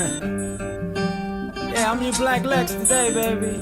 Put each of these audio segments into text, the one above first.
Yeah, I'm your Black Lex today, baby.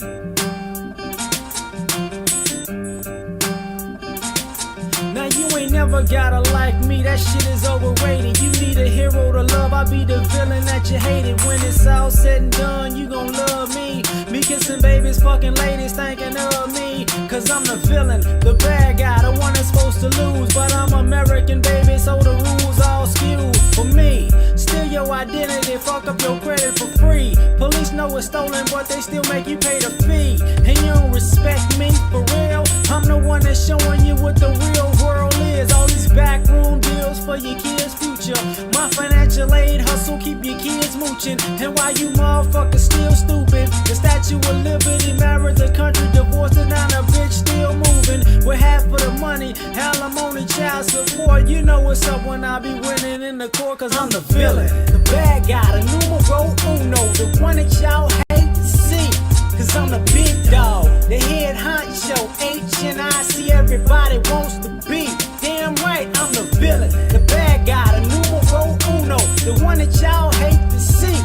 Now you ain't never gotta like me, that shit is overrated. You need a hero to love, I'll be the villain that you hated. When it's all said and done, you gon' love me. Me kissing babies, fucking ladies thinking of me. Cause I'm the villain, the bad guy, the one that's supposed to lose. But I'm American, baby, so the rules all skewed for me. Steal your identity, fuck up your credit for free. Police know it's stolen, but they still make you pay the fee. And you don't respect me, for real? I'm the one that's showing you what the real world is. All these backroom deals for your kids' future. My financial aid hustle keep your kids mooching. And while you motherfuckers still stupid, the Statue of Liberty married the country, divorced and now the bitch still moving. With half of the money, alimony, child support. You know what's up when I be winning in the court, cause I'm the villain, the bad guy, the numero uno, the one that y'all hate to see. Cause I'm the big dog, the head honcho, H&I-C, everybody wants to be. Damn right, I'm the villain, the bad guy, the numero uno, the one that y'all hate to see.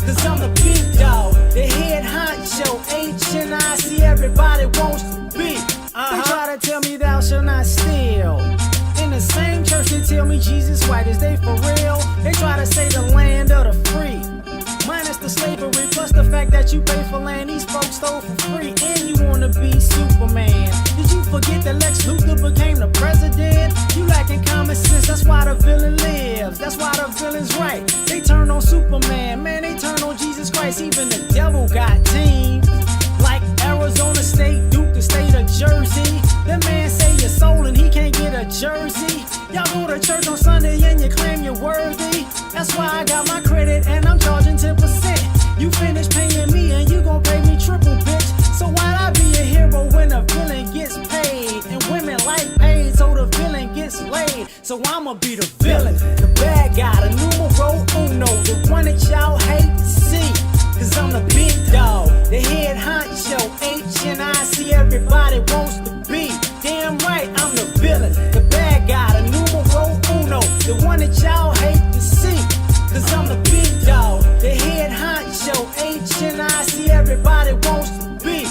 Cause I'm the big dog, the head honcho, H&I-C, everybody wants to be. They try to tell me thou shalt not steal. In the same church they tell me Jesus white, is they for real? They try to say the land of the free, minus the slavery, plus the fact that you pay for land these folks stole for free. And you wanna be Superman. Did you forget that Lex Luthor became the president? You lacking common sense, that's why the villain lives. That's why the villain's right. They turn on Superman, man, they turn on Jesus Christ. Even the devil got teams like Arizona State, Duke, the state of Jersey. That man say you're sold and he can't get a jersey. Y'all go to church on Sunday and you claim you're worthy. That's why I got my credit and I'm charging 10%. You finish paying me and you gon' pay me triple, bitch. So why'd I be a hero when a villain gets paid? And women like paid, so the villain gets laid. So I'ma be the villain, the bad guy, the numero uno, the one that y'all hate to see. Cause I'm the big dog, the head honcho, H&I-C, everybody wants to be. Damn right, I'm the villain, the bad guy, the numero uno, the one that y'all hate to see. Cause I'm the big dog, the head honcho, H&I-C, everybody wants to be.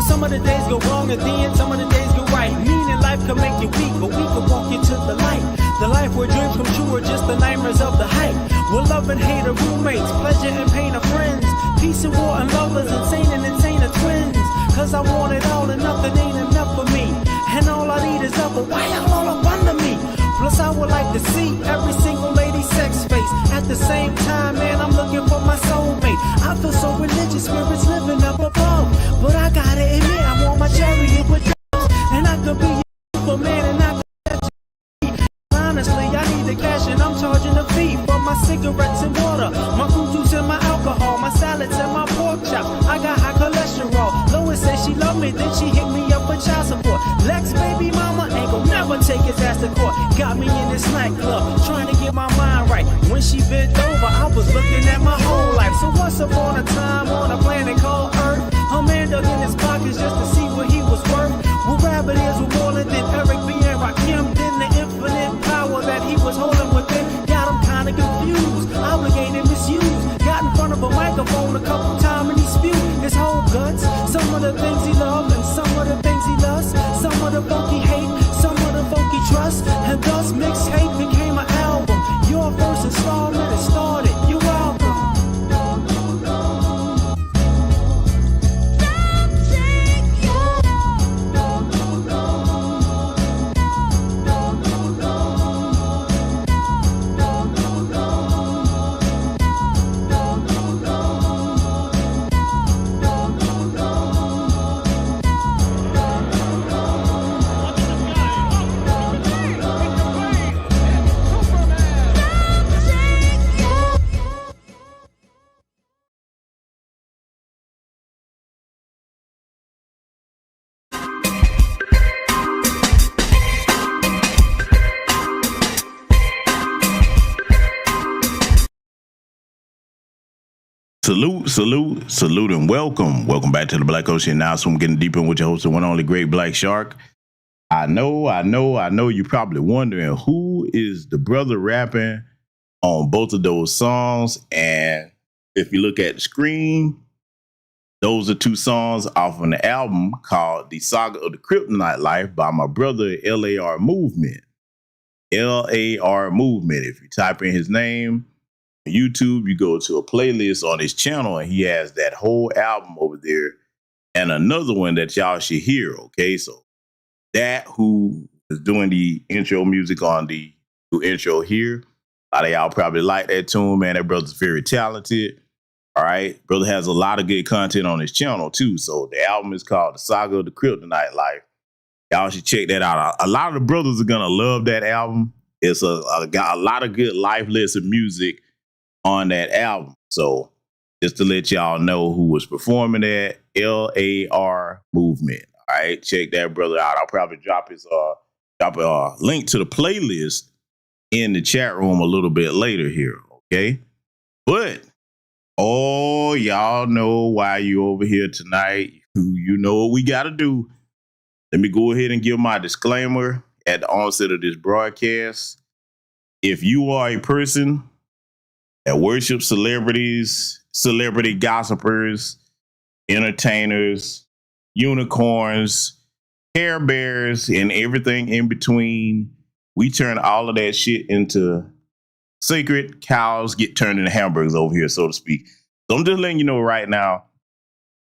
Some of the days go wrong at the end, some of the days go right. Meaning life can make you weak, but we can walk you to the light. The life where dreams come true are just the nightmares of the hype. Where love and hate are roommates, pleasure and pain are friends. Peace and war and lovers, insane are twins. Cause I want it all and nothing ain't enough for me. And all I need is love, but why y'all all up under me? Plus I would like to see every single lady's sex face. At the same time, man, I'm looking for my soulmate. I feel so religious, spirits living up above. But I gotta admit, I want my chariot with drugs. And I could be your man and I could let you. Honestly, I need the cash and I'm charging a fee for my cigarettes and water, my fruit juice and my alcohol, my salads and my pork chops. I got high cholesterol. Lois says she love me, then she hit me up for child support. Lex baby mama ain't gon' never take his ass to court. Got me in this nightclub, trying to get my mind right. When she bent over, I was looking at my whole life. So once upon a time on a planet called Earth, a man dug in his pockets just to see what he was worth. Well, rabbit ears were more than Eric B. and Rakim. Then the infinite power that he was holding within got him kinda confused, obligated, misused. Got in front of a microphone a couple times and he spewed his whole guts. Some of the things he loved and some of the things he lost. Some of the funky hate, some of the funky trust. And thus mixtape became an album. Your first installment has started. You're welcome. Salute, and welcome. Welcome back to the Black Ocean. Now, so I'm getting deeper in with your host, the one and only Great Black Shark. I know you're probably wondering who is the brother rapping on both of those songs. And if you look at the screen, those are two songs off an album called The Saga of the Kryptonite Life by my brother, LAR Movement. LAR Movement. If you type in his name, YouTube, you go to a playlist on his channel and he has that whole album over there and another one that y'all should hear. Okay, so that who is doing the intro music on the intro here, a lot of y'all probably like that tune, man. That brother's very talented. All right, brother has a lot of good content on his channel too. So the album is called The Saga of the Kryptonite Life. Y'all should check that out. A lot of the brothers are gonna love that album. It's got a lot of good life lesson music on that album. So just to let y'all know who was performing that, LAR Movement. All right, check that brother out. I'll probably drop a link to the playlist in the chat room a little bit later here. Okay, but y'all know why you over here tonight. You know what we got to do. Let me go ahead and give my disclaimer at the onset of this broadcast. If you are a person that worship celebrities, celebrity gossipers, entertainers, unicorns, Care Bears, and everything in between, we turn all of that shit into sacred cows get turned into hamburgers over here, so to speak. So I'm just letting you know right now,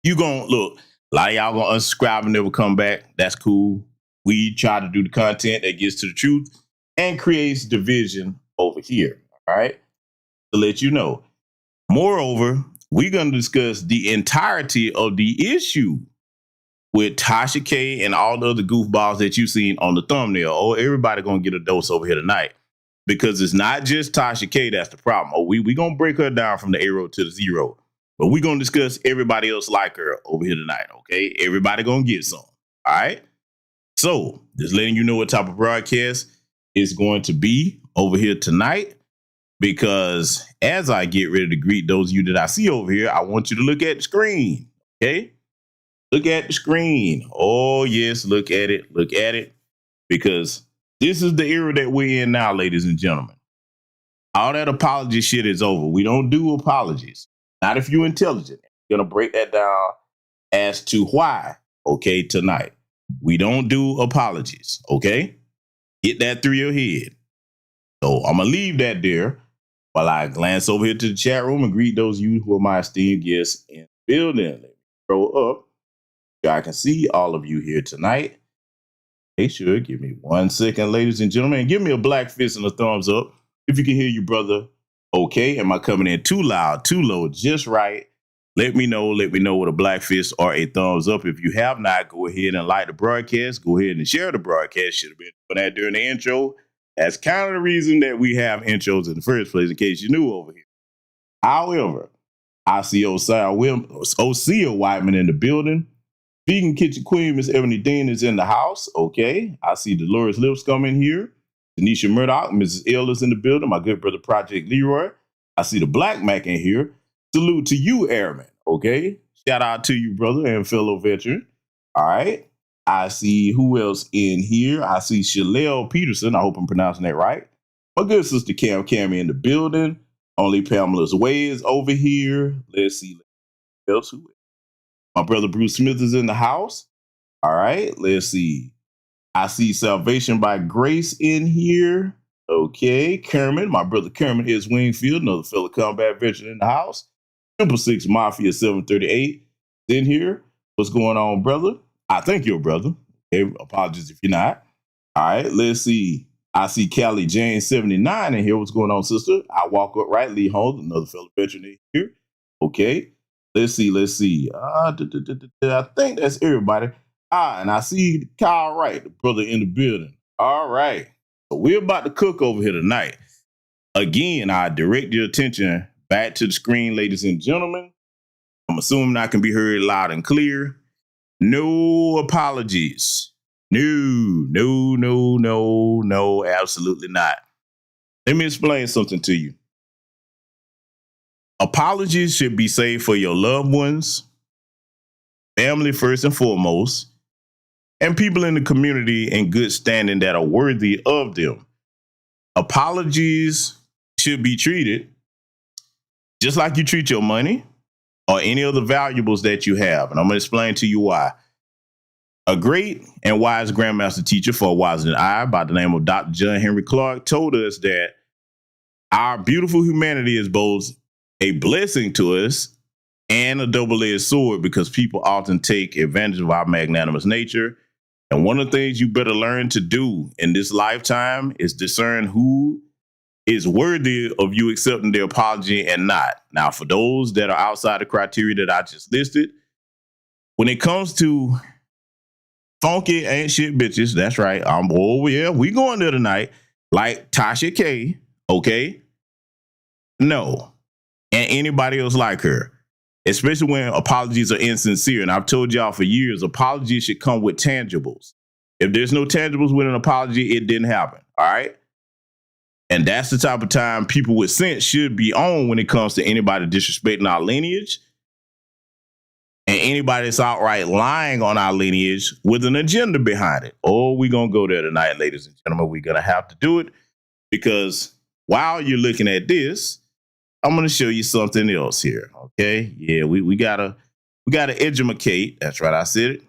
you gonna look, a lot of y'all gonna unsubscribe and never come back. That's cool. We try to do the content that gets to the truth and creates division over here. All right. To let you know. Moreover, we're going to discuss the entirety of the issue with Tasha K and all the other goofballs that you've seen on the thumbnail. Oh, everybody going to get a dose over here tonight because it's not just Tasha K that's the problem. Oh, we going to break her down from the arrow to the zero, but we're going to discuss everybody else like her over here tonight. Okay, everybody going to get some. All right. So just letting you know what type of broadcast is going to be over here tonight. Because as I get ready to greet those of you that I see over here, I want you to look at the screen. Okay? Look at the screen. Oh, yes, look at it. Look at it. Because this is the era that we're in now, ladies and gentlemen. All that apology shit is over. We don't do apologies. Not if you're intelligent. We're going to break that down as to why, okay, tonight. We don't do apologies, okay? Get that through your head. So I'm going to leave that there. While I glance over here to the chat room and greet those of you who are my esteemed guests in the building. Let me throw up so I can see all of you here tonight. Make sure, give me 1 second, ladies and gentlemen, and give me a black fist and a thumbs up if you can hear you, brother. Okay, am I coming in too loud, too low, just right? Let me know with a black fist or a thumbs up. If you have not, go ahead and like the broadcast. Go ahead and share the broadcast. Should have been doing that during the intro. That's kind of the reason that we have intros in the first place, in case you knew over here. However, I see Osea Whiteman in the building. Vegan Kitchen Queen, Miss Ebony Dean is in the house. Okay. I see Dolores Lipscomb in here. Tanisha Murdoch, Mrs. L is in the building. My good brother, Project Leroy. I see the Black Mac in here. Salute to you, Airman. Okay. Shout out to you, brother and fellow veteran. All right. I see who else in here. I see Shalelle Peterson. I hope I'm pronouncing that right. My good sister Cammy in the building. Only Pamela's Way is over here. Let's see who else. My brother Bruce Smith is in the house. All right. Let's see. I see Salvation by Grace in here. Okay. Kermit. My brother Kermit is Wingfield. Another fellow combat veteran in the house. 666 Mafia 738 is in here. What's going on, brother? I think you're a brother. Okay, apologies if you're not. All right, let's see. I see Callie Jane 79 in here. What's going on, sister? I walk up right, Lee Holmes, another fellow veteran in here. Okay, let's see. I think that's everybody. And I see Kyle Wright, the brother in the building. All right, so we're about to cook over here tonight. Again, I direct your attention back to the screen, ladies and gentlemen. I'm assuming I can be heard loud and clear. No apologies. No, absolutely not. Let me explain something to you. Apologies should be saved for your loved ones, family first and foremost, and people in the community in good standing that are worthy of them. Apologies should be treated just like you treat your money or any other valuables that you have. And I'm going to explain to you why. A great and wise grandmaster teacher, far wiser than I, by the name of Dr. John Henry Clark, told us that our beautiful humanity is both a blessing to us and a double-edged sword, because people often take advantage of our magnanimous nature. And one of the things you better learn to do in this lifetime is discern who is worthy of you accepting their apology and not. Now, for those that are outside the criteria that I just listed, when it comes to funky ain't shit bitches, that's right. Oh yeah, we going there tonight. Like Tasha K, okay? No. And anybody else like her. Especially when apologies are insincere. And I've told y'all for years, apologies should come with tangibles. If there's no tangibles with an apology, it didn't happen. All right? And that's the type of time people with sense should be on when it comes to anybody disrespecting our lineage and anybody that's outright lying on our lineage with an agenda behind it. Oh, we're going to go there tonight, ladies and gentlemen. We're going to have to do it because while you're looking at this, I'm going to show you something else here. Okay. Yeah, we gotta educate. That's right. I said it.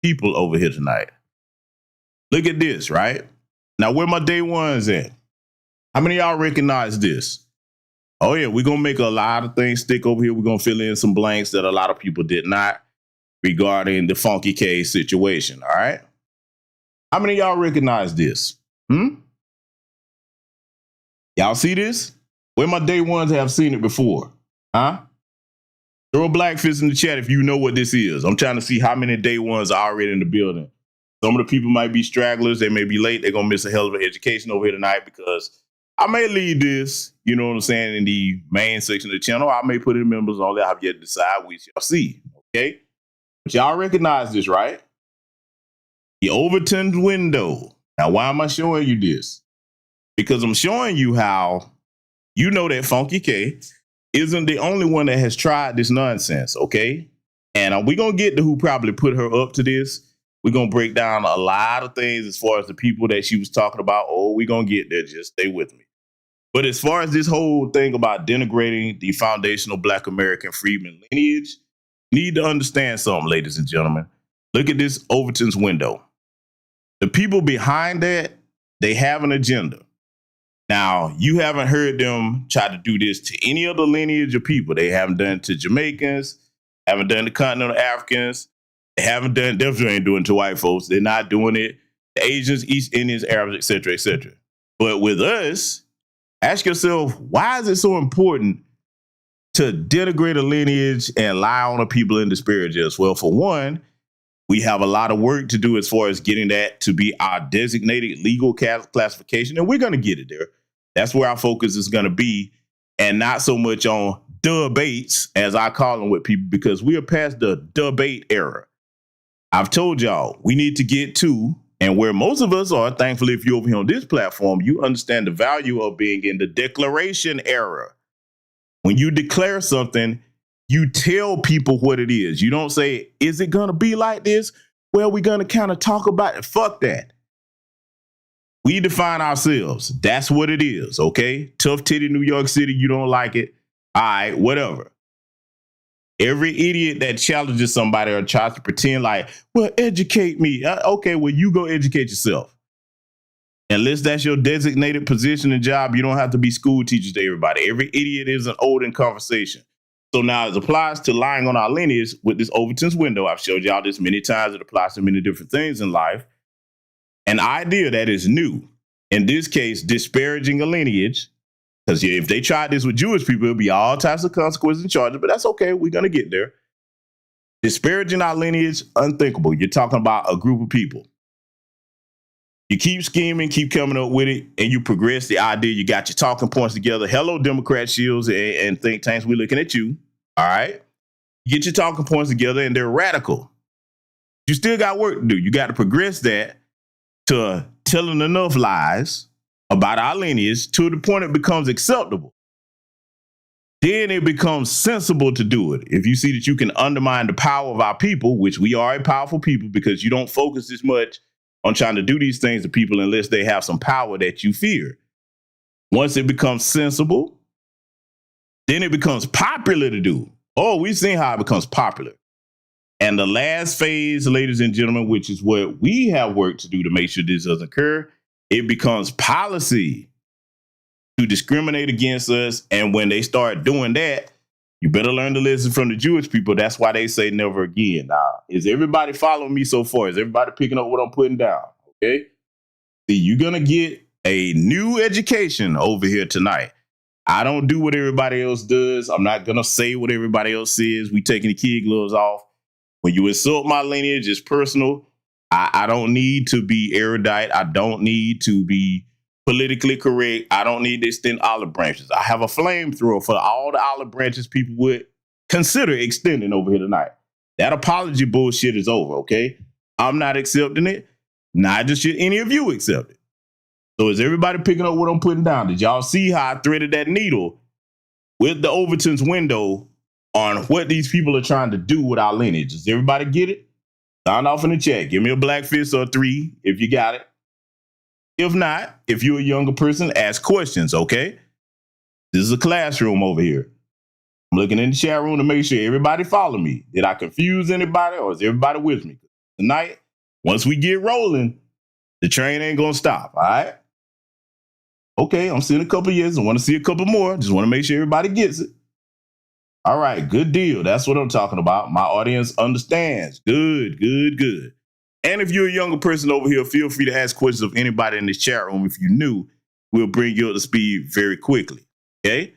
People over here tonight. Look at this, right? Now, where my day ones at? How many of y'all recognize this? Oh yeah, we're going to make a lot of things stick over here. We're going to fill in some blanks that a lot of people did not regarding the Funky K situation. All right. How many of y'all recognize this? Y'all see this? Where my day ones have seen it before? Huh? Throw a black fist in the chat if you know what this is. I'm trying to see how many day ones are already in the building. Some of the people might be stragglers. They may be late. They're going to miss a hell of an education over here tonight because I may leave this, you know what I'm saying, in the main section of the channel. I may put in members on there. I've yet to decide. We shall see. Okay? But y'all recognize this, right? The Overton's window. Now, why am I showing you this? Because I'm showing you how you know that Funky K isn't the only one that has tried this nonsense, okay? And we're going to get to who probably put her up to this. We're going to break down a lot of things as far as the people that she was talking about. Oh, we're going to get there. Just stay with me. But as far as this whole thing about denigrating the foundational Black American freedman lineage, you need to understand something, ladies and gentlemen. Look at this Overton's window. The people behind that, they have an agenda. Now, you haven't heard them try to do this to any other lineage of people. They haven't done it to Jamaicans, haven't done it to continental Africans, they haven't done, definitely ain't doing it to white folks. They're not doing it to Asians, East Indians, Arabs, et cetera, et cetera. But with us, ask yourself, why is it so important to denigrate a lineage and lie on the people and disparage us? Well, for one, we have a lot of work to do as far as getting that to be our designated legal classification, and we're going to get it there. That's where our focus is going to be, and not so much on debates, as I call them with people, because we are past the debate era. I've told y'all we need to get to, and where most of us are, thankfully, if you're over here on this platform, you understand the value of being in the declaration era. When you declare something, you tell people what it is. You don't say, is it going to be like this? Well, we're going to kind of talk about it. Fuck that. We define ourselves. That's what it is, okay? Tough titty New York City, you don't like it. All right, whatever. Every idiot that challenges somebody or tries to pretend like, well, educate me. Okay, well, you go educate yourself. Unless that's your designated position and job, you don't have to be school teachers to everybody. Every idiot is an old in conversation. So now it applies to lying on our lineage with this Overton's window. I've showed y'all this many times. It applies to many different things in life. An idea that is new, in this case, disparaging a lineage, because if they tried this with Jewish people, it'll be all types of consequences and charges, but that's okay. We're going to get there. Disparaging our lineage, unthinkable. You're talking about a group of people. You keep scheming, keep coming up with it, and you progress the idea. You got your talking points together. Hello, Democrat shields and think tanks. We're looking at you. All right. You get your talking points together, and they're radical. You still got work to do. You got to progress that to telling enough lies about our lineage to the point it becomes acceptable. then it becomes sensible to do it. If you see that you can undermine the power of our people, which we are a powerful people, because you don't focus as much on trying to do these things to people unless they have some power that you fear. Once it becomes sensible, then it becomes popular to do. Oh, we've seen how it becomes popular. And the last phase, ladies and gentlemen, which is what we have worked to do to make sure this doesn't occur, it becomes policy to discriminate against us. And when they start doing that, you better learn the lesson from the Jewish people. That's why they say never again. Now, is everybody following me so far? Is everybody picking up what I'm putting down? Okay. See, you're going to get a new education over here tonight. I don't do what everybody else does. I'm not going to say what everybody else says. We taking the kid gloves off. When you insult my lineage, it's personal. I don't need to be erudite. I don't need to be politically correct. I don't need to extend olive branches. I have a flamethrower for all the olive branches people would consider extending over here tonight. That apology bullshit is over, okay? I'm not accepting it. Neither should any of you accept it. So is everybody picking up what I'm putting down? Did y'all see how I threaded that needle with the Overton's window on what these people are trying to do with our lineage? Does everybody get it? Sound off in the chat. Give me a black fist or a 3 if you got it. If not, if you're a younger person, ask questions, okay? This is a classroom over here. I'm looking in the chat room to make sure everybody follow me. Did I confuse anybody or is everybody with me? Tonight, once we get rolling, the train ain't gonna stop, all right? Okay, I'm seeing a couple of years. I want to see a couple more. Just want to make sure everybody gets it. All right, good deal. That's what I'm talking about. My audience understands. Good, good, good. And if you're a younger person over here, feel free to ask questions of anybody in this chat room. If you're new, we'll bring you up to speed very quickly, okay?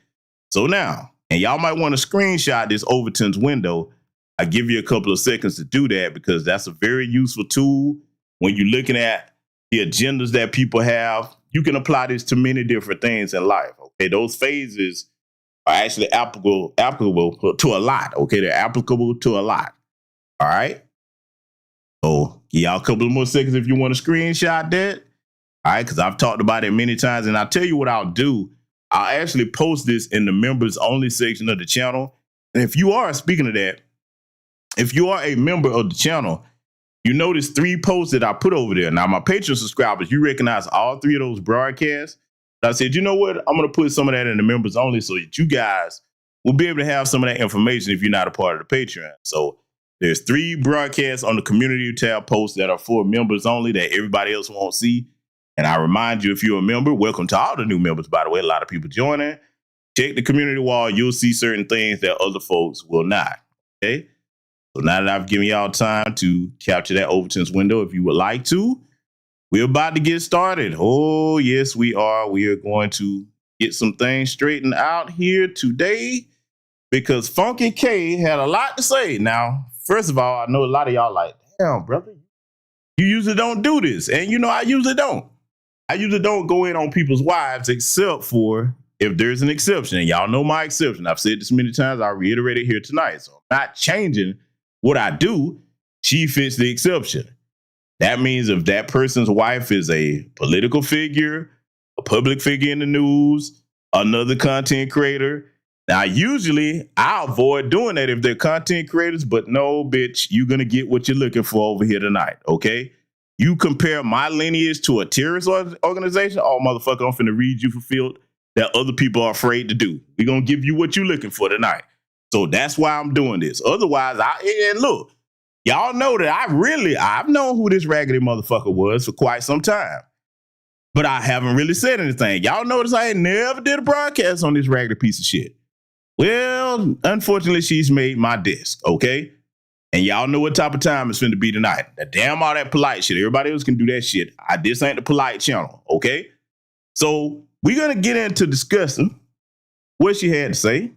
So now, and y'all might want to screenshot this Overton's window. I give you a couple of seconds to do that because that's a very useful tool when you're looking at the agendas that people have. You can apply this to many different things in life, okay? Those phases are actually applicable to a lot, okay? They're applicable to a lot, all right? So give y'all a couple of more seconds if you want to screenshot that, all right? Because I've talked about it many times, and I'll tell you what I'll do. I'll actually post this in the members only section of the channel. And if you are, speaking of that, if you are a member of the channel, you notice 3 posts that I put over there. Now, my Patreon subscribers, you recognize all 3 of those broadcasts. I said, you know what? I'm going to put some of that in the members only so that you guys will be able to have some of that information if you're not a part of the Patreon. So there's 3 broadcasts on the community tab posts that are for members only that everybody else won't see. And I remind you, if you're a member, welcome to all the new members, by the way. A lot of people joining. Check the community wall. You'll see certain things that other folks will not. Okay? So now that I've given y'all time to capture that Overton's window, if you would like to, we're about to get started. Oh, yes, we are. We are going to get some things straightened out here today because Funky K had a lot to say. Now, first of all, I know a lot of y'all like, damn, brother, you usually don't do this. And, you know, I usually don't. I usually don't go in on people's wives except for if there's an exception. And y'all know my exception. I've said this many times. I'll reiterate it here tonight. So I'm not changing what I do. She fits the exception. That means if that person's wife is a political figure, a public figure in the news, another content creator. Now, usually I avoid doing that if they're content creators, but no, bitch, you're going to get what you're looking for over here tonight, okay? You compare my lineage to a terrorist organization, oh, motherfucker, I'm finna read you for filth that other people are afraid to do. We're going to give you what you're looking for tonight. So that's why I'm doing this. Otherwise, and look, y'all know that I've known who this raggedy motherfucker was for quite some time. But I haven't really said anything. Y'all notice I ain't never did a broadcast on this raggedy piece of shit. Well, unfortunately, she's made my disc, okay? And y'all know what type of time it's finna be tonight. That damn all that polite shit. Everybody else can do that shit. This ain't the polite channel, okay? So we're gonna get into discussing what she had to say.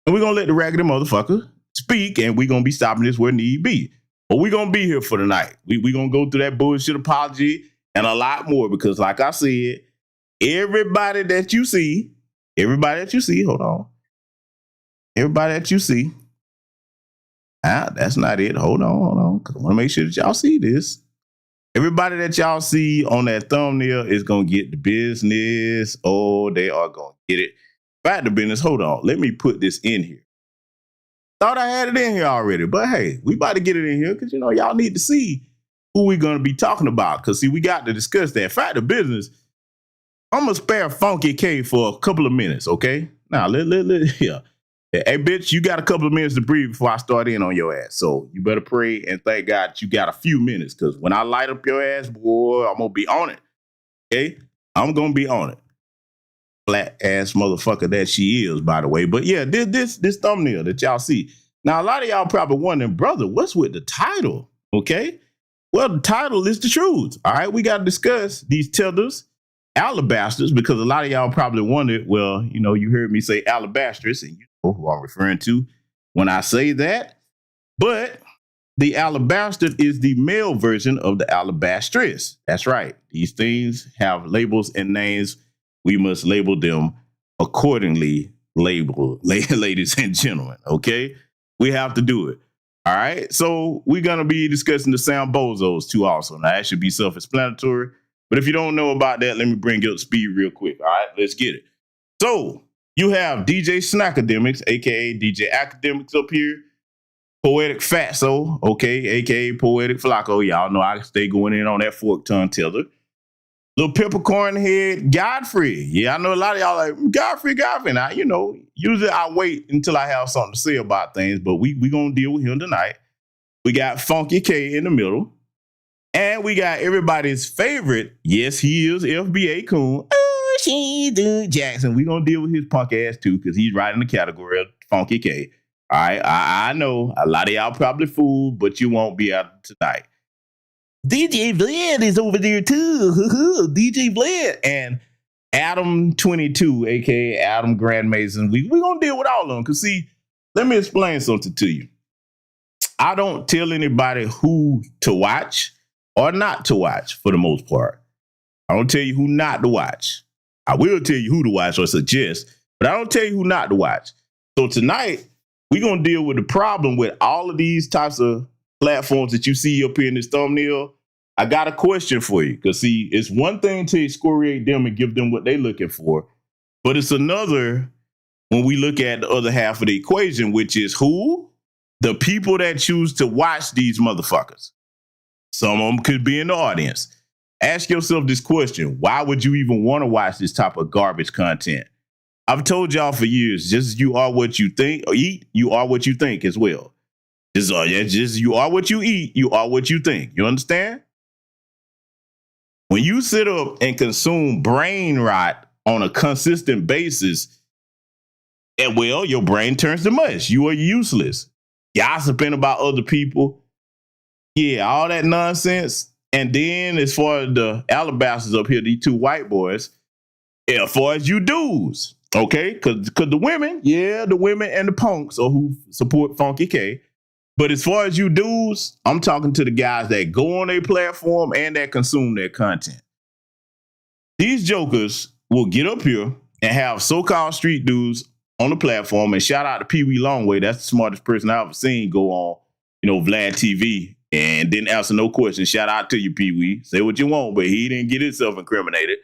And we're gonna let the raggedy motherfucker speak, and we're gonna be stopping this where need be. But we're gonna be here for the night. We're gonna go through that bullshit apology and a lot more because, like I said, everybody that you see, hold on. Everybody that you see, that's not it. Hold on. Because I want to make sure that y'all see this. Everybody that y'all see on that thumbnail is going to get the business. Oh, they are going to get it. Fact of business, hold on. Let me put this in here. Thought I had it in here already, but hey, we about to get it in here because, y'all need to see who we're going to be talking about. Because, see, we got to discuss that. Fact of business, I'm going to spare Funky K for a couple of minutes, okay? Now, yeah. Hey, bitch, you got a couple of minutes to breathe before I start in on your ass. So you better pray and thank God you got a few minutes because when I light up your ass, boy, I'm going to be on it, okay? I'm going to be on it. Flat ass motherfucker that she is, by the way. But yeah, this thumbnail that y'all see. Now, a lot of y'all probably wondering, brother, what's with the title? Okay. Well, the title is the truth. All right. We got to discuss these Tethers, Alabastards, because a lot of y'all probably wondered, well, you heard me say Alabastards, and you know who I'm referring to when I say that. But the Alabastard is the male version of the Alabastress. That's right. These things have labels and names. We must label them accordingly, ladies and gentlemen, okay? We have to do it, all right? So we're going to be discussing the Sambozos too also. Now, that should be self-explanatory, but if you don't know about that, let me bring you up to speed real quick, all right? Let's get it. So you have DJ Snackademics, a.k.a. DJ Academics up here, Poetic Fatso, okay, a.k.a. Poetic Flacco. Y'all know I stay going in on that fork tongue tether. Little peppercorn head, Godfrey. Yeah, I know a lot of y'all like, Godfrey. Now, usually I wait until I have something to say about things, but we going to deal with him tonight. We got Funky K in the middle. And we got everybody's favorite, yes, he is FBA Coon. Oh, she do Jackson. We going to deal with his punk ass too, because he's right in the category of Funky K. All right, I know a lot of y'all probably fooled, but you won't be out tonight. DJ Vlad is over there too. DJ Vlad and Adam 22, aka Adam Grand Mason. We gonna deal with all of them. Cause see, let me explain something to you. I don't tell anybody who to watch or not to watch for the most part. I don't tell you who not to watch. I will tell you who to watch or suggest, but I don't tell you who not to watch. So tonight, we're gonna deal with the problem with all of these types of platforms that you see up here in this thumbnail. I got a question for you. Because, see, it's one thing to excoriate them and give them what they're looking for. But it's another when we look at the other half of the equation, which is who? The people that choose to watch these motherfuckers. Some of them could be in the audience. Ask yourself this question. Why would you even want to watch this type of garbage content? I've told y'all for years, just you are what you think or eat, you are what you think as well. Just you are what you eat, you are what you think. You understand? When you sit up and consume brain rot on a consistent basis, and well, your brain turns to mush. You are useless. Gossiping about other people. Yeah, all that nonsense. And then as far as the Alabastards up here, these two white boys, as far as you dudes, okay? Because the women, yeah, the women and the punks are who support Funky K. But as far as you dudes, I'm talking to the guys that go on their platform and that consume their content. These jokers will get up here and have so-called street dudes on the platform, and shout out to Pee Wee Longway. That's the smartest person I've ever seen go on, Vlad TV and didn't answer no questions. Shout out to you, Pee Wee. Say what you want, but he didn't get himself incriminated.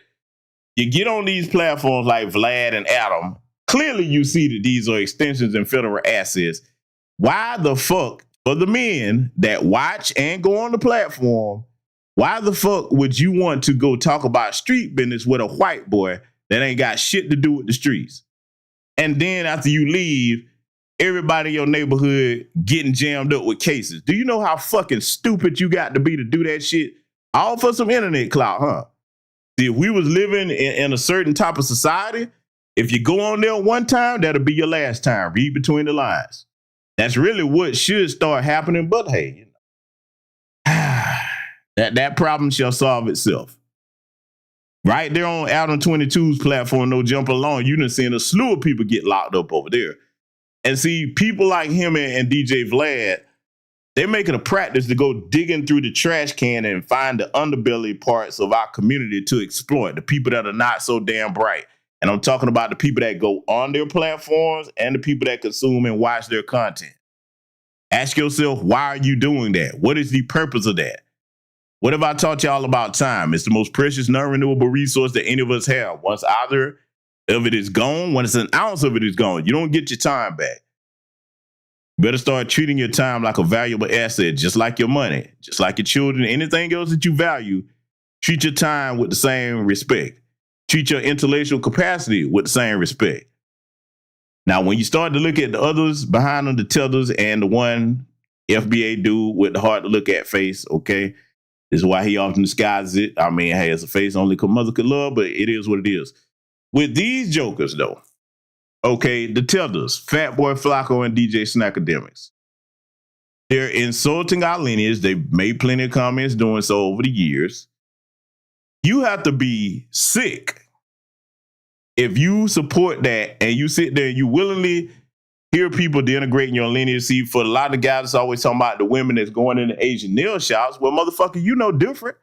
You get on these platforms like Vlad and Adam. Clearly, you see that these are extensions and federal assets. Why the fuck, for the men that watch and go on the platform, why the fuck would you want to go talk about street business with a white boy that ain't got shit to do with the streets? And then after you leave, everybody in your neighborhood getting jammed up with cases. Do you know how fucking stupid you got to be to do that shit? All for some internet clout, huh? See, if we was living in a certain type of society, if you go on there one time, that'll be your last time. Read between the lines. That's really what should start happening. But hey, that problem shall solve itself. Right there on Adam 22's platform, No Jump Alone, you done seen a slew of people get locked up over there. And see, people like him and DJ Vlad, they're making a practice to go digging through the trash can and find the underbelly parts of our community to exploit, the people that are not so damn bright. And I'm talking about the people that go on their platforms and the people that consume and watch their content. Ask yourself, why are you doing that? What is the purpose of that? What have I taught y'all about time? It's the most precious, non-renewable resource that any of us have. Once either of it is gone, when it's an ounce of it is gone, you don't get your time back. You better start treating your time like a valuable asset, just like your money, just like your children, anything else that you value. Treat your time with the same respect. Treat your intellectual capacity with the same respect. Now, when you start to look at the others behind them, the Tethers and the one FBA dude with the hard to look at face, okay, this is why he often disguises it. I mean, hey, it's a face only mother could love, but it is what it is. With these jokers, though, okay, the Tethers, Fat Boy Flacco and DJ Snackademics, they're insulting our lineage. They've made plenty of comments doing so over the years. You have to be sick if you support that and you sit there and you willingly hear people denigrating your lineage. See, for a lot of the guys that's always talking about the women that's going into Asian nail shops, well, motherfucker, you know different.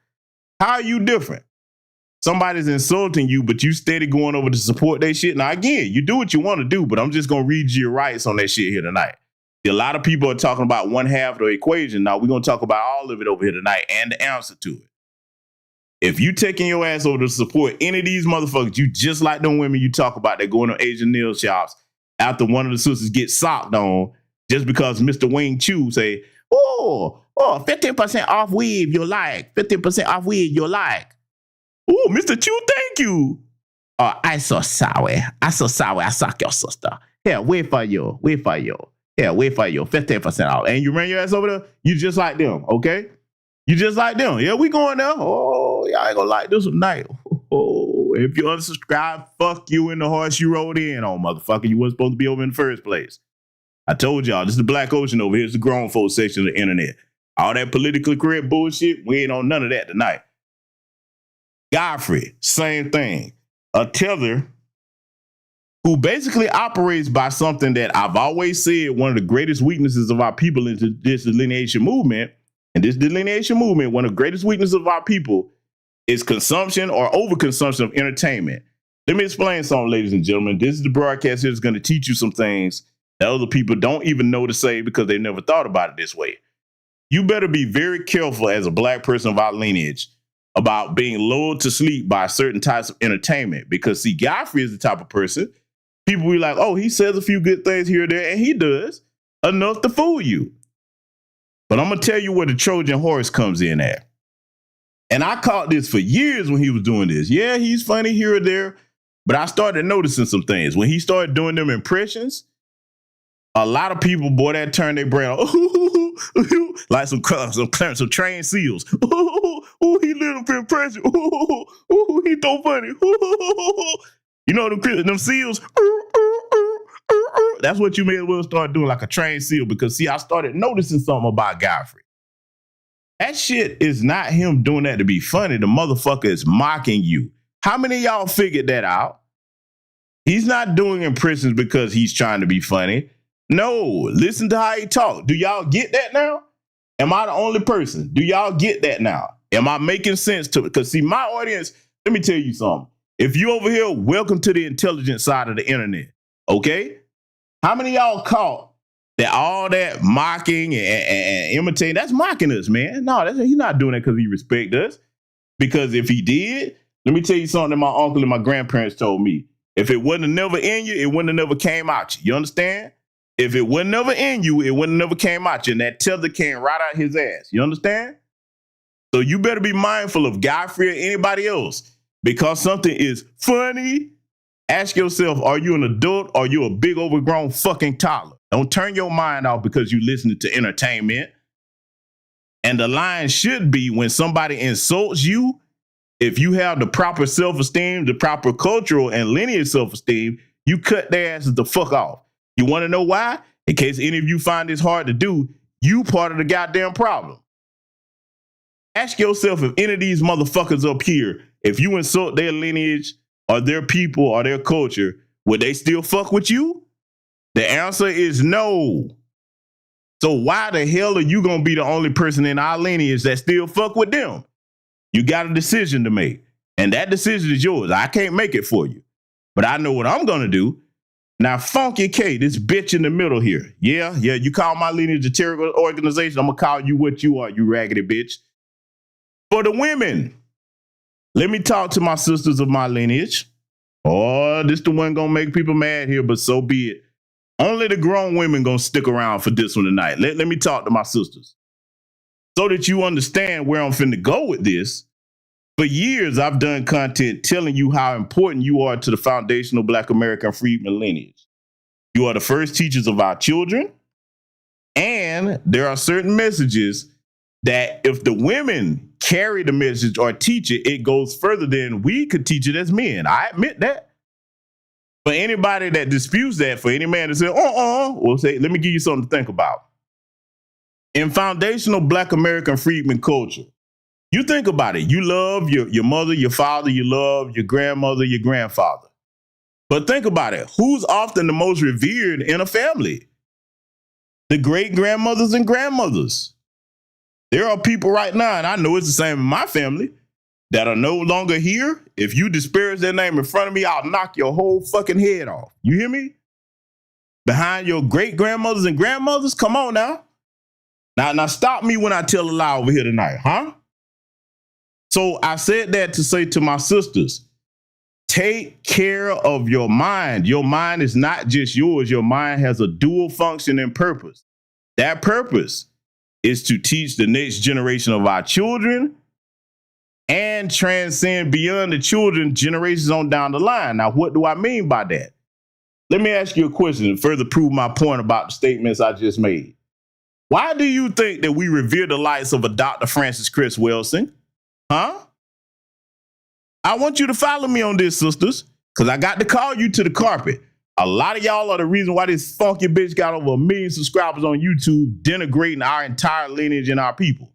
How are you different? Somebody's insulting you, but you steady going over to support that shit. Now, again, you do what you want to do, but I'm just going to read you your rights on that shit here tonight. A lot of people are talking about one half of the equation. Now, we're going to talk about all of it over here tonight and the answer to it. If you taking your ass over to support any of these motherfuckers, you just like them women you talk about that going to Asian nail shops after one of the sisters gets socked on just because Mr. Wing Chu say, 15% off weave you like, 15% off weave you like. Oh, Mr. Chu, thank you. I so sorry. I suck your sister. Here, wait for you. Here, wait for you. 15% off. And you ran your ass over there, you just like them, okay? You just like them. Yeah, we going there. Oh, y'all ain't gonna like this tonight. Oh, if you unsubscribe, fuck you in the horse you rode in on, motherfucker. You wasn't supposed to be over in the first place. I told y'all, this is the Black Ocean over here. It's the grown folks section of the internet. All that politically correct bullshit, we ain't on none of that tonight. Godfrey, same thing. A tether who basically operates by something that I've always said one of the greatest weaknesses of our people is this delineation movement. And this delineation movement, one of the greatest weaknesses of our people is consumption or overconsumption of entertainment. Let me explain something, ladies and gentlemen. This is the broadcast here that's going to teach you some things that other people don't even know to say because they never thought about it this way. You better be very careful as a black person of our lineage about being lulled to sleep by certain types of entertainment. Because, see, Godfrey is the type of person, people be like, oh, he says a few good things here or there, and he does enough to fool you. But I'm going to tell you where the Trojan horse comes in at. And I caught this for years when he was doing this. Yeah, he's funny here or there, but I started noticing some things. When he started doing them impressions, a lot of people, boy, that turned their brain on. Like some trained seals. He little impression. He's so funny. You know them seals? That's what you may as well start doing, like a trained seal, because see, I started noticing something about Godfrey. That shit is not him doing that to be funny. The motherfucker is mocking you. How many of y'all figured that out? He's not doing impressions because he's trying to be funny. No, listen to how he talk. Do y'all get that now? Am I the only person? Do y'all get that now? Am I making sense to it? Because see, my audience, let me tell you something. If you over here, welcome to the intelligent side of the internet, okay? How many of y'all caught that all that mocking and imitating, that's mocking us, man? No, he's not doing that because he respects us. Because if he did, let me tell you something that my uncle and my grandparents told me. If it wasn't never in you, it wouldn't have never came out you. You understand? If it wasn't never in you, it wouldn't have never came out you. And that tether came right out his ass. You understand? So you better be mindful of Godfrey or anybody else. Because something is funny, ask yourself, are you an adult or are you a big overgrown fucking toddler? Don't turn your mind off because you listening to entertainment. And the line should be when somebody insults you, if you have the proper self-esteem, the proper cultural and lineage self-esteem, you cut their asses the fuck off. You want to know why? In case any of you find this hard to do, you part of the goddamn problem. Ask yourself if any of these motherfuckers up here, if you insult their lineage or their people or their culture, would they still fuck with you? The answer is no. So why the hell are you going to be the only person in our lineage that still fuck with them? You got a decision to make, and that decision is yours. I can't make it for you, but I know what I'm going to do. Now, Funky K, this bitch in the middle here. Yeah, you call my lineage a terror organization. I'm going to call you what you are, you raggedy bitch. For the women, let me talk to my sisters of my lineage. Oh, this the one gonna make people mad here, but so be it. Only the grown women gonna stick around for this one tonight. Let me talk to my sisters so that you understand where I'm finna go with this. For years, I've done content telling you how important you are to the foundational Black American freedmen lineage. You are the first teachers of our children, and there are certain messages that if the women carry the message or teach it, it goes further than we could teach it as men. I admit that. For anybody that disputes that, for any man to say, we'll say, let me give you something to think about. In foundational Black American freedmen culture, you think about it. You love your mother, your father, you love your grandmother, your grandfather. But think about it. Who's often the most revered in a family? The great grandmothers and grandmothers. There are people right now, and I know it's the same in my family, that are no longer here. If you disparage their name in front of me, I'll knock your whole fucking head off. You hear me? Behind your great grandmothers and grandmothers? Come on now. Now stop me when I tell a lie over here tonight, huh? So I said that to say to my sisters, take care of your mind. Your mind is not just yours. Your mind has a dual function and purpose. That purpose is to teach the next generation of our children and transcend beyond the children generations on down the line. Now, what do I mean by that? Let me ask you a question and further prove my point about the statements I just made. Why do you think that we revere the likes of a Dr. Francis Chris Wilson? Huh? I want you to follow me on this, sisters, because I got to call you to the carpet. A lot of y'all are the reason why this funky bitch got over 1 million subscribers on YouTube, denigrating our entire lineage and our people.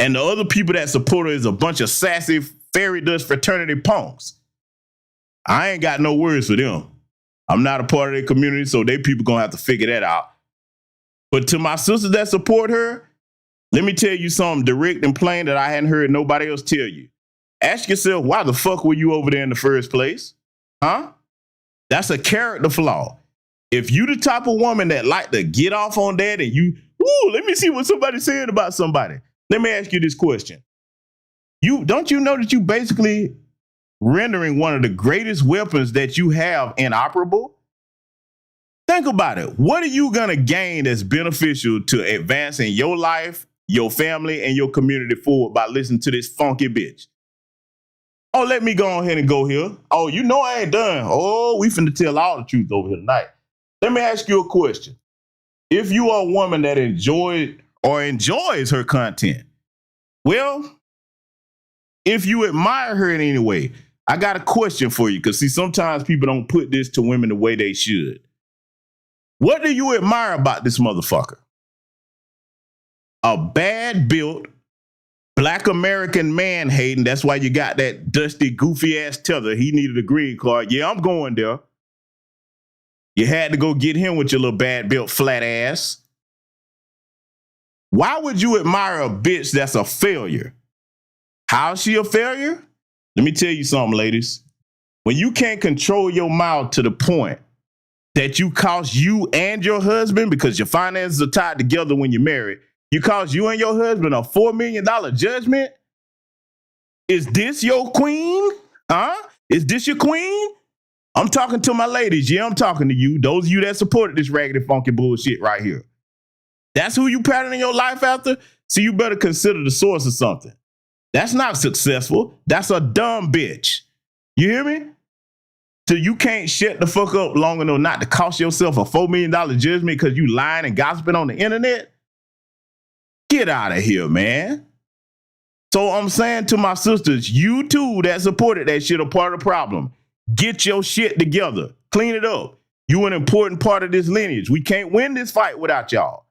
And the other people that support her is a bunch of sassy fairy dust fraternity punks. I ain't got no words for them. I'm not a part of their community, so they people gonna have to figure that out. But to my sisters that support her, let me tell you something direct and plain that I hadn't heard nobody else tell you. Ask yourself, why the fuck were you over there in the first place? Huh? That's a character flaw. If you the type of woman that like to get off on that and you, let me see what somebody's saying about somebody. Let me ask you this question. Don't you know that you basically rendering one of the greatest weapons that you have inoperable? Think about it. What are you going to gain that's beneficial to advancing your life, your family, and your community forward by listening to this funky bitch? Oh, let me go ahead and go here. Oh, you know I ain't done. Oh, we finna tell all the truth over here tonight. Let me ask you a question. If you are a woman that enjoys her content, well, if you admire her in any way, I got a question for you, because see, sometimes people don't put this to women the way they should. What do you admire about this motherfucker? A bad built Black American man hating. That's why you got that dusty, goofy ass tether. He needed a green card. Yeah, I'm going there. You had to go get him with your little bad built flat ass. Why would you admire a bitch that's a failure? How is she a failure? Let me tell you something, ladies. When you can't control your mouth to the point that you cost you and your husband, because your finances are tied together when you're married, you cost you and your husband a $4 million judgment? Is this your queen? Huh? Is this your queen? I'm talking to my ladies. Yeah, I'm talking to you. Those of you that supported this raggedy, funky bullshit right here. That's who you patterning your life after? So you better consider the source of something. That's not successful. That's a dumb bitch. You hear me? So you can't shut the fuck up long enough not to cost yourself a $4 million judgment because you lying and gossiping on the internet? Get out of here, man. So I'm saying to my sisters, you too that supported that shit are part of the problem. Get your shit together. Clean it up. You an important part of this lineage. We can't win this fight without y'all.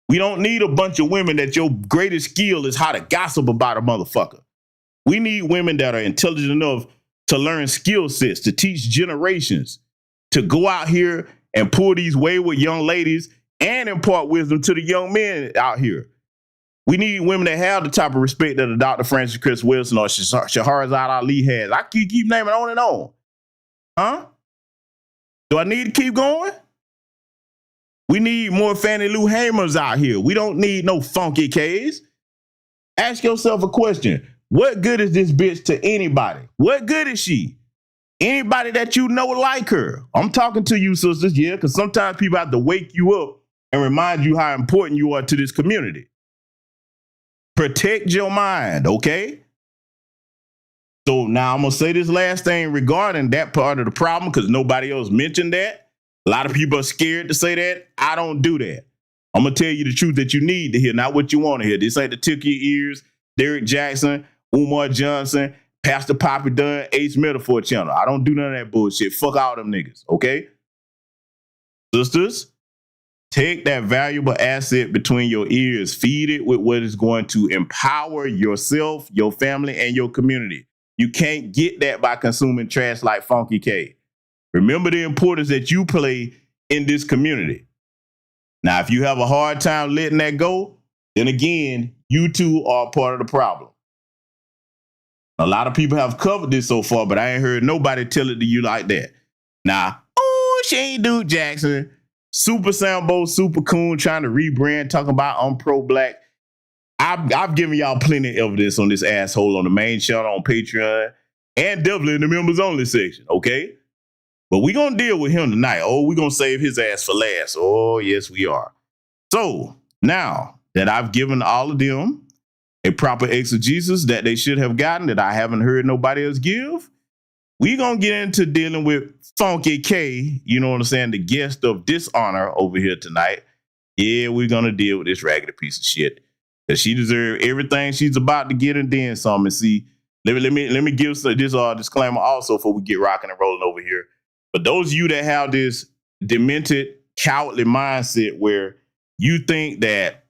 We don't need a bunch of women that your greatest skill is how to gossip about a motherfucker. We need women that are intelligent enough to learn skill sets, to teach generations, to go out here and pull these wayward young ladies and impart wisdom to the young men out here. We need women that have the type of respect that a Dr. Francis Chris Wilson or Shahrazad Ali has. I keep naming on and on. Huh? Do I need to keep going? We need more Fannie Lou Hamers out here. We don't need no funky K's. Ask yourself a question. What good is this bitch to anybody? What good is she? Anybody that you know like her. I'm talking to you, sisters, yeah, because sometimes people have to wake you up and remind you how important you are to this community. Protect your mind, okay? So now I'm going to say this last thing regarding that part of the problem because nobody else mentioned that. A lot of people are scared to say that. I don't do that. I'm going to tell you the truth that you need to hear, not what you want to hear. This ain't the tick your ears, Derek Jackson, Umar Johnson, Pastor Poppy Dunn, Ace Metaphor channel. I don't do none of that bullshit. Fuck all them niggas, okay? Sisters, take that valuable asset between your ears. Feed it with what is going to empower yourself, your family, and your community. You can't get that by consuming trash like Funky K. Remember the importance that you play in this community. Now, if you have a hard time letting that go, then again, you too are part of the problem. A lot of people have covered this so far, but I ain't heard nobody tell it to you like that. Now, oh, she ain't Duke Jackson. Super Sambo, Super Coon trying to rebrand, talking about I'm pro-black. I've given y'all plenty of evidence on this asshole on the main channel, on Patreon, and definitely in the members only section, okay? But we're going to deal with him tonight. Oh, we're going to save his ass for last. Oh, yes, we are. So now that I've given all of them a proper exegesis that they should have gotten that I haven't heard nobody else give, we're going to get into dealing with Funky K, you know what I'm saying, the guest of dishonor over here tonight. Yeah, we're going to deal with this raggedy piece of shit. Because she deserves everything she's about to get and then some. And see, let me give this disclaimer also before we get rocking and rolling over here. But those of you that have this demented, cowardly mindset where you think that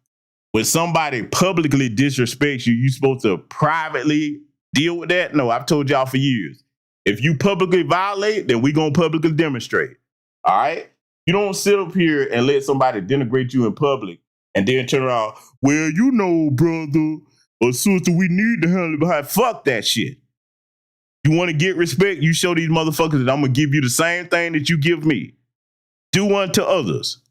when somebody publicly disrespects you, you're supposed to privately deal with that. No, I've told y'all for years. If you publicly violate, then we're going to publicly demonstrate. All right? You don't sit up here and let somebody denigrate you in public and then turn around, well, you know, brother or sister, we need to handle it behind. Fuck that shit. You want to get respect, you show these motherfuckers that I'm going to give you the same thing that you give me. Do unto others.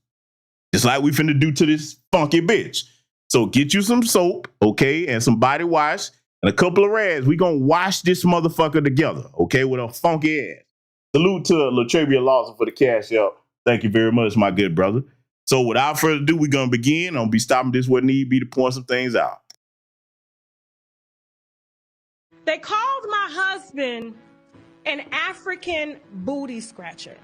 Just like we finna do to this funky bitch. So get you some soap, okay, and some body wash and a couple of rags. We gonna wash this motherfucker together, okay, with a funky ass. Salute to Latravia Lawson for the cash out. Thank you very much, my good brother. So without further ado, we're gonna begin. I'm gonna be stopping this where need be to point some things out. They called my husband an African booty scratcher.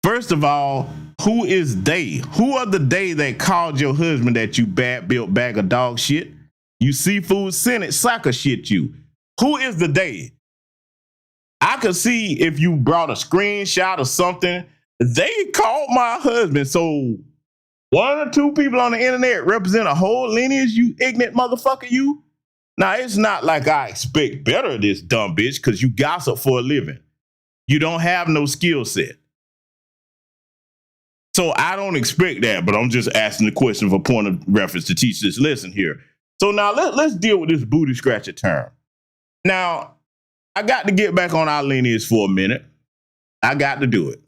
First of all, who is they? Who are the they that called your husband that you bad built bag of dog shit? You seafood Senate soccer shit you. Who is the they? I could see if you brought a screenshot or something. They called my husband. So one or two people on the internet represent a whole lineage, you ignorant motherfucker, you. Now, it's not like I expect better of this dumb bitch because you gossip for a living. You don't have no skill set. So I don't expect that, but I'm just asking the question for point of reference to teach this lesson here. So now let's deal with this booty scratcher term. Now, I got to get back on our lineage for a minute. I got to do it.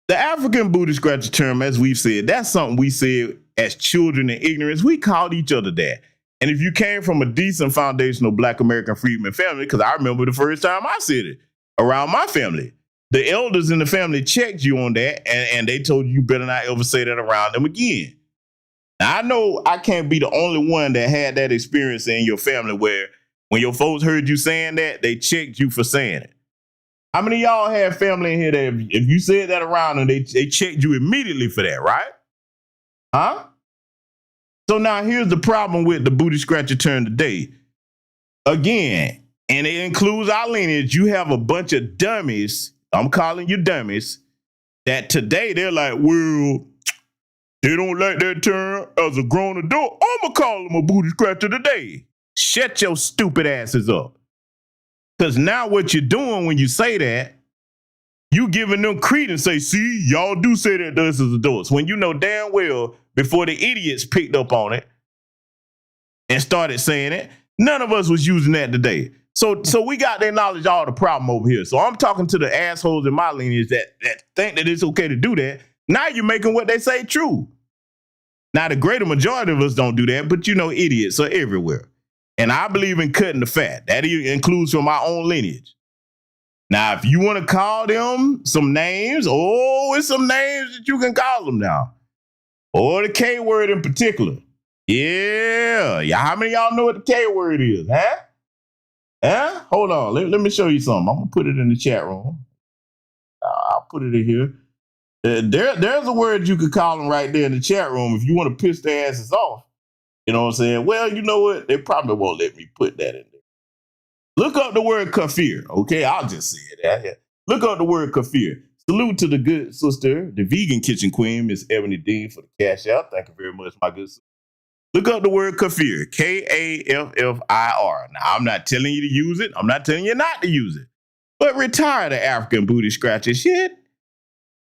The African booty scratcher term, as we've said, that's something we said as children in ignorance. We called each other that. And if you came from a decent foundational Black American freedman family, because I remember the first time I said it around my family, the elders in the family checked you on that and they told you better not ever say that around them again. Now, I know I can't be the only one that had that experience in your family where when your folks heard you saying that, they checked you for saying it. How many of y'all have family in here that if you said that around them, they checked you immediately for that, right? Huh? So now here's the problem with the booty scratcher term today. Again, and it includes our lineage, you have a bunch of dummies, I'm calling you dummies, that today they're like, well, they don't like that term as a grown adult. I'm going to call them a booty scratcher today. Shut your stupid asses up. Because now what you're doing when you say that, you giving them credence, say, see, y'all do say that to us as adults. When you know damn well, before the idiots picked up on it and started saying it, none of us was using that today. So we got to acknowledge all the problem over here. So I'm talking to the assholes in my lineage that think that it's okay to do that. Now you're making what they say true. Now, the greater majority of us don't do that, but you know, idiots are everywhere. And I believe in cutting the fat. That includes from my own lineage. Now, if you want to call them some names, it's some names that you can call them now. Or the K word in particular. Yeah. How many of y'all know what the K word is? Huh? Hold on. Let me show you something. I'm going to put it in the chat room. I'll put it in here. There's a word you could call them right there in the chat room if you want to piss their asses off. You know what I'm saying? Well, you know what? They probably won't let me put that in there. Look up the word kafir. Okay, I'll just say it out here. Look up the word kafir. Salute to the good sister, the vegan kitchen queen, Miss Ebony Dean, for the cash out. Thank you very much, my good sister. Look up the word kafir, Kaffir. Now, I'm not telling you to use it. I'm not telling you not to use it. But retire the African booty scratching shit.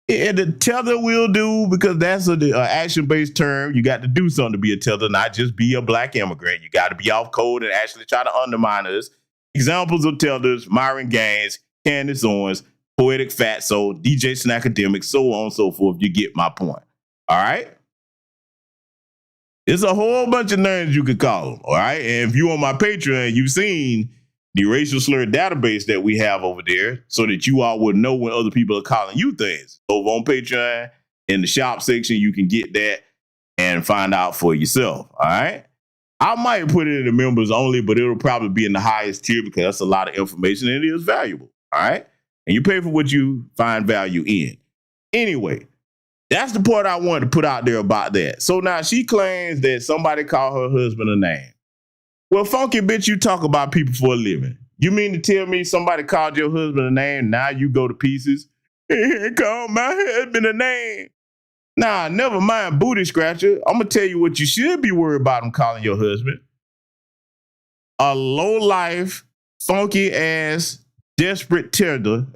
And the tether will do, because that's an action-based term. You got to do something to be a tether, not just be a black immigrant. You got to be off code and actually try to undermine us. Examples of tethers: Myron Gaines, Candace Owens, Poetic Fatso, DJ Snackademic, so on and so forth. You get my point. All right? It's a whole bunch of names you could call them. All right? And if you on my Patreon, you've seen the racial slur database that we have over there, so that you all would know when other people are calling you things. Over on Patreon, in the shop section, you can get that and find out for yourself. All right. I might put it in the members only, but it'll probably be in the highest tier because that's a lot of information and it is valuable. All right. And you pay for what you find value in. Anyway, that's the part I wanted to put out there about that. So now she claims that somebody called her husband a name. Well, funky bitch, you talk about people for a living. You mean to tell me somebody called your husband a name, now you go to pieces? He called my husband a name. Nah, never mind, booty scratcher. I'm going to tell you what you should be worried about him calling your husband. A low-life, funky-ass, desperate tender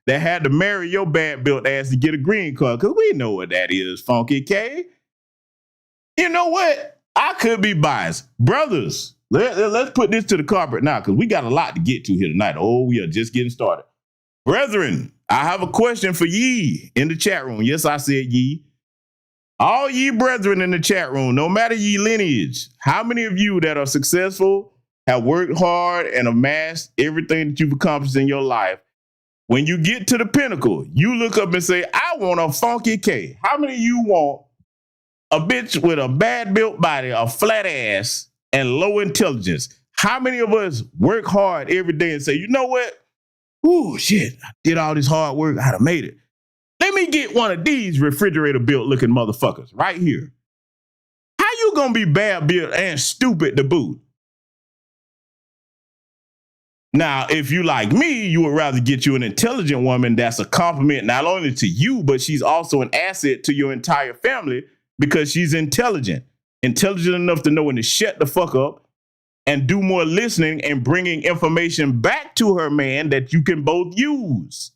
that had to marry your bad-built ass to get a green card, because we know what that is, Funky K. You know what? I could be biased. Brothers, let's put this to the carpet now, because we got a lot to get to here tonight. Oh, we are just getting started. Brethren, I have a question for ye in the chat room. Yes, I said ye. All ye brethren in the chat room, no matter ye lineage, how many of you that are successful, have worked hard and amassed everything that you've accomplished in your life, when you get to the pinnacle, you look up and say, I want a Funky K. How many of you want a bitch with a bad built body, a flat ass, and low intelligence? How many of us work hard every day and say, you know what? Ooh, shit, I did all this hard work, I'd have made it. Let me get one of these refrigerator built looking motherfuckers right here. How you gonna be bad built and stupid to boot? Now, if you like me, you would rather get you an intelligent woman that's a compliment not only to you, but she's also an asset to your entire family because she's intelligent. Intelligent enough to know when to shut the fuck up and do more listening and bringing information back to her man that you can both use.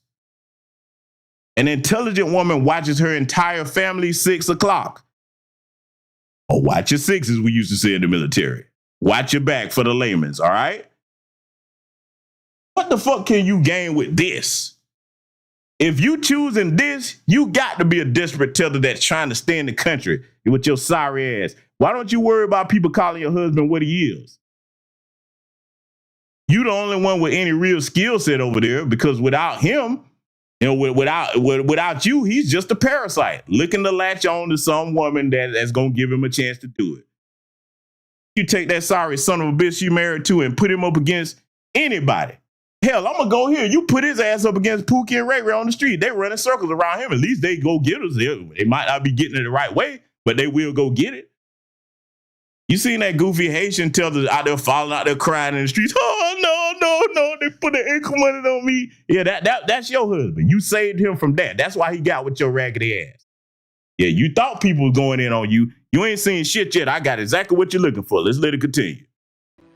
An intelligent woman watches her entire family 6 o'clock. Or watch your sixes, we used to say in the military. Watch your back for the layman's, all right? What the fuck can you gain with this? If you choosing this, you got to be a desperate tether that's trying to stay in the country with your sorry ass. Why don't you worry about people calling your husband what he is? You the only one with any real skill set over there, because without him, you know, without you, he's just a parasite looking to latch on to some woman that's going to give him a chance to do it. You take that sorry son of a bitch you married to and put him up against anybody. Hell, I'm going to go here. You put his ass up against Pookie and Ray Ray on the street. They running circles around him. At least they go get us. They might not be getting it the right way, but they will go get it. You seen that goofy Haitian tether out there falling out there crying in the streets? Oh, no, they put the income money on me. Yeah, that's your husband. You saved him from that. That's why he got with your raggedy ass. Yeah, you thought people was going in on you. You ain't seen shit yet. I got exactly what you're looking for. Let's let it continue.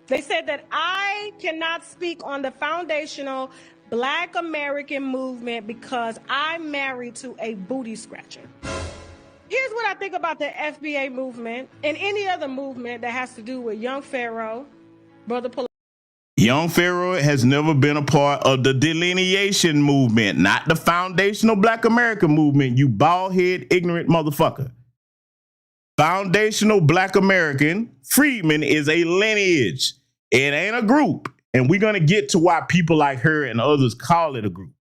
They said that I cannot speak on the foundational Black American movement because I'm married to a booty scratcher. Here's what I think about the FBA movement and any other movement that has to do with Young Pharaoh, Brother Pol. Young Pharaoh has never been a part of the delineation movement, not the foundational Black American movement, you bald-head, ignorant motherfucker. Foundational Black American, Freedman is a lineage. It ain't a group. And we're going to get to why people like her and others call it a group.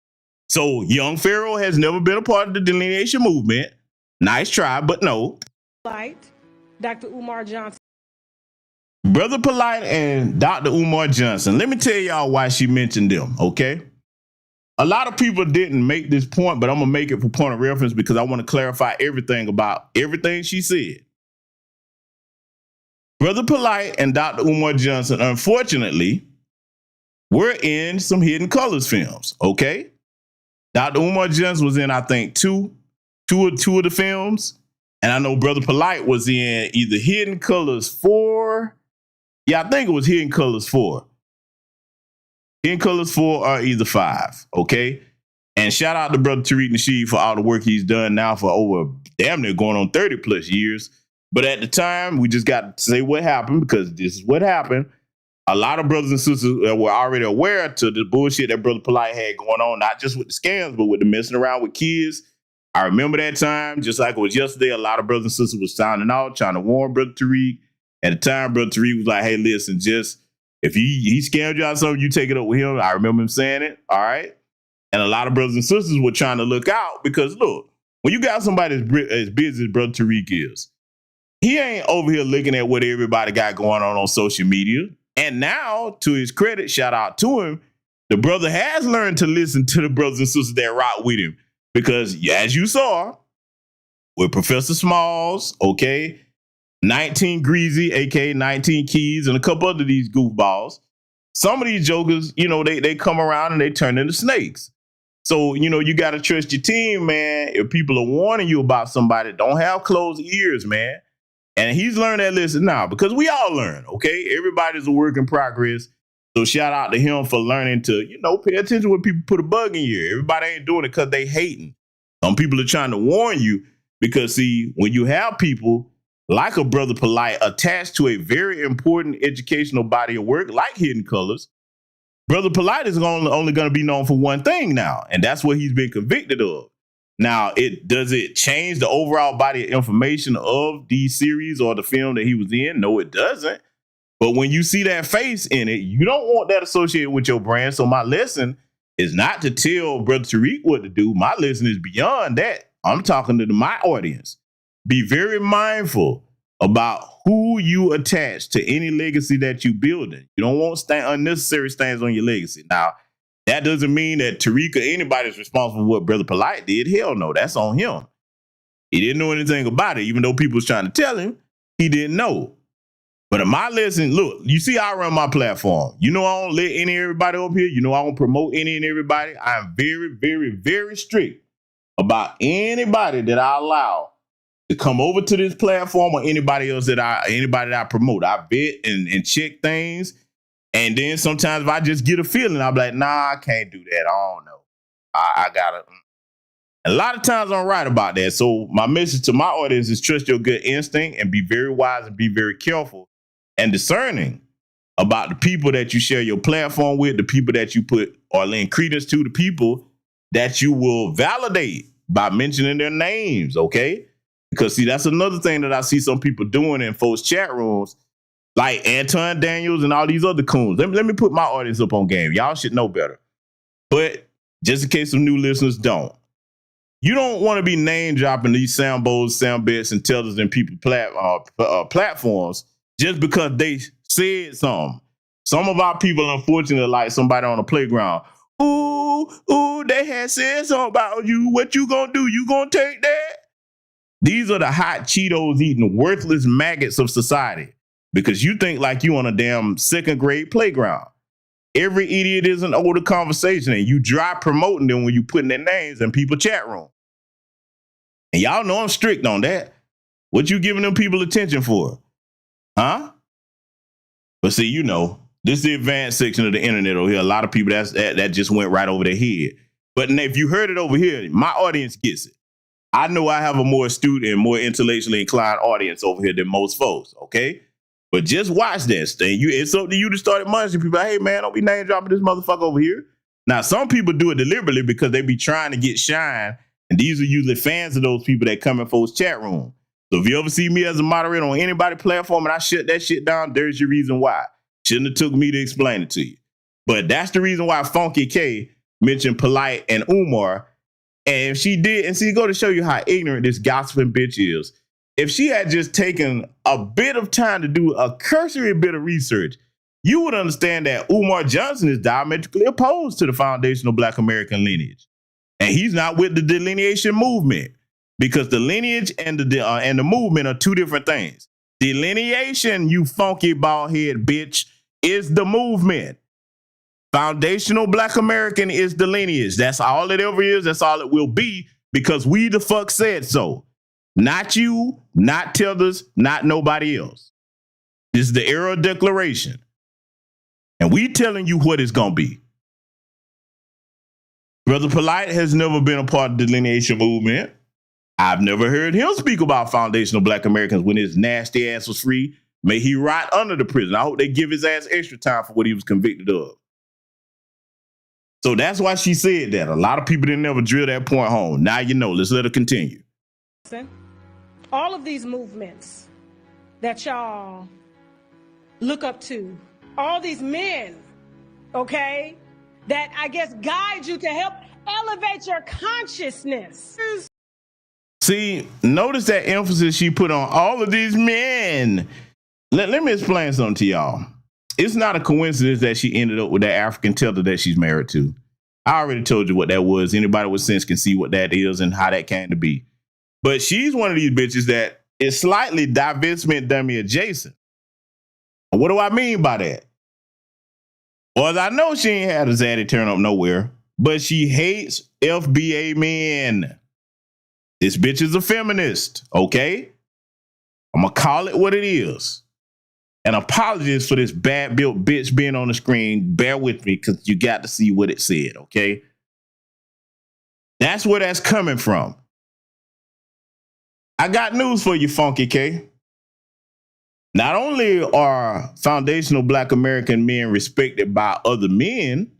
So young Pharaoh has never been a part of the delineation movement. Nice try, but no. Light, Dr. Umar Johnson. Brother Polite and Dr. Umar Johnson. Let me tell y'all why she mentioned them, okay? A lot of people didn't make this point, but I'm going to make it for point of reference because I want to clarify everything about everything she said. Brother Polite and Dr. Umar Johnson, unfortunately, were in some Hidden Colors films, okay? Dr. Umar Johnson was in, I think, two of the films. And I know Brother Polite was in either Hidden Colors 4. Yeah, I think it was Hidden Colors 4. Hidden Colors 4 or either 5, okay? And shout out to Brother Tariq Nasheed for all the work he's done now for over damn near going on 30 plus years. But at the time, we just got to say what happened because this is what happened. A lot of brothers and sisters were already aware to the bullshit that Brother Polite had going on, not just with the scams, but with the messing around with kids. I remember that time, just like it was yesterday, a lot of brothers and sisters was sounding out, trying to warn Brother Tariq. At the time, Brother Tariq was like, hey, listen, just if he scammed you out something, you take it up with him. I remember him saying it, all right? And a lot of brothers and sisters were trying to look out because, look, when you got somebody as busy as Brother Tariq is, he ain't over here looking at what everybody got going on social media. And now, to his credit, shout out to him, the brother has learned to listen to the brothers and sisters that rock with him. Because as you saw with Professor Smalls, okay, 19 Greasy, aka 19 Keys, and a couple other these goofballs, some of these jokers, you know, they come around and they turn into snakes. So, you know, you got to trust your team, man. If people are warning you about somebody, don't have closed ears, man. And he's learned that lesson now because we all learn, okay? Everybody's a work in progress. So shout out to him for learning to, you know, pay attention when people put a bug in you. Everybody ain't doing it because they hating. Some people are trying to warn you because, see, when you have people like a Brother Polite attached to a very important educational body of work like Hidden Colors, Brother Polite is only going to be known for one thing now, and that's what he's been convicted of. Now, does it change the overall body of information of the series or the film that he was in? No, it doesn't. But when you see that face in it, you don't want that associated with your brand. So my lesson is not to tell Brother Tariq what to do. My lesson is beyond that. I'm talking to my audience. Be very mindful about who you attach to any legacy that you building. You don't want unnecessary stains on your legacy. Now, that doesn't mean that Tariq or anybody is responsible for what Brother Polite did. Hell no, that's on him. He didn't know anything about it, even though people was trying to tell him, he didn't know. But in my lesson, look, you see I run my platform. You know I don't let everybody up here. You know I don't promote any and everybody. I'm very, very, very strict about anybody that I allow to come over to this platform or anybody else that I promote. I vet and check things. And then sometimes if I just get a feeling, I'll be like, nah, I can't do that. I don't know. I gotta. A lot of times I'm right about that. So my message to my audience is trust your gut instinct and be very wise and be very careful and discerning about the people that you share your platform with, the people that you put or lend credence to, the people that you will validate by mentioning their names, okay? Because, see, that's another thing that I see some people doing in folks' chat rooms, like Anton Daniels and all these other coons. Let me put my audience up on game. Y'all should know better. But just in case some new listeners don't, you don't want to be name dropping these Sambozos, Sambets, and Tethers and people platforms just because they said something. Some of our people, unfortunately, like somebody on the playground. Ooh, they had said something about you. What you gonna do? You gonna take that? These are the hot Cheetos eating worthless maggots of society because you think like you on a damn second grade playground. Every idiot is an older conversation, and you dry promoting them when you putting their names in people chat room. And y'all know I'm strict on that. What you giving them people attention for? Huh? But see, you know, this is the advanced section of the internet over here. A lot of people that just went right over their head. But if you heard it over here, my audience gets it. I know I have a more astute and more intellectually inclined audience over here than most folks, okay? But just watch this thing. It's up to you to start admonishing people. Hey, man, don't be name dropping this motherfucker over here. Now, some people do it deliberately because they be trying to get shine. And these are usually fans of those people that come in folks' chat room. So if you ever see me as a moderator on anybody platform and I shut that shit down, there's your reason why. Shouldn't have took me to explain it to you. But that's the reason why Funky K mentioned Polite and Umar. And if she did, and see, go to show you how ignorant this gossiping bitch is. If she had just taken a bit of time to do a cursory bit of research, you would understand that Umar Johnson is diametrically opposed to the foundational Black American lineage. And he's not with the delineation movement, because the lineage and the movement are two different things. Delineation, you funky bald head bitch, is the movement. Foundational Black American is the lineage. That's all it ever is. That's all it will be, because we the fuck said so. Not you, not Tethers, not nobody else. This is the era declaration. And we telling you what it's going to be. Brother Polite has never been a part of the delineation movement. I've never heard him speak about foundational Black Americans when his nasty ass was free. May he rot under the prison. I hope they give his ass extra time for what he was convicted of. So that's why she said that. A lot of people didn't ever drill that point home. Now you know. Let's let her continue. All of these movements that y'all look up to, all these men, okay, that I guess guide you to help elevate your consciousness. See, notice that emphasis she put on all of these men. Let me explain something to y'all. It's not a coincidence that she ended up with that African tether that she's married to. I already told you what that was. Anybody with sense can see what that is and how that came to be. But she's one of these bitches that is slightly divestment dummy adjacent. What do I mean by that? Well, I know she ain't had a zaddy turn up nowhere, but she hates FBA men. This bitch is a feminist, okay? I'm gonna call it what it is. And apologies for this bad built bitch being on the screen. Bear with me, because you got to see what it said, okay? That's where that's coming from. I got news for you, Funky K. Not only are foundational Black American men respected by other men,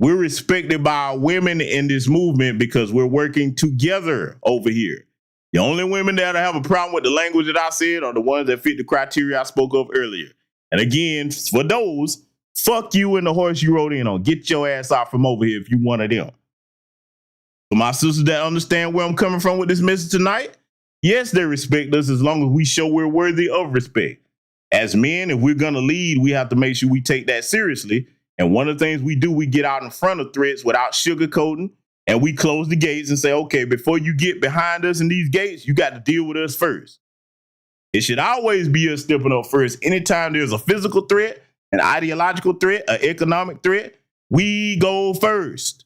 we're respected by our women in this movement because we're working together over here. The only women that have a problem with the language that I said are the ones that fit the criteria I spoke of earlier. And again, for those, fuck you and the horse you rode in on. Get your ass out from over here if you one of them. For my sisters that understand where I'm coming from with this message tonight, yes, they respect us as long as we show we're worthy of respect. As men, if we're going to lead, we have to make sure we take that seriously. And one of the things we do, we get out in front of threats without sugarcoating, and we close the gates and say, okay, before you get behind us in these gates, you got to deal with us first. It should always be us stepping up first. Anytime there's a physical threat, an ideological threat, an economic threat, we go first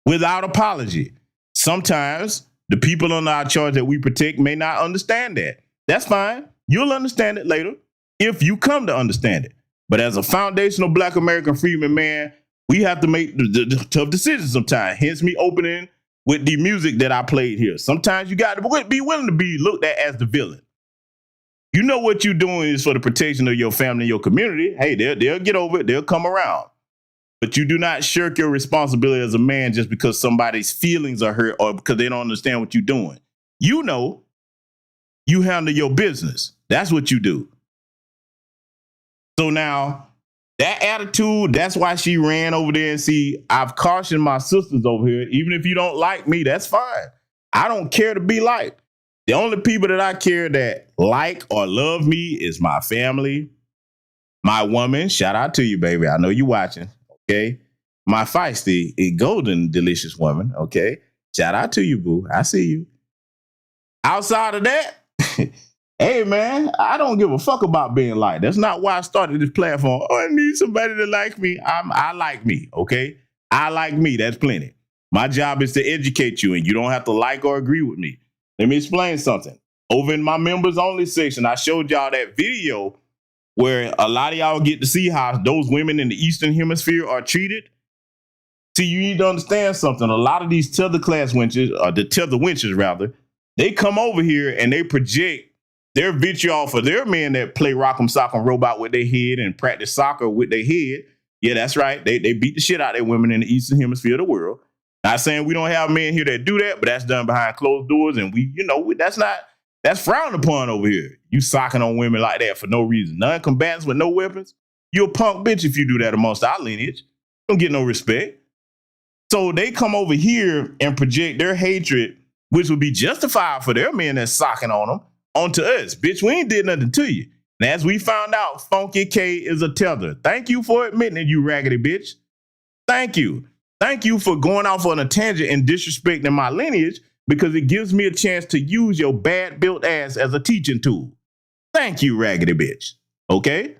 without apology. Sometimes the people under our charge that we protect may not understand that. That's fine. You'll understand it later if you come to understand it. But as a foundational Black American freedman man, we have to make the tough decisions sometimes. Hence me opening with the music that I played here. Sometimes you got to be willing to be looked at as the villain. You know what you're doing is for the protection of your family and your community. Hey, they'll get over it. They'll come around. But you do not shirk your responsibility as a man just because somebody's feelings are hurt or because they don't understand what you're doing. You know, you handle your business. That's what you do. So now, that attitude, that's why she ran over there. And see, I've cautioned my sisters over here, even if you don't like me, that's fine. I don't care to be liked. The only people that I care that like or love me is my family, my woman. Shout out to you, baby. I know you're watching, okay? My feisty, golden, delicious woman, okay? Shout out to you, boo. I see you. Outside of that, hey, man, I don't give a fuck about being liked. That's not why I started this platform. Oh, I need somebody to like me. I like me, okay? I like me. That's plenty. My job is to educate you, and you don't have to like or agree with me. Let me explain something. Over in my members only section, I showed y'all that video where a lot of y'all get to see how those women in the Eastern Hemisphere are treated. See, you need to understand something. A lot of these tether class wenches, or the tether wenches rather, they come over here and they project their vitriol for their men that play rock'em sock'em robot with their head and practice soccer with their head. Yeah, that's right. They beat the shit out of their women in the Eastern Hemisphere of the world. Not saying we don't have men here that do that, but that's done behind closed doors. And that's frowned upon over here. You socking on women like that for no reason. Non-combatants with no weapons. You're a punk bitch if you do that amongst our lineage. Don't get no respect. So they come over here and project their hatred, which would be justified for their men that's socking on them, onto us. Bitch, we ain't did nothing to you. And as we found out, Funky K is a tether. Thank you for admitting it, you raggedy bitch. Thank you. Thank you for going off on a tangent and disrespecting my lineage, because it gives me a chance to use your bad built ass as a teaching tool. Thank you, raggedy bitch. Okay?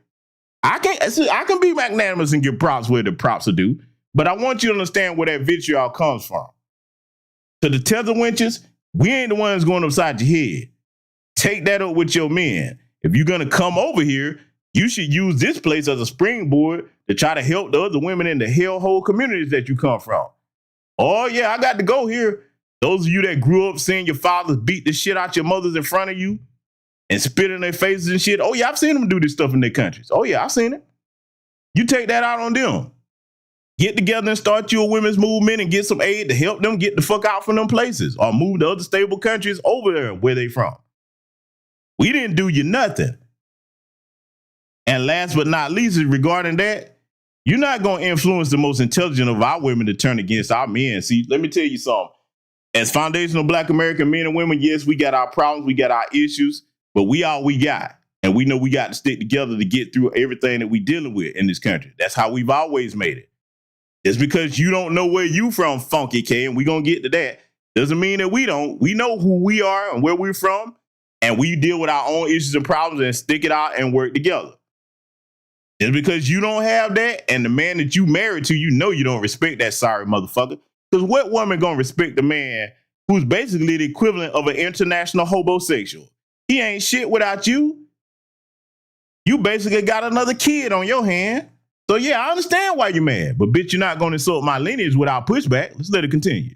I can be magnanimous and give props where the props are due, but I want you to understand where that vitriol comes from. To the tether wenches, we ain't the ones going upside your head. Take that up with your men. If you're going to come over here, you should use this place as a springboard to try to help the other women in the hellhole communities that you come from. Oh, yeah, I got to go here. Those of you that grew up seeing your fathers beat the shit out your mothers in front of you and spit in their faces and shit. Oh, yeah, I've seen them do this stuff in their countries. Oh, yeah, I've seen it. You take that out on them. Get together and start you a women's movement and get some aid to help them get the fuck out from them places or move to other stable countries over there where they from. We didn't do you nothing. And last but not least, regarding that, you're not going to influence the most intelligent of our women to turn against our men. See, let me tell you something. As foundational Black American men and women, yes, we got our problems, we got our issues, but we all we got. And we know we got to stick together to get through everything that we dealing with in this country. That's how we've always made it. Just because you don't know where you from, Funky K, and we're going to get to that, doesn't mean that we don't. We know who we are and where we're from, and we deal with our own issues and problems and stick it out and work together. Just because you don't have that and the man that you married to, you know you don't respect that sorry motherfucker. Because what woman going to respect the man who's basically the equivalent of an international homosexual? He ain't shit without you. You basically got another kid on your hand. So yeah, I understand why you're mad, but bitch, you're not going to insult my lineage without pushback. Let's let it continue.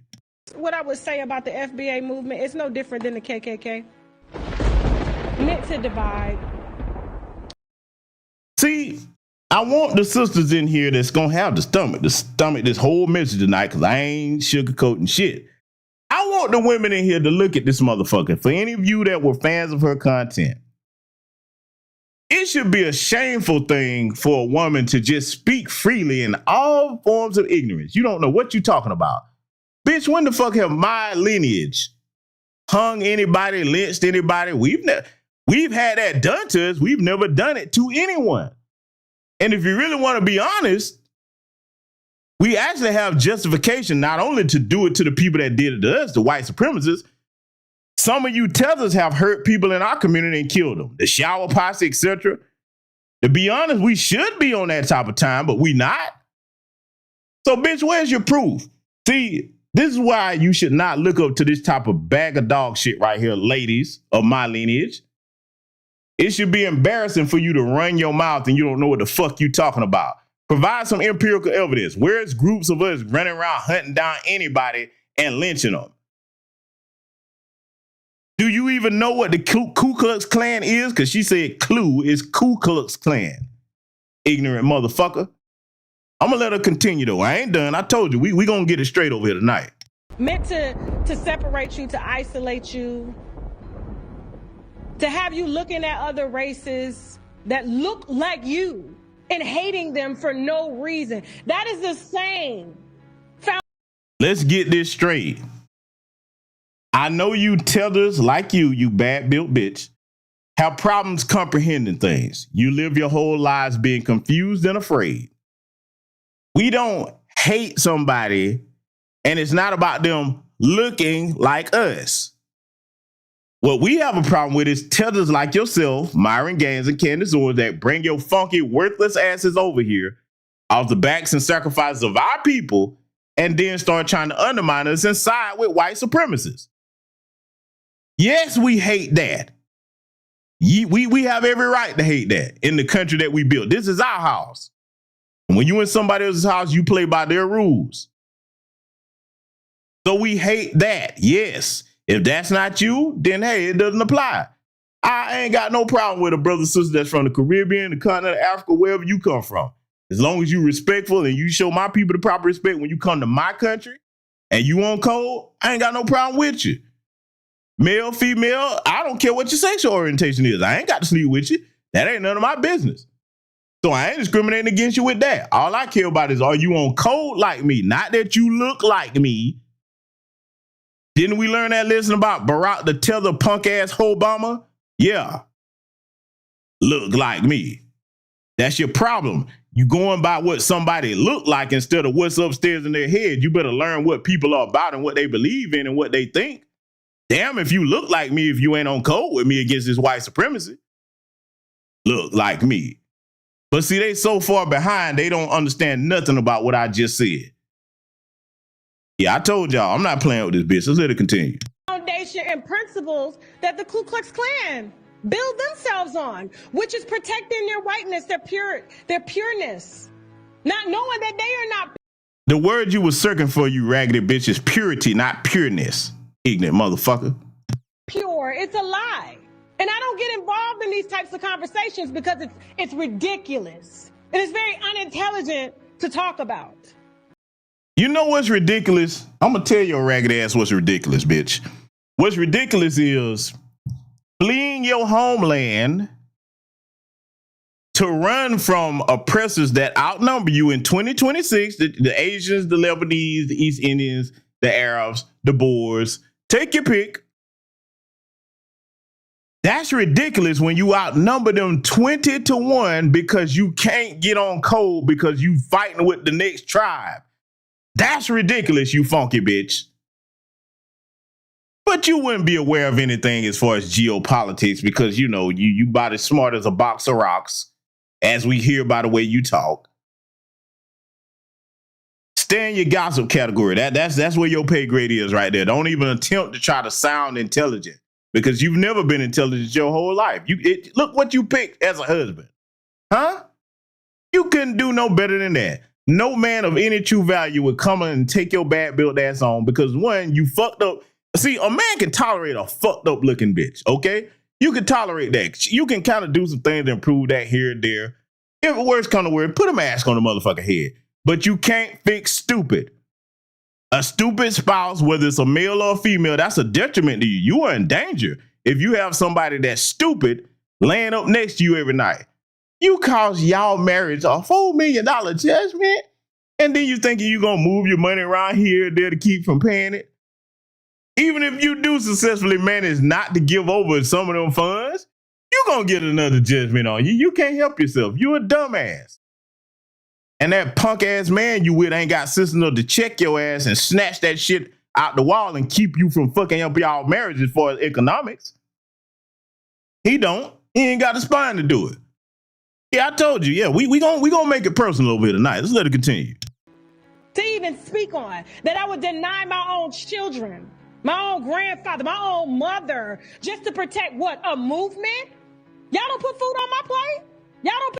What I would say about the FBA movement, it's no different than the KKK. Meant to divide. See, I want the sisters in here that's going to have the stomach this whole message tonight, because I ain't sugarcoating shit. I want the women in here to look at this motherfucker. For any of you that were fans of her content, it should be a shameful thing for a woman to just speak freely in all forms of ignorance. You don't know what you're talking about. Bitch, when the fuck have my lineage hung anybody, lynched anybody? We've had that done to us. We've never done it to anyone. And if you really want to be honest, we actually have justification not only to do it to the people that did it to us, the white supremacists. Some of you tethers have hurt people in our community and killed them. The shower posse, etc. To be honest, we should be on that type of time, but we not. So, bitch, where's your proof? See, this is why you should not look up to this type of bag of dog shit right here, ladies of my lineage. It should be embarrassing for you to run your mouth and you don't know what the fuck you talking about. Provide some empirical evidence. Where's groups of us running around hunting down anybody and lynching them? Do you even know what the Ku Klux Klan is? Because she said Clue is Ku Klux Klan. Ignorant motherfucker. I'm going to let her continue, though. I ain't done. I told you, we going to get it straight over here tonight. Meant to separate you, to isolate you, to have you looking at other races that look like you and hating them for no reason. That is the same. Let's get this straight. I know you tethers like you bad built bitch, have problems comprehending things. You live your whole lives being confused and afraid. We don't hate somebody, and it's not about them looking like us. What we have a problem with is tethers like yourself, Myron Gaines and Candace Owens, that bring your funky, worthless asses over here off the backs and sacrifices of our people, and then start trying to undermine us and side with white supremacists. Yes, we hate that. We have every right to hate that in the country that we built. This is our house. And when you in somebody else's house, you play by their rules. So we hate that. Yes. If that's not you, then hey, it doesn't apply. I ain't got no problem with a brother or sister that's from the Caribbean, the continent of Africa, wherever you come from. As long as you respectful and you show my people the proper respect when you come to my country and you on code, I ain't got no problem with you. Male, female, I don't care what your sexual orientation is. I ain't got to sleep with you. That ain't none of my business. So I ain't discriminating against you with that. All I care about is, are you on code like me? Not that you look like me. Didn't we learn that lesson about Barack the Tether punk ass Obama? Yeah. Look like me. That's your problem. You going by what somebody look like instead of what's upstairs in their head. You better learn what people are about and what they believe in and what they think. Damn if you look like me if you ain't on code with me against this white supremacy. Look like me. But see, they so far behind, they don't understand nothing about what I just said. Yeah, I told y'all, I'm not playing with this bitch. Let's let it continue. Foundation and principles that the Ku Klux Klan build themselves on, which is protecting their whiteness, their pureness, not knowing that they are not. The word you was searching for, you raggedy bitch, is purity, not pureness. Ignorant motherfucker. Pure, it's a lie. And I don't get involved in these types of conversations because it's ridiculous. And it's very unintelligent to talk about. You know what's ridiculous? I'm going to tell your ragged ass what's ridiculous, bitch. What's ridiculous is fleeing your homeland to run from oppressors that outnumber you in 2026, the Asians, the Lebanese, the East Indians, the Arabs, the Boers. Take your pick. That's ridiculous when you outnumber them 20-1 because you can't get on code because you fighting with the next tribe. That's ridiculous, you funky bitch. But you wouldn't be aware of anything as far as geopolitics because, you know, you about as smart as a box of rocks, as we hear by the way you talk. Stay in your gossip category. That's where your pay grade is right there. Don't even attempt to try to sound intelligent. Because you've never been intelligent your whole life. Look what you picked as a husband. Huh? You couldn't do no better than that. No man of any true value would come in and take your bad built ass on because one, you fucked up. See, a man can tolerate a fucked up looking bitch, okay? You can tolerate that. You can kind of do some things to improve that here and there. If worse come to worse, put a mask on the motherfucker head. But you can't fix stupid. A stupid spouse, whether it's a male or a female, that's a detriment to you. You are in danger if you have somebody that's stupid laying up next to you every night. You cause y'all marriage a $4 million judgment, and then you thinking you gonna move your money around here and there to keep from paying it. Even if you do successfully manage not to give over some of them funds, you're gonna get another judgment on you. You can't help yourself. You a dumbass. And that punk ass man you with ain't got sense enough to check your ass and snatch that shit out the wall and keep you from fucking up y'all marriage as far as economics. He don't. He ain't got the spine to do it. Yeah, I told you. Yeah, we gonna make it personal over here tonight. Let's let it continue. To even speak on that, I would deny my own children, my own grandfather, my own mother, just to protect what? A movement? Y'all don't put food on my plate? Y'all don't.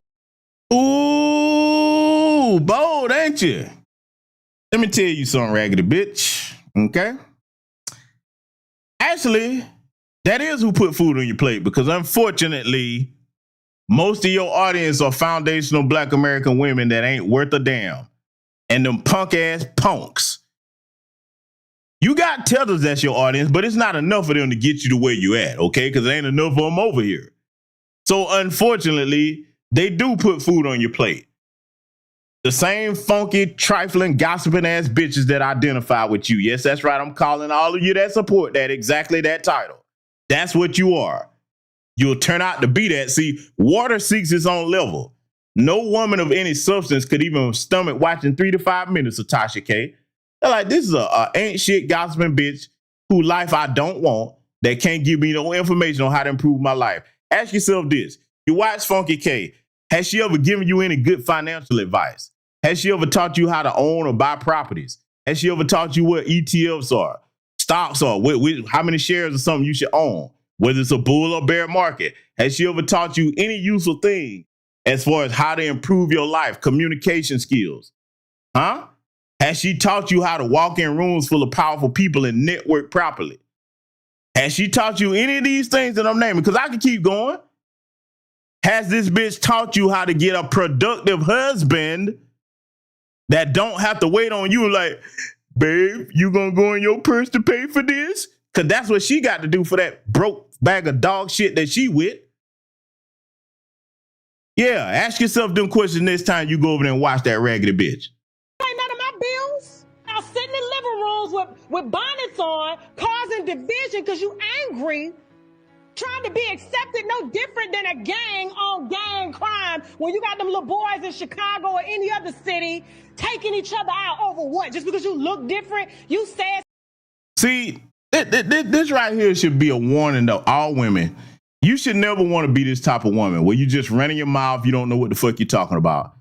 Ooh, bold, ain't you? Let me tell you something, raggedy bitch. Okay? Actually, that is who put food on your plate because unfortunately, most of your audience are foundational Black American women that ain't worth a damn. And them punk ass punks. You got Tethers that's your audience, but it's not enough for them to get you to where you at, okay? Because there ain't enough of them over here. So unfortunately, they do put food on your plate. The same funky, trifling, gossiping ass bitches that identify with you. Yes, that's right. I'm calling all of you that support that exactly that title. That's what you are. You'll turn out to be that. See, water seeks its own level. No woman of any substance could even stomach watching 3 to 5 minutes of Tasha K. They're like, this is a ain't shit gossiping bitch who life I don't want that can't give me no information on how to improve my life. Ask yourself this. You watch Funky K. Has she ever given you any good financial advice? Has she ever taught you how to own or buy properties? Has she ever taught you what ETFs are, stocks are, how many shares of something you should own, whether it's a bull or bear market? Has she ever taught you any useful thing as far as how to improve your life, communication skills? Huh? Has she taught you how to walk in rooms full of powerful people and network properly? Has she taught you any of these things that I'm naming? Because I can keep going. Has this bitch taught you how to get a productive husband that don't have to wait on you like, babe, you gonna go in your purse to pay for this? Because that's what she got to do for that broke bag of dog shit that she with. Yeah, ask yourself them questions next time you go over there and watch that raggedy bitch. Ain't none of my bills. Now sitting in living rooms with bonnets on, causing division because you angry, trying to be accepted no different than a gang on gang crime when you got them little boys in Chicago or any other city taking each other out over what? Just because you look different, you said. See, this right here should be a warning to all women. You should never want to be this type of woman where you just running your mouth, you don't know what the fuck you're talking about.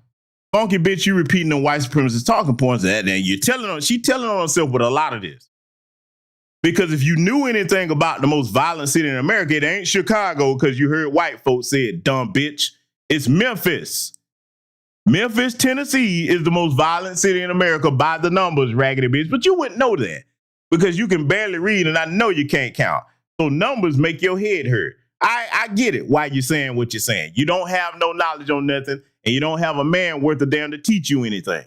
Funky bitch, you repeating the white supremacist talking points and you're she telling on herself with a lot of this. Because if you knew anything about the most violent city in America, it ain't Chicago because you heard white folks say it, dumb bitch. It's Memphis. Memphis, Tennessee is the most violent city in America by the numbers, raggedy bitch. But you wouldn't know that because you can barely read and I know you can't count. So numbers make your head hurt. I get it why you're saying what you're saying. You don't have no knowledge on nothing and you don't have a man worth a damn to teach you anything.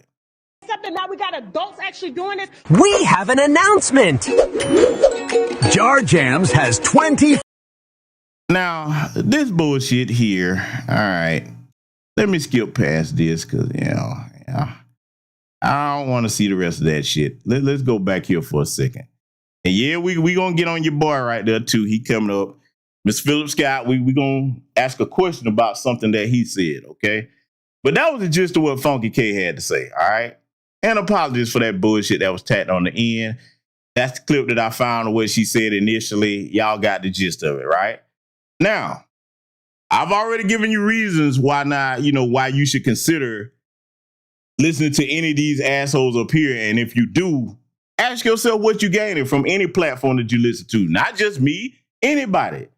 Something now we got adults actually doing this. We have an announcement. Jar Jams has 20. Now, this bullshit here, all right, let me skip past this because, I don't want to see the rest of that shit. Let's go back here for a second. And yeah, we going to get on your boy right there too. He coming up. Mr. Philip Scott, we going to ask a question about something that he said, okay? But that was the gist of what Funky K had to say, all right? And apologies for that bullshit that was tacked on the end. That's the clip that I found of what she said initially. Y'all got the gist of it, right? Now, I've already given you reasons why not, why you should consider listening to any of these assholes up here. And if you do, ask yourself what you're gaining from any platform that you listen to. Not just me, anybody.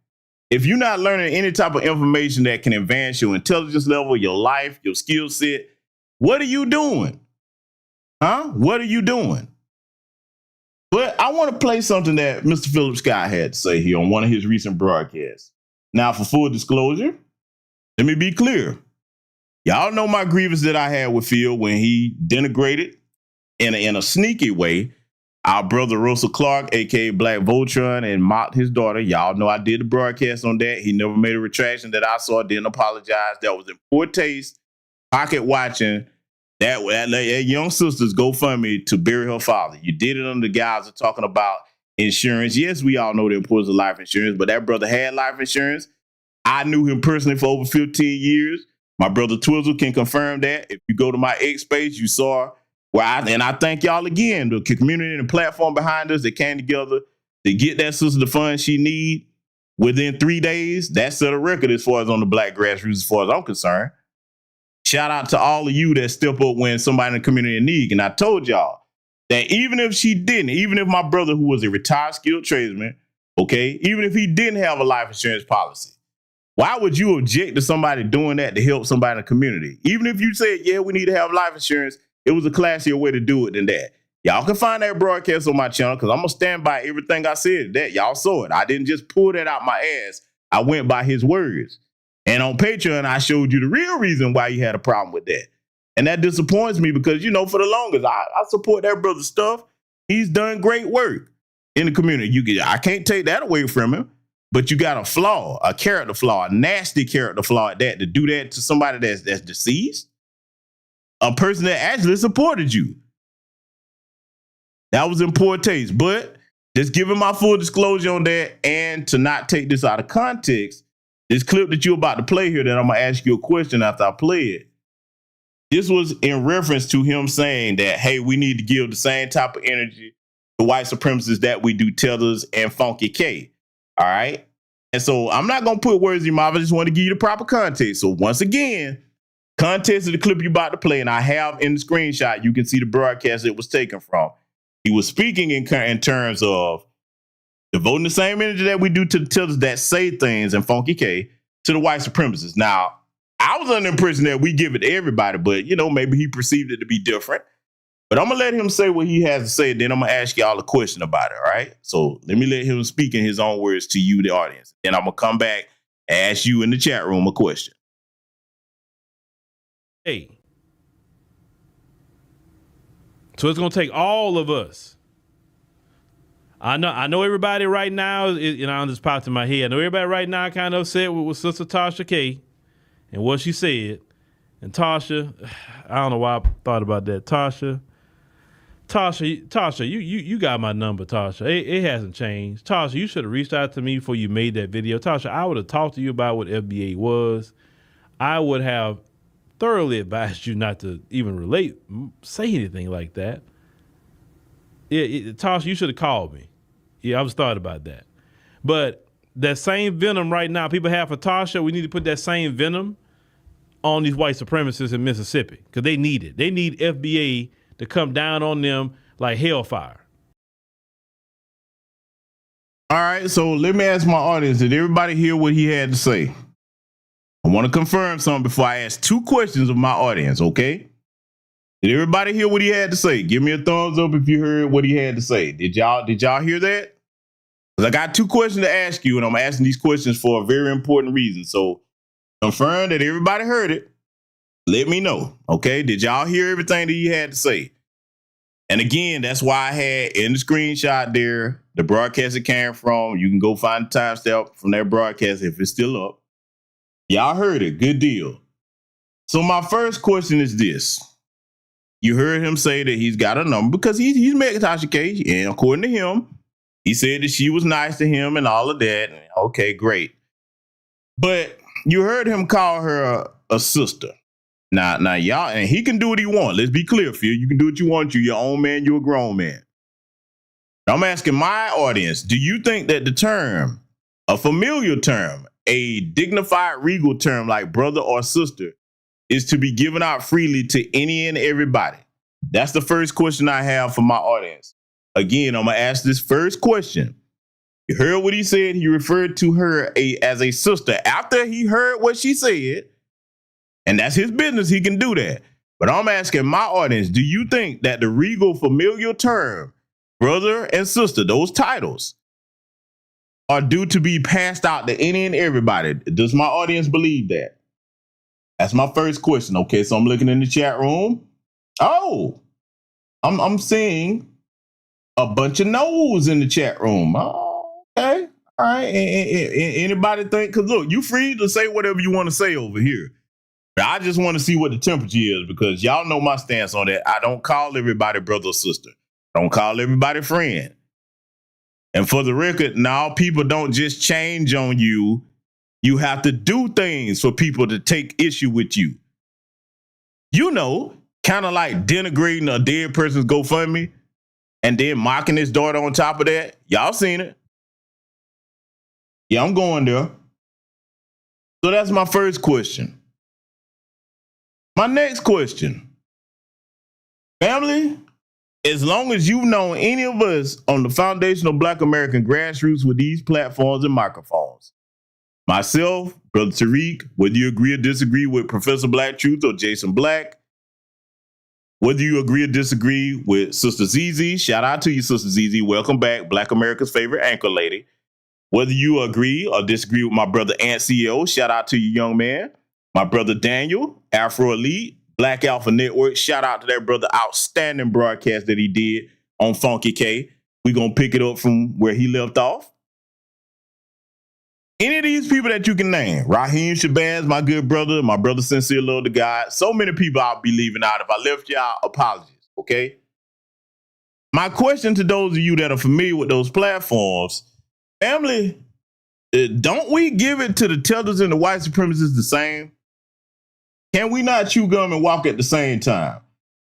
If you're not learning any type of information that can advance your intelligence level, your life, your skill set, what are you doing? Huh? What are you doing? But I want to play something that Mr. Philip Scott had to say here on one of his recent broadcasts. Now, for full disclosure, let me be clear. Y'all know my grievance that I had with Phil when he denigrated in a sneaky way our brother Russell Clark, a.k.a. Black Voltron, and mocked his daughter. Y'all know I did the broadcast on that. He never made a retraction that I saw, didn't apologize. That was in poor taste, pocket watching. That young sister's GoFundMe to bury her father. You did it under the guise of talking about insurance. Yes, we all know the importance of life insurance, but that brother had life insurance. I knew him personally for over 15 years. My brother Twizzle can confirm that. If you go to my X page, you saw where I thank y'all again, the community and the platform behind us that came together to get that sister the funds she need within 3 days. That set a record as far as on the black grassroots, as far as I'm concerned. Shout out to all of you that step up when somebody in the community in need. And I told y'all that even if she didn't, even if my brother, who was a retired skilled tradesman, okay, even if he didn't have a life insurance policy, why would you object to somebody doing that to help somebody in the community? Even if you said, yeah, we need to have life insurance, it was a classier way to do it than that. Y'all can find that broadcast on my channel because I'm going to stand by everything I said. That y'all saw it. I didn't just pull that out my ass. I went by his words. And on Patreon, I showed you the real reason why you had a problem with that. And that disappoints me because, for the longest, I support that brother's stuff. He's done great work in the community. I can't take that away from him, but you got a flaw, a character flaw, a nasty character flaw at that, to do that to somebody that's deceased, a person that actually supported you. That was in poor taste, but just giving my full disclosure on that and to not take this out of context, this clip that you're about to play here that I'm going to ask you a question after I play it, this was in reference to him saying that, hey, we need to give the same type of energy to white supremacists that we do Tethers and Funky K. All right? And so I'm not going to put words in your mouth. I just want to give you the proper context. So once again, context of the clip you're about to play, and I have in the screenshot, you can see the broadcast it was taken from. He was speaking in terms of devoting the same energy that we do to the Tethers that say things and Funky K to the white supremacists. Now, I was under the impression that we give it to everybody, but, maybe he perceived it to be different. But I'm going to let him say what he has to say, then I'm going to ask y'all a question about it, all right? So let me let him speak in his own words to you, the audience. Then I'm going to come back and ask you in the chat room a question. Hey. So it's going to take all of us. I know everybody right now, I'm just popped in my head. I know everybody right now kind of upset with Sister Tasha K. and what she said. And Tasha, I don't know why I thought about that. Tasha, you got my number, Tasha. It hasn't changed. Tasha, you should have reached out to me before you made that video. Tasha, I would have talked to you about what FBA was. I would have thoroughly advised you not to even say anything like that. Yeah, Tasha, you should have called me. Yeah, I was thought about that. But that same venom right now people have for Tasha, we need to put that same venom on these white supremacists in Mississippi because they need it. They need FBA to come down on them like hellfire. All right, so let me ask my audience, did everybody hear what he had to say? I want to confirm something before I ask 2 questions of my audience, okay? Did everybody hear what he had to say? Give me a thumbs up if you heard what he had to say. Did y'all hear that? Because I got 2 questions to ask you, and I'm asking these questions for a very important reason. So confirm that everybody heard it. Let me know, okay? Did y'all hear everything that he had to say? And again, that's why I had in the screenshot there, the broadcast it came from. You can go find the timestamp from that broadcast if it's still up. Y'all heard it. Good deal. So my first question is this. You heard him say that he's got a number because he's met Tasha K. And according to him, he said that she was nice to him and all of that. Okay, great. But you heard him call her a sister. Now, y'all, and he can do what he wants. Let's be clear, Phil. You can do what you want. You're your own man. You're a grown man. I'm asking my audience, do you think that the term, a familiar term, a dignified, regal term like brother or sister, is to be given out freely to any and everybody? That's the first question I have for my audience. Again, I'm going to ask this first question. You heard what he said. He referred to her as a sister after he heard what she said. And that's his business. He can do that. But I'm asking my audience, do you think that the regal familial term, brother and sister, those titles, are due to be passed out to any and everybody? Does my audience believe that? That's my first question. Okay, so I'm looking in the chat room. Oh, I'm seeing a bunch of no's in the chat room. Oh, okay. All right. Anybody think? Because look, you free to say whatever you want to say over here. But I just want to see what the temperature is because y'all know my stance on that. I don't call everybody brother or sister. I don't call everybody friend. And for the record, now people don't just change on you. You have to do things for people to take issue with you. You know, kind of like denigrating a dead person's GoFundMe and then mocking his daughter on top of that. Y'all seen it. Yeah, I'm going there. So that's my first question. My next question. Family, as long as you've known any of us on the foundational Black American grassroots with these platforms and microphones, myself, Brother Tariq, whether you agree or disagree with Professor Black Truth or Jason Black, whether you agree or disagree with Sister ZZ, shout out to you, Sister ZZ. Welcome back, Black America's favorite anchor lady. Whether you agree or disagree with my brother Ant CEO, shout out to you, young man. My brother Daniel, Afro Elite, Black Alpha Network, shout out to that brother. Outstanding broadcast that he did on Funky K. We're going to pick it up from where he left off. Any of these people that you can name, Raheem Shabazz, my good brother, my brother Sincere Love to God, so many people I'll be leaving out. If I left y'all, apologies, okay? My question to those of you that are familiar with those platforms, family, don't we give it to the tethers and the white supremacists the same? Can we not chew gum and walk at the same time?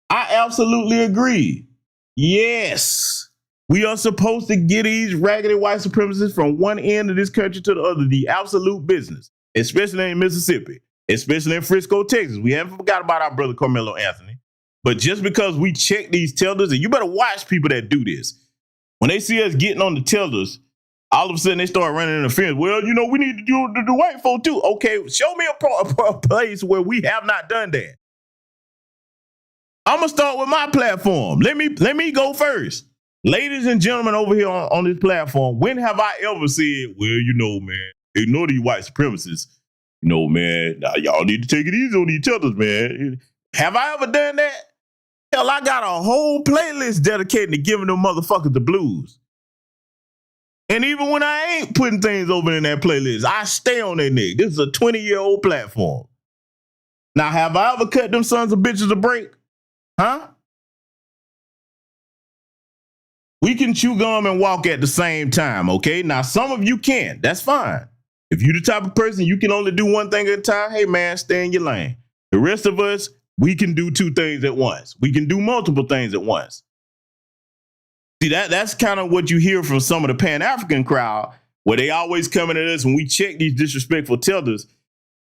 I absolutely agree. Yes, we are supposed to get these raggedy white supremacists from one end of this country to the other, the absolute business, especially in Mississippi, especially in Frisco, Texas. We haven't forgot about our brother Carmelo Anthony. But just because we check these tethers, and you better watch people that do this. When they see us getting on the tethers, all of a sudden they start running interference. Well, you know, we need to do the white folk too. Okay, show me a place where we have not done that. I'm gonna start with my platform. Let me go first. Ladies and gentlemen over here on this platform, when have I ever said, well, you know, man, ignore these white supremacists. You know, man, y'all need to take it easy on each other, man. Have I ever done that? Hell, I got a whole playlist dedicated to giving them motherfuckers the blues. And even when I ain't putting things over in that playlist, I stay on that nigga. This is a 20-year-old platform. Now, have I ever cut them sons of bitches a break? Huh? We can chew gum and walk at the same time, okay? Now, some of you can. That's fine. If you're the type of person you can only do one thing at a time, hey, man, stay in your lane. The rest of us, we can do two things at once. We can do multiple things at once. See, that's kind of what you hear from some of the Pan-African crowd, where they always coming at us when we check these disrespectful tethers.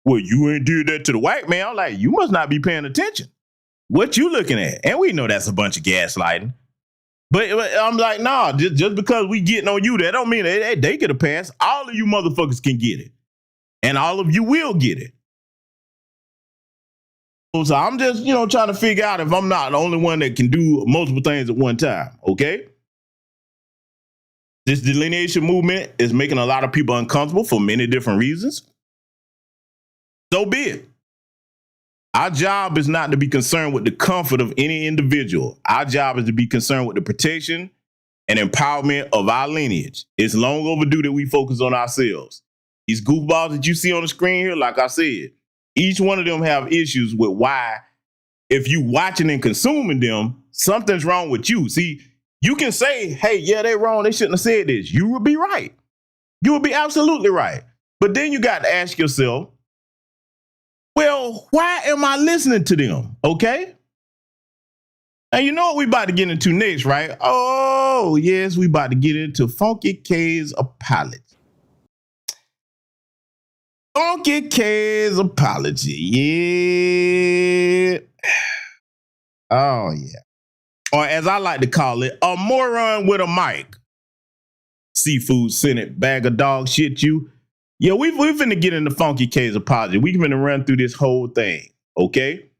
Well, you ain't did that to the white man. I'm like, you must not be paying attention. What you looking at? And we know that's a bunch of gaslighting. But I'm like, nah, just because we getting on you, that don't mean they get a pass. All of you motherfuckers can get it. And all of you will get it. So I'm just, trying to figure out if I'm not the only one that can do multiple things at one time, okay? This delineation movement is making a lot of people uncomfortable for many different reasons. So be it. Our job is not to be concerned with the comfort of any individual. Our job is to be concerned with the protection and empowerment of our lineage. It's long overdue that we focus on ourselves. These goofballs that you see on the screen here, like I said, each one of them have issues with why, if you watching and consuming them, something's wrong with you. See, you can say, hey, yeah, they're wrong. They shouldn't have said this. You would be right. You would be absolutely right. But then you got to ask yourself, well, why am I listening to them? Okay. And you know what we about to get into next, right? Oh, yes, we about to get into Funky K's apology. Funky K's apology. Yeah. Oh, yeah. Or as I like to call it, a moron with a mic. Seafood Senate bag of dog shit you. Yeah, we're finna get into Funky K's apology. We're finna run through this whole thing, okay?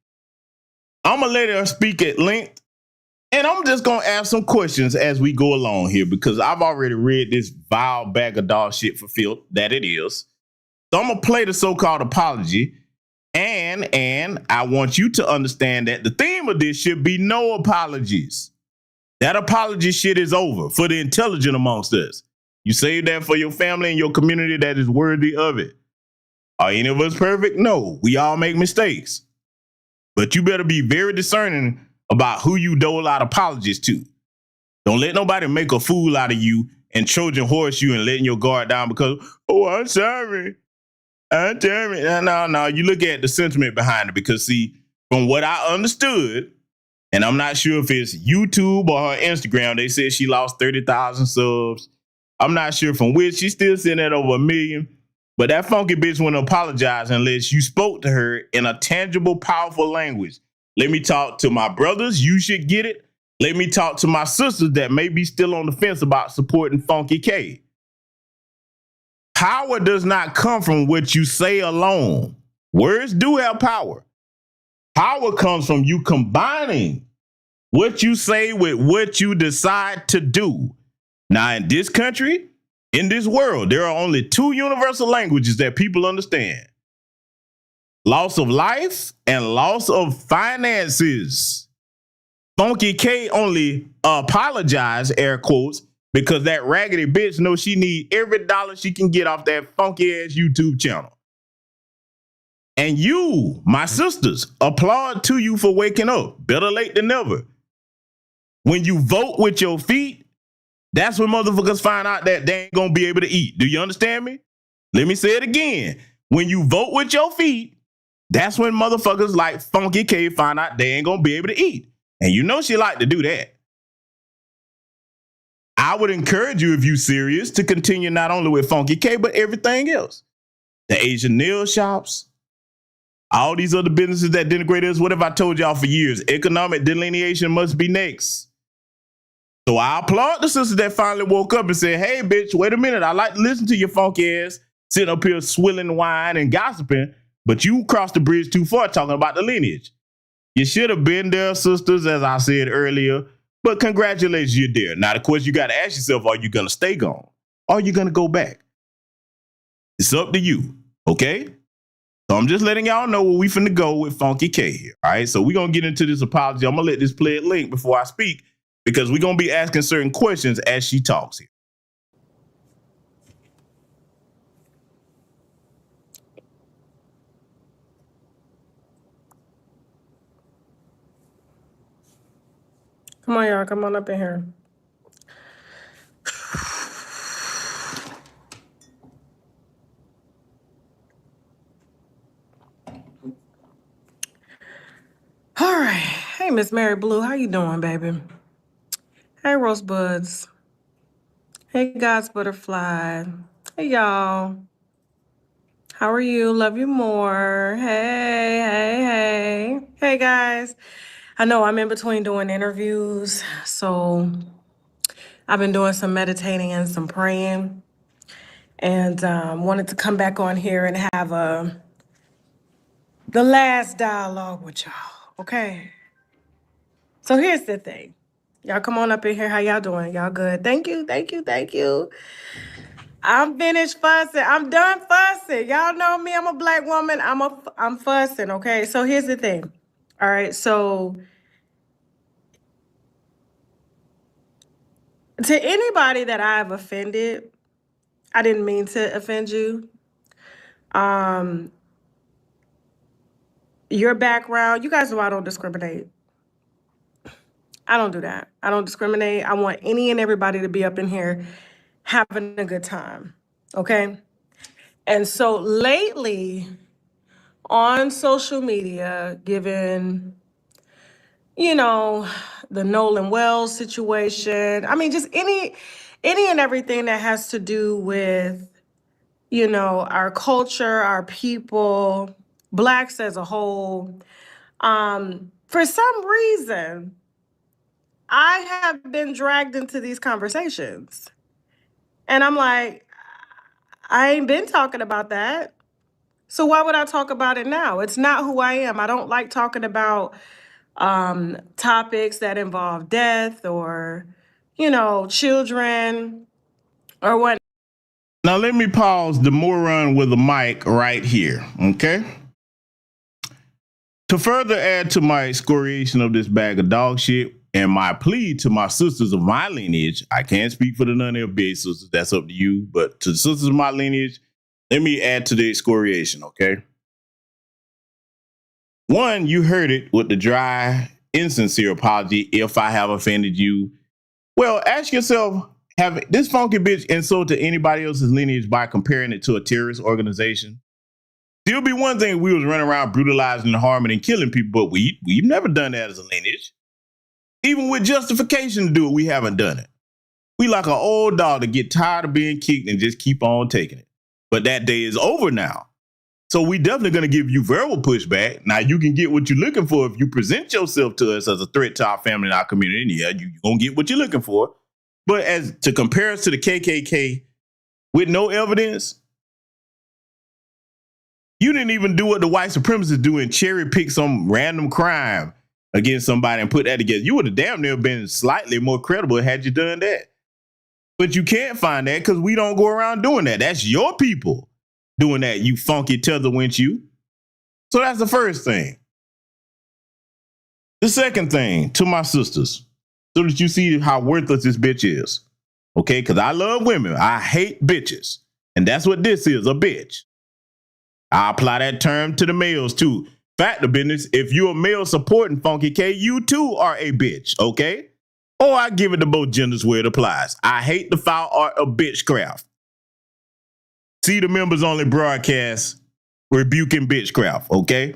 I'm gonna let her speak at length, and I'm just gonna ask some questions as we go along here because I've already read this vile bag of dog shit for filth that it is. So I'm gonna play the so-called apology, and I want you to understand that the theme of this should be no apologies. That apology shit is over for the intelligent amongst us. You save that for your family and your community that is worthy of it. Are any of us perfect? No, we all make mistakes. But you better be very discerning about who you dole out apologies to. Don't let nobody make a fool out of you and Trojan horse you and letting your guard down because, oh, I'm sorry. I'm sorry. No. You look at the sentiment behind it because, see, from what I understood, and I'm not sure if it's YouTube or her Instagram, they said she lost 30,000 subs. I'm not sure from which. She's still sitting at over 1 million. But that funky bitch wouldn't apologize unless you spoke to her in a tangible, powerful language. Let me talk to my brothers. You should get it. Let me talk to my sisters that may be still on the fence about supporting Funky K. Power does not come from what you say alone. Words do have power. Power comes from you combining what you say with what you decide to do. Now, in this country, in this world, there are only two universal languages that people understand. Loss of life and loss of finances. Funky K only apologized, air quotes, because that raggedy bitch knows she need every dollar she can get off that funky ass YouTube channel. And you, my sisters, applaud to you for waking up. Better late than never. When you vote with your feet, that's when motherfuckers find out that they ain't gonna be able to eat. Do you understand me? Let me say it again. When you vote with your feet, that's when motherfuckers like Funky K find out they ain't gonna be able to eat. And you know she like to do that. I would encourage you, if you serious, to continue not only with Funky K, but everything else. The Asian nail shops, all these other businesses that denigrate us. What have I told y'all for years? Economic delineation must be next. So I applaud the sisters that finally woke up and said, hey, bitch, wait a minute. I like to listen to your funky ass sitting up here swilling wine and gossiping, but you crossed the bridge too far talking about the lineage. You should have been there, sisters, as I said earlier, but congratulations, you're there. Now, of course, you got to ask yourself, are you going to stay gone? Or are you going to go back? It's up to you, okay? So I'm just letting y'all know where we finna go with Funky K here, all right? So we're going to get into this apology. I'm going to let this play at link before I speak, because we're going to be asking certain questions as she talks here. Come on, y'all. Come on up in here. All right. Hey, Miss Mary Blue. How you doing, baby? Hey, Rosebuds. Hey, God's Butterfly. Hey, y'all. How are you? Love you more. Hey. Hey, guys. I know I'm in between doing interviews, so I've been doing some meditating and some praying, and wanted to come back on here and have the last dialogue with y'all, okay? So here's the thing. Y'all come on up in here. How y'all doing? Y'all good? Thank you. I'm finished fussing. I'm done fussing. Y'all know me. I'm a black woman. I'm fussing, okay? So here's the thing. All right, so to anybody that I've offended, I didn't mean to offend you. Your background, you guys know I don't discriminate. I don't do that. I don't discriminate. I want any and everybody to be up in here having a good time, okay? And so lately on social media, given, you know, the Nolan Wells situation, I mean, just any and everything that has to do with, you know, our culture, our people, Blacks as a whole, for some reason, I have been dragged into these conversations. And I'm like, I ain't been talking about that. So why would I talk about it now? It's not who I am. I don't like talking about topics that involve death or, you know, children or what. Now let me pause the moron with a mic right here, okay? To further add to my excoriation of this bag of dog shit and my plea to my sisters of my lineage, I can't speak for the non-FBA sisters, that's up to you, but to the sisters of my lineage, let me add to the excoriation, okay? One, you heard it with the dry, insincere apology if I have offended you. Well, ask yourself, have this funky bitch insulted anybody else's lineage by comparing it to a terrorist organization? It'll be one thing if we was running around brutalizing and harming and killing people, but we've never done that as a lineage. Even with justification to do it, we haven't done it. We like an old dog to get tired of being kicked and just keep on taking it. But that day is over now. So we definitely going to give you verbal pushback. Now you can get what you're looking for if you present yourself to us as a threat to our family and our community. And yeah, you're going to get what you're looking for. But as to compare us to the KKK with no evidence, you didn't even do what the white supremacists do and cherry pick some random crime against somebody and put that together. You would have damn near been slightly more credible had you done that. But you can't find that because we don't go around doing that. That's your people doing that, you funky tether winch you. So that's the first thing. The second thing, to my sisters, so that you see how worthless this bitch is. Okay, because I love women. I hate bitches. And that's what this is, a bitch. I apply that term to the males too. Fact of business, if you're a male supporting Funky K, you too are a bitch, okay? Or I give it to both genders where it applies. I hate the foul art of bitchcraft. See the members only broadcast rebuking bitchcraft, okay?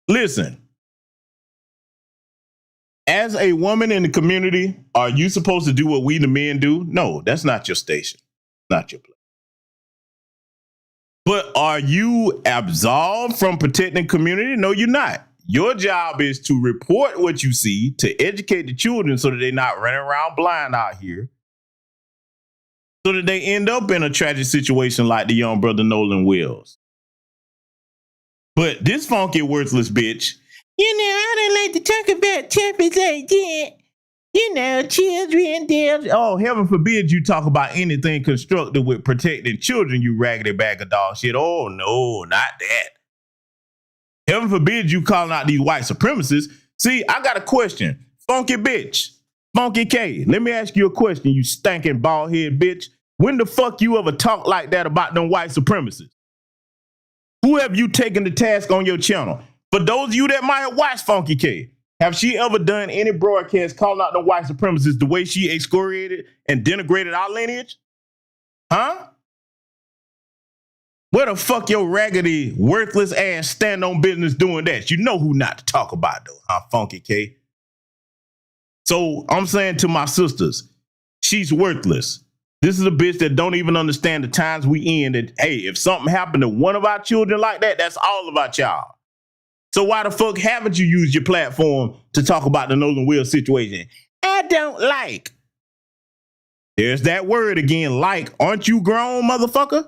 Listen, as a woman in the community, are you supposed to do what we the men do? No, that's not your station, not your place. But are you absolved from protecting community? No, you're not. Your job is to report what you see, to educate the children so that they're not running around blind out here, so that they end up in a tragic situation like the young brother Nolan Wells. But this funky, worthless bitch, you know, I don't like to talk about topics like that. You know, children, death. Oh, heaven forbid you talk about anything constructive with protecting children, you raggedy bag of dog shit. Oh, no, not that. Heaven forbid you calling out these white supremacists. See, I got a question. Funky bitch, Funky K, let me ask you a question, you stinking bald head bitch. When the fuck you ever talk like that about them white supremacists? Who have you taken to task on your channel? For those of you that might have watched Funky K, Have she ever done any broadcast calling out the white supremacists the way she excoriated and denigrated our lineage? Huh? Where the fuck your raggedy, worthless ass stand on business doing that? You know who not to talk about though, huh, Funky K? So I'm saying to my sisters, she's worthless. This is a bitch that don't even understand the times we in that, hey, if something happened to one of our children like that, that's all about y'all. So why the fuck haven't you used your platform to talk about the Nolan Will situation? I don't like. There's that word again, like. Aren't you grown, motherfucker?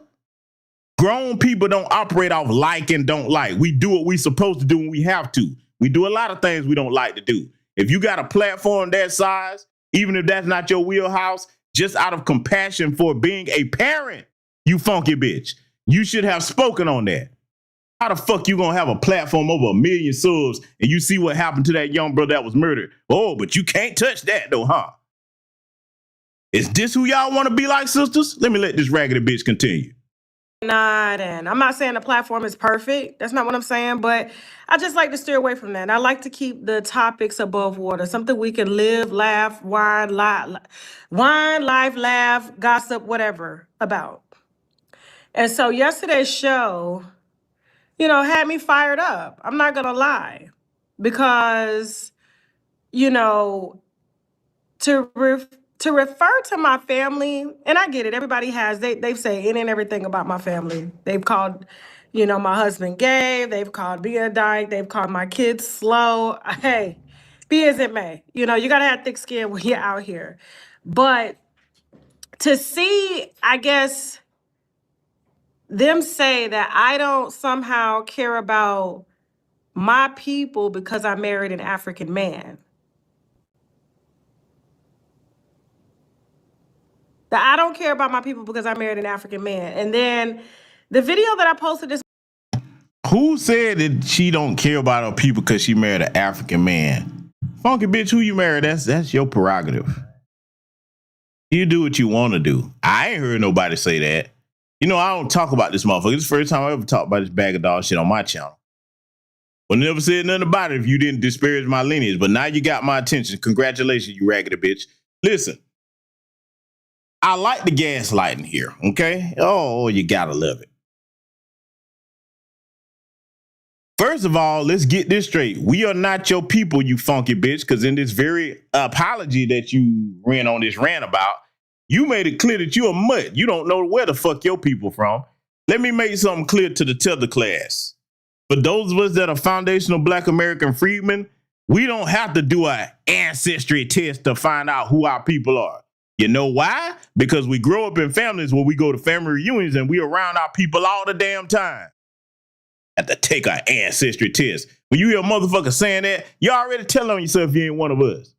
Grown people don't operate off like and don't like. We do what we supposed to do when we have to. We do a lot of things we don't like to do. If you got a platform that size, even if that's not your wheelhouse, just out of compassion for being a parent, you funky bitch, you should have spoken on that. How the fuck you gonna have a platform over 1 million subs and you see what happened to that young brother that was murdered? Oh, but you can't touch that though, huh? Is this who y'all want to be like, sisters? Let me let this raggedy bitch continue. And I'm not saying the platform is perfect. That's not what I'm saying, but I just like to steer away from that. And I like to keep the topics above water, something we can live, laugh, wine, life, laugh, gossip, whatever about. And so yesterday's show, had me fired up. I'm not going to lie, because, to refer to my family, and I get it. Everybody has, they've said any and everything about my family. They've called, my husband gay. They've called me a dyke. They've called my kids slow. Hey, be as it may. You got to have thick skin when you're out here. But to see, I guess, them say that I don't somehow care about my people because I married an African man. That I don't care about my people because I married an African man. And then the video that I posted this. Who said that she don't care about her people because she married an African man? Funky bitch, who you married, that's your prerogative. You do what you want to do. I ain't heard nobody say that. I don't talk about this motherfucker. It's the first time I ever talked about this bag of dog shit on my channel. Well, never said nothing about it if you didn't disparage my lineage, but now you got my attention. Congratulations, you raggedy bitch. Listen, I like the gaslighting here, okay? Oh, you gotta love it. First of all, let's get this straight. We are not your people, you funky bitch, because in this very apology that you ran on this rant about, you made it clear that you're a mutt. You don't know where the fuck your people from. Let me make something clear to the tether class. For those of us that are foundational Black American freedmen, we don't have to do an ancestry test to find out who our people are. You know why? Because we grow up in families where we go to family reunions and we around our people all the damn time. Have to take our ancestry test. When you hear a motherfucker saying that, you already telling on yourself you ain't one of us.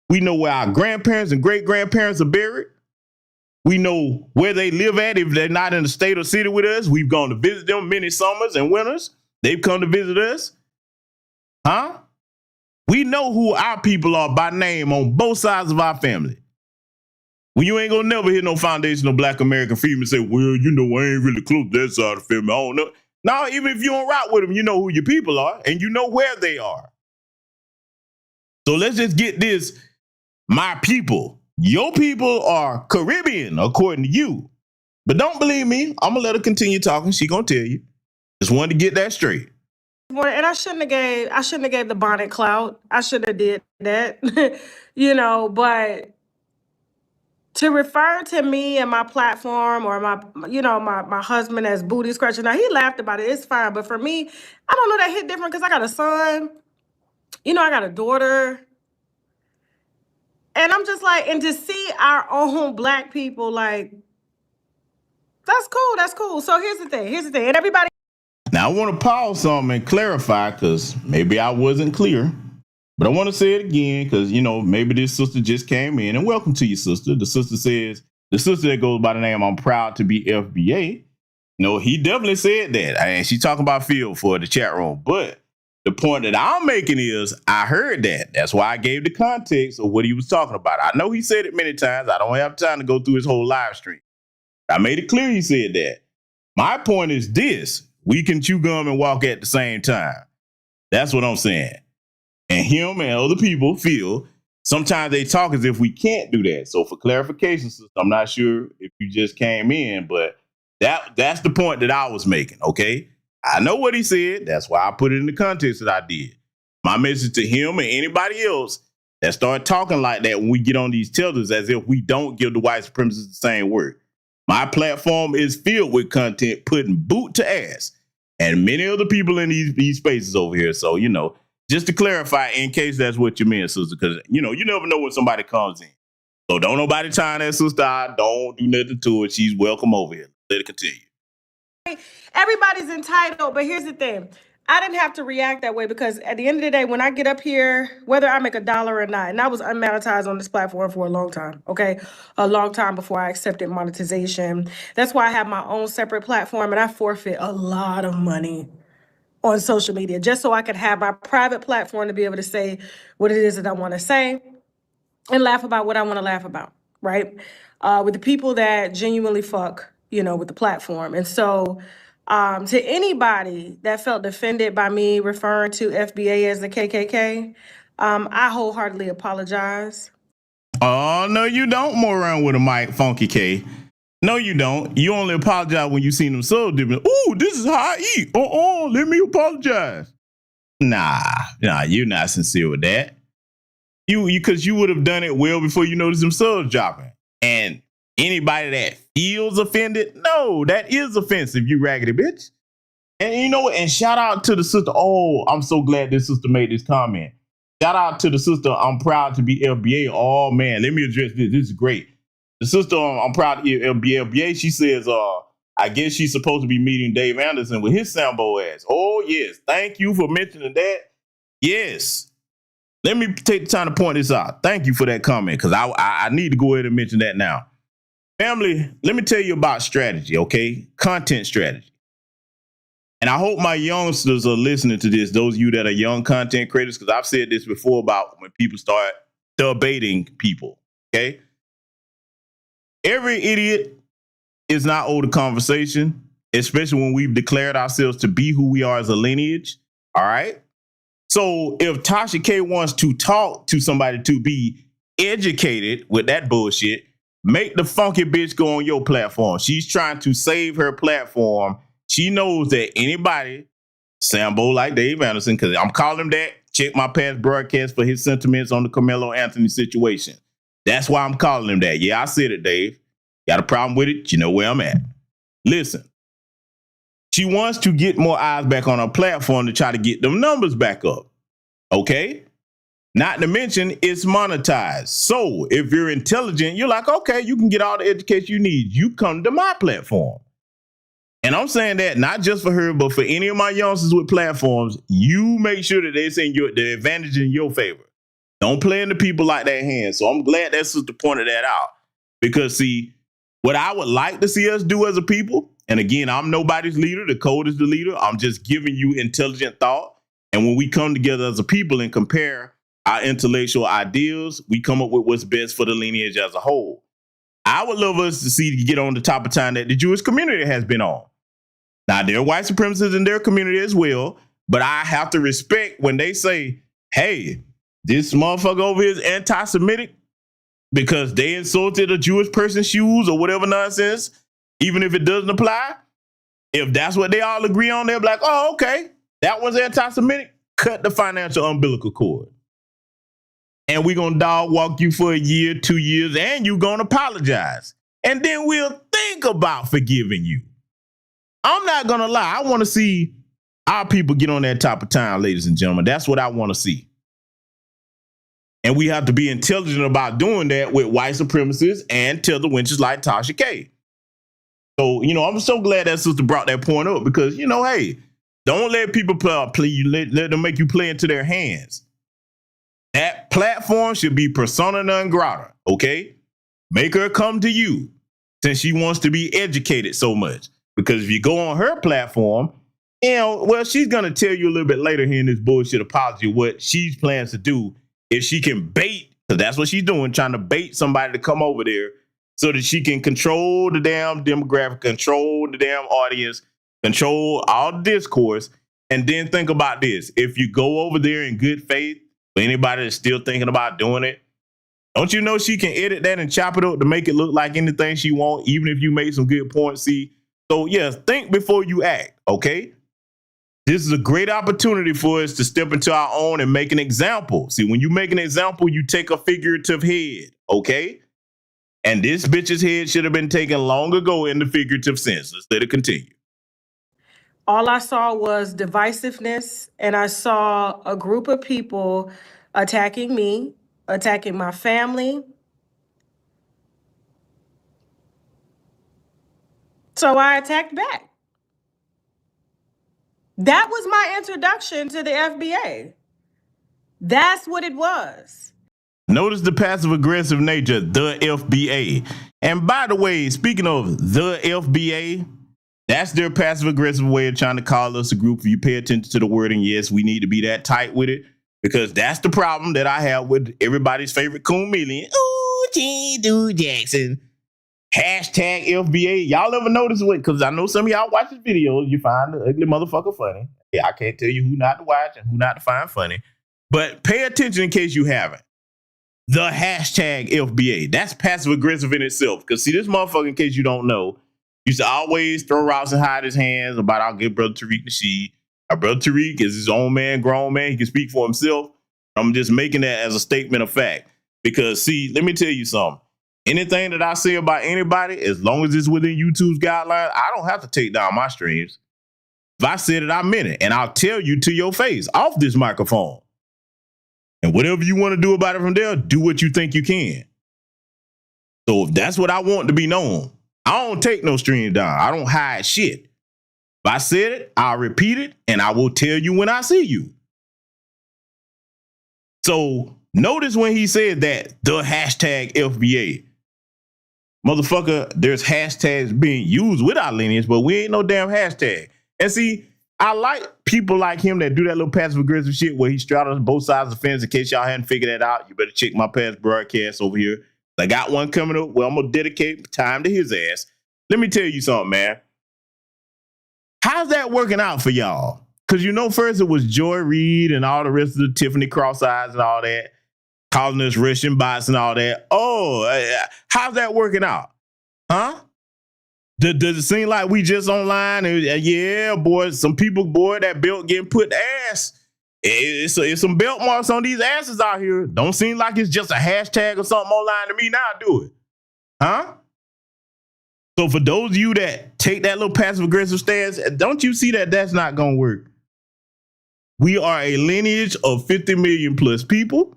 We know where our grandparents and great-grandparents are buried. We know where they live at if they're not in the state or city with us. We've gone to visit them many summers and winters. They've come to visit us. Huh? We know who our people are by name on both sides of our family. When you ain't gonna never hear no foundational Black American freedmen say, well, I ain't really close to that side of the family. I don't know. No, even if you don't rock with them, you know who your people are and you know where they are. So let's just get this. My people. Your people are Caribbean, according to you. But don't believe me. I'm going to let her continue talking. She going to tell you. Just wanted to get that straight. And I shouldn't have gave the bonnet clout. I should have did that, but to refer to me and my platform or my husband as booty scratcher. Now, he laughed about it. It's fine. But for me, I don't know, that hit different because I got a son. I got a daughter. And I'm just like, and to see our own Black people, like, that's cool. That's cool. So here's the thing. And everybody. Now, I want to pause something and clarify because maybe I wasn't clear. But I want to say it again because, maybe this sister just came in. And welcome to you, sister. The sister that goes by the name I'm proud to be FBA. He definitely said that. And she talking about field for the chat room. But the point that I'm making is I heard that. That's why I gave the context of what he was talking about. I know he said it many times. I don't have time to go through his whole live stream. I made it clear he said that. My point is this. We can chew gum and walk at the same time. That's what I'm saying. And him and other people feel sometimes they talk as if we can't do that. So for clarification, sister, I'm not sure if you just came in, but that's the point that I was making, okay? I know what he said. That's why I put it in the context that I did. My message to him and anybody else that start talking like that when we get on these tethers as if we don't give the white supremacists the same word. My platform is filled with content putting boot to ass. And many other people in these spaces over here. So, just to clarify, in case that's what you mean, sister, because, you never know when somebody comes in. So don't nobody tie that sister out. Don't do nothing to it. She's welcome over here. Let it continue. Everybody's entitled, but here's the thing. I didn't have to react that way because at the end of the day, when I get up here, whether I make $1 or not, and I was unmonetized on this platform for a long time, okay? A long time before I accepted monetization. That's why I have my own separate platform, and I forfeit a lot of money on social media just so I could have my private platform to be able to say what it is that I want to say and laugh about what I want to laugh about, right? With the people that genuinely fuck, with the platform. And so to anybody that felt offended by me referring to FBA as the KKK, I wholeheartedly apologize. Oh, no, you don't mow around with a mic, Funky K. No, you don't. You only apologize when you see them so different. Ooh, this is how I eat. Let me apologize. Nah, you're not sincere with that. Because you would have done it well before you noticed them subs dropping. And anybody that feels offended, no, that is offensive, you raggedy bitch. And you know what? And shout out to the sister. Oh, I'm so glad this sister made this comment. Shout out to the sister. I'm proud to be LBA. Oh man, let me address this. This is great. The sister, I'm proud to be LBA. She says, I guess she's supposed to be meeting Dave Anderson with his Sambo ass. Oh yes, thank you for mentioning that. Yes. Let me take the time to point this out. Thank you for that comment, because I need to go ahead and mention that now. Family, let me tell you about strategy, okay? Content strategy. And I hope my youngsters are listening to this, those of you that are young content creators, because I've said this before about when people start debating people, okay? Every idiot is not owed a conversation, especially when we've declared ourselves to be who we are as a lineage, all right? So if Tasha K wants to talk to somebody to be educated with that bullshit, make the funky bitch go on your platform. She's trying to save her platform. She knows that anybody, Sambo like Dave Anderson, because I'm calling him that, check my past broadcast for his sentiments on the Carmelo Anthony situation. That's why I'm calling him that. Yeah, I said it, Dave. Got a problem with it? You know where I'm at. Listen. She wants to get more eyes back on her platform to try to get them numbers back up. Okay? Not to mention it's monetized. So if you're intelligent, you're like, okay, you can get all the education you need. You come to my platform. And I'm saying that not just for her, but for any of my youngsters with platforms, you make sure that they're saying the advantage in your favor. Don't play into people like that hand. So I'm glad that sister pointed that out. Because see, what I would like to see us do as a people, and again, I'm nobody's leader. The code is the leader. I'm just giving you intelligent thought. And when we come together as a people and compare our intellectual ideals, we come up with what's best for the lineage as a whole. I would love us to see get on the type of time that the Jewish community has been on. Now, there are white supremacists in their community as well, but I have to respect when they say, hey, this motherfucker over here is anti-Semitic because they insulted a Jewish person's shoes or whatever nonsense. Even if it doesn't apply, if that's what they all agree on, they'll be like, oh, okay, that one's anti-Semitic. Cut the financial umbilical cord. And we're going to dog walk you for a year, 2 years, and you're going to apologize. And then we'll think about forgiving you. I'm not going to lie. I want to see our people get on that type of time, ladies and gentlemen. That's what I want to see. And we have to be intelligent about doing that with white supremacists and tether wenches like Tasha K. So, I'm so glad that sister brought that point up because, hey, don't let people play. Let them make you play into their hands. That platform should be persona non grata, okay? Make her come to you since she wants to be educated so much. Because if you go on her platform, she's going to tell you a little bit later here in this bullshit apology what she plans to do if she can bait, because that's what she's doing, trying to bait somebody to come over there so that she can control the damn demographic, control the damn audience, control all the discourse. And then think about this. If you go over there in good faith For anybody that's still thinking about doing it, don't you know she can edit that and chop it up to make it look like anything she wants, even if you made some good points? See, so yes, think before you act, okay? This is a great opportunity for us to step into our own and make an example. See, when you make an example, you take a figurative head, okay? And this bitch's head should have been taken long ago in the figurative sense. Let's let it continue. All I saw was divisiveness, and I saw a group of people attacking me, attacking my family. So I attacked back. That was my introduction to the FBA. That's what it was. Notice the passive aggressive nature, the FBA. And by the way, speaking of the FBA, that's their passive aggressive way of trying to call us a group. If you pay attention to the wording, yes, we need to be that tight with it, because that's the problem that I have with everybody's favorite chameleon. Ooh, G. Jackson. Hashtag FBA. Y'all ever notice what? Because I know some of y'all watch this video, you find the ugly motherfucker funny. Yeah, I can't tell you who not to watch and who not to find funny. But pay attention in case you haven't. The hashtag FBA. That's passive aggressive in itself. Because see, this motherfucker, in case you don't know, used to always throw rocks and hide his hands about our good brother Tariq Nasheed. Our brother Tariq is his own man, grown man. He can speak for himself. I'm just making that as a statement of fact. Because see, let me tell you something. Anything that I say about anybody, as long as it's within YouTube's guidelines, I don't have to take down my streams. If I said it, I meant it. And I'll tell you to your face off this microphone. And whatever you want to do about it from there, do what you think you can. So if that's what I want to be known, I don't take no streams down. I don't hide shit. If I said it, I'll repeat it, and I will tell you when I see you. So notice when he said that, the hashtag FBA. Motherfucker, there's hashtags being used with our lineage, but we ain't no damn hashtag. And see, I like people like him that do that little passive aggressive shit where he straddles both sides of the fence. In case y'all hadn't figured that out, you better check my past broadcast over here. I got one coming up where I'm going to dedicate time to his ass. Let me tell you something, man. How's that working out for y'all? Because you know, first it was Joy Reid and all the rest of the Tiffany Cross-Eyes and all that, calling us Russian bots and all that. Oh, how's that working out? Huh? Does it seem like we just online? And, yeah, boy, some people, boy, that belt getting put to ass. It's some belt marks on these asses out here. Don't seem like it's just a hashtag or something online to me now, do it? Huh? So for those of you that take that little passive aggressive stance, don't you see that that's not going to work? We are a lineage of 50 million plus people.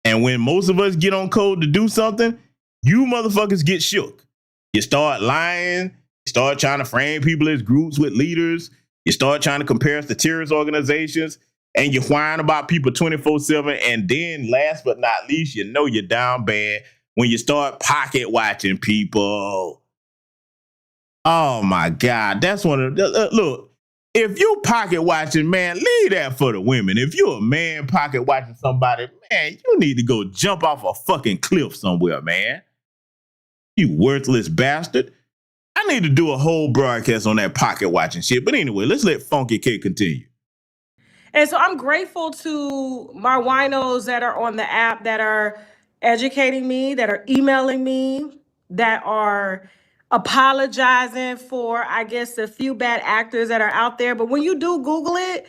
And when most of us get on code to do something, you motherfuckers get shook. You start lying. You start trying to frame people as groups with leaders. You start trying to compare us to terrorist organizations. And you whine about people 24/7. And then last but not least, you know you're down bad when you start pocket watching people. Oh my God. That's one of the, look, if you pocket watching, man, leave that for the women. If you're a man pocket watching somebody, man, you need to go jump off a fucking cliff somewhere, man. You worthless bastard. I need to do a whole broadcast on that pocket watching shit. But anyway, let's let Funky K continue. And so I'm grateful to my winos that are on the app that are educating me, that are emailing me, that are apologizing for, I guess, the few bad actors that are out there. But when you do Google it,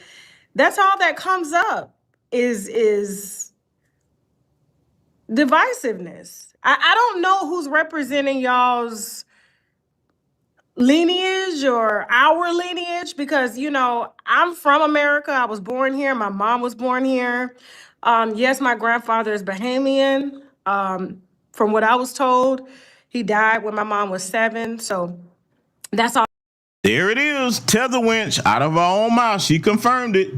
that's all that comes up is divisiveness. I don't know who's representing y'all's lineage or our lineage, because, you know, I'm from America. I was born here. My mom was born here. Yes, my grandfather is Bahamian. From what I was told, he died when my mom was 7. So that's all. There it is. Tether Winch out of her own mouth. She confirmed it.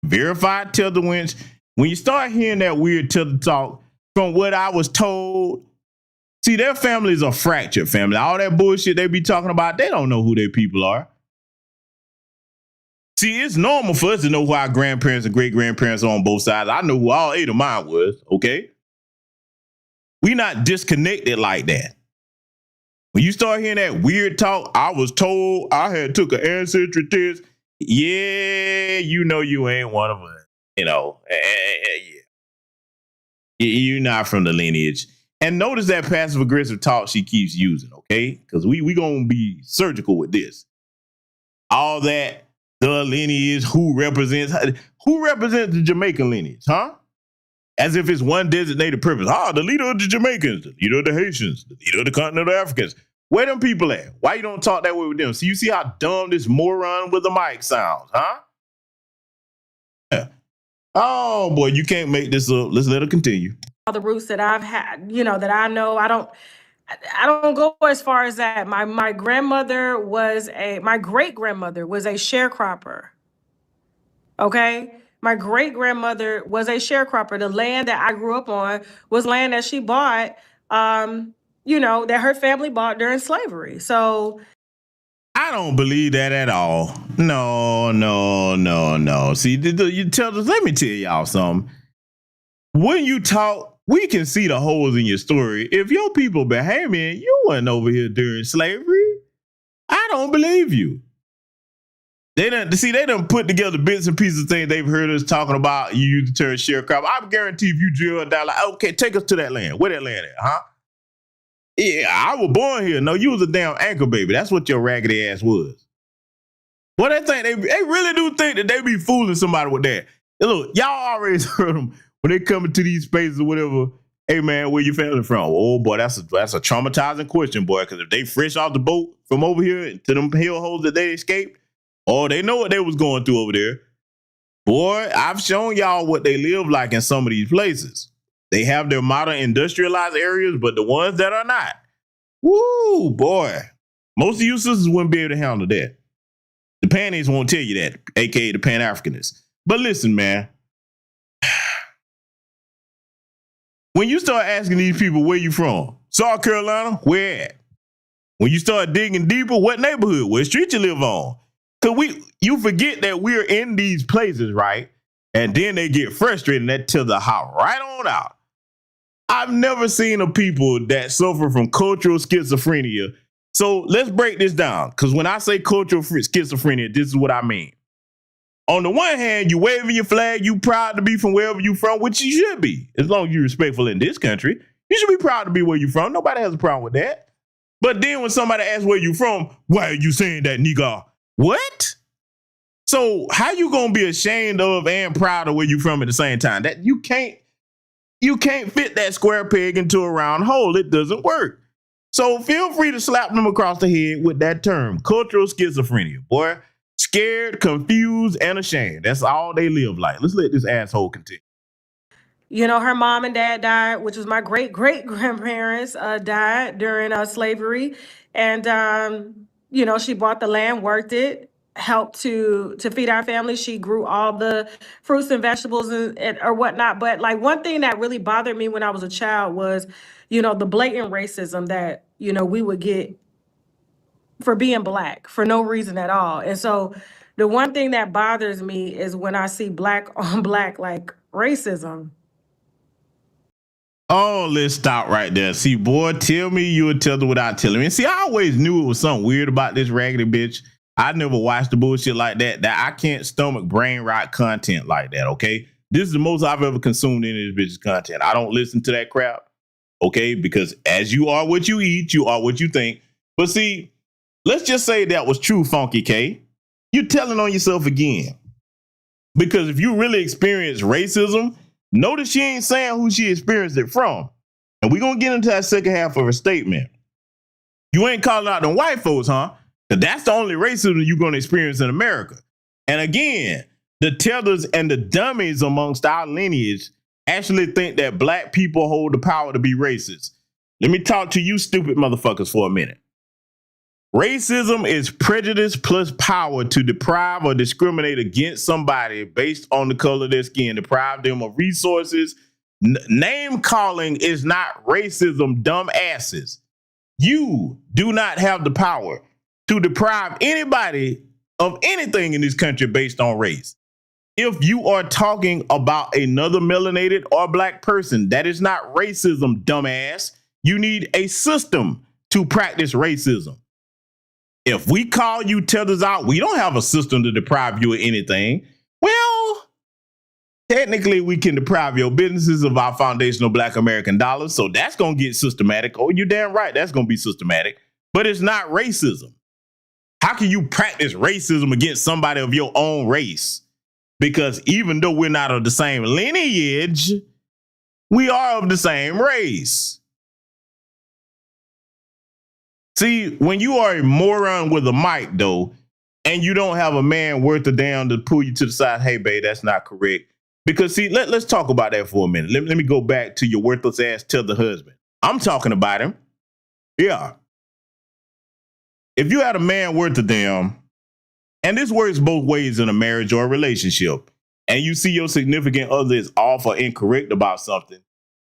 Verified Tether Winch. When you start hearing that weird Tether talk, from what I was told, see, their family is a fractured family. All that bullshit they be talking about, they don't know who their people are. See, it's normal for us to know who our grandparents and great-grandparents are on both sides. I know who all 8 of mine was, okay? We not disconnected like that. When you start hearing that weird talk, I was told I had took an ancestry test. Yeah, you know you ain't one of us. You know, yeah. You're not from the lineage. And notice that passive aggressive talk she keeps using, okay? Because we gonna be surgical with this. All that, the lineage, who represents the Jamaican lineage, huh? As if it's one designated purpose. The leader of the Jamaicans, the leader of the Haitians, the leader of the continental Africans. Where them people at? Why you don't talk that way with them? So you see how dumb this moron with the mic sounds, huh? Yeah. Oh boy, you can't make this up. Let's let her continue. All the roots that I've had, that I know, I don't go as far as that. My great grandmother was a sharecropper. Okay? My great grandmother was a sharecropper. The land that I grew up on was land that she bought, that her family bought during slavery. So I don't believe that at all. No. See, you tell us, let me tell y'all something. When you talk, we can see the holes in your story. If your people behaving, you weren't over here during slavery. I don't believe you. They done put together bits and pieces of things they've heard us talking about. You use the term sharecropper. I guarantee if you drill down, like, okay, take us to that land. Where that land at, huh? Yeah, I was born here. No, you was a damn anchor baby. That's what your raggedy ass was. Well, they really do think that they be fooling somebody with that. And look, y'all already heard them when they come into these spaces or whatever. Hey man, where your family from? Oh boy, that's a traumatizing question, boy. Because if they fresh off the boat from over here to them hellholes that they escaped, they know what they was going through over there. Boy, I've shown y'all what they live like in some of these places. They have their modern industrialized areas, but the ones that are not, woo, boy, most of you sisters wouldn't be able to handle that. The panties won't tell you that, aka the Pan-Africanists. But listen, man, when you start asking these people where you from, South Carolina, where at? When you start digging deeper, what neighborhood, what street you live on? Because you forget that we're in these places, right? And then they get frustrated and that tells the hop right on out. I've never seen a people that suffer from cultural schizophrenia. So let's break this down. Because when I say cultural schizophrenia, this is what I mean. On the one hand, you waving your flag, you proud to be from wherever you from, which you should be. As long as you're respectful in this country, you should be proud to be where you're from. Nobody has a problem with that. But then when somebody asks where you from, why are you saying that, nigga? What? So how you gonna be ashamed of and proud of where you from at the same time? That you can't fit that square peg into a round hole. It doesn't work. So feel free to slap them across the head with that term, cultural schizophrenia. Boy, scared, confused, and ashamed. That's all they live like. Let's let this asshole continue. Her mom and dad died, which was my great-great-grandparents died during slavery. And, she bought the land, worked it, helped to feed our family. She grew all the fruits and vegetables or whatnot. But like one thing that really bothered me when I was a child was, the blatant racism that, we would get for being Black for no reason at all. And so the one thing that bothers me is when I see Black on Black, like racism. Oh, let's stop right there. See, boy, tell me you would tell her without telling me. And see, I always knew it was something weird about this raggedy bitch. I never watched the bullshit like that. That I can't stomach brain rot content like that, okay? This is the most I've ever consumed in this bitch's content. I don't listen to that crap, okay? Because as you are what you eat, you are what you think. But see, let's just say that was true, Funky K. You're telling on yourself again. Because if you really experience racism, notice she ain't saying who she experienced it from. And we're going to get into that second half of her statement. You ain't calling out them white folks, huh? Because that's the only racism you're going to experience in America. And again, the tethers and the dummies amongst our lineage actually think that Black people hold the power to be racist. Let me talk to you stupid motherfuckers for a minute. Racism is prejudice plus power to deprive or discriminate against somebody based on the color of their skin, deprive them of resources. Name calling is not racism, dumb asses. You do not have the power to deprive anybody of anything in this country based on race. If you are talking about another melanated or Black person, that is not racism, dumbass. You need a system to practice racism. If we call you tethers out, we don't have a system to deprive you of anything. Well, Technically, we can deprive your businesses of our foundational Black American dollars. So that's going to get systematic. Oh, you're damn right. That's going to be systematic. But it's not racism. How can you practice racism against somebody of your own race? Because even though we're not of the same lineage, we are of the same race. See, when you are a moron with a mic, though, and you don't have a man worth a damn to pull you to the side, hey, babe, that's not correct. Because, see, let's talk about that for a minute. Let me go back to your worthless ass tether husband. I'm talking about him. Yeah. If you had a man worth a damn, and this works both ways in a marriage or a relationship, and you see your significant other is off or incorrect about something,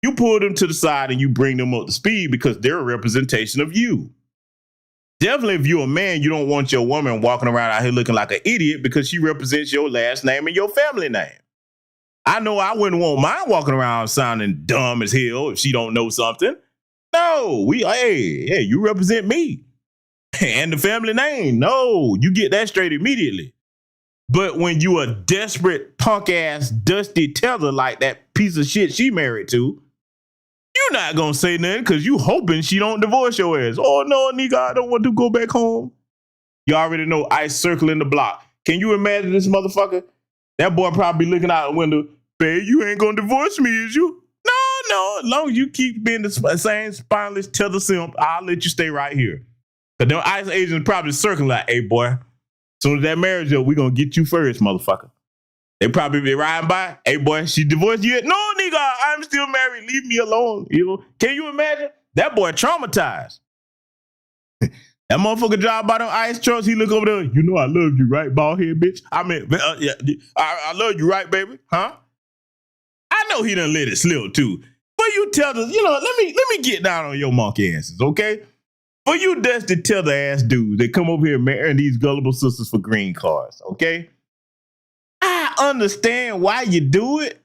you pull them to the side and you bring them up to speed because they're a representation of you. Definitely, if you're a man, you don't want your woman walking around out here looking like an idiot because she represents your last name and your family name. I know I wouldn't want mine walking around sounding dumb as hell if she don't know something. No, hey, you represent me and the family name. No, you get that straight immediately. But when you a desperate punk ass dusty tether like that piece of shit she married to, you're not gonna say nothing because you hoping she don't divorce your ass. Oh no, nigga, I don't want to go back home. You already know ice circling the block. Can you imagine this motherfucker? That boy probably looking out the window. Babe, you ain't gonna divorce me, is you? No. As long as you keep being the same spineless tether simp, I'll let you stay right here. But them ICE agents probably circling like, hey boy, soon as that marriage up, we gonna get you first, motherfucker. They probably be riding by. Hey boy, she divorced you yet? No, nigga, I'm still married. Leave me alone. You know? Can you imagine? That boy traumatized. That motherfucker drive by them ice trucks. He look over there. You know I love you, right, bald head bitch? I mean, yeah, I love you, right, baby? Huh? I know he done let it slip too. But you tell us, let me get down on your monkey asses, okay? For you dusty tether ass dudes that come over here marrying these gullible sisters for green cards, okay? I understand why you do it,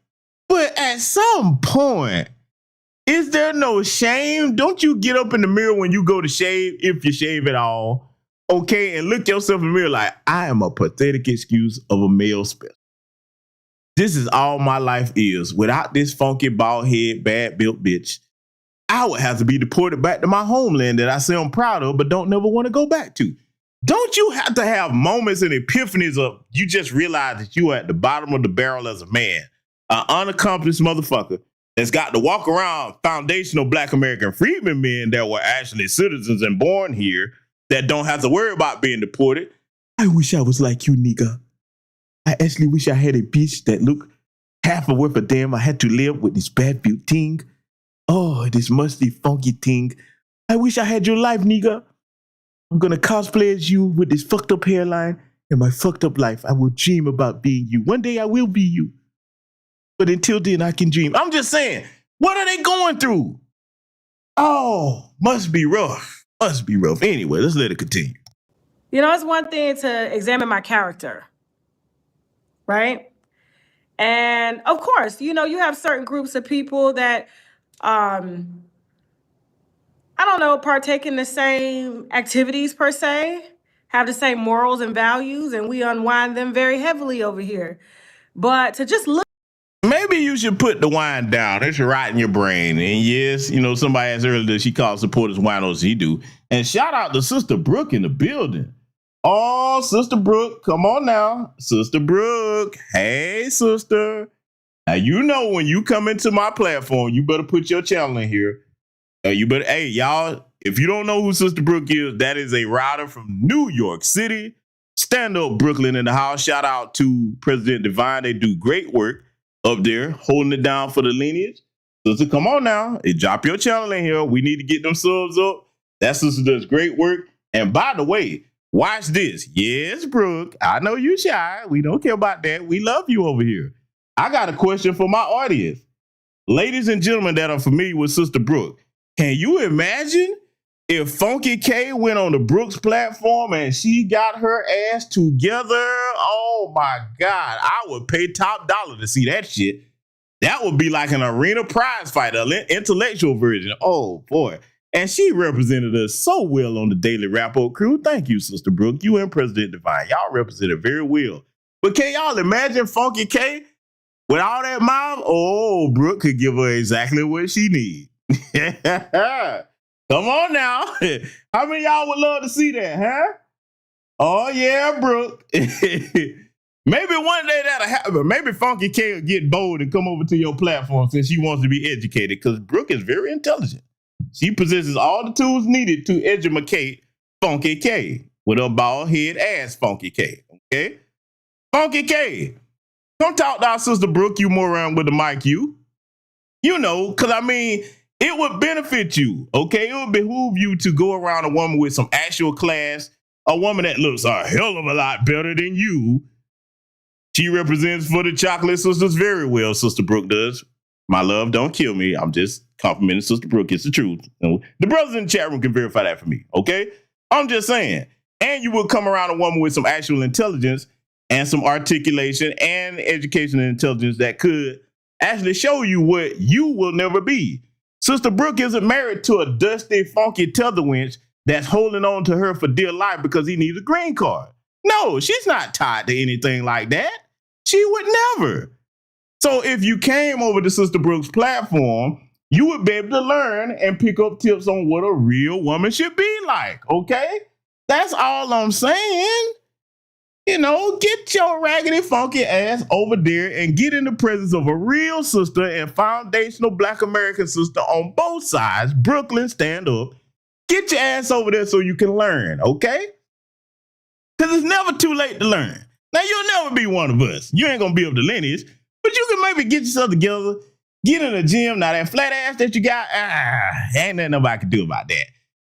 but at some point, is there no shame? Don't you get up in the mirror when you go to shave, if you shave at all, okay, and look yourself in the mirror like, I am a pathetic excuse of a male specimen. This is all my life is. Without this funky, bald head, bad built bitch, I would have to be deported back to my homeland that I say I'm proud of, but don't never want to go back to. Don't you have to have moments and epiphanies of you just realize that you are at the bottom of the barrel as a man, an unaccomplished motherfucker that's got to walk around foundational Black American freedmen men that were actually citizens and born here that don't have to worry about being deported. I wish I was like you, nigga. I actually wish I had a bitch that looked half a worth a damn. I had to live with this bad built thing. Oh, this musty, funky thing. I wish I had your life, nigga. I'm gonna cosplay as you with this fucked up hairline and my fucked up life. I will dream about being you. One day I will be you. But until then, I can dream. I'm just saying, what are they going through? Oh, must be rough. Must be rough. Anyway, let's let it continue. It's one thing to examine my character, right? And of course, you have certain groups of people that, partake in the same activities per se, have the same morals and values, and we unwind them very heavily over here. But to just look. Maybe you should put the wine down. It should rot in your brain. And yes, somebody asked earlier that she calls supporters winos. He do. And shout out to Sister Brooke in the building. Oh, Sister Brooke, come on now. Sister Brooke. Hey, sister. Now, when you come into my platform, you better put your channel in here. Hey, y'all, if you don't know who Sister Brooke is, that is a writer from New York City. Stand up, Brooklyn in the house. Shout out to President Divine. They do great work up there, holding it down for the lineage. Sister, come on now. Hey, drop your channel in here. We need to get them subs up. That sister does great work. And by the way, watch this. Yes, Brooke, I know you shy. We don't care about that. We love you over here. I got a question for my audience. Ladies and gentlemen that are familiar with Sister Brooke, can you imagine if Funky K went on the Brooks platform and she got her ass together? Oh my God, I would pay top dollar to see that shit. That would be like an arena prize fight, an intellectual version. Oh boy. And she represented us so well on the Daily Wrap-Up crew. Thank you, Sister Brooke. You and President Divine. Y'all represented very well. But can y'all imagine Funky K With all that mouth, oh, Brooke could give her exactly what she needs. Come on now. How many of y'all would love to see that, huh? Oh, yeah, Brooke. Maybe one day that'll happen. Maybe Funky K will get bold and come over to your platform since she wants to be educated, because Brooke is very intelligent. She possesses all the tools needed to educate Funky K with her bald head ass Funky K. Okay? Funky K, come talk to our sister Brooke, you more around with the mic, you. You know, because I mean, it would benefit you, okay? It would behoove you to go around a woman with some actual class, a woman that looks a hell of a lot better than you. She represents for the Chocolate Sisters very well, Sister Brooke does. My love, don't kill me. I'm just complimenting Sister Brooke. It's the truth. You know, the brothers in the chat room can verify that for me, okay? I'm just saying. And you will come around a woman with some actual intelligence and some articulation and education and intelligence that could actually show you what you will never be. Sister Brooke isn't married to a dusty, funky tether winch that's holding on to her for dear life because he needs a green card. No, she's not tied to anything like that. She would never. So if you came over to Sister Brooke's platform, you would be able to learn and pick up tips on what a real woman should be like, okay? That's all I'm saying. You know, get your raggedy, funky ass over there and get in the presence of a real sister and foundational Black American sister on both sides. Brooklyn, stand up. Get your ass over there so you can learn, okay? Because it's never too late to learn. Now, you'll never be one of us. You ain't going to be of the lineage, but you can maybe get yourself together, get in the gym. Now, that flat ass that you got, ain't nothing nobody can do about that.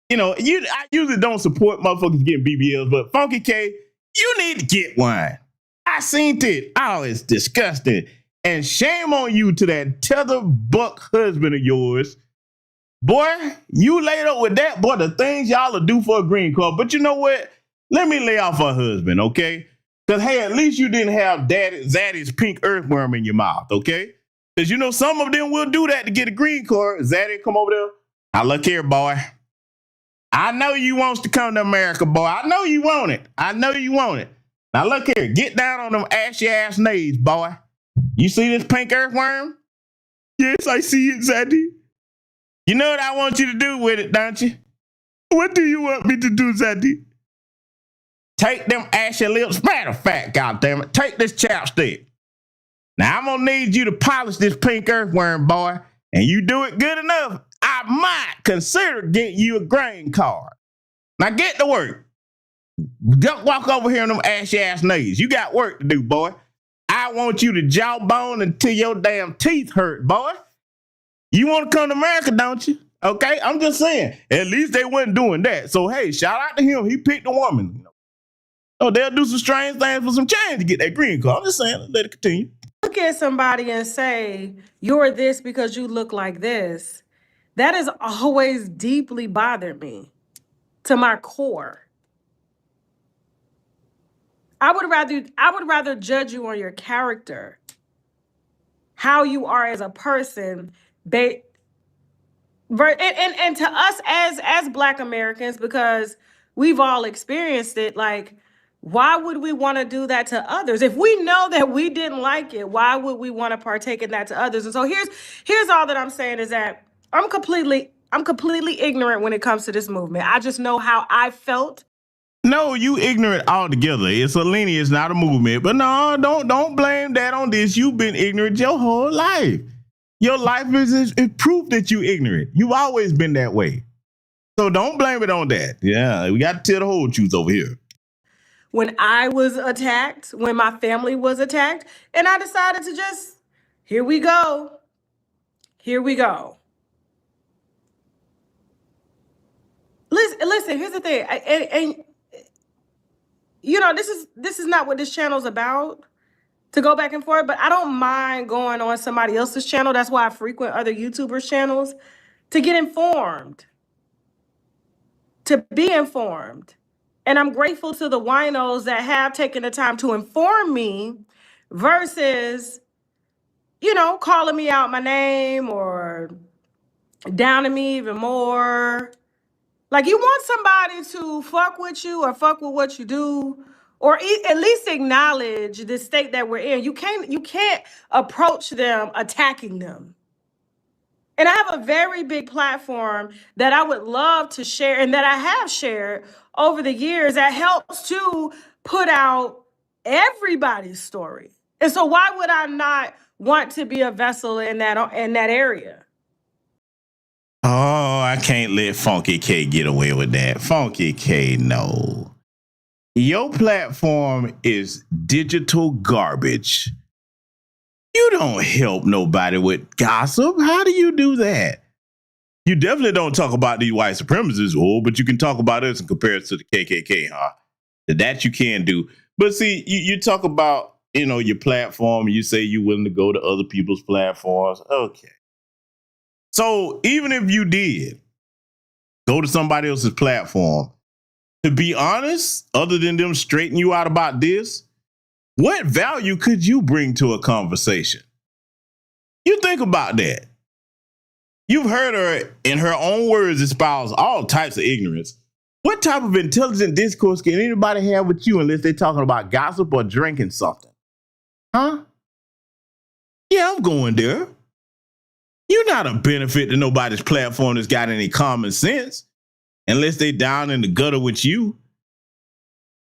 You know, I usually don't support motherfuckers getting BBLs, but Funky K, you need to get one. I seen it. Oh, it's disgusting. And shame on you to that tether buck husband of yours. Boy, you laid up with that, boy, the things y'all will do for a green card. But you know what? Let me lay off her husband, okay? Because, hey, at least you didn't have Zaddy's pink earthworm in your mouth, okay? Because, you know, some of them will do that to get a green card. Zaddy, come over there. Now, look here, boy. I know you wants to come to America, boy. I know you want it. I know you want it. Now, look here. Get down on them ashy ass knees, boy. You see this pink earthworm? Yes, I see it, Zaddy. You know what I want you to do with it, don't you? What do you want me to do, Zaddy? Take them ashy lips. Matter of fact, goddammit, take this chapstick. Now, I'm going to need you to polish this pink earthworm, boy. And you do it good enough, I might consider getting you a green card. Now, get to work. Don't walk over here on them ashy ass knees. You got work to do, boy. I want you to jawbone until your damn teeth hurt, boy. You want to come to America, don't you? Okay, I'm just saying. At least they wasn't doing that. So, hey, shout out to him. He picked a woman. Oh, they'll do some strange things for some change to get that green card. I'm just saying, let it continue. Look at somebody and say, you're this because you look like this. That has always deeply bothered me to my core. I would rather judge you on your character, how you are as a person, and to us as Black Americans, because we've all experienced it, like, why would we want to do that to others? If we know that we didn't like it, why would we want to partake in that to others? And so here's all that I'm saying is that I'm completely ignorant when it comes to this movement. I just know how I felt. No, you ignorant altogether. It's a lineage, not a movement. But no, don't blame that on this. You've been ignorant your whole life. Your life is proof that you ignorant. You've always been that way. So don't blame it on that. Yeah, we got to tell the whole truth over here. When I was attacked, when my family was attacked, and I decided to just, here we go. Here we go. Listen, here's the thing. And you know, this is not what this channel's about, to go back and forth, but I don't mind going on somebody else's channel. That's why I frequent other YouTubers' channels, to get informed, to be informed. And I'm grateful to the winos that have taken the time to inform me versus, you know, calling me out my name or downing me even more. Like, you want somebody to fuck with you or fuck with what you do, or at least acknowledge the state that we're in. You can't approach them attacking them. And I have a very big platform that I would love to share and that I have shared over the years that helps to put out everybody's story. And so why would I not want to be a vessel in that area? Oh, I can't let Funky K get away with that. Funky K, no. Your platform is digital garbage. You don't help nobody with gossip. How do you do that? You definitely don't talk about these white supremacists, but you can talk about us in comparison to the KKK, huh? That you can do. But see, you talk about, your platform, and you say you're willing to go to other people's platforms. Okay. So even if you did go to somebody else's platform, to be honest, other than them straightening you out about this, what value could you bring to a conversation? You think about that. You've heard her, in her own words, espouse all types of ignorance. What type of intelligent discourse can anybody have with you unless they're talking about gossip or drinking something? Huh? Yeah, I'm going there. You're not a benefit to nobody's platform that's got any common sense unless they down in the gutter with you.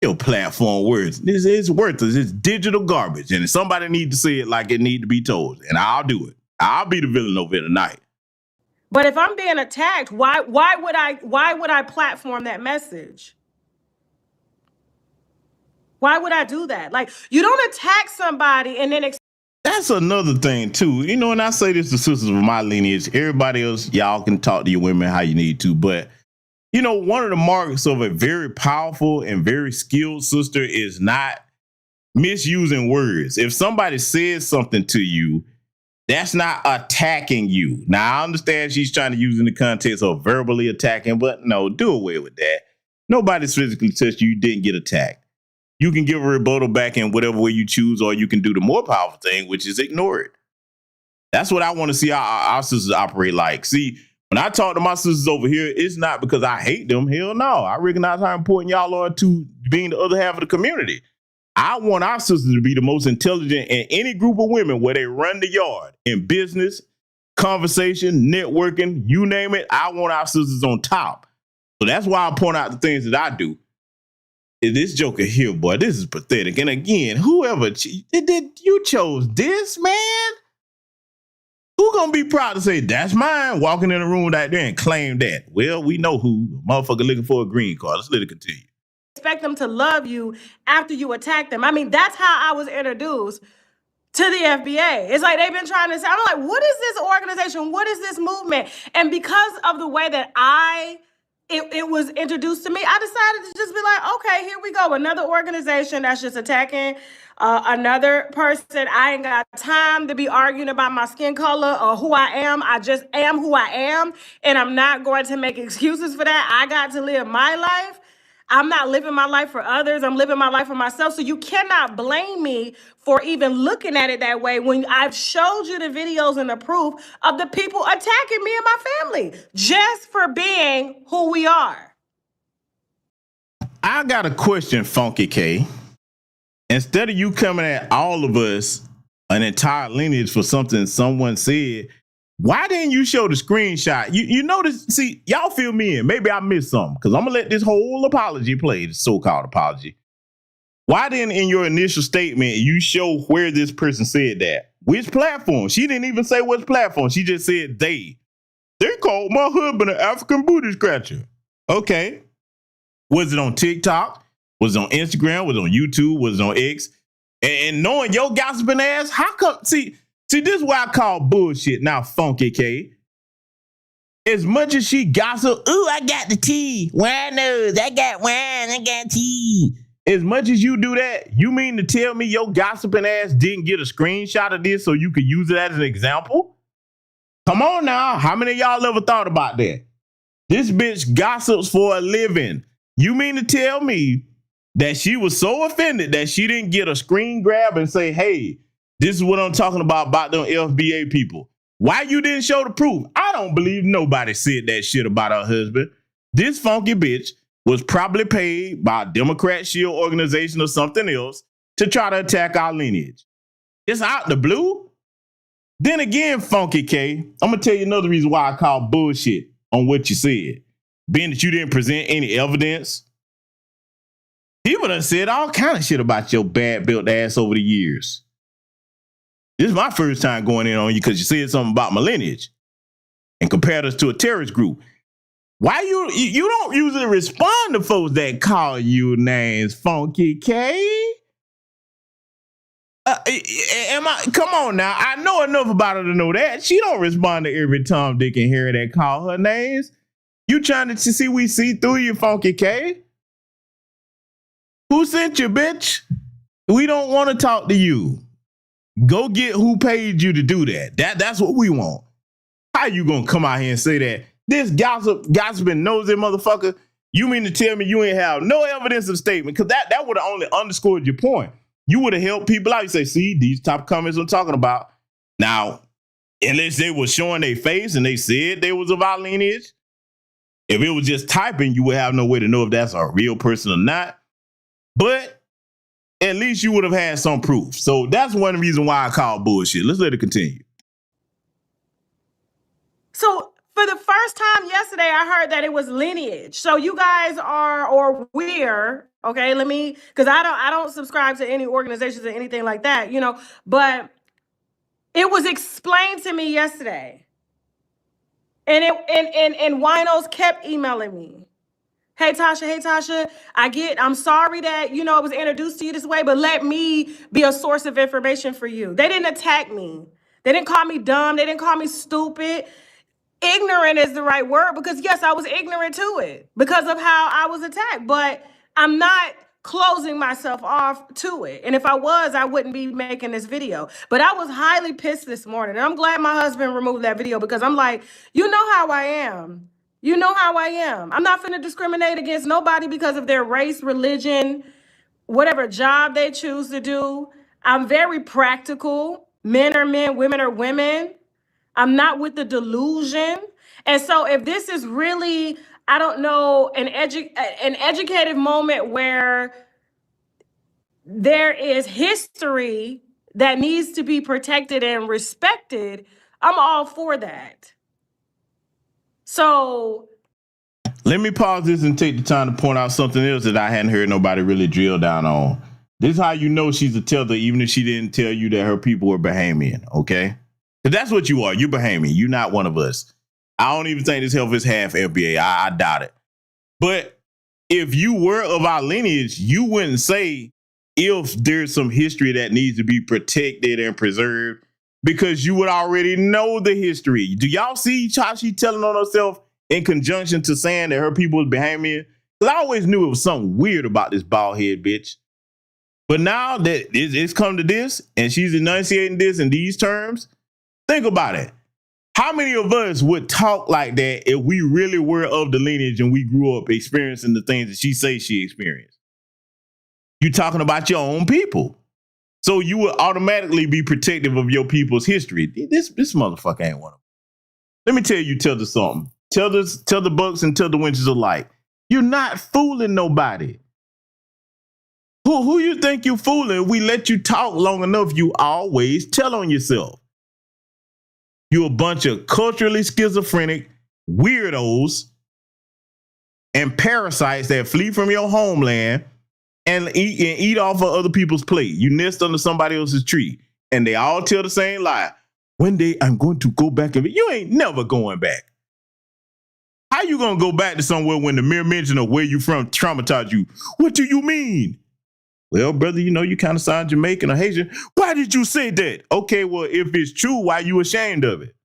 Your platform words. This is worthless. It's digital garbage. And if somebody needs to say it like it needs to be told, and I'll do it. I'll be the villain over it tonight. But if I'm being attacked, why would I platform that message? Why would I do that? Like, you don't attack somebody and then that's another thing too. And I say this to sisters of my lineage, everybody else, y'all can talk to your women how you need to. But, one of the marks of a very powerful and very skilled sister is not misusing words. If somebody says something to you, that's not attacking you. Now, I understand she's trying to use in the context of verbally attacking, but no, do away with that. Nobody's physically touched you. You didn't get attacked. You can give a rebuttal back in whatever way you choose, or you can do the more powerful thing, which is ignore it. That's what I want to see our sisters operate like. See, when I talk to my sisters over here, it's not because I hate them. Hell no. I recognize how important y'all are to being the other half of the community. I want our sisters to be the most intelligent in any group of women where they run the yard in business, conversation, networking, you name it. I want our sisters on top. So that's why I point out the things that I do. This joker here, boy, this is pathetic. And again, whoever did you chose this, man? Who gonna be proud to say that's mine? Walking in the room right there and claim that. Well, we know who. Motherfucker looking for a green card. Let's let it continue. Expect them to love you after you attack them. I mean, that's how I was introduced to the FBA. It's like they've been trying to say, I'm like, what is this organization? What is this movement? And because of the way that it was introduced to me, I decided to just be like, okay, here we go. Another organization that's just attacking another person. I ain't got time to be arguing about my skin color or who I am. I just am who I am. And I'm not going to make excuses for that. I got to live my life. I'm not living my life for others. I'm living my life for myself. So you cannot blame me for even looking at it that way when I've showed you the videos and the proof of the people attacking me and my family just for being who we are. I got a question, Funky K. Instead of you coming at all of us, an entire lineage for something someone said, why didn't you show the screenshot? You notice, see, y'all fill me in. Maybe I missed something because I'm going to let this whole apology play, the so-called apology. Why didn't in your initial statement you show where this person said that? Which platform? She didn't even say which platform. She just said they. They called my husband an African booty scratcher. Okay. Was it on TikTok? Was it on Instagram? Was it on YouTube? Was it on X? And knowing your gossiping ass, how come? See, this is what I call bullshit now, Funky K. As much as she gossip, ooh, I got the tea. Wine knows, I got wine, I got tea. As much as you do that, you mean to tell me your gossiping ass didn't get a screenshot of this so you could use it as an example? Come on now. How many of y'all ever thought about that? This bitch gossips for a living. You mean to tell me that she was so offended that she didn't get a screen grab and say, hey, this is what I'm talking about them FBA people. Why you didn't show the proof? I don't believe nobody said that shit about her husband. This funky bitch was probably paid by a Democrat shield organization or something else to try to attack our lineage. It's out the blue. Then again, Funky K, I'm going to tell you another reason why I call bullshit on what you said. Being that you didn't present any evidence. People done said all kind of shit about your bad-built ass over the years. This is my first time going in on you because you said something about my lineage and compared us to a terrorist group. Why you don't usually respond to folks that call you names, Funky K? Come on now. I know enough about her to know that. She don't respond to every Tom, Dick, and Harry that call her names. You trying to see we see through you, Funky K? Who sent you, bitch? We don't want to talk to you. Go get who paid you to do that. That's what we want. How you gonna come out here and say that? This gossiping nosy motherfucker, you mean to tell me you ain't have no evidence of statement? Because that would have only underscored your point. You would have helped people out. You say, see, these top comments I'm talking about. Now, unless they were showing their face and they said they was of our lineage, if it was just typing, you would have no way to know if that's a real person or not. But at least you would have had some proof. So that's one reason why I call bullshit. Let's let it continue. So for the first time yesterday, I heard that it was Lineage. So you guys are, or we're, okay, because I don't subscribe to any organizations or anything like that, but it was explained to me yesterday. And Winos kept emailing me. Hey Tasha, I'm sorry that, it was introduced to you this way, but let me be a source of information for you. They didn't attack me. They didn't call me dumb. They didn't call me stupid. Ignorant is the right word because, yes, I was ignorant to it because of how I was attacked. But I'm not closing myself off to it. And if I was, I wouldn't be making this video. But I was highly pissed this morning. And I'm glad my husband removed that video because I'm like, you know how I am. You know how I am. I'm not finna discriminate against nobody because of their race, religion, whatever job they choose to do. I'm very practical. Men are men, women are women. I'm not with the delusion. And so if this is really, I don't know, an educative moment where there is history that needs to be protected and respected, I'm all for that. So let me pause this and take the time to point out something else that I hadn't heard nobody really drill down on. This is how you know she's a tether, even if she didn't tell you that her people were Bahamian, okay? That's what you are. You're Bahamian. You're not one of us. I don't even think this help is half FBA. I doubt it. But if you were of our lineage, you wouldn't say if there's some history that needs to be protected and preserved because you would already know the history. Do y'all see how she telling on herself in conjunction to saying that her people was Bahamian? Because I always knew it was something weird about this bald head bitch. But now that it's come to this and she's enunciating this in these terms, think about it. How many of us would talk like that if we really were of the lineage and we grew up experiencing the things that she says she experienced? You're talking about your own people. So you would automatically be protective of your people's history. This motherfucker ain't one of them. Let me tell you, Tether something. Tell the Bucks and tell the Winches alike. You're not fooling nobody. Who you think you fooling? We let you talk long enough, you always tell on yourself. You a bunch of culturally schizophrenic weirdos and parasites that flee from your homeland and eat off of other people's plate. You nest under somebody else's tree and they all tell the same lie. One day I'm going to go back and you ain't never going back. How you gonna go back to somewhere when the mere mention of where you from traumatized you? What do you mean? Well, brother, you kind of sound Jamaican or Haitian. Why did you say that? Okay, well, if it's true, why you ashamed of it?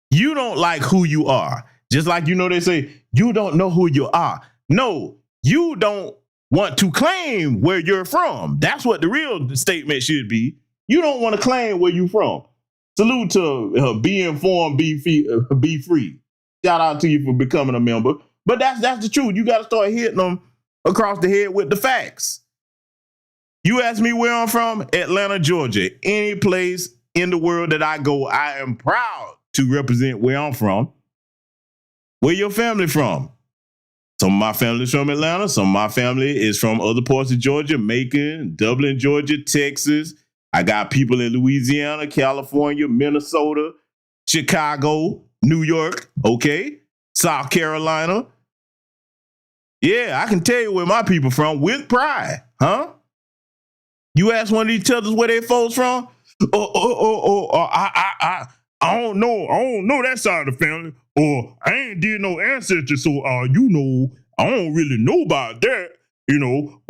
You don't like who you are. Just like, they say, you don't know who you are. No, you don't want to claim where you're from. That's what the real statement should be. You don't want to claim where you're from. Salute to be informed, be free. Shout out to you for becoming a member. But that's the truth. You got to start hitting them across the head with the facts. You ask me where I'm from, Atlanta, Georgia. Any place in the world that I go, I am proud to represent where I'm from. Where your family from? Some of my family's from Atlanta. Some of my family is from other parts of Georgia, Macon, Dublin, Georgia, Texas. I got people in Louisiana, California, Minnesota, Chicago, New York, okay? South Carolina. Yeah, I can tell you where my people from with pride, huh? You ask one of these Tethers where they folks from? I don't know. I don't know that side of the family. Or I ain't did no ancestry, so I don't really know about that, or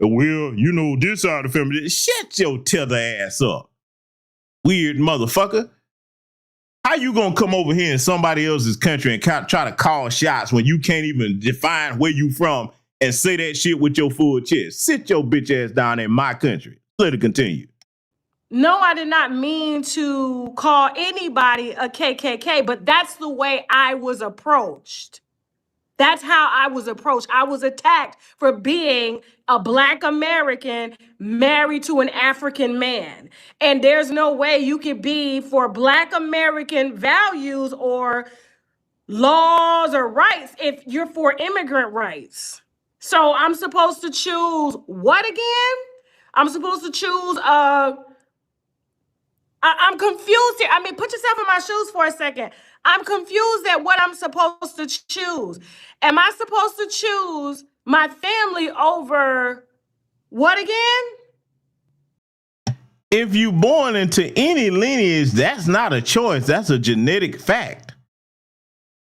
well, this side of the family. Shut your tether ass up. Weird motherfucker. How you gonna come over here in somebody else's country and try to call shots when you can't even define where you from and say that shit with your full chest? Sit your bitch ass down in my country. Let it continue. No, I did not mean to call anybody a KKK, but that's the way I was approached. That's how I was approached. I was attacked for being a Black American married to an African man. And there's no way you could be for Black American values or laws or rights if you're for immigrant rights. So I'm supposed to choose what again? I'm supposed to choose I'm confused here. I mean, put yourself in my shoes for a second. I'm confused at what I'm supposed to choose. Am I supposed to choose my family over what again? If you born into any lineage, that's not a choice. That's a genetic fact.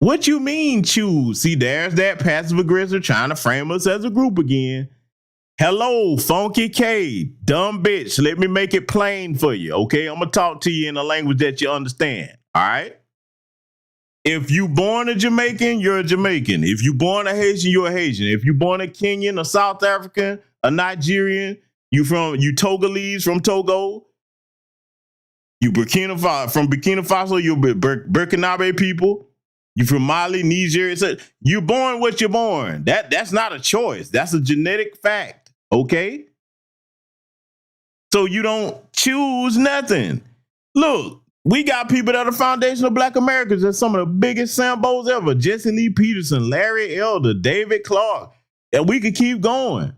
What you mean choose? See, there's that passive aggressor trying to frame us as a group again. Hello, Funky K, dumb bitch. Let me make it plain for you, okay? I'm going to talk to you in a language that you understand, all right? If you born a Jamaican, you're a Jamaican. If you born a Haitian, you're a Haitian. If you born a Kenyan, a South African, a Nigerian, you Togolese from Togo, you from Burkina Faso, you're Burkinabe people. You from Mali, Niger. You're born what you're born. That's not a choice. That's a genetic fact. Okay? So you don't choose nothing. Look, we got people that are foundational Black Americans. That's some of the biggest Sambozos ever. Jesse Lee Peterson, Larry Elder, David Clark. And we could keep going.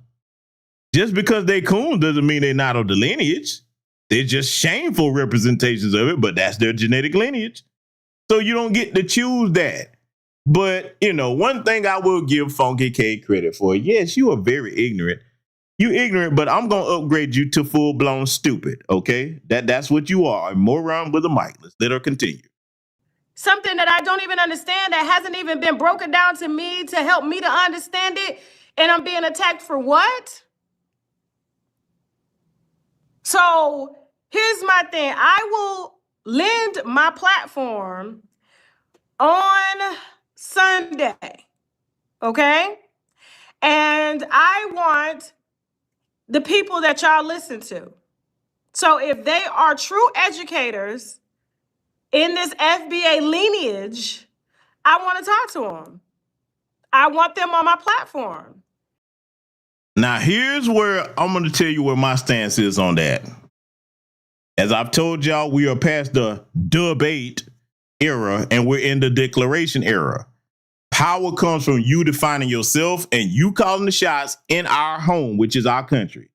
Just because they coon doesn't mean they're not of the lineage. They're just shameful representations of it, but that's their genetic lineage. So you don't get to choose that. But, one thing I will give Funky K credit for, yes, you are very ignorant. You ignorant, but I'm going to upgrade you to full-blown stupid, okay? That's what you are, a moron with a mic. Let's let her continue. Something that I don't even understand, that hasn't even been broken down to me to help me to understand it, and I'm being attacked for what? So here's my thing. I will lend my platform on Sunday, okay? And I want the people that y'all listen to. So if they are true educators in this FBA lineage, I want to talk to them. I want them on my platform. Now, here's where I'm going to tell you where my stance is on that. As I've told y'all, we are past the debate era and we're in the declaration era. Power comes from you defining yourself and you calling the shots in our home, which is our country.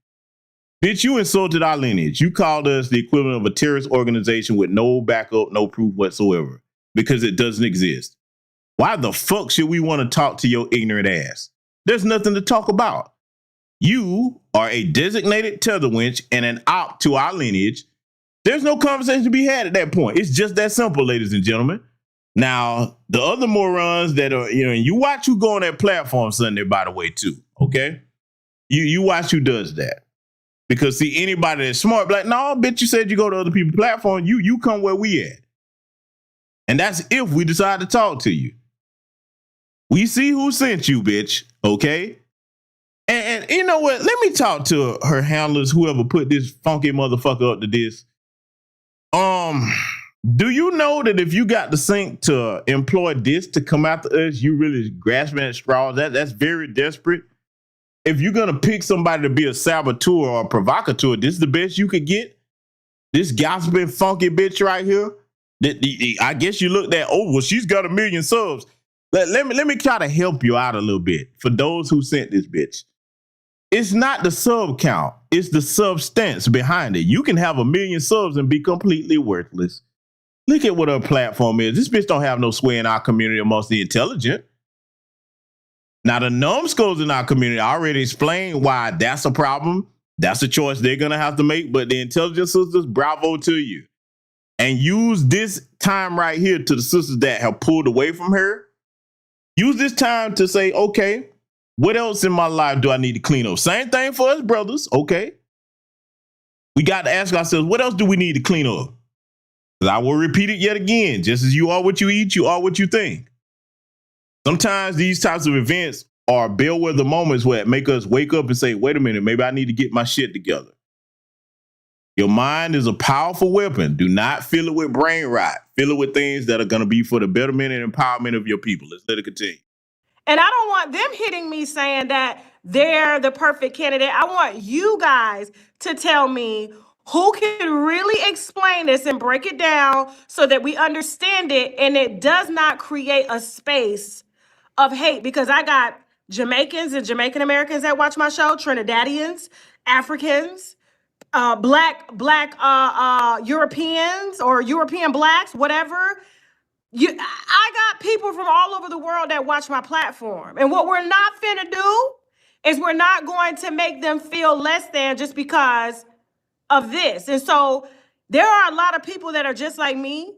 Bitch, you insulted our lineage. You called us the equivalent of a terrorist organization with no backup, no proof whatsoever, because it doesn't exist. Why the fuck should we want to talk to your ignorant ass? There's nothing to talk about. You are a designated tether winch and an op to our lineage. There's no conversation to be had at that point. It's just that simple, ladies and gentlemen. Now, the other morons that are, and you watch who go on that platform Sunday, by the way, too, okay? You watch who does that. Because, see, anybody that's smart, like, no, bitch, you said you go to other people's platform. You come where we at. And that's if we decide to talk to you. We see who sent you, bitch, okay? And you know what? Let me talk to her handlers, whoever put this funky motherfucker up to this. Do you know that if you got the sync to employ this to come after us, you really grasping at straws? That's very desperate. If you're going to pick somebody to be a saboteur or a provocateur, this is the best you could get? This gossiping funky bitch right here? I guess you looked at, oh, well, she's got 1 million subs. let me try to help you out a little bit. For those who sent this bitch, it's not the sub count, it's the substance behind it. You can have 1 million subs and be completely worthless. Look at what her platform is. This bitch don't have no sway in our community amongst the intelligent. Now, the numbskulls in our community, I already explained why that's a problem. That's a choice they're going to have to make. But the intelligent sisters, bravo to you. And use this time right here to the sisters that have pulled away from her. Use this time to say, okay, what else in my life do I need to clean up? Same thing for us brothers, okay? We got to ask ourselves, what else do we need to clean up? Because I will repeat it yet again. Just as you are what you eat, you are what you think. Sometimes these types of events are bellwether moments where it make us wake up and say, wait a minute, maybe I need to get my shit together. Your mind is a powerful weapon. Do not fill it with brain rot. Fill it with things that are going to be for the betterment and empowerment of your people. Let's let it continue. And I don't want them hitting me saying that they're the perfect candidate. I want you guys to tell me who can really explain this and break it down so that we understand it and it does not create a space of hate. Because I got Jamaicans and Jamaican Americans that watch my show, Trinidadians, Africans, black Europeans or European blacks, whatever. I got people from all over the world that watch my platform. And what we're not finna do is we're not going to make them feel less than just because of this. And so there are a lot of people that are just like me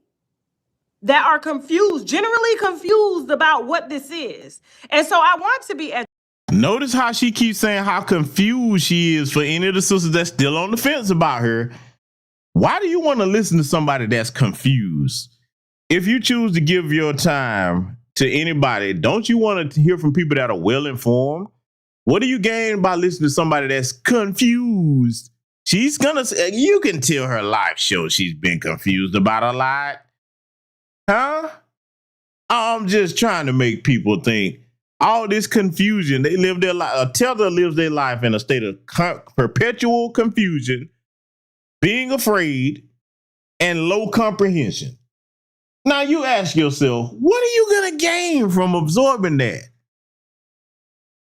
that are confused, generally confused about what this is. And so I want to be educated. Notice how she keeps saying how confused she is for any of the sisters that's still on the fence about her. Why do you want to listen to somebody that's confused? If you choose to give your time to anybody, don't you want to hear from people that are well-informed? What do you gain by listening to somebody that's confused? She's gonna say, you can tell her life show she's been confused about a lot. Huh? I'm just trying to make people think all this confusion, they live their life, a tether lives their life in a state of perpetual confusion, being afraid, and low comprehension. Now you ask yourself, what are you going to gain from absorbing that?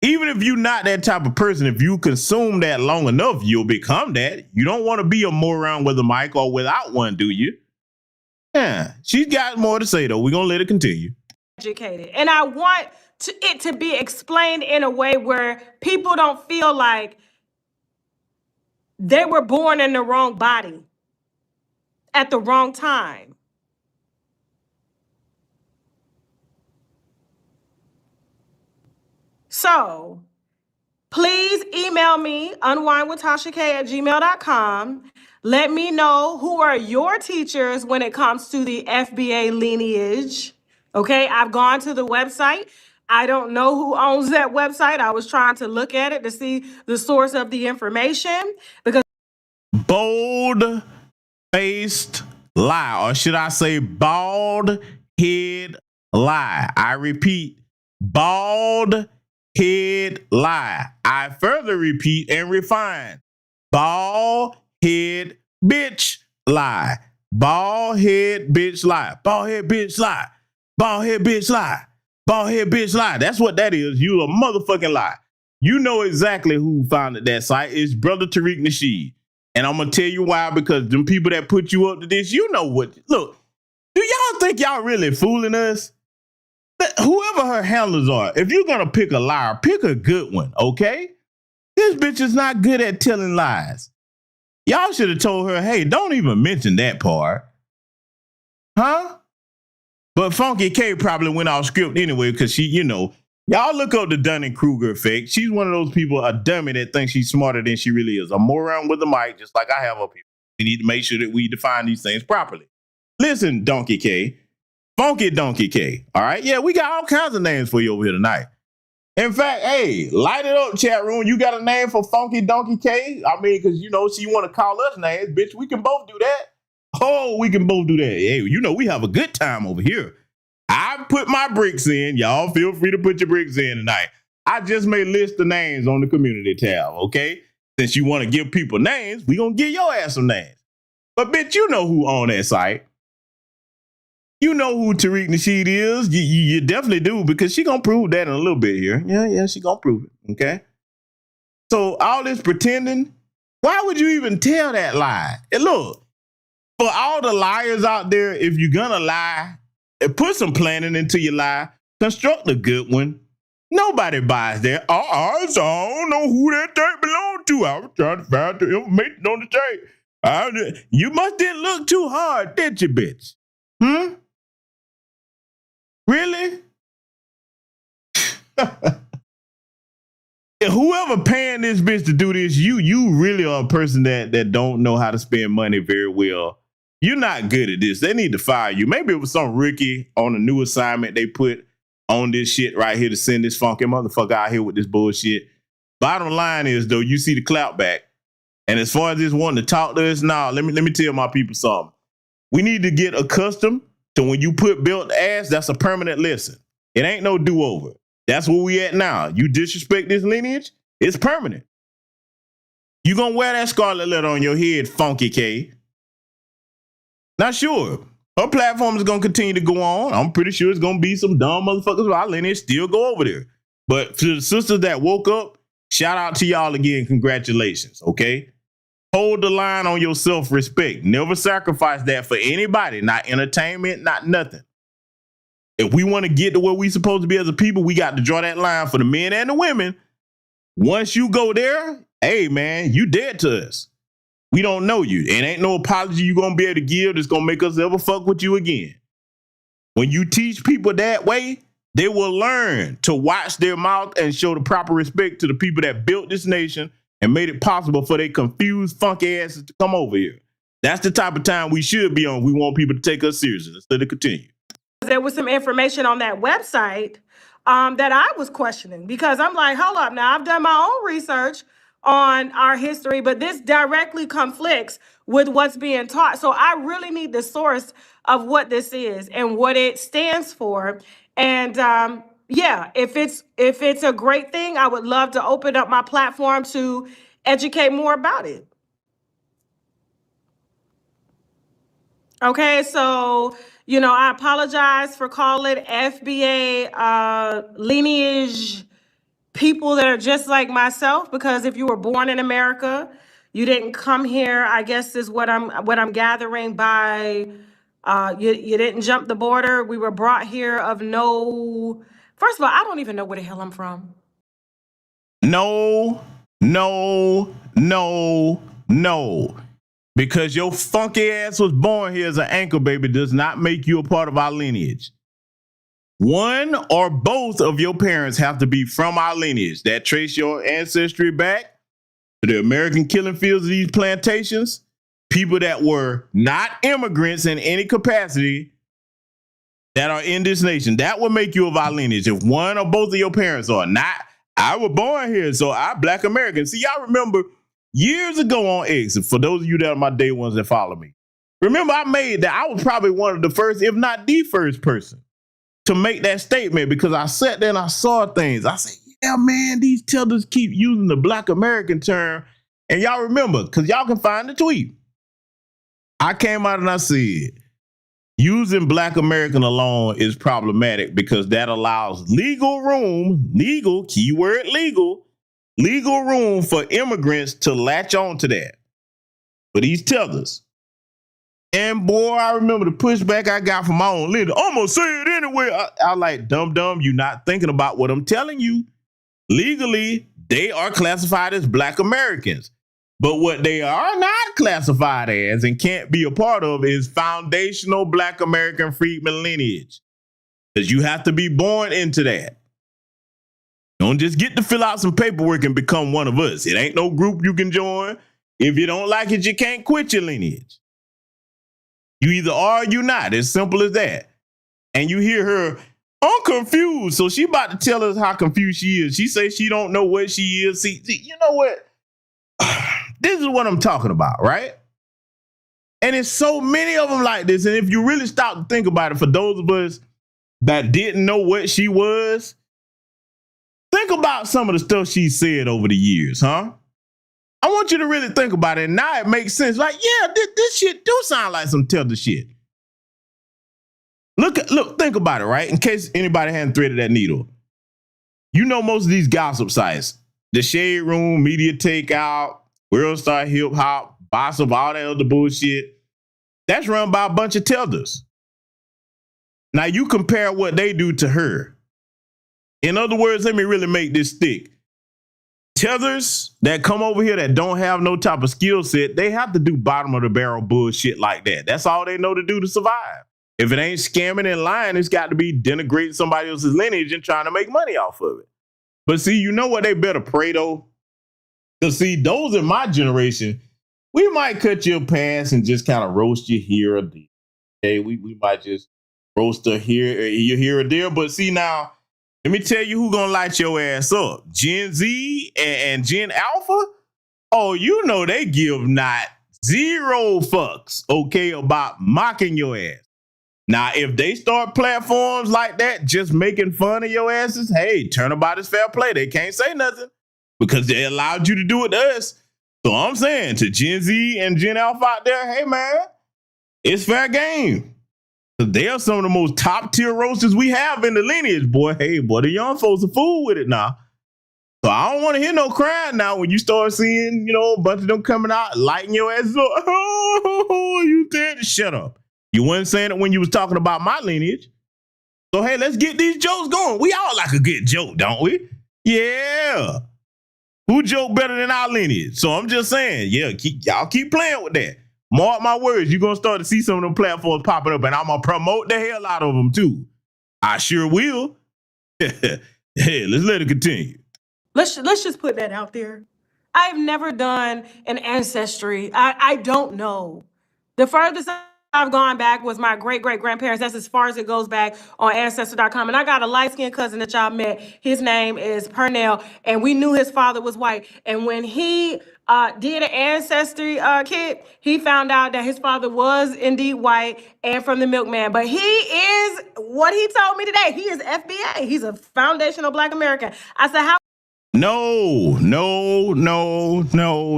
Even if you're not that type of person, if you consume that long enough, you'll become that. You don't want to be a moron with a mic or without one, do you? Yeah, she's got more to say, though. We're going to let it continue. Educated. And I want it to be explained in a way where people don't feel like they were born in the wrong body at the wrong time. So please email me, unwindwithtasha@gmail.com. Let me know who are your teachers when it comes to the FBA lineage. Okay, I've gone to the website. I don't know who owns that website. I was trying to look at it to see the source of the information because bold-faced lie, or should I say bald head lie. I repeat, bald head lie. I further repeat and refine. Bald head bitch lie. Bald head bitch lie. Bald head bitch lie. Bald head bitch lie. Bald head bitch lie. That's what that is. You a motherfucking lie. You know exactly who founded that site. It's Brother Tariq Nasheed. And I'm going to tell you why, because them people that put you up to this, you know what. Look, do y'all think y'all really fooling us? Whoever her handlers are, if you're going to pick a liar, pick a good one, okay? This bitch is not good at telling lies. Y'all should have told her, hey, don't even mention that part. Huh? But Funky K probably went off script anyway because she, you know, y'all look up the Dunning-Kruger effect. She's one of those people, a dummy that thinks she's smarter than she really is. A moron with a mic, just like I have up here. We need to make sure that we define these things properly. Listen, Donkey K. Funky Donkey K. All right? Yeah, we got all kinds of names for you over here tonight. In fact, hey, light it up, chat room. You got a name for Funky Donkey K? I mean, because, you know, she want to call us names. Bitch, we can both do that. Oh, we can both do that. Hey, you know, we have a good time over here. I put my bricks in. Y'all feel free to put your bricks in tonight. I just made a list of names on the community tab, okay? Since you want to give people names, we going to give your ass some names. But, bitch, you know who on that site. You know who Tariq Nasheed is. You definitely do, because she gonna prove that in a little bit here. Yeah, she gonna prove it. Okay. So all this pretending, why would you even tell that lie? And look, for all the liars out there, if you're gonna lie, put some planning into your lie, construct a good one. Nobody buys that. So I don't know who that tape belonged to. I was trying to find the information on the tape. You must didn't look too hard, did you, bitch? Really? Whoever paying this bitch to do this, you really are a person that don't know how to spend money very well. You're not good at this. They need to fire you. Maybe it was some rookie on a new assignment they put on this shit right here to send this funky motherfucker out here with this bullshit. Bottom line is, though, you see the clout back. And as far as this wanting to talk to us, now let me tell my people something. We need to get accustomed to when you put belt ass, that's a permanent lesson. It ain't no do-over. That's where we at now. You disrespect this lineage, it's permanent. You gonna wear that scarlet letter on your head, Funky K. Not sure. Her platform is gonna continue to go on. I'm pretty sure it's gonna be some dumb motherfuckers with our lineage still go over there. But to the sisters that woke up, shout out to y'all again. Congratulations, okay? Hold the line on your self-respect. Never sacrifice that for anybody, not entertainment, not nothing. If we want to get to where we supposed to be as a people, we got to draw that line for the men and the women. Once you go there, hey, man, you dead to us. We don't know you. It ain't no apology you going to be able to give that's going to make us ever fuck with you again. When you teach people that way, they will learn to watch their mouth and show the proper respect to the people that built this nation and made it possible for their confused, funky asses to come over here. That's the type of time we should be on. We want people to take us seriously. Let's let it continue. There was some information on that website that I was questioning, because I'm like, hold up, now I've done my own research on our history, but this directly conflicts with what's being taught. So I really need the source of what this is and what it stands for. And yeah, if it's a great thing, I would love to open up my platform to educate more about it. Okay, so, I apologize for calling FBA lineage people that are just like myself, because if you were born in America, you didn't come here, I guess is what I'm gathering by you didn't jump the border. We were brought here of no. First of all, I don't even know where the hell I'm from. No. Because your funky ass was born here as an anchor baby does not make you a part of our lineage. One or both of your parents have to be from our lineage. That trace your ancestry back to the American killing fields of these plantations. People that were not immigrants in any capacity that are in this nation. That will make you of our lineage. If one or both of your parents are not, I was born here, so I'm Black American. See, y'all remember years ago on X, for those of you that are my day ones that follow me, remember I made that. I was probably one of the first, if not the first person to make that statement, because I sat there and I saw things. I said, yeah, man, these tethers keep using the Black American term. And y'all remember, because y'all can find the tweet. I came out and I said, using Black American alone is problematic because that allows legal keyword legal room for immigrants to latch on to that for these tethers. And boy, I remember the pushback I got from my own leader. I'm gonna say it anyway. I like, dumb, you're not thinking about what I'm telling you. Legally, they are classified as Black Americans. But what they are not classified as and can't be a part of is foundational Black American freedmen lineage. Because you have to be born into that. Don't just get to fill out some paperwork and become one of us. It ain't no group you can join. If you don't like it, you can't quit your lineage. You either are or you not. As simple as that. And you hear her, I'm confused. So she about to tell us how confused she is. She says she don't know what she is. See, you know what? This is what I'm talking about, right? And it's so many of them like this. And if you really stop to think about it, for those of us that didn't know what she was, think about some of the stuff she said over the years, huh? I want you to really think about it. And now it makes sense. Like, yeah, this shit do sound like some tether shit. Look, think about it, right? In case anybody hadn't threaded that needle. You know most of these gossip sites, the Shade Room, Media Takeout, World Star Hip Hop, Gossip, all that other bullshit. That's run by a bunch of Tethers. Now you compare what they do to her. In other words, let me really make this stick. Tethers that come over here that don't have no type of skill set, they have to do bottom of the barrel bullshit like that. That's all they know to do to survive. If it ain't scamming and lying, it's got to be denigrating somebody else's lineage and trying to make money off of it. But see, you know what they better pray though? Because see, those in my generation, we might cut your pants and just kind of roast you here or there. Okay, we might just roast her here or there. But see now, let me tell you who gonna light your ass up. Gen Z and Gen Alpha? Oh, you know they give not zero fucks, okay, about mocking your ass. Now, if they start platforms like that, just making fun of your asses, hey, turnabout is fair play. They can't say nothing because they allowed you to do it to us. So I'm saying to Gen Z and Gen Alpha out there, hey, man, it's fair game. They are some of the most top tier roasters we have in the lineage, boy. Hey, boy, the young folks are fool with it now. So I don't want to hear no crying now when you start seeing, you know, a bunch of them coming out, lighting your ass up. Oh, you did. Shut up. You weren't saying it when you was talking about my lineage. So, hey, let's get these jokes going. We all like a good joke, don't we? Yeah. Who joke better than our lineage? So I'm just saying, yeah, y'all keep playing with that. Mark my words, you're going to start to see some of them platforms popping up, and I'm going to promote the hell out of them, too. I sure will. Hey, let's let it continue. Let's just put that out there. I've never done an ancestry. I don't know. The furthest I've gone back was my great-great-grandparents. That's as far as it goes back on Ancestry.com. And I got a light-skinned cousin that y'all met. His name is Pernell, and we knew his father was white. And when he did an ancestry kit, he found out that his father was indeed white and from the milkman. But he is, what he told me today, he is FBA. He's a foundational Black American. I said, how? No,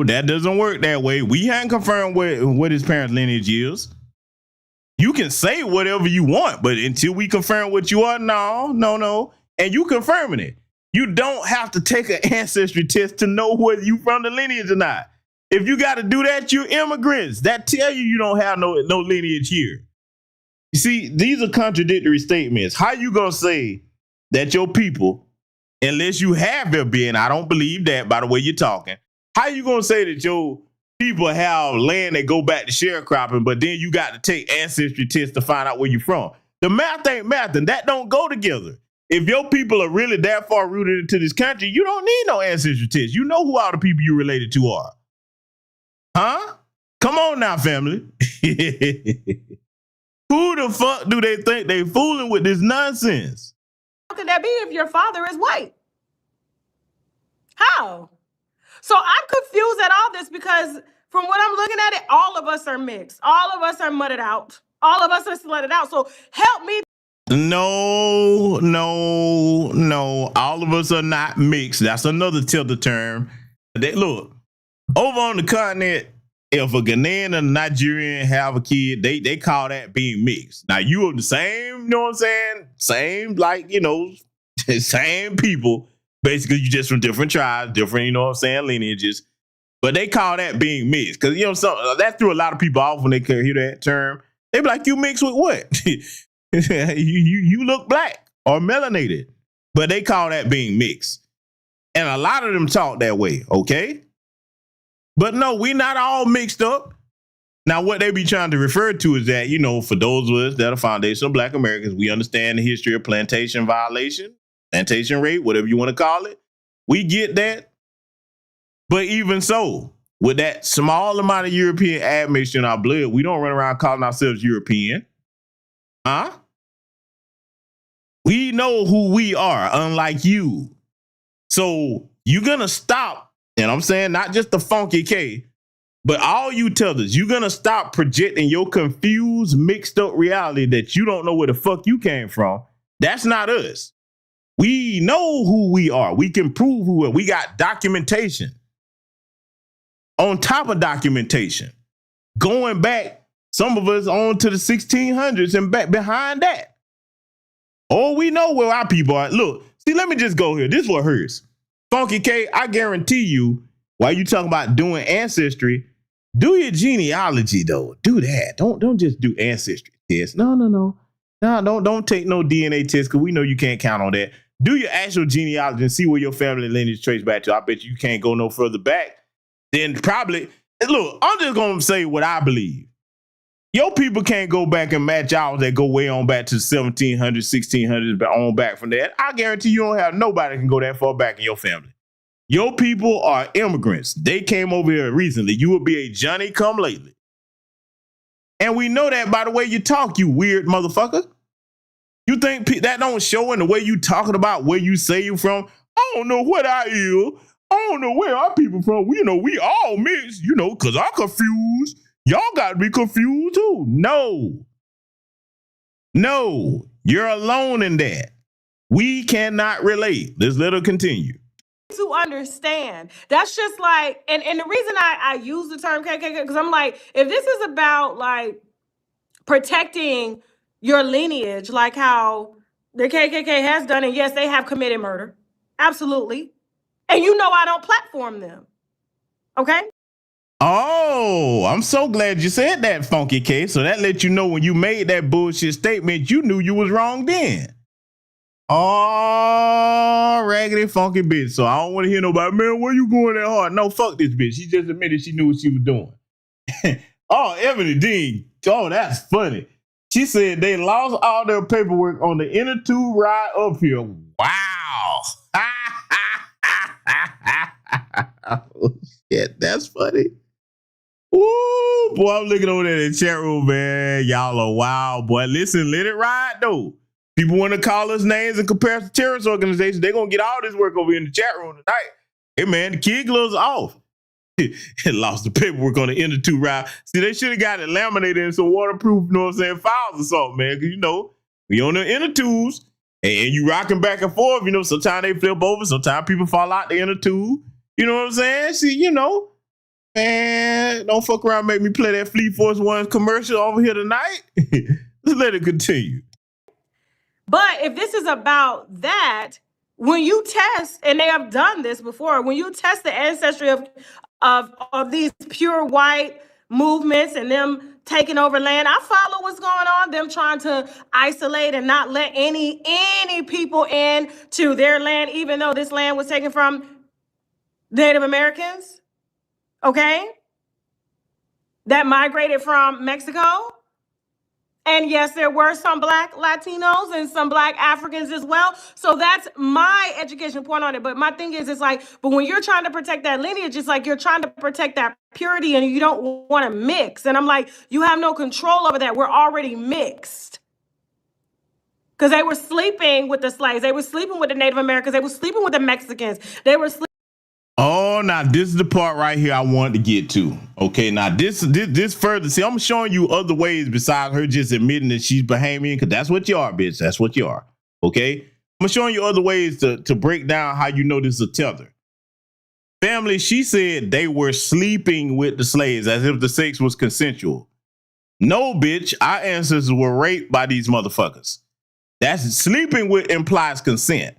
that doesn't work that way. We haven't confirmed what his parents' lineage is. You can say whatever you want, but until we confirm what you are, no. And you confirming it. You don't have to take an ancestry test to know whether you from the lineage or not. If you got to do that, you're immigrants. That tell you don't have no lineage here. You see, these are contradictory statements. How you gonna say that your people, unless you have their being, I don't believe that by the way you're talking, how you gonna say that your people have land that go back to sharecropping, but then you got to take ancestry tests to find out where you're from? The math ain't math, and that don't go together. If your people are really that far rooted into this country, you don't need no ancestry test. You know who all the people you related to are. Huh? Come on now, family. Who the fuck do they think they fooling with this nonsense? How could that be if your father is white? How? So I'm confused at all this because from what I'm looking at it, all of us are mixed. All of us are mudded out. All of us are slutted out. So help me. No. All of us are not mixed. That's another tether term. Look, over on the continent, if a Ghanaian and a Nigerian have a kid, they call that being mixed. Now, you are the same, you know what I'm saying? Same, like, you know, same people. Basically, you just from different tribes, different, you know what I'm saying, lineages. But they call that being mixed. Because, you know, that threw a lot of people off when they could hear that term. They be like, you mixed with what? you look black or melanated. But they call that being mixed. And a lot of them talk that way, okay? But no, we not all mixed up. Now, what they be trying to refer to is that, you know, for those of us that are foundational Black Americans, we understand the history of plantation violation, plantation rape, whatever you want to call it. We get that. But even so, with that small amount of European admixture in our blood, we don't run around calling ourselves European. Huh? We know who we are, unlike you. So you're going to stop. And I'm saying not just the funky K, but all you tethers, you're going to stop projecting your confused, mixed up reality that you don't know where the fuck you came from. That's not us. We know who we are. We can prove who we are. We got documentation. On top of documentation. Going back, some of us on to the 1600s and back behind that. Oh, we know where our people are. Look, see, let me just go here. This is what hurts. Funky K, I guarantee you, while you talking about doing ancestry, do your genealogy though. Do that. Don't just do ancestry tests. No, don't take no DNA test because we know you can't count on that. Do your actual genealogy and see where your family lineage trace back to. I bet you can't go no further back. Then probably, look, I'm just gonna say what I believe. Your people can't go back and match ours that go way on back to 1700s, 1600s, but on back from that. I guarantee you don't have nobody can go that far back in your family. Your people are immigrants. They came over here recently. You will be a Johnny come lately. And we know that by the way you talk, you weird motherfucker. You think that don't show in the way you talking about where you say you from? I don't know what I is. I don't know where our people from. We all mixed, because I'm confused. Y'all got to be confused too. No, you're alone in that. We cannot relate. Let's let her continue. To understand. That's just like, and the reason I use the term KKK, because I'm like, if this is about like protecting your lineage, like how the KKK has done, and yes, they have committed murder. Absolutely. And I don't platform them. Okay? Oh, I'm so glad you said that, Funky K. So that let you know when you made that bullshit statement, you knew you was wrong then. Oh, raggedy funky bitch. So I don't want to hear nobody, man, where you going that hard? No, fuck this bitch. She just admitted she knew what she was doing. Oh, Ebony Dean. Oh, that's funny. She said they lost all their paperwork on the inner tube ride up here. Wow. Oh, shit, that's funny. Ooh, boy, I'm looking over there in the chat room, man. Y'all are wild, boy. Listen, let it ride, though. People want to call us names and compare us to terrorist organizations. They're going to get all this work over in the chat room tonight. Hey, man, the kid gloves off. It lost the paperwork on the inner tube ride. See, they should have got it laminated in some waterproof, files or something, man. Because, we on the inner tubes, and you rocking back and forth. Sometimes they flip over. Sometimes people fall out the inner tube. You know what I'm saying? See, man, don't fuck around and make me play that Fleet Force One commercial over here tonight. Let's let it continue. But if this is about that, when you test, and they have done this before, when you test the ancestry of these pure white movements and them taking over land, I follow what's going on, them trying to isolate and not let any people in to their land, even though this land was taken from Native Americans, okay? That migrated from Mexico. And yes, there were some Black Latinos and some Black Africans as well. So that's my education point on it. But my thing is, but when you're trying to protect that lineage, it's like you're trying to protect that purity and you don't want to mix. And I'm like, you have no control over that. We're already mixed. Because they were sleeping with the slaves. They were sleeping with the Native Americans. They were sleeping with the Mexicans. They were sleeping. Oh, now this is the part right here I wanted to get to. Okay, now this further. See, I'm showing you other ways besides her just admitting that she's Bahamian, because that's what you are, bitch. That's what you are. Okay, I'm showing you other ways to break down how you know this is a tether. Family, she said they were sleeping with the slaves as if the sex was consensual. No, bitch, our ancestors were raped by these motherfuckers. That's sleeping with implies consent.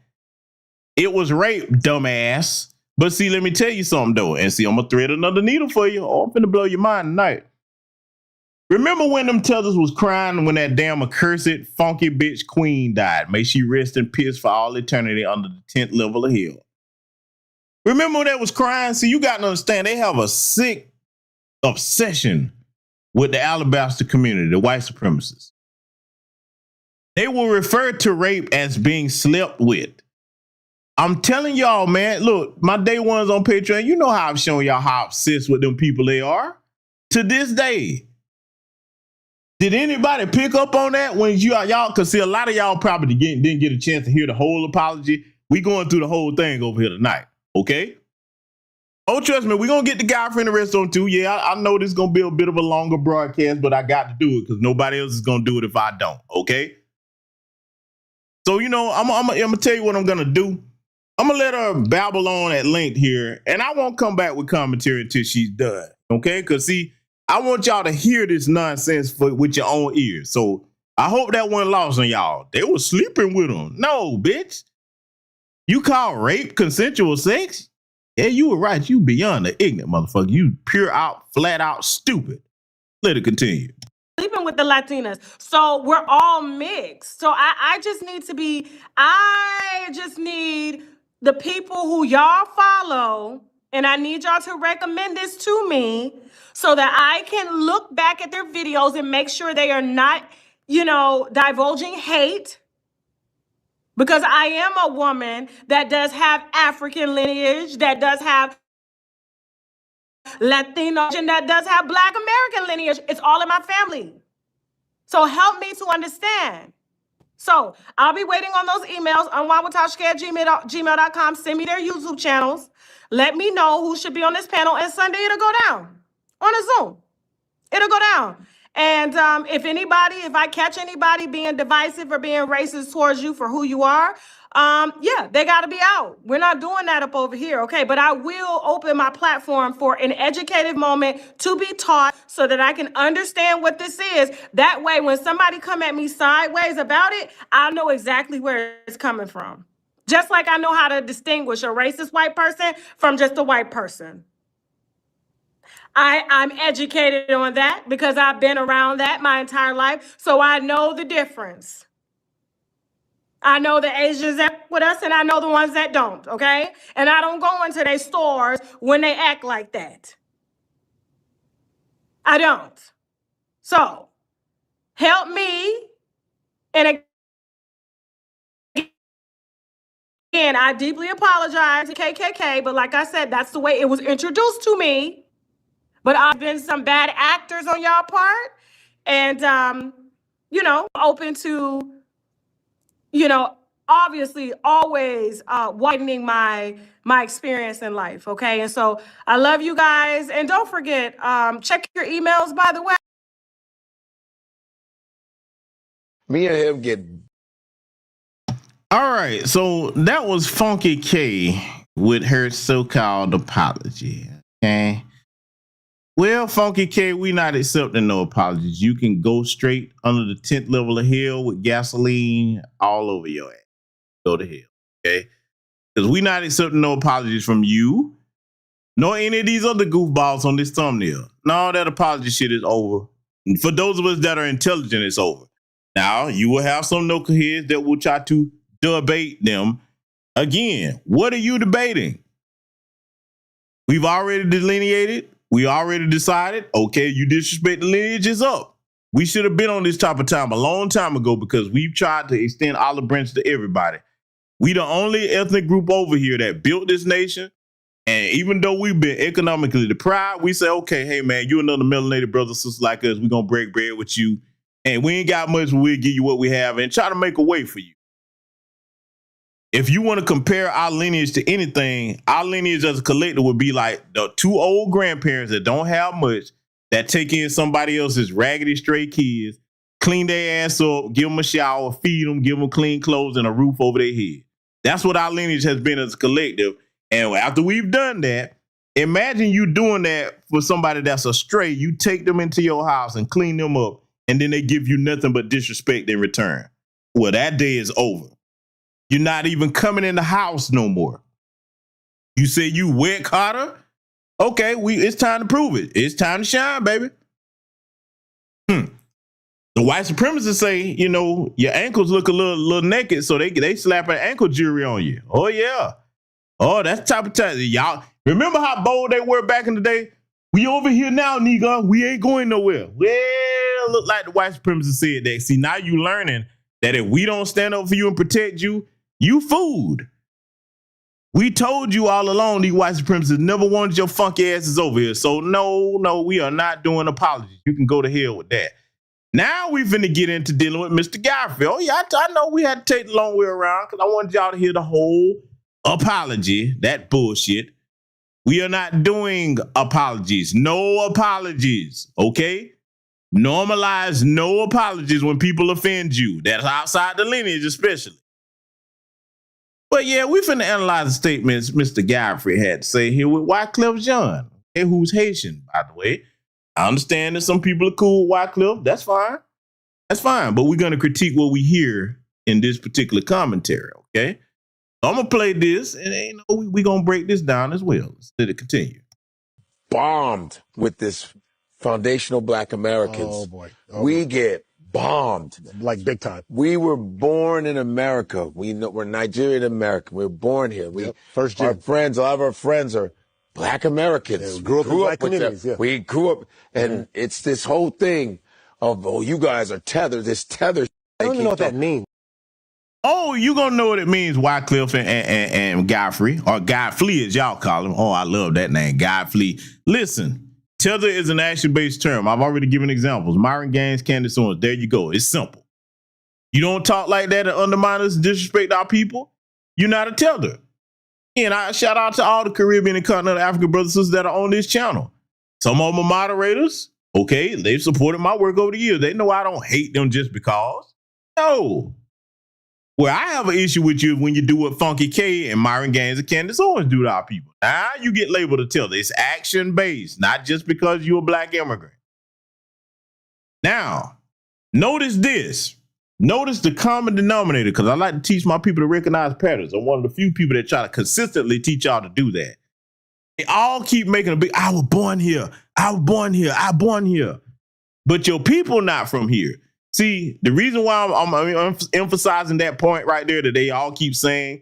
It was rape, dumbass. But see, let me tell you something, though. And see, I'm going to thread another needle for you. Oh, I'm finna blow your mind tonight. Remember when them Tethers was crying when that damn accursed, funky bitch queen died? May she rest in peace for all eternity under the 10th level of hell. Remember when they was crying? See, you got to understand, they have a sick obsession with the Alabastar community, the white supremacists. They will refer to rape as being slept with. I'm telling y'all, man, look, my day ones on Patreon, you know how I'm showing y'all how obsessed with them people they are. To this day. Did anybody pick up on that when y'all, because see, a lot of y'all probably didn't get a chance to hear the whole apology. We going through the whole thing over here tonight, okay? Oh, trust me, we're going to get the guy from the rest on too. Yeah, I know this is going to be a bit of a longer broadcast, but I got to do it because nobody else is going to do it if I don't, okay? So, I'm going to tell you what I'm going to do. I'm going to let her babble on at length here, and I won't come back with commentary until she's done, okay? Because, see, I want y'all to hear this nonsense with your own ears. So I hope that wasn't lost on y'all. They were sleeping with him. No, bitch. You call rape consensual sex? Yeah, you were right. You beyond the ignorant motherfucker. You pure out, flat out stupid. Let it continue. Sleeping with the Latinas. So we're all mixed. So I just need the people who y'all follow, and I need y'all to recommend this to me so that I can look back at their videos and make sure they are not, divulging hate. Because I am a woman that does have African lineage, that does have Latino, and that does have Black American lineage. It's all in my family. So help me to understand. So I'll be waiting on those emails, unwindwithtasha@gmail.com. Send me their YouTube channels. Let me know who should be on this panel, and Sunday it'll go down on a Zoom. It'll go down. And if I catch anybody being divisive or being racist towards you for who you are, they got to be out. We're not doing that up over here, okay? But I will open my platform for an educated moment to be taught so that I can understand what this is. That way, when somebody come at me sideways about it, I'll know exactly where it's coming from. Just like I know how to distinguish a racist white person from just a white person. I'm educated on that because I've been around that my entire life. So I know the difference. I know the Asians act with us and I know the ones that don't, okay? And I don't go into their stores when they act like that. I don't. So help me. And again, I deeply apologize to KKK, but like I said, that's the way it was introduced to me. But I've been some bad actors on y'all part. And, open to, obviously always widening my experience in life, okay? And so I love you guys. And don't forget, check your emails, by the way. Me and him get... All right, so that was Funky K with her so-called apology, okay? Well, Funky K, we not accepting no apologies. You can go straight under the 10th level of hell with gasoline all over your ass. Go to hell, okay? Because we not accepting no apologies from you, nor any of these other goofballs on this thumbnail. No, that apology shit is over. And for those of us that are intelligent, it's over. Now, you will have some knuckleheads that will try to debate them. Again, what are you debating? We've already delineated. We already decided, okay, you disrespect the lineage, is up. We should have been on this type of time a long time ago because we've tried to extend olive branches to everybody. We the only ethnic group over here that built this nation. And even though we've been economically deprived, we say, okay, hey, man, you another melanated brother, sister like us. We're going to break bread with you. And we ain't got much, but we'll give you what we have and try to make a way for you. If you want to compare our lineage to anything, our lineage as a collective would be like the two old grandparents that don't have much, that take in somebody else's raggedy stray kids, clean their ass up, give them a shower, feed them, give them clean clothes and a roof over their head. That's what our lineage has been as a collective. And after we've done that, imagine you doing that for somebody that's a stray. You take them into your house and clean them up, and then they give you nothing but disrespect in return. Well, that day is over. You're not even coming in the house no more. You say you wet Carter? Okay, it's time to prove it. It's time to shine, baby. The white supremacists say, your ankles look a little naked, so they slap an ankle jewelry on you. Oh, yeah. Oh, that's the type of time. Y'all remember how bold they were back in the day? We over here now, nigga. We ain't going nowhere. Well, look like the white supremacists said that. See, now you learning that if we don't stand up for you and protect you, you food. We told you all along these white supremacists never wanted your funky asses over here. So no, we are not doing apologies. You can go to hell with that. Now we finna get into dealing with Mr. Garfield. Oh yeah, I know we had to take the long way around because I wanted y'all to hear the whole apology, that bullshit. We are not doing apologies. No apologies, okay? Normalize no apologies when people offend you. That's outside the lineage especially. But yeah, we finna analyze the statements Mr. Godfrey had to say here with Wyclef Jean, who's Haitian, by the way. I understand that some people are cool with Wyclef. That's fine. That's fine, but we're going to critique what we hear in this particular commentary, okay? So I'm going to play this, and we're going to break this down as well. Let's let it continue. Bombed with this foundational Black Americans. Oh, boy. We get bombed. Like big time. We were born in America. We're Nigerian American. We were born here. First our gen. friends, a lot of our friends are Black Americans. Yeah, we grew up in black communities, yeah. We grew up, and it's this whole thing of, oh, you guys are tethered. This tether. I don't even know what that means. Oh, you gonna know what it means, Wycliffe and Godfrey, or Godfrey as y'all call him. Oh, I love that name, Godfrey. Listen, tether is an action-based term. I've already given examples. Myron Gaines, Candace Owens. There you go. It's simple. You don't talk like that and undermine us and disrespect our people, you're not a tether. And I shout out to all the Caribbean and continental African brothers and sisters that are on this channel. Some of them are moderators. Okay, they've supported my work over the years. They know I don't hate them just because. No. Where I have an issue with you when you do what Funky K and Myron Gaines and Candace Owens do to our people. Now you get labeled a tether. It's action-based, not just because you're a Black immigrant. Now, notice this. Notice the common denominator, because I like to teach my people to recognize patterns. I'm one of the few people that try to consistently teach y'all to do that. They all keep making a big, I was born here. I was born here. I born here. But your people not from here. See, the reason why I'm emphasizing that point right there that they all keep saying,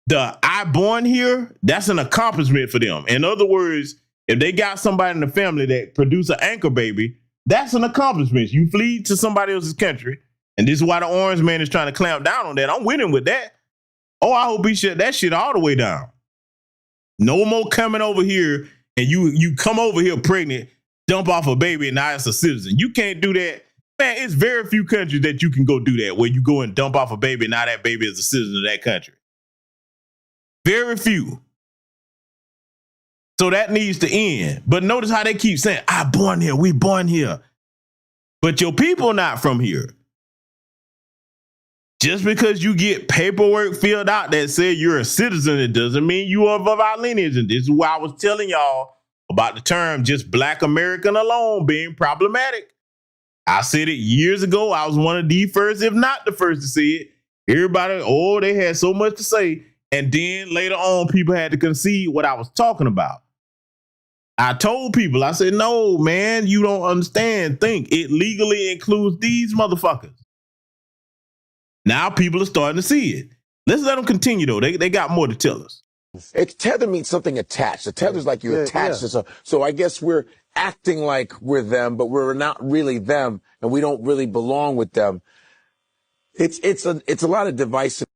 the I born here, that's an accomplishment for them. In other words, if they got somebody in the family that produce an anchor baby, that's an accomplishment. You flee to somebody else's country, and this is why the orange man is trying to clamp down on that. I'm winning with that. Oh, I hope he shut that shit all the way down. No more coming over here and you come over here pregnant, dump off a baby, and now it's a citizen. You can't do that. Man, it's very few countries that you can go do that, where you go and dump off a baby, and now that baby is a citizen of that country. Very few. So that needs to end. But notice how they keep saying, I born here, we born here. But your people not from here. Just because you get paperwork filled out that says you're a citizen, it doesn't mean you are of our lineage. And this is why I was telling y'all about the term just Black American alone being problematic. I said it years ago. I was one of the first, if not the first, to say it. Everybody, oh, they had so much to say. And then later on, people had to concede what I was talking about. I told people, I said, no, man, you don't understand. Think it legally includes these motherfuckers. Now people are starting to see it. Let's let them continue, though. They got more to tell us. It's tether means something attached. A tether's like you're attached to something. So I guess we're acting like we're them, but we're not really them, and we don't really belong with them. It's a lot of divisive.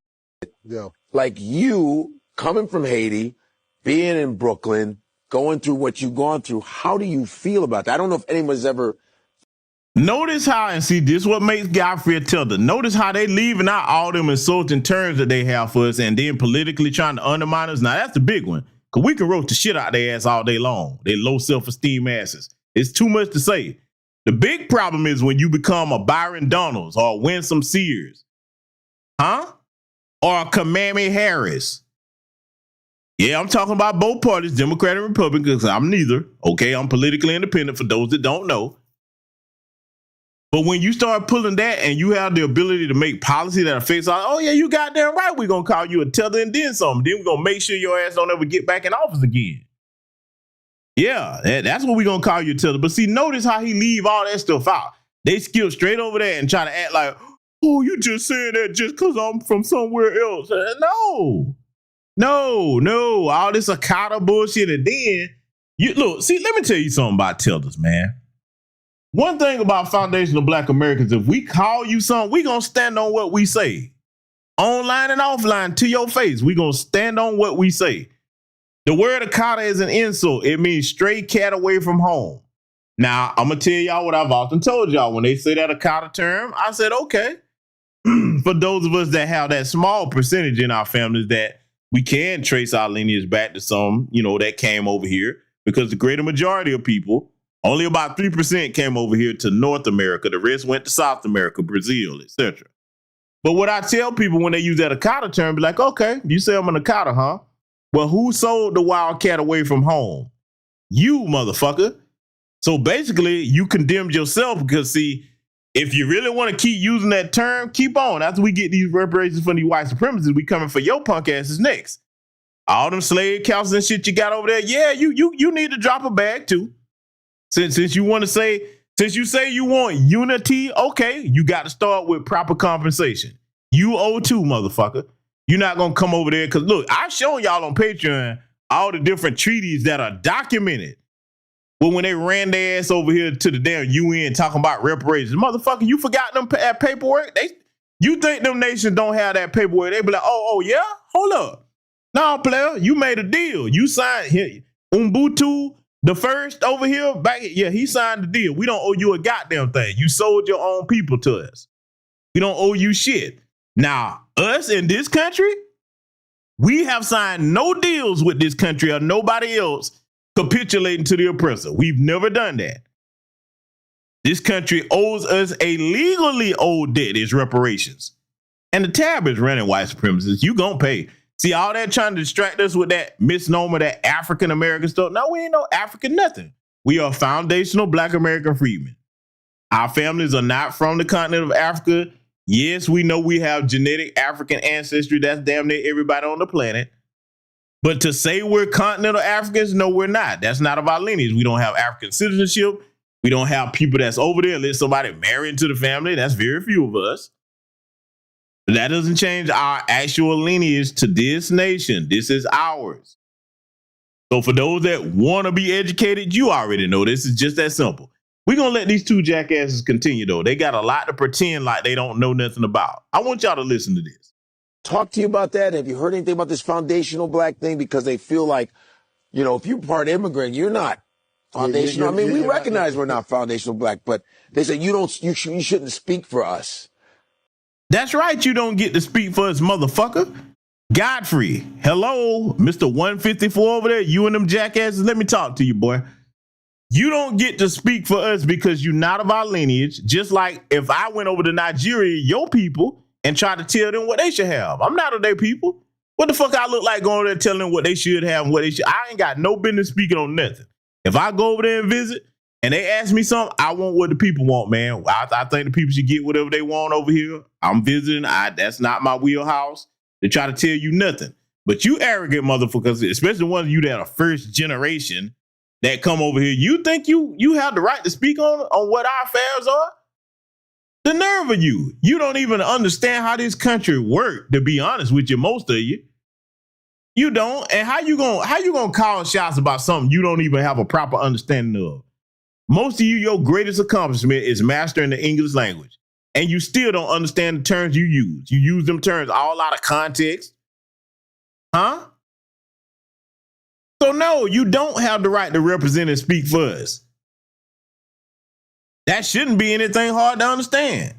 Yeah. Like you coming from Haiti, being in Brooklyn, going through what you've gone through. How do you feel about that? I don't know if anyone's ever. Notice how, and see, this is what makes Godfrey a tether. Notice how they leaving out all them insulting terms that they have for us and then politically trying to undermine us. Now, that's the big one, because we can roast the shit out their ass all day long. They low self-esteem asses. It's too much to say. The big problem is when you become a Byron Donalds or a Winsome Sears, or a Kamame Harris. Yeah, I'm talking about both parties, Democrat and Republican, because I'm neither. Okay, I'm politically independent for those that don't know. But when you start pulling that and you have the ability to make policy that affects all, oh yeah, you goddamn right, we're going to call you a tether and then something. Then we're going to make sure your ass don't ever get back in office again. Yeah, that's what we're going to call you a tether. But see, notice how he leave all that stuff out. They skip straight over there and try to act like, oh, you just saying that just because I'm from somewhere else. No, all this Akata bullshit. And then, you look, see, let me tell you something about tethers, man. One thing about foundational Black Americans, if we call you something, we going to stand on what we say. Online and offline, to your face, we going to stand on what we say. The word Akata is an insult. It means stray cat away from home. Now, I'm going to tell y'all what I've often told y'all. When they say that Akata term, I said, okay. For those of us that have that small percentage in our families that we can trace our lineage back to some, that came over here, because the greater majority of people, only about 3% came over here to North America. The rest went to South America, Brazil, etc. But what I tell people when they use that Akata term, be like, okay, you say I'm an Akata, huh? Well, who sold the wildcat away from home? You, motherfucker. So basically, you condemned yourself because, see, if you really want to keep using that term, keep on. After we get these reparations from these white supremacists, we coming for your punk asses next. All them slave councils and shit you got over there, yeah, you need to drop a bag too. Since you want to say, since you say you want unity, okay, you got to start with proper compensation. You owe too, motherfucker. You're not gonna come over there because look, I've shown y'all on Patreon all the different treaties that are documented. Well, when they ran their ass over here to the damn UN talking about reparations, motherfucker, you forgot them paperwork? You think them nations don't have that paperwork? They be like, oh yeah, hold up. No, player, you made a deal. You signed here. Ubuntu, the first over here, back, yeah, he signed the deal. We don't owe you a goddamn thing. You sold your own people to us. We don't owe you shit. Now, us in this country, we have signed no deals with this country or nobody else capitulating to the oppressor. We've never done that. This country owes us a legally owed debt, is reparations. And the tab is running white supremacists. You gonna pay. See, all that trying to distract us with that misnomer, that African American stuff. No, we ain't no African nothing. We are foundational Black American freedmen. Our families are not from the continent of Africa. Yes, we know we have genetic African ancestry. That's damn near everybody on the planet. But to say we're continental Africans, no, we're not. That's not of our lineage. We don't have African citizenship. We don't have people that's over there. Let somebody marry into the family. That's very few of us. That doesn't change our actual lineage to this nation. This is ours. So for those that want to be educated, you already know this is just that simple. We're going to let these two jackasses continue, though. They got a lot to pretend like they don't know nothing about. I want y'all to listen to this. Talk to you about that. Have you heard anything about this foundational Black thing? Because they feel like, you know, if you're part immigrant, you're not foundational. I mean, we recognize we're not foundational Black, but they say you shouldn't speak for us. That's right. You don't get to speak for us, motherfucker. Godfrey, hello, Mr. 154 over there. You and them jackasses, let me talk to you, boy. You don't get to speak for us because you're not of our lineage. Just like if I went over to Nigeria, your people, and tried to tell them what they should have. I'm not of their people. What the fuck I look like going there telling them what they should have and what they should? I ain't got no business speaking on nothing. If I go over there and visit and they ask me something, I want what the people want, man. I think the people should get whatever they want over here. I'm visiting. That's not my wheelhouse to try to tell you nothing. But you arrogant motherfuckers, especially ones of you that are first generation that come over here, you think you have the right to speak on what our affairs are? The nerve of you. You don't even understand how this country works, to be honest with you, most of you. You don't. And how you gonna call shots about something you don't even have a proper understanding of? Most of you, your greatest accomplishment is mastering the English language. And you still don't understand the terms you use. You use them terms all out of context. Huh? So no, you don't have the right to represent and speak for us. That shouldn't be anything hard to understand.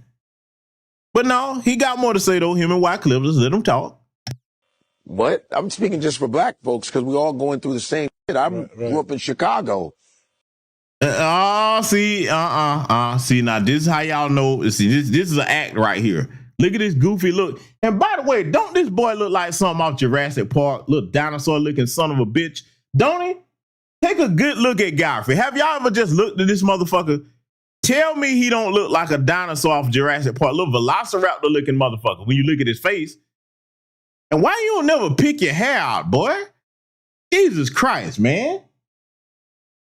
But no, he got more to say, though, him and Wycliffe. Let's let him talk. What? I'm speaking just for Black folks because we're all going through the same shit. I grew up in Chicago. See, now this is how y'all know. See, this is an act right here. Look at this goofy look. And by the way, don't this boy look like something off Jurassic Park? Little dinosaur looking son of a bitch. Don't he? Take a good look at Godfrey. Have y'all ever just looked at this motherfucker? Tell me he don't look like a dinosaur off Jurassic Park, little velociraptor looking motherfucker when you look at his face. And why you don't never pick your hair out, boy? Jesus Christ, man.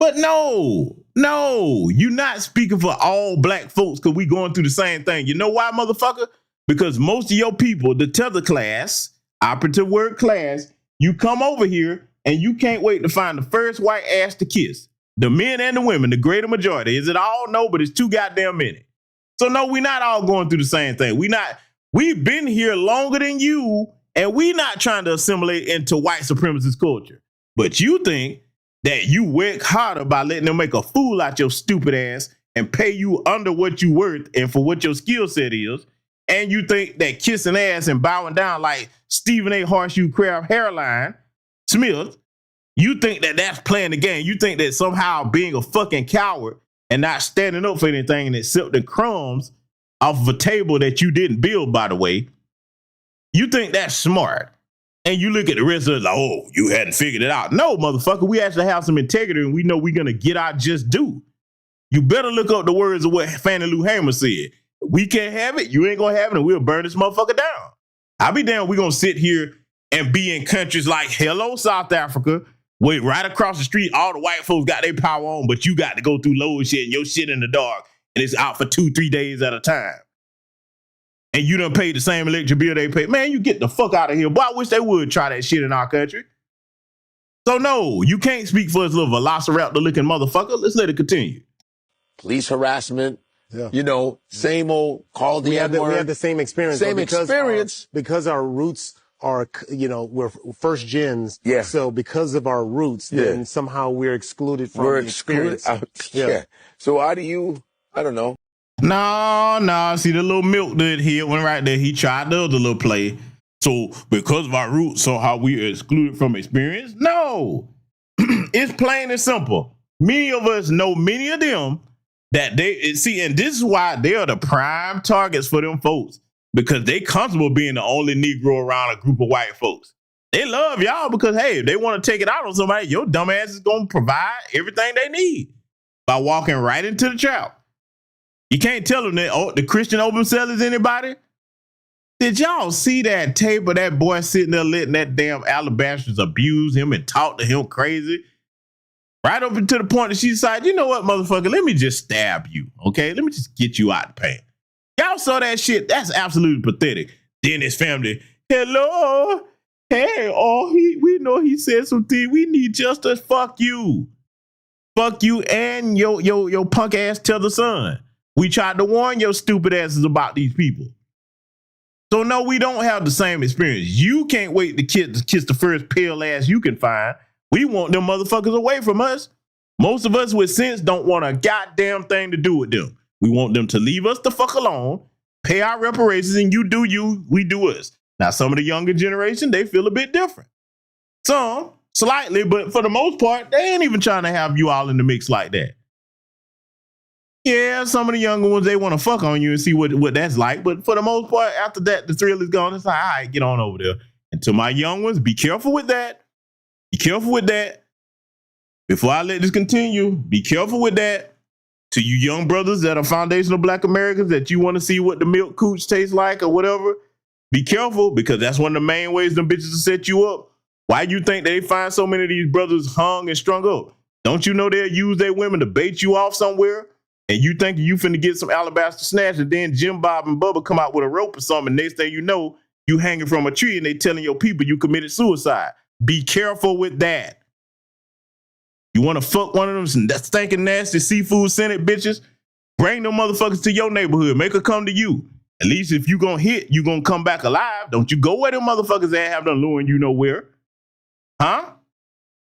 But no, you're not speaking for all Black folks because we going through the same thing. You know why, motherfucker? Because most of your people, the tether class, operative word class, you come over here and you can't wait to find the first white ass to kiss. The men and the women, the greater majority. Is it all? No, but it's too goddamn many. So no, we're not all going through the same thing. We've been here longer than you, and we're not trying to assimilate into white supremacist culture. But you think that you work harder by letting them make a fool out your stupid ass and pay you under what you worth and for what your skill set is. And you think that kissing ass and bowing down like Stephen A. Horseshoe Crab Hairline Smith, you think that that's playing the game. You think that somehow being a fucking coward and not standing up for anything and accepting crumbs off of a table that you didn't build, by the way, you think that's smart. And you look at the rest of it like, oh, you hadn't figured it out. No, motherfucker, we actually have some integrity and we know we're going to get our just due. You better look up the words of what Fannie Lou Hamer said. We can't have it. You ain't gonna have it, and we'll burn this motherfucker down. I'll be damned. We're gonna sit here and be in countries like hello, South Africa, where right across the street, all the white folks got their power on, but you got to go through load shit and your shit in the dark, and it's out for 2-3 days at a time. And you done paid the same electric bill they pay. Man, you get the fuck out of here. Boy, I wish they would try that shit in our country. So no, you can't speak for this little velociraptor looking motherfucker. Let's let it continue. Police harassment. Yeah. You know, same old call the N-word. We had the same experience. Same experience. Because our roots are, you know, we're first gens. Yeah. So because of our roots, then somehow we're excluded from the experience. Yeah. So how do you, I don't know. No. See the little milk dude here, one right there. He tried the other little play. So because of our roots, so how we are excluded from experience? No. It's plain and simple. Many of us know many of them that they see, and this is why they are the prime targets for them folks, because they comfortable being the only Negro around a group of white folks. They love y'all because, hey, if they want to take it out on somebody, your dumb ass is going to provide everything they need by walking right into the trap. You can't tell them that, oh, the Christian open cell is anybody. Did y'all see that tape of that boy sitting there letting that damn Alabastards abuse him and talk to him crazy? Right up to the point that she decided, you know what, motherfucker, let me just stab you, okay? Let me just get you out the pain. Y'all saw that shit? That's absolutely pathetic. Then his family, hello, hey, we know he said something. We need justice. Fuck you. Fuck you and your punk ass Tether son. We tried to warn your stupid asses about these people. So no, we don't have the same experience. You can't wait to kiss the first pale ass you can find. We want them motherfuckers away from us. Most of us with sense don't want a goddamn thing to do with them. We want them to leave us the fuck alone, pay our reparations, and you do you, we do us. Now, some of the younger generation, they feel a bit different. Some, slightly, but for the most part, they ain't even trying to have you all in the mix like that. Yeah, some of the younger ones, they want to fuck on you and see what that's like. But for the most part, after that, the thrill is gone. It's like, all right, get on over there. And to my young ones, be careful with that. Be careful with that. Before I let this continue, be careful with that. To you young brothers that are foundational Black Americans that you want to see what the milk cooch tastes like or whatever, be careful, because that's one of the main ways them bitches will set you up. Why you think they find so many of these brothers hung and strung up? Don't you know they'll use their women to bait you off somewhere? And you think you finna get some alabaster snatch, and then Jim Bob and Bubba come out with a rope or something, and next thing you know, you hanging from a tree and they telling your people you committed suicide. Be careful with that. You want to fuck one of them stinking nasty seafood scented bitches? Bring them motherfuckers to your neighborhood. Make her come to you. At least if you gonna hit, you gonna come back alive. Don't you go where them motherfuckers at have them luring you nowhere. Huh?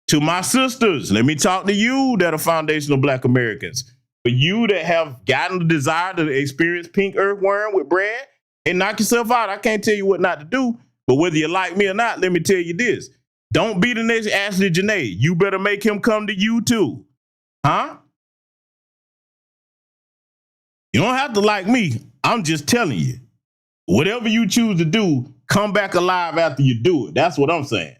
To my sisters, let me talk to you that are foundational Black Americans. For you that have gotten the desire to experience pink earthworm with bread and knock yourself out, I can't tell you what not to do. But whether you like me or not, let me tell you this. Don't be the next Ashley Janae. You better make him come to you too. Huh? You don't have to like me. I'm just telling you. Whatever you choose to do, come back alive after you do it. That's what I'm saying.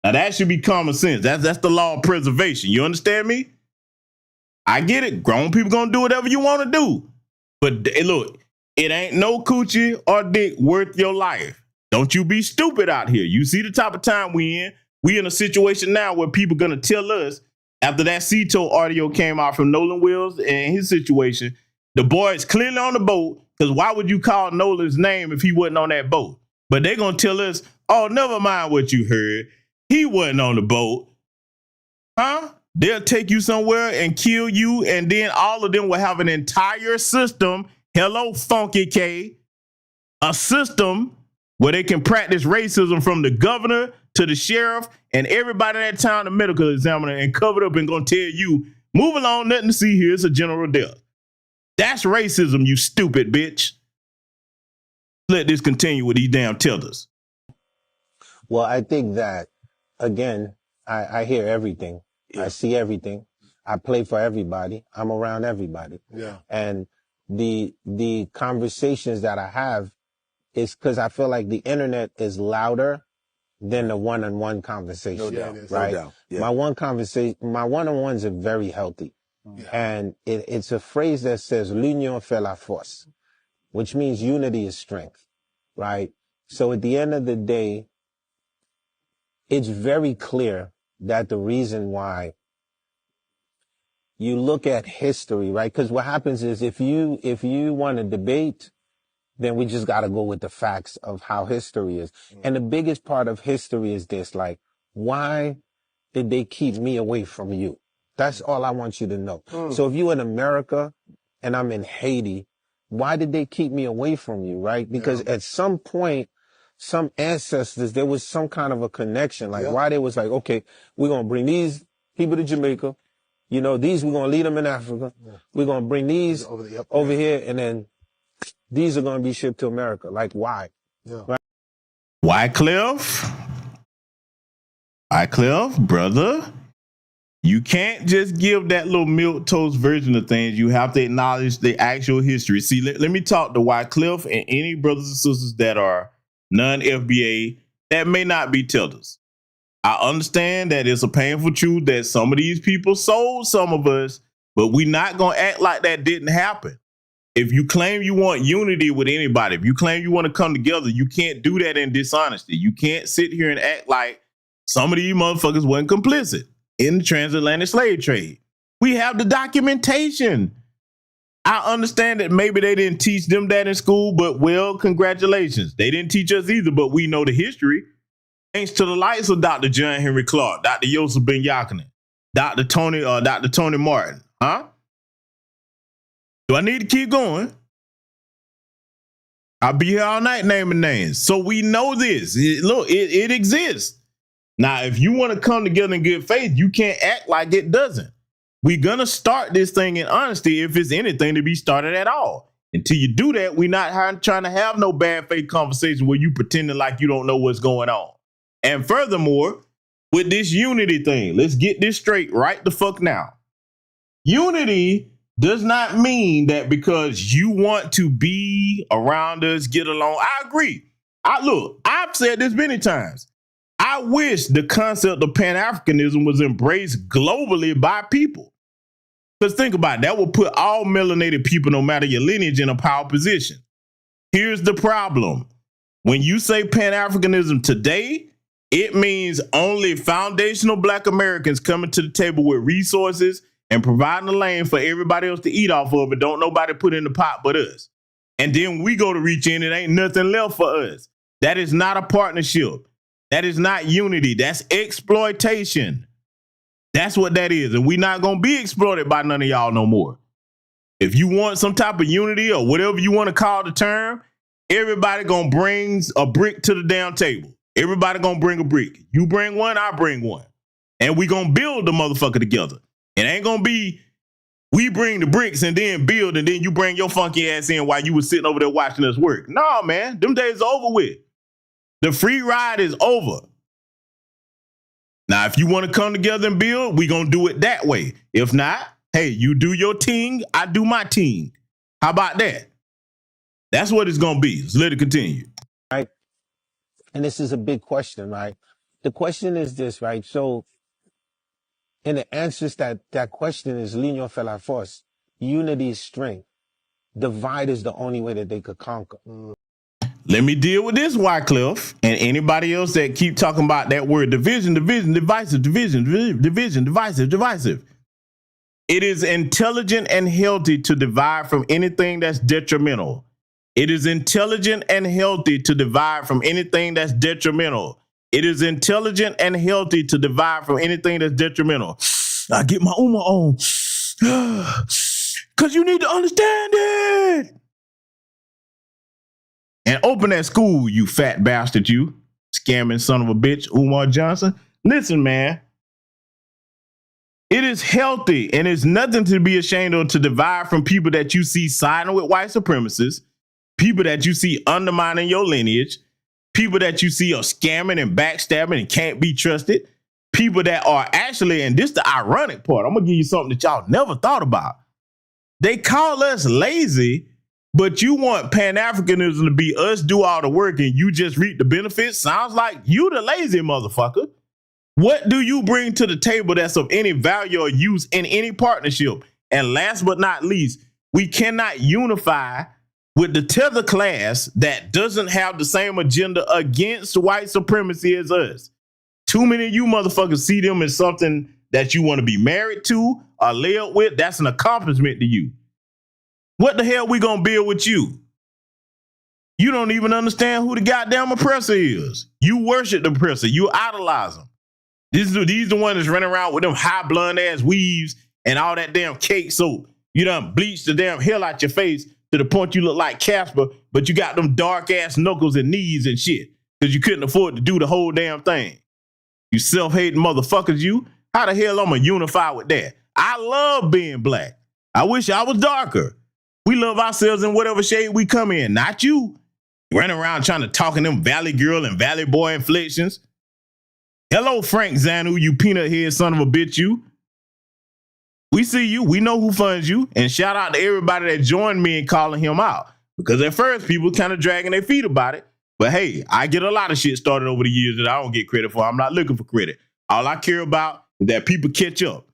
Now that should be common sense. That's the law of preservation. You understand me? I get it. Grown people gonna do whatever you want to do. But hey, look, it ain't no coochie or dick worth your life. Don't you be stupid out here. You see the type of time we in. We in a situation now where people gonna tell us, after that Cito audio came out from Nolan Wills and his situation, the boy is clearly on the boat, because why would you call Nolan's name if he wasn't on that boat? But they gonna tell us, oh, never mind what you heard. He wasn't on the boat. Huh? They'll take you somewhere and kill you, and then all of them will have an entire system, hello, Funky K, a system where they can practice racism from the governor to the sheriff and everybody in that town, the medical examiner, and cover it up and gonna tell you, move along, nothing to see here, it's a general death. That's racism, you stupid bitch. Let this continue with these damn tethers. Well, I think that, again, I hear everything. Yeah. I see everything. I play for everybody. I'm around everybody. Yeah. And the conversations that I have is because I feel like the internet is louder than the one-on-one conversation. No doubt. Right? No doubt. Yeah. My one-on-ones are very healthy. Yeah. And it's a phrase that says, l'union fait la force. which means unity is strength, right? So at the end of the day, it's very clear that the reason why you look at history, right? Because what happens is if you want to debate, then we just got to go with the facts of how history is. And the biggest part of history is this, like, why did they keep me away from you? That's all I want you to know. So if you're in America and I'm in Haiti, why did they keep me away from you, right? Because at some point, some ancestors, there was some kind of a connection. Like why they was like, okay, we're going to bring these people to Jamaica. You know, these, we're going to lead them in Africa. We're going to bring these over here, and then these are going to be shipped to America. Like, why? Right? Wycliffe, brother, you can't just give that little milquetoast version of things. You have to acknowledge the actual history. See, let me talk to Wycliffe and any brothers and sisters that are non-FBA that may not be Tethers. I understand that it's a painful truth that some of these people sold some of us, but we're not going to act like that didn't happen. If you claim you want unity with anybody, if you claim you want to come together, you can't do that in dishonesty. You can't sit here and act like some of these motherfuckers weren't complicit in the transatlantic slave trade. We have the documentation. I understand that maybe they didn't teach them that in school, but well, congratulations. They didn't teach us either, but we know the history. Thanks to the likes of Dr. John Henry Clark, Dr. Yosef Ben Yakinen, Dr. Tony Martin. Huh? Do I need to keep going? I'll be here all night naming names. So we know this. It exists. Now, if you want to come together in good faith, you can't act like it doesn't. We're going to start this thing in honesty if it's anything to be started at all. Until you do that, we're not trying to have no bad faith conversation where you pretending like you don't know what's going on. And furthermore, with this unity thing, let's get this straight right the fuck now. Unity does not mean that because you want to be around us, get along. I agree. I've said this many times. I wish the concept of Pan-Africanism was embraced globally by people. Because think about it, that will put all melanated people, no matter your lineage, in a power position. Here's the problem. When you say Pan-Africanism today, it means only foundational Black Americans coming to the table with resources and providing a lane for everybody else to eat off of it. Don't nobody put in the pot but us. And then we go to reach in, it ain't nothing left for us. That is not a partnership. That is not unity. That's exploitation. That's what that is. And we're not going to be exploited by none of y'all no more. If you want some type of unity or whatever you want to call the term, everybody going to bring a brick to the damn table. Everybody going to bring a brick. You bring one, I bring one. And we going to build the motherfucker together. It ain't going to be we bring the bricks and then build and then you bring your funky ass in while you was sitting over there watching us work. No, man, them days are over with. The free ride is over. Now, if you want to come together and build, we going to do it that way. If not, hey, you do your thing, I do my thing. How about that? That's what it's going to be. So let it continue. Right. And this is a big question, right? The question is this, right? So, and the answers that question is l'union fait la force. Unity is strength. Divide is the only way that they could conquer. Let me deal with this, Wycliffe, and anybody else that keep talking about that word divisive, divisive. It is intelligent and healthy to divide from anything that's detrimental. It is intelligent and healthy to divide from anything that's detrimental. It is intelligent and healthy to divide from anything that's detrimental. I get my Uma on. Because you need to understand it. And open that school, you fat bastard, you scamming son of a bitch, Umar Johnson. Listen, man. It is healthy and it's nothing to be ashamed of to divide from people that you see siding with white supremacists, people that you see undermining your lineage, people that you see are scamming and backstabbing and can't be trusted, people that are actually, and this is the ironic part, I'm going to give you something that y'all never thought about. They call us lazy, but you want Pan-Africanism to be us do all the work and you just reap the benefits. Sounds like you the lazy motherfucker. What do you bring to the table that's of any value or use in any partnership? And last but not least, we cannot unify with the tether class that doesn't have the same agenda against white supremacy as us. Too many of you motherfuckers see them as something that you want to be married to or lay up with. That's an accomplishment to you. What the hell we gonna build with you? You don't even understand who the goddamn oppressor is. You worship the oppressor. You idolize them. These the ones that's running around with them high blonde ass weaves and all that damn cake soap. You done bleached the damn hell out your face to the point you look like Casper, but you got them dark ass knuckles and knees and shit because you couldn't afford to do the whole damn thing. You self-hating motherfuckers, you. How the hell I'm gonna unify with that? I love being black. I wish I was darker. We love ourselves in whatever shade we come in, not you. Running around trying to talk in them Valley Girl and Valley Boy inflections. Hello, Frank Zanu, you peanut head son of a bitch, you. We see you. We know who funds you. And shout out to everybody that joined me in calling him out. Because at first, people kind of dragging their feet about it. But hey, I get a lot of shit started over the years that I don't get credit for. I'm not looking for credit. All I care about is that people catch up.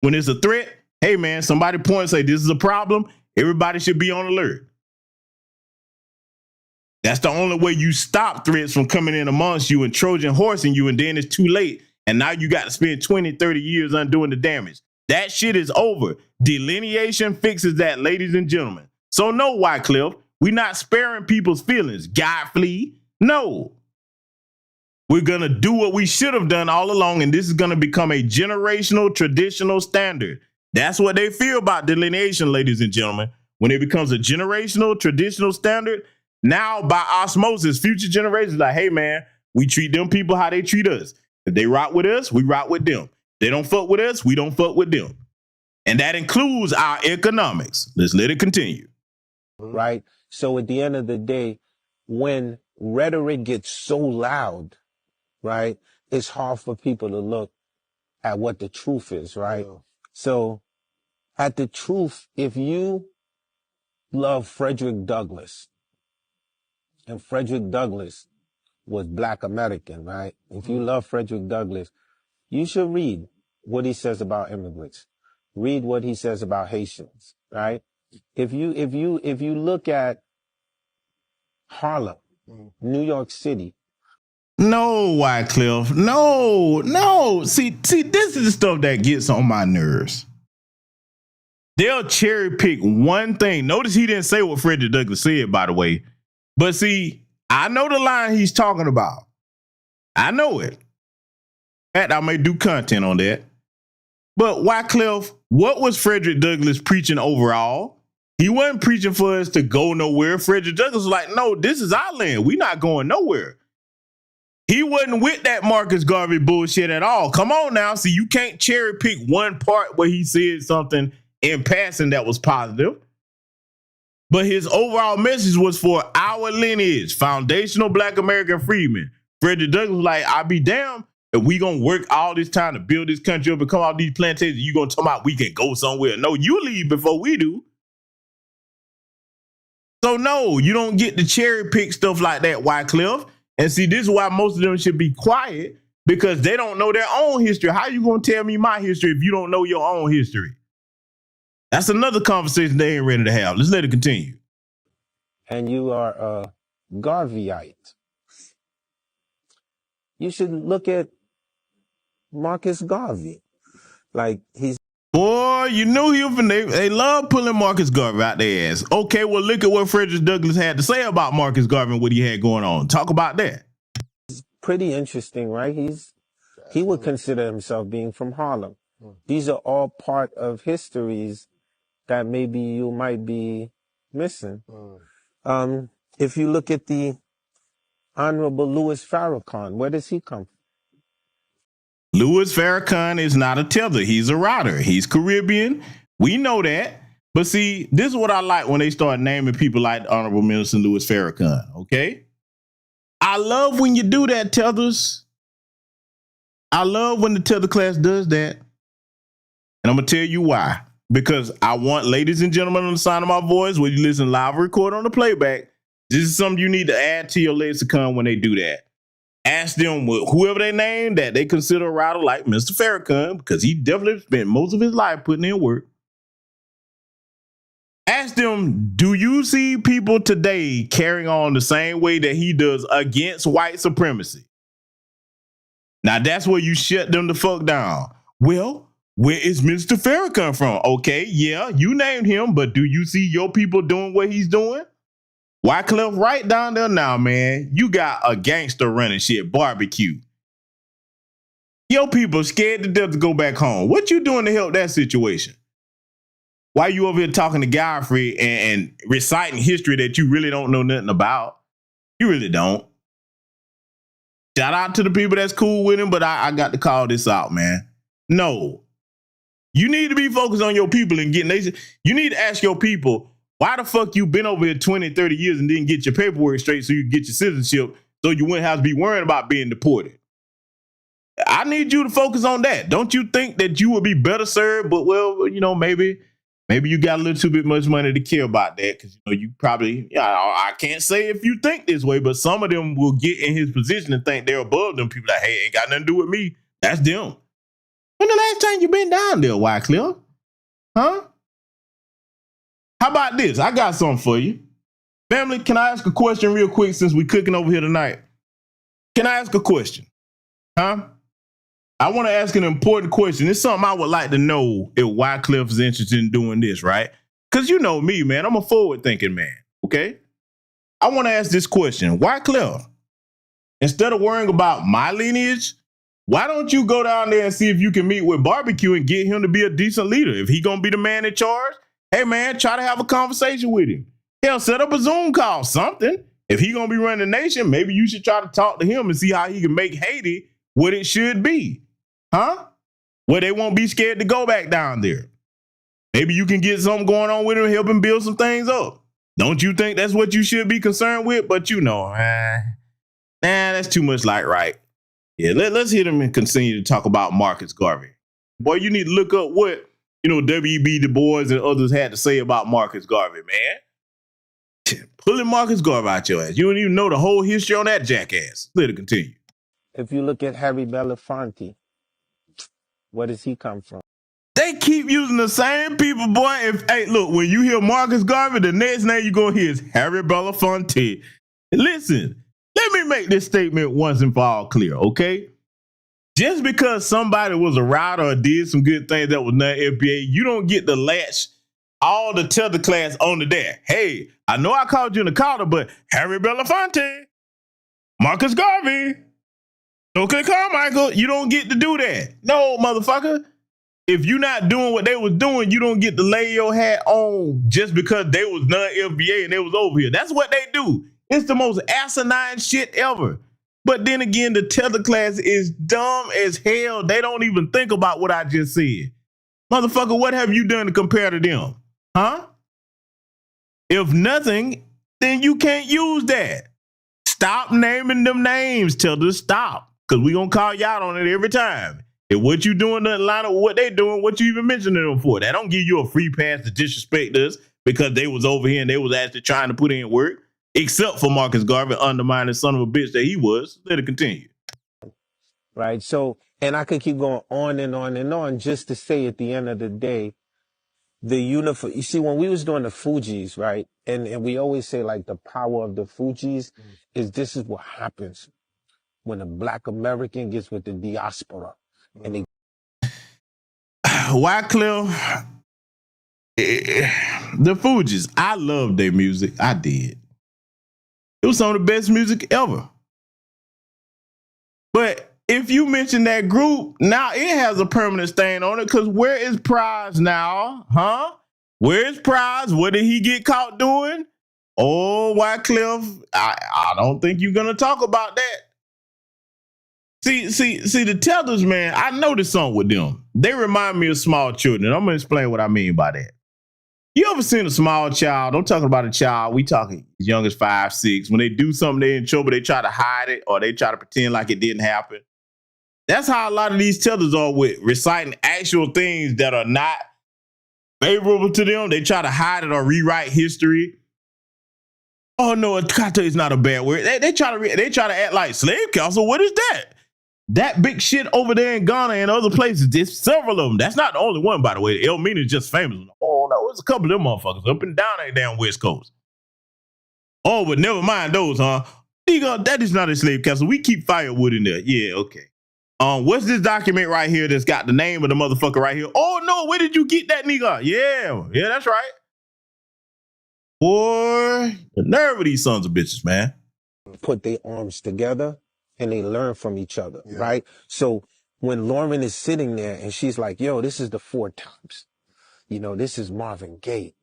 When it's a threat, hey, man, somebody point and say, this is a problem. Everybody should be on alert. That's the only way you stop threats from coming in amongst you and Trojan horsing you, and then it's too late. And now you got to spend 20, 30 years undoing the damage. That shit is over. Delineation fixes that, ladies and gentlemen. So no, Wycliffe, we're not sparing people's feelings. Godfrey, no. We're going to do what we should have done all along, and this is going to become a generational, traditional standard. That's what they feel about delineation, ladies and gentlemen. When it becomes a generational, traditional standard, now by osmosis, future generations like, hey, man, we treat them people how they treat us. If they rock with us, we rock with them. They don't fuck with us, we don't fuck with them. And that includes our economics. Let's let it continue. Right? So at the end of the day, when rhetoric gets so loud, right, it's hard for people to look at what the truth is, right? Yeah. So at the truth, if you love Frederick Douglass, and Frederick Douglass was Black American, right? If you love Frederick Douglass, you should read what he says about immigrants. Read what he says about Haitians, right? If you look at Harlem, New York City. No, Wycliffe. No. See, this is the stuff that gets on my nerves. They'll cherry pick one thing. Notice he didn't say what Frederick Douglass said, by the way. But see, I know the line he's talking about. I know it. In fact, I may do content on that. But Wycliffe, what was Frederick Douglass preaching overall? He wasn't preaching for us to go nowhere. Frederick Douglass was like, no, this is our land. We're not going nowhere. He wasn't with that Marcus Garvey bullshit at all. Come on now. See, you can't cherry pick one part where he said something in passing that was positive. But his overall message was for our lineage, foundational Black American freedmen. Frederick Douglass was like, I'll be damned if we gonna work all this time to build this country up and come out these plantations. You gonna talk about we can go somewhere. No, you leave before we do. So no, you don't get to cherry pick stuff like that, Wycliffe. And see, this is why most of them should be quiet, because they don't know their own history. How you gonna tell me my history if you don't know your own history? That's another conversation they ain't ready to have. Let's let it continue. And you are a Garveyite. You should look at Marcus Garvey. Like he's... Boy, you knew he was, they love pulling Marcus Garvey out their ass. Okay, well, look at what Frederick Douglass had to say about Marcus Garvey and what he had going on. Talk about that. It's pretty interesting, right? He would consider himself being from Harlem. These are all part of histories that maybe you might be missing. If you look at the Honorable Louis Farrakhan, where does he come from? Louis Farrakhan is not a tether. He's a rider. He's Caribbean. We know that. But see, this is what I like when they start naming people like Honorable Minister Louis Farrakhan, okay? I love when you do that, tethers. I love when the tether class does that. And I'm going to tell you why. Because I want ladies and gentlemen on the sound of my voice, when you listen live or record on the playback, this is something you need to add to your lexicon when they do that. Ask them whoever they name that they consider a rider like Mr. Farrakhan, because he definitely spent most of his life putting in work. Ask ask them, do you see people today carrying on the same way that he does against white supremacy? Now, that's where you shut them the fuck down. Well, where is Mr. Farrakhan from? Okay, yeah, you named him, but do you see your people doing what he's doing? Wycliffe, right down there now, man. You got a gangster running shit, barbecue. Your people scared to death to go back home. What you doing to help that situation? Why you over here talking to Godfrey and reciting history that you really don't know nothing about? You really don't. Shout out to the people that's cool with him, but I got to call this out, man. No. You need to be focused on your people and getting they. You need to ask your people, why the fuck you been over here 20, 30 years and didn't get your paperwork straight so you can get your citizenship so you wouldn't have to be worrying about being deported? I need you to focus on that. Don't you think that you would be better served? But, well, you know, maybe you got a little too bit much money to care about that because, you know, you probably, I can't say if you think this way, but some of them will get in his position and think they're above them people like, hey, ain't got nothing to do with me. That's them. When the last time you been down there, Wycliffe? Huh? How about this? I got something for you. Family, can I ask a question real quick since we cooking over here tonight? Can I ask a question? Huh? I want to ask an important question. It's something I would like to know if Wycliffe is interested in doing this, right? Because you know me, man. I'm a forward-thinking man, okay? I want to ask this question. Wycliffe, instead of worrying about my lineage, why don't you go down there and see if you can meet with Barbecue and get him to be a decent leader? If he going to be the man in charge, hey, man, try to have a conversation with him. Hell, set up a Zoom call, something. If he going to be running the nation, maybe you should try to talk to him and see how he can make Haiti what it should be. Huh? Where they won't be scared to go back down there. Maybe you can get something going on with him, help him build some things up. Don't you think that's what you should be concerned with? But you know, that's too much like right. Yeah, let's hit him and continue to talk about Marcus Garvey. Boy, you need to look up what, you know, W.B. Du Bois and others had to say about Marcus Garvey, man. Pulling Marcus Garvey out your ass. You don't even know the whole history on that jackass. Let it continue. If you look at Harry Belafonte, where does he come from? They keep using the same people, boy. Hey, look, when you hear Marcus Garvey, the next name you're going to hear is Harry Belafonte. Listen, let me make this statement once and for all clear, okay? Just because somebody was a router or did some good things that was not FBA, you don't get to latch all the tether class onto that. Hey, I know I called you in the caller, but Harry Belafonte, Marcus Garvey, okay, Carmichael, you don't get to do that. No, motherfucker. If you're not doing what they was doing, you don't get to lay your hat on just because they was non-FBA and they was over here. That's what they do. It's the most asinine shit ever. But then again, the tether class is dumb as hell. They don't even think about what I just said. Motherfucker, what have you done to compare to them? Huh? If nothing, then you can't use that. Stop naming them names. Tell them to stop. Because we going to call you out on it every time. If what you doing doesn't line up with what they doing, what you even mentioning them for? That don't give you a free pass to disrespect us because they was over here and they was actually trying to put in work. Except for Marcus Garvey undermining son of a bitch that he was. Let it continue. Right. So, and I could keep going on and on and on just to say at the end of the day, the uniform, you see, when we was doing the Fugees, right? And we always say like the power of the Fugees is this is what happens when a Black American gets with the diaspora. And they Wycliffe, the Fugees, I loved their music. I did. It was some of the best music ever. But if you mention that group, now it has a permanent stain on it because where is Prize now? Huh? Where is Prize? What did he get caught doing? Oh, Wycliffe, I don't think you're going to talk about that. See, the Tethers, man, I noticed something with them. They remind me of small children. I'm going to explain what I mean by that. You ever seen a small child? I'm talking about a child. We talking as young as 5, 6. When they do something, they're in trouble, they try to hide it or they try to pretend like it didn't happen. That's how a lot of these Tethers are with reciting actual things that are not favorable to them. They try to hide it or rewrite history. Oh, no, kata is not a bad word. They try to act like slave council. What is that? That big shit over there in Ghana and other places, there's several of them. That's not the only one, by the way. El Mina is just famous. Oh, no, was a couple of them motherfuckers up and down that damn West Coast. Oh, but never mind those, huh? Nigga, that is not a slave castle. We keep firewood in there. Yeah, okay. What's this document right here that's got the name of the motherfucker right here? Oh no, where did you get that nigga? Yeah, that's right. Boy, the nerve of these sons of bitches, man. Put their arms together and they learn from each other, right? So when Lauren is sitting there and she's like, yo, this is the Four Tops. You know, this is Marvin Gaye.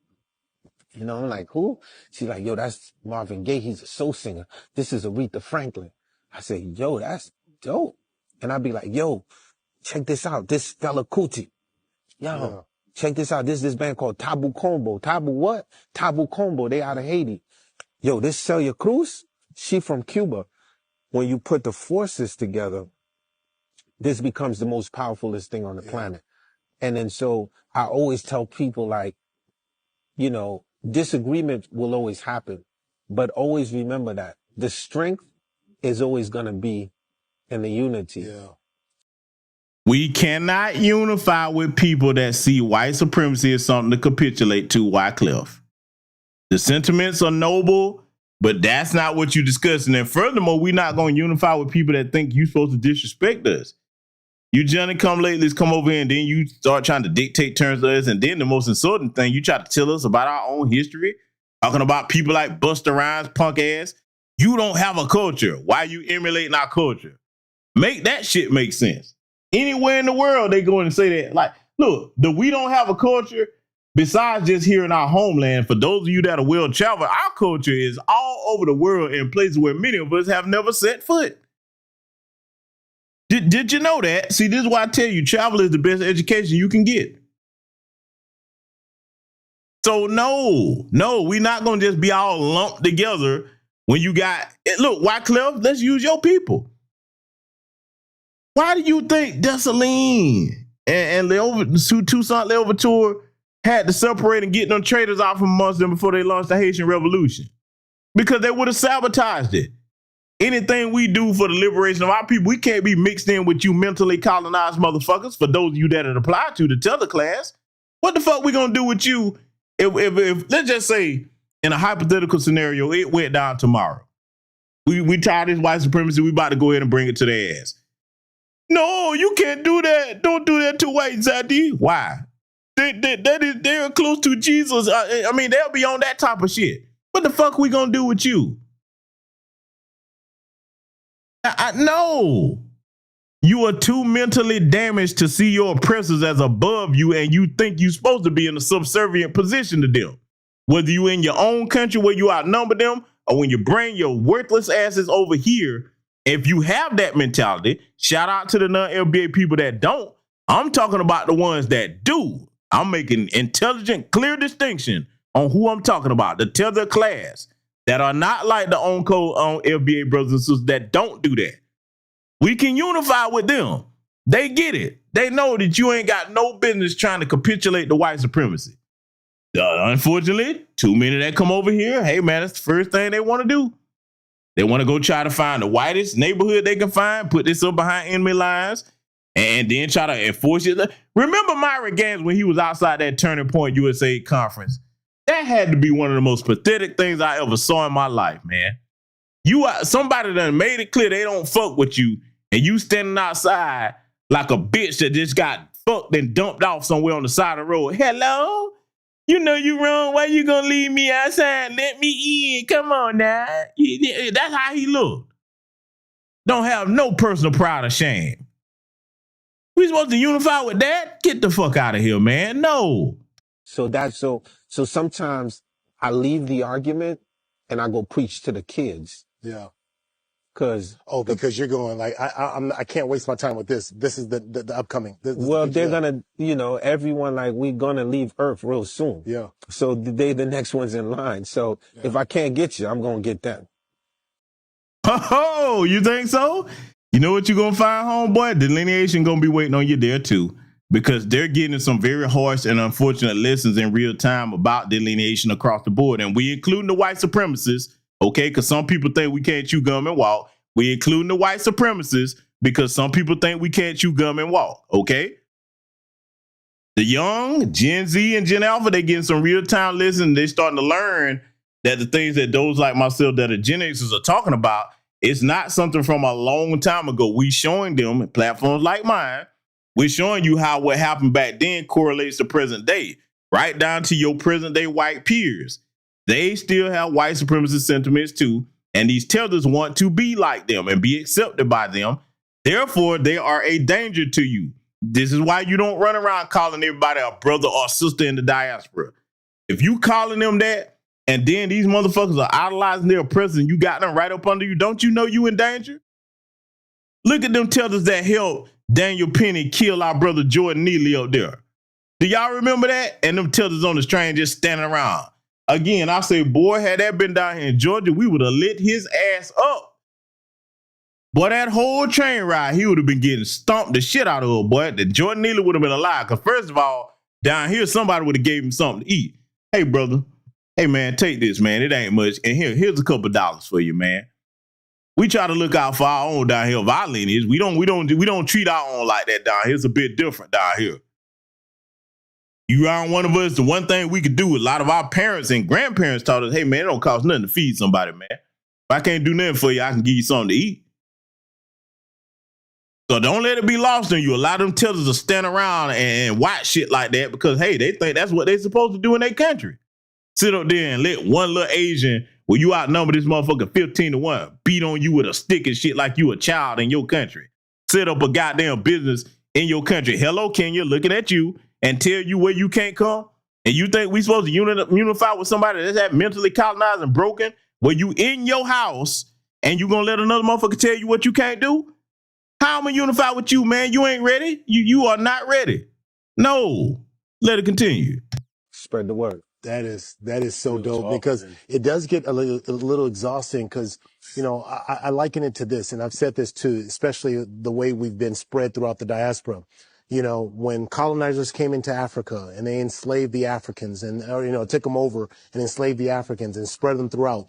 You know, I'm like, who? She's like, yo, that's Marvin Gaye. He's a soul singer. This is Aretha Franklin. I said, yo, that's dope. And I'd be like, yo, check this out. This fella Kuti. Yo, check this out. This band called Tabu Combo. Tabu what? Tabu Combo. They out of Haiti. Yo, this Celia Cruz, she from Cuba. When you put the forces together, this becomes the most powerfulest thing on the planet. And then so I always tell people like, you know, disagreement will always happen, but always remember that the strength is always going to be in the unity. Yeah. We cannot unify with people that see white supremacy as something to capitulate to, Wycliffe. The sentiments are noble, but that's not what you're discussing. And furthermore, we're not going to unify with people that think you're supposed to disrespect us. You Johnny come lately, come over here and then you start trying to dictate terms to us. And then the most insulting thing, you try to tell us about our own history, talking about people like Busta Rhymes, punk ass. You don't have a culture. Why are you emulating our culture? Make that shit make sense. Anywhere in the world, they go in and say that. Like, look, we don't have a culture besides just here in our homeland. For those of you that are well-traveled, our culture is all over the world in places where many of us have never set foot. Did you know that? See, this is why I tell you, travel is the best education you can get. So no, we're not going to just be all lumped together when you got, look, Wycliffe, let's use your people. Why do you think Dessalines and Toussaint Louverture had to separate and get them traitors out from amongst them before they launched the Haitian Revolution? Because they would have sabotaged it. Anything we do for the liberation of our people, we can't be mixed in with you mentally colonized motherfuckers. For those of you that it applied to the tether class, what the fuck we gonna do with you if let's just say in a hypothetical scenario, it went down tomorrow. We tired of this white supremacy, we about to go ahead and bring it to their ass. No, you can't do that. Don't do that to white Zadie. Why? They're close to Jesus. I mean, they'll be on that type of shit. What the fuck we gonna do with you? No. You are too mentally damaged to see your oppressors as above you, and you think you're supposed to be in a subservient position to them. Whether you in your own country where you outnumber them, or when you bring your worthless asses over here, if you have that mentality, shout out to the non-LBA people that don't. I'm talking about the ones that do. I'm making intelligent, clear distinction on who I'm talking about. The tether class that are not like the on-code on FBA brothers and sisters that don't do that. We can unify with them. They get it. They know that you ain't got no business trying to capitulate to white supremacy. Unfortunately, too many that come over here, hey man, that's the first thing they want to do. They want to go try to find the whitest neighborhood they can find, put this up behind enemy lines, and then try to enforce it. Remember Myron Gaines when he was outside that Turning Point USA conference? That had to be one of the most pathetic things I ever saw in my life, man. You are somebody that made it clear they don't fuck with you, and you standing outside like a bitch that just got fucked and dumped off somewhere on the side of the road. Hello? You know you wrong. Why you gonna leave me outside? Let me in. Come on now. That's how he looked. Don't have no personal pride or shame. We supposed to unify with that? Get the fuck out of here, man. No. So sometimes I leave the argument and I go preach to the kids. Yeah. Because you're going like I can't waste my time with this. This is the upcoming. They're gonna, everyone like we're gonna leave Earth real soon. Yeah. So they the next ones in line. So if I can't get you, I'm gonna get them. Oh, you think so? You know what you're gonna find, homeboy? Delineation gonna be waiting on you there too, because they're getting some very harsh and unfortunate lessons in real time about delineation across the board, and we including the white supremacists. Okay, because some people think we can't chew gum and walk. We including the white supremacists because some people think we can't chew gum and walk. Okay, The young, Gen Z and Gen Alpha, they getting some real-time lessons. They starting to learn that the things that those like myself that are Gen Xers are talking about, it's not something from a long time ago. We showing them platforms like mine. We're showing you how what happened back then correlates to present day, right down to your present day white peers. They still have white supremacist sentiments too, and these tethers want to be like them and be accepted by them. Therefore, they are a danger to you. This is why you don't run around calling everybody a brother or sister in the diaspora. If you calling them that, and then these motherfuckers are idolizing their oppressors and you got them right up under you, don't you know you in danger? Look at them tethers that helped Daniel Penny kill our brother Jordan Neely up there. Do y'all remember that? And them tethers on the train just standing around. Again, I say, boy, had that been down here in Georgia, we would have lit his ass up. Boy, that whole train ride, he would have been getting stomped the shit out of, boy. The Jordan Neely would have been alive. Because first of all, down here, somebody would have gave him something to eat. Hey, brother. Hey, man, take this, man. It ain't much. And here's a couple dollars for you, man. We try to look out for our own down here of our lineage. We don't treat our own like that down here. It's a bit different down here. You around one of us, the one thing we could do, a lot of our parents and grandparents taught us, hey, man, it don't cost nothing to feed somebody, man. If I can't do nothing for you, I can give you something to eat. So don't let it be lost on you. A lot of them tethers will stand around and watch shit like that because, hey, they think that's what they're supposed to do in their country. Sit up there and let one little Asian, well, you outnumber this motherfucker 15-1, beat on you with a stick and shit like you a child in your country. Set up a goddamn business in your country. Hello, Kenya, looking at you and tell you where you can't come. And you think we supposed to unify with somebody that's that mentally colonized and broken where you in your house and you gonna let another motherfucker tell you what you can't do? How am I unify with you, man? You ain't ready. You are not ready. No. Let it continue. Spread the word. That is so dope because it does get a little exhausting because, you know, I liken it to this, and I've said this too, especially the way we've been spread throughout the diaspora. You know, when colonizers came into Africa and they enslaved the Africans and, you know, took them over and enslaved the Africans and spread them throughout,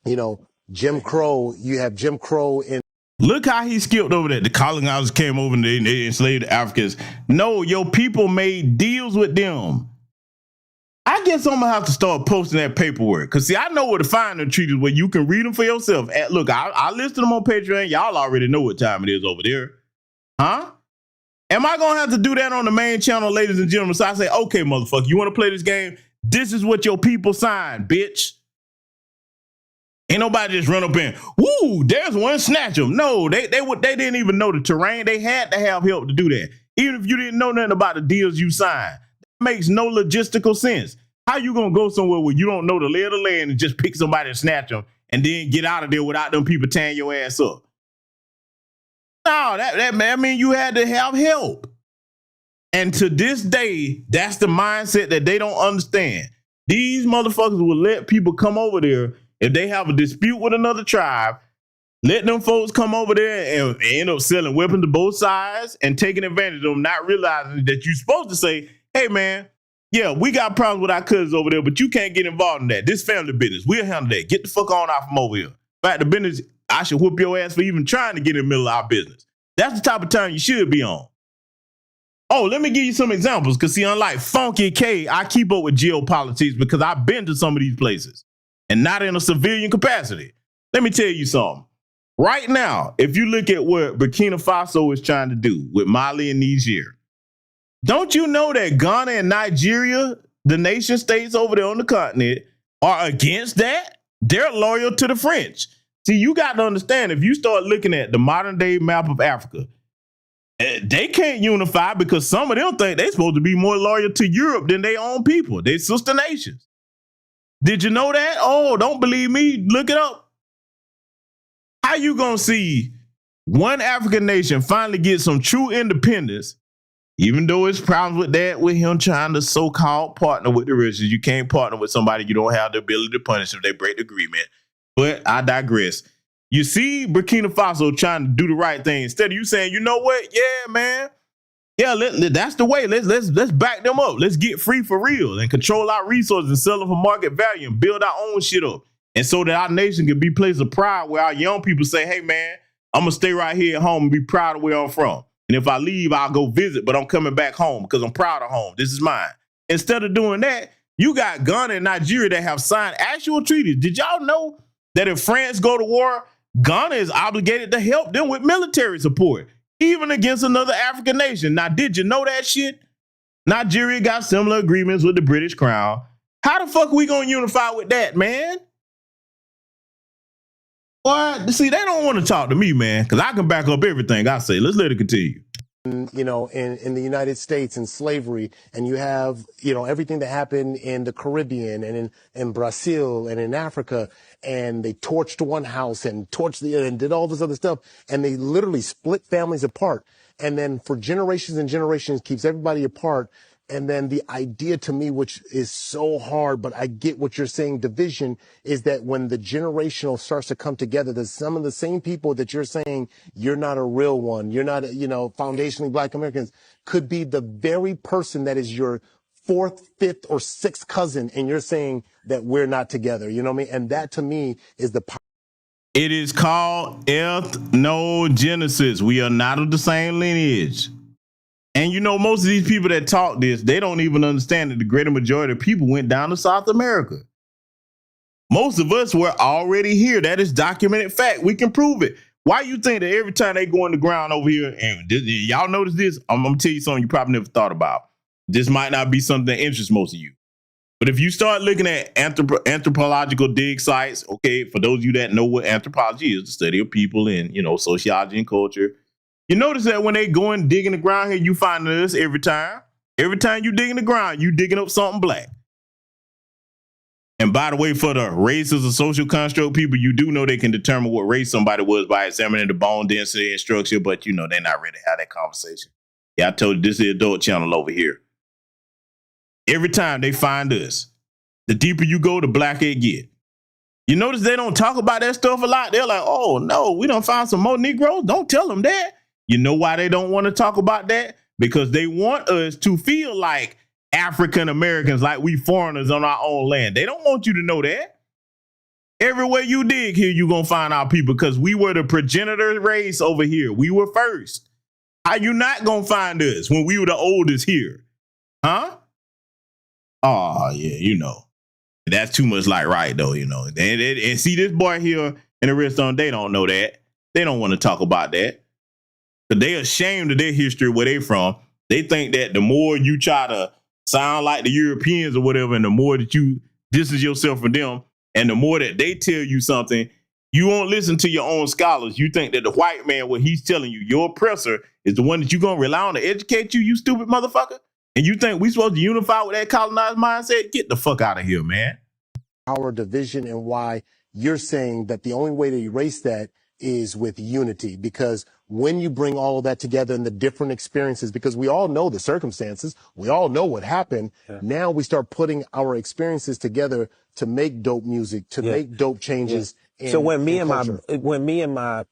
you know, Jim Crow, you have Jim Crow in. Look how he skipped over that. The colonizers came over and they enslaved the Africans. No, your people made deals with them. I guess I'm going to have to start posting that paperwork. Because, see, I know where to find the treaties where you can read them for yourself. Look, I listed them on Patreon. Y'all already know what time it is over there. Huh? Am I going to have to do that on the main channel, ladies and gentlemen? So I say, okay, motherfucker, you want to play this game? This is what your people signed, bitch. Ain't nobody just run up and, woo, there's one, snatch them. No, they didn't even know the terrain. They had to have help to do that. Even if you didn't know nothing about the deals you signed. That makes no logistical sense. How you going to go somewhere where you don't know the lay of the land and just pick somebody and snatch them and then get out of there without them people tearing your ass up? No, that mean you had to have help. And to this day, that's the mindset that they don't understand. These motherfuckers will let people come over there if they have a dispute with another tribe, let them folks come over there and end up selling weapons to both sides and taking advantage of them, not realizing that you're supposed to say, hey, man, yeah, we got problems with our cousins over there, but you can't get involved in that. This family business. We'll handle that. Get the fuck on out from over here. In fact, the business, I should whoop your ass for even trying to get in the middle of our business. That's the type of time you should be on. Oh, let me give you some examples, because see, unlike Funky K, I keep up with geopolitics because I've been to some of these places. And not in a civilian capacity. Let me tell you something. Right now, if you look at what Burkina Faso is trying to do with Mali and Niger, don't you know that Ghana and Nigeria, the nation states over there on the continent, are against that? They're loyal to the French. See, you got to understand, if you start looking at the modern day map of Africa, they can't unify because some of them think they're supposed to be more loyal to Europe than their own people. They're sister nations. Did you know that? Oh, don't believe me? Look it up. How you gonna see one African nation finally get some true independence, even though it's problems with that, with him trying to so-called partner with the Russians? You can't partner with somebody you don't have the ability to punish if they break the agreement. But I digress. You see Burkina Faso trying to do the right thing. Instead of you saying, you know what? Yeah, man. Yeah, that's the way. Let's back them up. Let's get free for real and control our resources and sell them for market value and build our own shit up. And so that our nation can be a place of pride where our young people say, hey, man, I'm going to stay right here at home and be proud of where I'm from. And if I leave, I'll go visit, but I'm coming back home because I'm proud of home. This is mine. Instead of doing that, you got Ghana and Nigeria that have signed actual treaties. Did y'all know that if France go to war, Ghana is obligated to help them with military support, even against another African nation? Now, did you know that shit? Nigeria got similar agreements with the British Crown. How the fuck are we going to unify with that, man? Boy, see, they don't want to talk to me, man, because I can back up everything I say. Let's let it continue. You know, in the United States and slavery, and you have, you know, everything that happened in the Caribbean and in Brazil and in Africa, and they torched one house and torched and did all this other stuff, and they literally split families apart. And then for generations and generations keeps everybody apart. And then the idea to me, which is so hard, but I get what you're saying, division, is that when the generational starts to come together, there's some of the same people that you're saying, you're not a real one, you're not, you know, foundationally Black Americans, could be the very person that is your fourth, fifth, or sixth cousin, and you're saying that we're not together. You know what I mean? And that to me is the power. It is called ethnogenesis. We are not of the same lineage. And you know, most of these people that talk this, they don't even understand that the greater majority of people went down to South America. Most of us were already here. That is documented fact. We can prove it. Why you think that every time they go in the ground over here, and y'all notice this? I'm going to tell you something you probably never thought about. This might not be something that interests most of you. But if you start looking at anthropological dig sites, okay, for those of you that know what anthropology is, the study of people and, you know, sociology and culture, you notice that when they go and dig in the ground here, you find this every time. Every time you dig in the ground, you digging up something Black. And by the way, for the race as a social construct people, you do know they can determine what race somebody was by examining the bone density and structure, but you know, they're not ready to have that conversation. Yeah, I told you this is the adult channel over here. Every time they find us, the deeper you go, the blacker it get. You notice they don't talk about that stuff a lot. They're like, oh no, we done found some more Negroes. Don't tell them that. You know why they don't want to talk about that? Because they want us to feel like African Americans, like we foreigners on our own land. They don't want you to know that. Everywhere you dig here, you're going to find our people because we were the progenitor race over here. We were first. How you not going to find us when we were the oldest here? Huh? Oh, yeah, you know. That's too much like right, though, you know. And see this boy here and the rest of them, they don't know that. They don't want to talk about that. Because they ashamed of their history, where they from. They think that the more you try to sound like the Europeans or whatever, and the more that you distance yourself from them, and the more that they tell you something, you won't listen to your own scholars. You think that the white man, what he's telling you, your oppressor, is the one that you're going to rely on to educate you, you stupid motherfucker? And you think we supposed to unify with that colonized mindset? Get the fuck out of here, man. Our division, and why you're saying that the only way to erase that is with unity, because when you bring all of that together and the different experiences, because we all know the circumstances, we all know what happened. Yeah. Now we start putting our experiences together to make dope music, to make dope changes. Yeah. So when me and my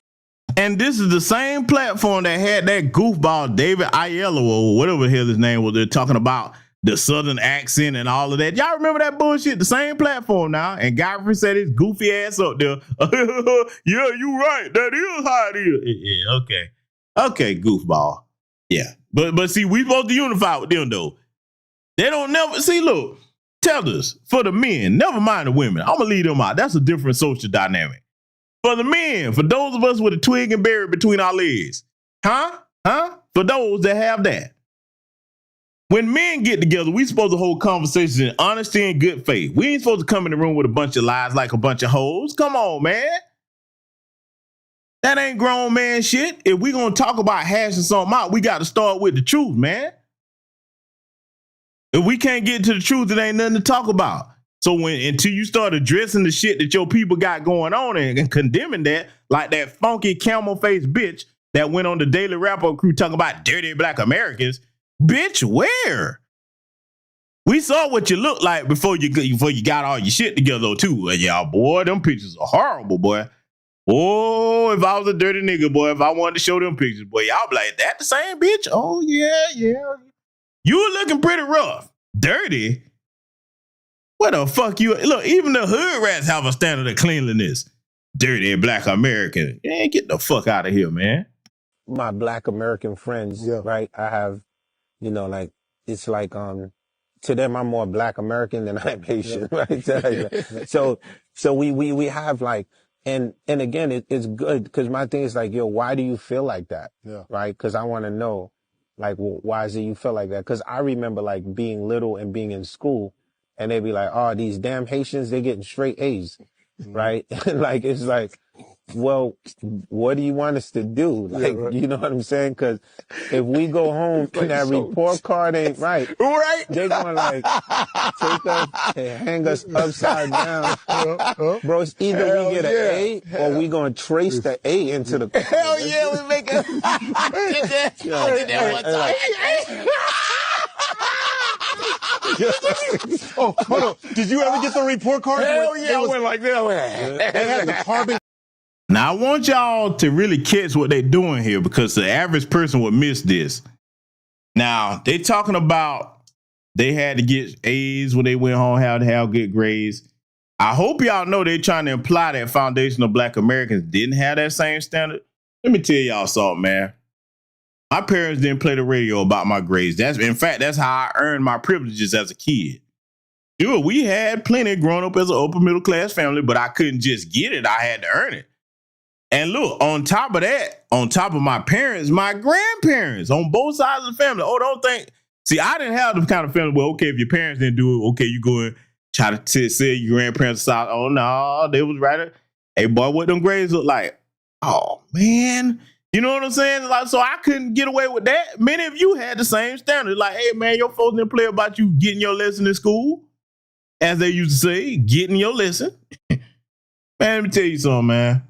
and this is the same platform that had that goofball David Aiello or whatever the hell his name was, they're talking about the Southern accent and all of that. Y'all remember that bullshit? The same platform now. And Godfrey said his goofy ass up there. Yeah, you right. That is how it is. Yeah, okay. Okay, goofball. Yeah. But see, we supposed to unify with them though. They don't never see, look, Tethers for the men, never mind the women. I'm gonna leave them out. That's a different social dynamic. For the men, for those of us with a twig and berry between our legs. Huh? For those that have that. When men get together, we supposed to hold conversations in honesty and good faith. We ain't supposed to come in the room with a bunch of lies like a bunch of hoes. Come on, man. That ain't grown man shit. If we gonna talk about hashing something out, we got to start with the truth, man. If we can't get to the truth, it ain't nothing to talk about. So until you start addressing the shit that your people got going on and condemning that, like that funky camel face bitch that went on the Daily Wrap-Up crew talking about dirty Black Americans. Bitch, where? We saw what you looked like before you got all your shit together too. And y'all, boy, them pictures are horrible, boy. Oh, if I was a dirty nigga, boy, if I wanted to show them pictures, boy, y'all be like, that the same bitch? Oh, yeah. You were looking pretty rough. Dirty? What the fuck you? Look, even the hood rats have a standard of cleanliness. Dirty Black American. Yeah, get the fuck out of here, man. my Black American friends, right? I have, you know, like, it's like, to them, I'm more Black American than I'm Haitian, right? So we have like, and again, it's good because my thing is like, yo, why do you feel like that? Right? Because I want to know, like, well, why is it you feel like that? Because I remember like being little and being in school, and they'd be like, oh, these damn Haitians, they're getting straight A's, right? Like, it's like, well, what do you want us to do? Like, you know what I'm saying? Because if we go home and that report card ain't right, they're going to like take us and hang us upside down. Bro, it's either we get an A or we going to trace the A into the... Hell yeah, we make it. I did that one time. Oh, hold on. Did you ever get the report card? Hell yeah, I went like that. They had the carbon. Now, I want y'all to really catch what they're doing here because the average person would miss this. Now, they talking about they had to get A's when they went home, had to have good grades. I hope y'all know they're trying to imply that foundational Black Americans didn't have that same standard. Let me tell y'all something, man. My parents didn't play the radio about my grades. In fact, that's how I earned my privileges as a kid. Sure, we had plenty growing up as an upper middle class family, but I couldn't just get it. I had to earn it. And look, on top of that, on top of my parents, my grandparents on both sides of the family. Oh, don't think. See, I didn't have the kind of family where, okay, if your parents didn't do it, okay, you go and try to say your grandparents side. Oh, no, they was right. Hey, boy, what them grades look like? Oh, man. You know what I'm saying? Like, so I couldn't get away with that. Many of you had the same standard. Like, hey, man, your folks didn't play about you getting your lesson in school. As they used to say, getting your lesson. Man, let me tell you something, man.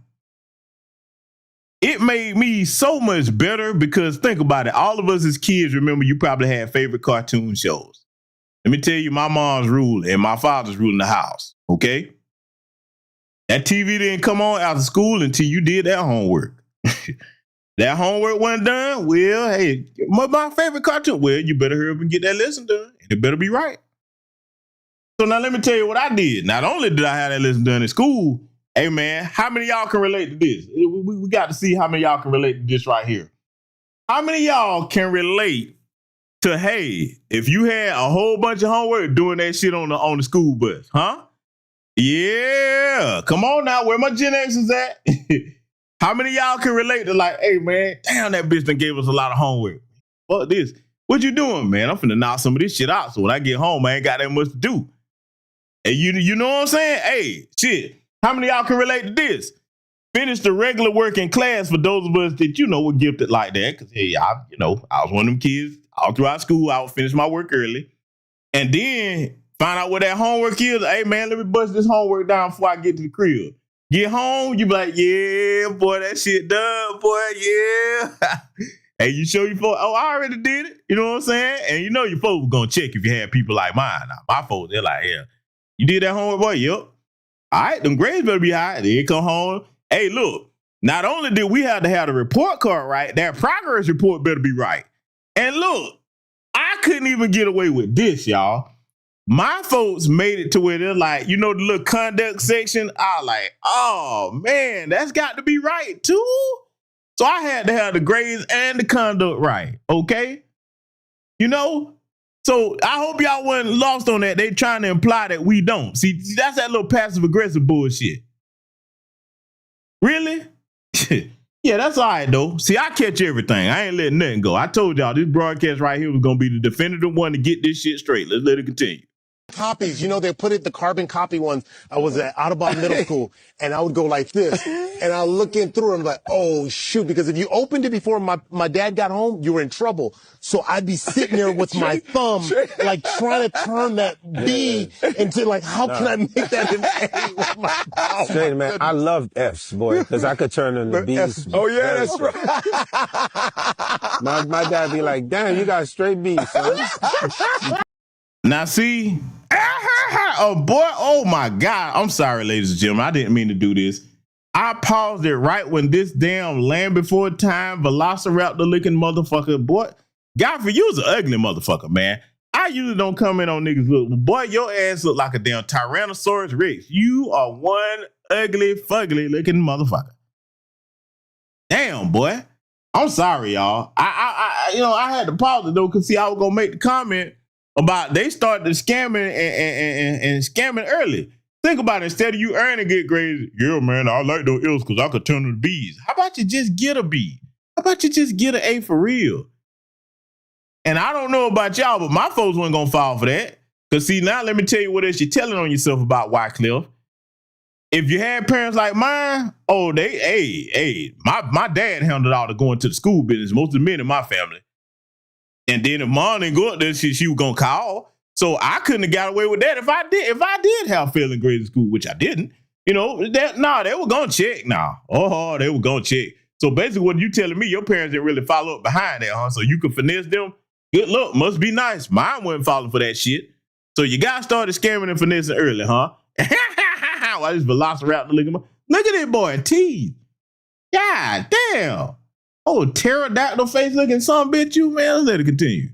It made me so much better because think about it. All of us as kids, remember, you probably had favorite cartoon shows. Let me tell you my mom's rule and my father's rule in the house, okay? That TV didn't come on after school until you did that homework. That homework wasn't done, well, hey, my favorite cartoon, well, you better hurry up and get that lesson done. And it better be right. So now let me tell you what I did. Not only did I have that lesson done in school, hey, man, how many of y'all can relate to this? We got to see how many of y'all can relate to this right here. How many of y'all can relate to, hey, if you had a whole bunch of homework doing that shit on the school bus, huh? Yeah. Come on now, where my Gen X's at? How many of y'all can relate to like, hey, man, damn, that bitch done gave us a lot of homework. Fuck this. What you doing, man? I'm finna knock some of this shit out so when I get home, I ain't got that much to do. And you know what I'm saying? Hey, shit. How many of y'all can relate to this? Finish the regular work in class for those of us that, were gifted like that. Because, hey, I was one of them kids. All throughout school, I would finish my work early. And then find out what that homework is. Hey, man, let me bust this homework down before I get to the crib. Get home, you be like, yeah, boy, that shit done, boy, yeah. Hey, you show your folks, oh, I already did it. You know what I'm saying? And your folks going to check if you had people like mine. Now, my folks, they're like, yeah, you did that homework, boy? Yep. All right, them grades better be high. They come home. Hey, look, not only did we have to have the report card right, that progress report better be right. And look, I couldn't even get away with this, y'all. My folks made it to where they're like, the little conduct section. I was like, oh, man, that's got to be right, too. So I had to have the grades and the conduct right, okay? So I hope y'all wasn't lost on that. They trying to imply that we don't. See, that's that little passive-aggressive bullshit. Really? Yeah, that's all right, though. See, I catch everything. I ain't letting nothing go. I told y'all this broadcast right here was going to be the definitive one to get this shit straight. Let's let it continue. Copies, they put it, the carbon copy ones. I was at Audubon Middle School, and I would go like this, and I look in through, and I'm like, oh, shoot, because if you opened it before my dad got home, you were in trouble. So I'd be sitting there with my thumb, like, trying to turn that B into, like, how can I make that an A with my thumb? Straight, man, I loved F's, boy, because I could turn them to B's. Oh, yeah, that's right. My dad be like, damn, you got straight B's, son. Now, see, oh, boy, oh, my God. I'm sorry, ladies and gentlemen. I didn't mean to do this. I paused it right when this damn Land Before Time Velociraptor-looking motherfucker, boy, God, for you was an ugly motherfucker, man. I usually don't comment on niggas' look, but boy, your ass look like a damn Tyrannosaurus Rex. You are one ugly, fugly-looking motherfucker. Damn, boy. I'm sorry, y'all. I had to pause it though, cause see, I was gonna make the comment about they started scamming and scamming early. Think about it. Instead of you earning good grades, yeah, man, I like those L's because I could turn them to B's. How about you just get a B? How about you just get an A for real? And I don't know about y'all, but my folks weren't gonna fall for that. Cause see, now let me tell you what else you're telling on yourself about Wycliffe. If you had parents like mine, oh, my dad handled all the going to the school business, most of the men in my family. And then if mom didn't go up there, she was gonna call. So I couldn't have got away with that if I did have failing grades in school, which I didn't. You know, they were gonna check now. Oh, they were gonna check. So basically what you telling me, your parents didn't really follow up behind that, huh? So you could finesse them. Good luck, must be nice. Mine wasn't falling for that shit. So you guys started scamming and finessing early, huh? Why this velociraptor look at this boy teeth. God damn. Oh, pterodactyl face looking son bitch you, man. Let's let it continue.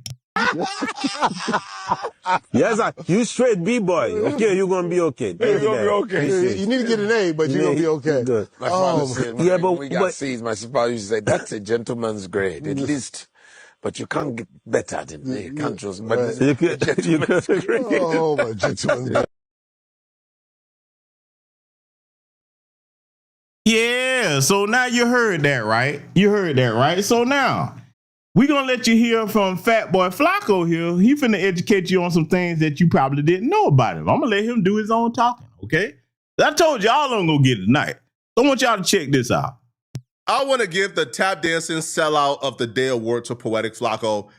Yes, you straight B-boy. Okay, you're going to be okay. You're going to be okay. You need to get an A, but you're going to be okay. Good. My father said, when we got C's, my father used to say, that's a gentleman's grade, at least. But you can't get better than that. You can't choose. But you could. Oh, my gentleman's grade. Yeah, so now you heard that, right? You heard that, right? So now, we're going to let you hear from Fat Boy Flacco here. He finna educate you on some things that you probably didn't know about him. I'm going to let him do his own talking, okay? I told y'all I'm going to get it tonight. So I want y'all to check this out. I want to give the tap dancing sellout of the day award to Poetic Flacco.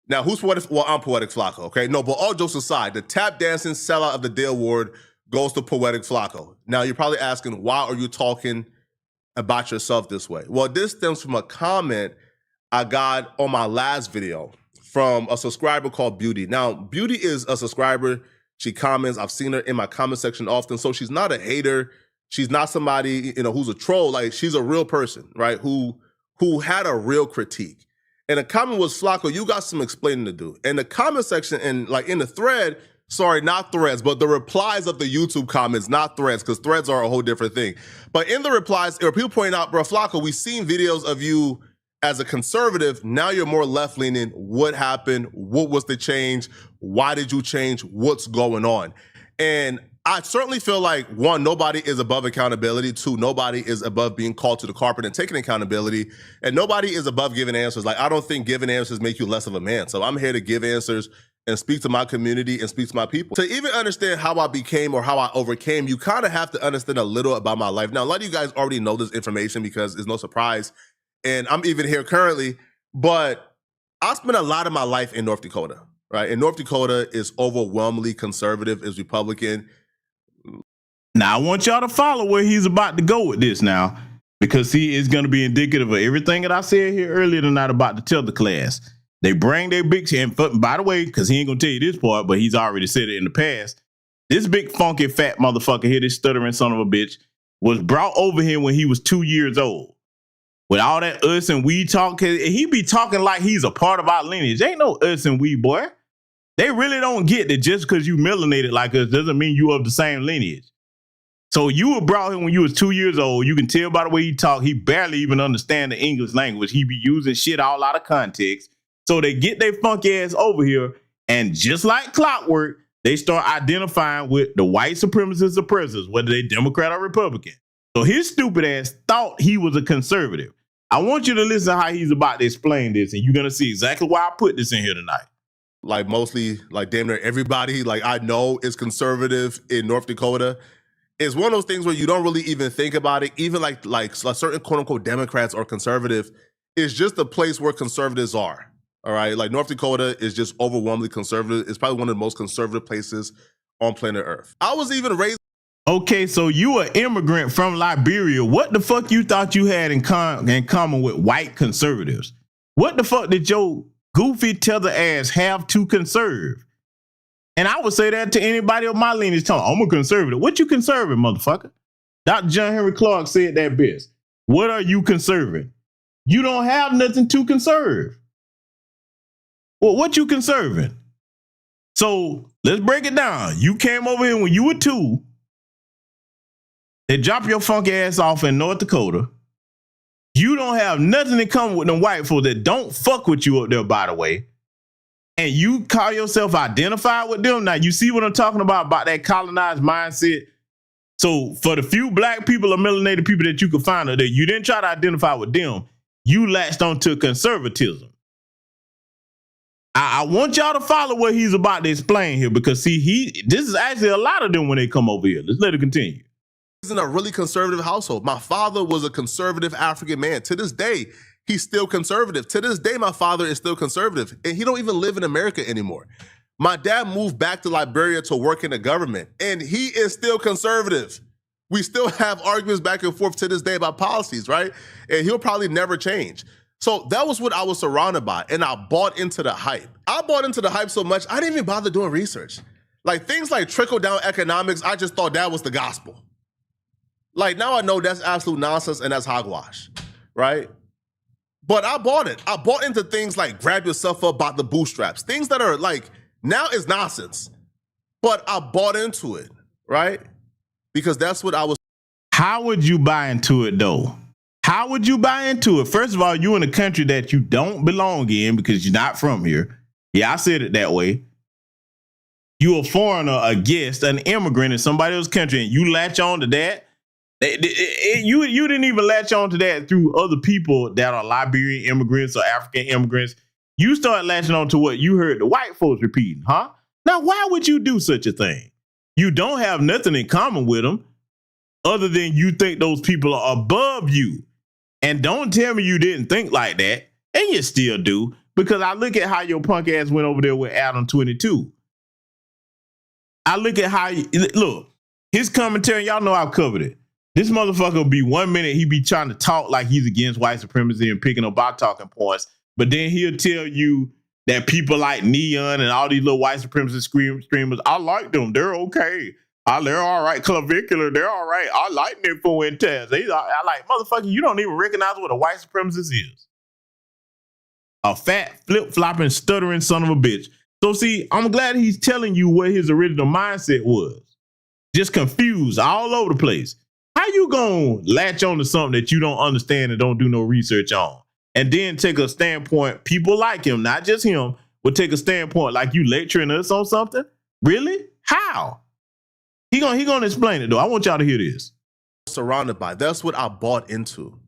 Now, who's Poetic? Well, I'm Poetic Flacco, okay? No, but all jokes aside, the tap dancing sellout of the day award goes to Poetic Flacco. Now, you're probably asking, why are you talking about yourself this way? Well, this stems from a comment I got on my last video from a subscriber called Beauty. Now, Beauty is a subscriber. She comments. I've seen her in my comment section often. So she's not a hater. She's not somebody, who's a troll. Like, she's a real person, right? Who had a real critique. And the comment was, Flacco, you got some explaining to do. And the comment section and like in the thread, sorry, not threads, but the replies of the YouTube comments, not threads, because threads are a whole different thing. But in the replies, there were people pointing out, bro, Flacco, we've seen videos of you as a conservative. Now you're more left-leaning. What happened? What was the change? Why did you change? What's going on? And I certainly feel like, one, nobody is above accountability. Two, nobody is above being called to the carpet and taking accountability. And nobody is above giving answers. Like, I don't think giving answers make you less of a man. So I'm here to give answers and speak to my community and speak to my people. To even understand how I became or how I overcame, you kind of have to understand a little about my life. Now, a lot of you guys already know this information because it's no surprise. And I'm even here currently, but I spent a lot of my life in North Dakota, right? And North Dakota is overwhelmingly conservative, is Republican. Now, I want y'all to follow where he's about to go with this now, because he is going to be indicative of everything that I said here earlier tonight about the Tether class. They bring their big, and by the way, because he ain't going to tell you this part, but he's already said it in the past, this big funky fat motherfucker here, this stuttering son of a bitch, was brought over here when he was 2 years old. With all that us and we talk, he be talking like he's a part of our lineage. Ain't no us and we, boy. They really don't get that just because you melanated like us doesn't mean you of the same lineage. So you were brought here when you was 2 years old. You can tell by the way he talk, he barely even understand the English language. He be using shit all out of context. So they get their funky ass over here, and just like clockwork, they start identifying with the white supremacist oppressors, whether they Democrat or Republican. So his stupid ass thought he was a conservative. I want you to listen to how he's about to explain this, and you're going to see exactly why I put this in here tonight. Like mostly, like damn near everybody, like I know is conservative in North Dakota. It's one of those things where you don't really even think about it. Even like certain quote unquote Democrats or conservative, it's just the place where conservatives are. All right, like North Dakota is just overwhelmingly conservative. It's probably one of the most conservative places on planet Earth. I was even raised. Okay, so you an immigrant from Liberia. What the fuck you thought you had in common with white conservatives? What the fuck did your goofy tether ass have to conserve? And I would say that to anybody of my lineage. I'm a conservative. What you conserving, motherfucker? Dr. John Henry Clark said that best. What are you conserving? You don't have nothing to conserve. Well, what you conserving? So let's break it down. You came over here when you were 2. They drop your funky ass off in North Dakota. You don't have nothing in common with them white folks that don't fuck with you up there, by the way. And you call yourself identified with them. Now, you see what I'm talking about that colonized mindset? So for the few black people or melanated people that you could find out there, you didn't try to identify with them. You latched onto conservatism. I want y'all to follow what he's about to explain here, because see, this is actually a lot of them when they come over here. Let's let it continue. In a really conservative household. My father was a conservative African man. To this day, he's still conservative. To this day, my father is still conservative, and he don't even live in America anymore. My dad moved back to Liberia to work in the government, and he is still conservative. We still have arguments back and forth to this day about policies, right? And he'll probably never change. So that was what I was surrounded by, and I bought into the hype. I bought into the hype so much, I didn't even bother doing research. Like things like trickle-down economics, I just thought that was the gospel. Like now I know that's absolute nonsense and that's hogwash, right? But I bought it. I bought into things like grab yourself up by the bootstraps, things that are like, now is nonsense. But I bought into it, right? Because that's what I was. How would you buy into it though? How would you buy into it? First of all, you're in a country that you don't belong in because you're not from here. Yeah, I said it that way. You're a foreigner, a guest, an immigrant in somebody else's country, and you latch on to that. You didn't even latch on to that through other people that are Liberian immigrants or African immigrants. You start latching on to what you heard the white folks repeating, huh? Now, why would you do such a thing? You don't have nothing in common with them other than you think those people are above you. And don't tell me you didn't think like that, and you still do, because I look at how your punk ass went over there with Adam 22. I look at how look, his commentary, y'all know I've covered it. This motherfucker will be 1 minute, he be trying to talk like he's against white supremacy and picking up our talking points, but then he'll tell you that people like Neon and all these little white supremacist streamers, I like them, they're okay. They're all right. Clavicular, they're all right. I like Nympho and Tez. I like, motherfucker, you don't even recognize what a white supremacist is. A fat, flip-flopping, stuttering son of a bitch. So see, I'm glad he's telling you what his original mindset was. Just confused all over the place. How you gonna latch on to something that you don't understand and don't do no research on? And then take a standpoint, people like him, not just him, would take a standpoint like you lecturing us on something? Really? How? He gonna explain it though. I want y'all to hear this. Surrounded by. That's what I bought into.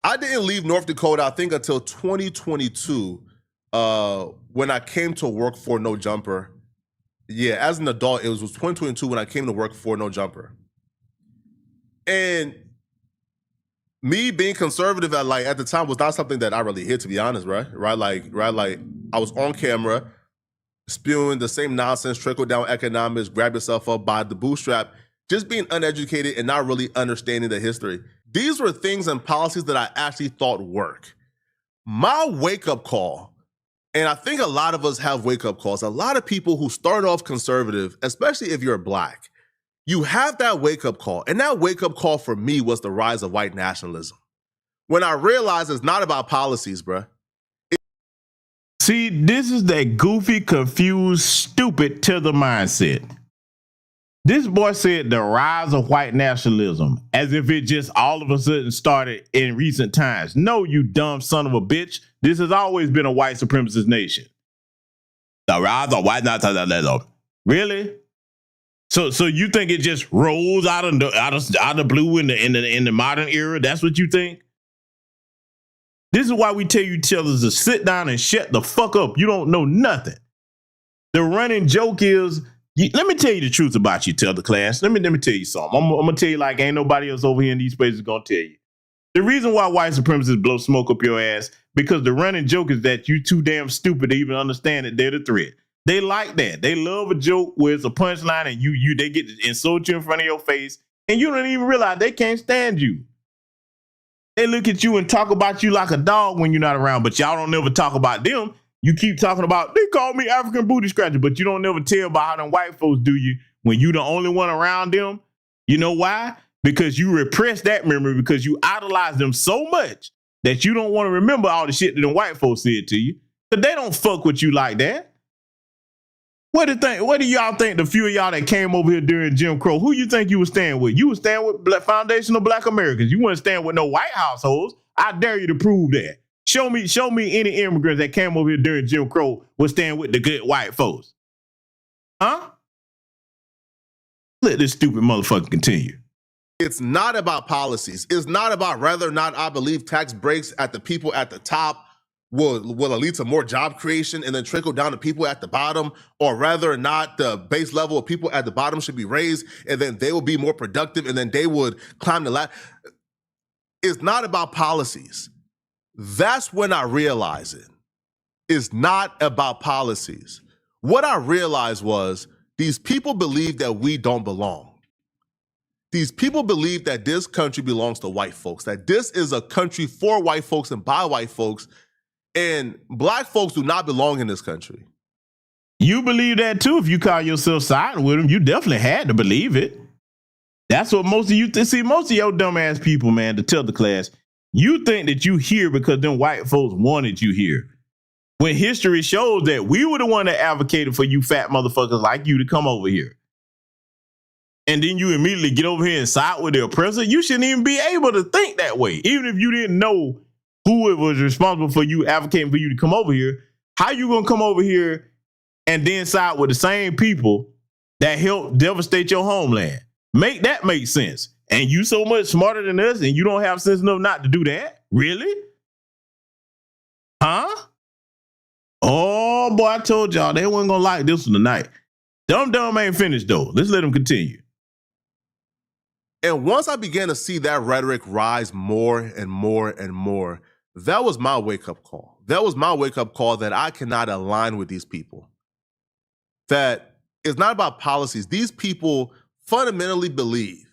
I didn't leave North Dakota, I think, until 2022, when I came to work for No Jumper. Yeah, as an adult, it was 2022 when I came to work for No Jumper. And me being conservative at the time was not something that I really hid, to be honest, right? Like I was on camera spewing the same nonsense, trickle down economics, grab yourself up by the bootstrap, just being uneducated and not really understanding the history. These were things and policies that I actually thought work. My wake-up call, and I think a lot of us have wake-up calls, a lot of people who start off conservative, especially if you're Black, you have that wake-up call. And that wake-up call for me was the rise of white nationalism. When I realized it's not about policies, bruh. See, this is that goofy, confused, stupid tether mindset. This boy said the rise of white nationalism, as if it just all of a sudden started in recent times. No, you dumb son of a bitch. This has always been a white supremacist nation. The rise of white nationalism. Really? So you think it just rolls out of the blue in the modern era? That's what you think? This is why we tell you tellers to sit down and shut the fuck up. You don't know nothing. The running joke is, let me tell you the truth about you, tether class. Let me tell you something. I'm gonna tell you like ain't nobody else over here in these spaces gonna tell you. The reason why white supremacists blow smoke up your ass, because the running joke is that you too damn stupid to even understand that they're the threat. They like that. They love a joke where it's a punchline and they get to insult you in front of your face and you don't even realize they can't stand you. They look at you and talk about you like a dog when you're not around, but y'all don't never talk about them. You keep talking about, they call me African booty scratcher, but you don't never tell about how them white folks do you when you the only one around them. You know why? Because you repress that memory because you idolize them so much that you don't want to remember all the shit that them white folks said to you. But they don't fuck with you like that. What do y'all think the few of y'all that came over here during Jim Crow, who you think you was staying with? You was staying with foundational Black Americans. You weren't staying with no white households. I dare you to prove that. Show me any immigrants that came over here during Jim Crow was staying with the good white folks. Huh? Let this stupid motherfucker continue. It's not about policies. It's not about whether or not I believe tax breaks at the people at the top will lead to more job creation and then trickle down to people at the bottom, or whether or not the base level of people at the bottom should be raised and then they will be more productive and then they would climb the ladder. It's not about policies. That's when I realized it. It's not about policies. What I realized was these people believe that we don't belong. These people believe that this country belongs to white folks, that this is a country for white folks and by white folks, and Black folks do not belong in this country. You believe that too if you call yourself siding with them. You definitely had to believe it. That's what most of you see. Most of your dumbass people, man, to tell the class, you think that you here because them white folks wanted you here. When history shows that we were the one that advocated for you fat motherfuckers like you to come over here. And then you immediately get over here and side with the oppressor. You shouldn't even be able to think that way. Even if you didn't know who it was responsible for you advocating for you to come over here, how you gonna come over here and then side with the same people that helped devastate your homeland? Make that make sense. And you so much smarter than us and you don't have sense enough not to do that? Really? Huh? Oh boy, I told y'all they wasn't gonna like this one tonight. Dumb ain't finished though. Let's let him continue. And once I began to see that rhetoric rise more and more and more, that was my wake-up call. That was my wake-up call that I cannot align with these people. That it's not about policies. These people fundamentally believe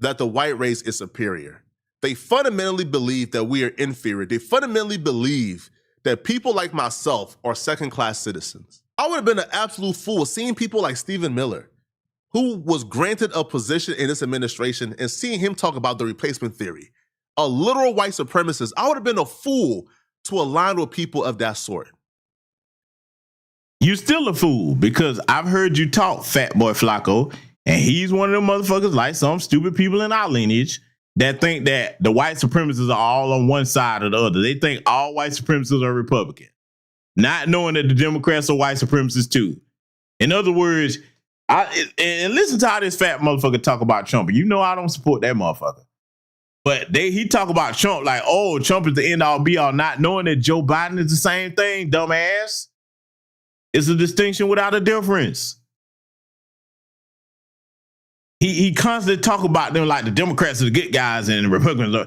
that the white race is superior. They fundamentally believe that we are inferior. They fundamentally believe that people like myself are second-class citizens. I would have been an absolute fool seeing people like Stephen Miller, who was granted a position in this administration, and seeing him talk about the replacement theory, a literal white supremacist. I would have been a fool to align with people of that sort. You still a fool because I've heard you talk, fat boy Flacco, and he's one of them motherfuckers like some stupid people in our lineage that think that the white supremacists are all on one side or the other. They think all white supremacists are Republican, not knowing that the Democrats are white supremacists too. In other words, and listen to how this fat motherfucker talk about Trump. You know I don't support that motherfucker. But he talk about Trump like, oh, Trump is the end all be all, not knowing that Joe Biden is the same thing, dumbass. It's a distinction without a difference. He constantly talk about them like the Democrats are the good guys and the Republicans are.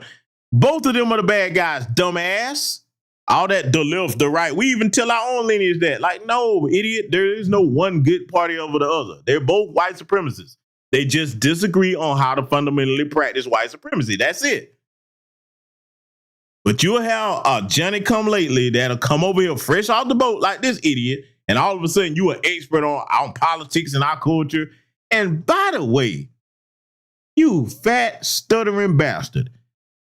Both of them are the bad guys, dumbass. All that, the left, the right. We even tell our own lineage that. Like, no, idiot, there is no one good party over the other. They're both white supremacists. They just disagree on how to fundamentally practice white supremacy. That's it. But you'll have a Johnny come lately that'll come over here fresh off the boat like this idiot, and all of a sudden you an expert on politics and our culture. And by the way, you fat stuttering bastard,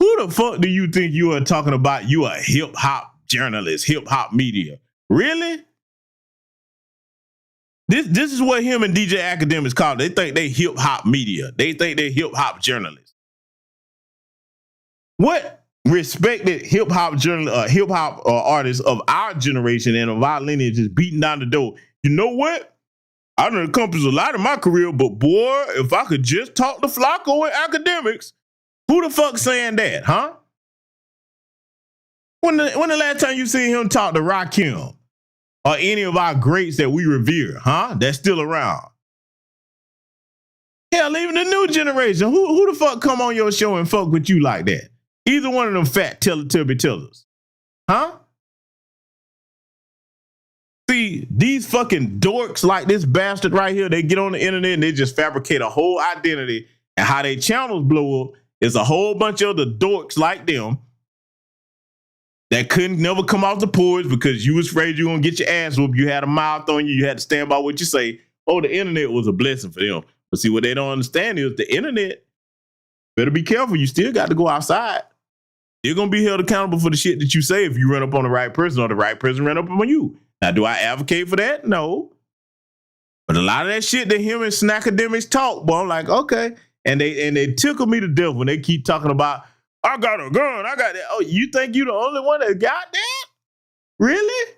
who the fuck do you think you are talking about? You a hip hop journalist, hip hop media. Really? This is what him and DJ Academics call it. They think they hip hop media. They think they're hip hop journalists. What respected hip hop journalist, hip hop artists of our generation and of our lineage is beating down the door? You know what? I done accomplished a lot in my career, but boy, if I could just talk to Flacco and Academics, who the fuck saying that, huh? When the last time you seen him talk to Rakim or any of our greats that we revere, huh? That's still around. Hell, even the new generation, who the fuck come on your show and fuck with you like that? Either one of them fat Teletubby-tellers, huh? See, these fucking dorks like this bastard right here, they get on the internet and they just fabricate a whole identity, and how they channels blow up is a whole bunch of other dorks like them that couldn't never come off the porch because you was afraid you were going to get your ass whooped. You had a mouth on you. You had to stand by what you say. Oh, the internet was a blessing for them. But see, what they don't understand is the internet, better be careful. You still got to go outside. You're going to be held accountable for the shit that you say if you run up on the right person or the right person run up on you. Now, do I advocate for that? No. But a lot of that shit that him and Snackademics talk, boy, I'm like, okay. And they tickle me to death when they keep talking about, I got a gun, I got that. Oh, you think you the only one that got that? Really?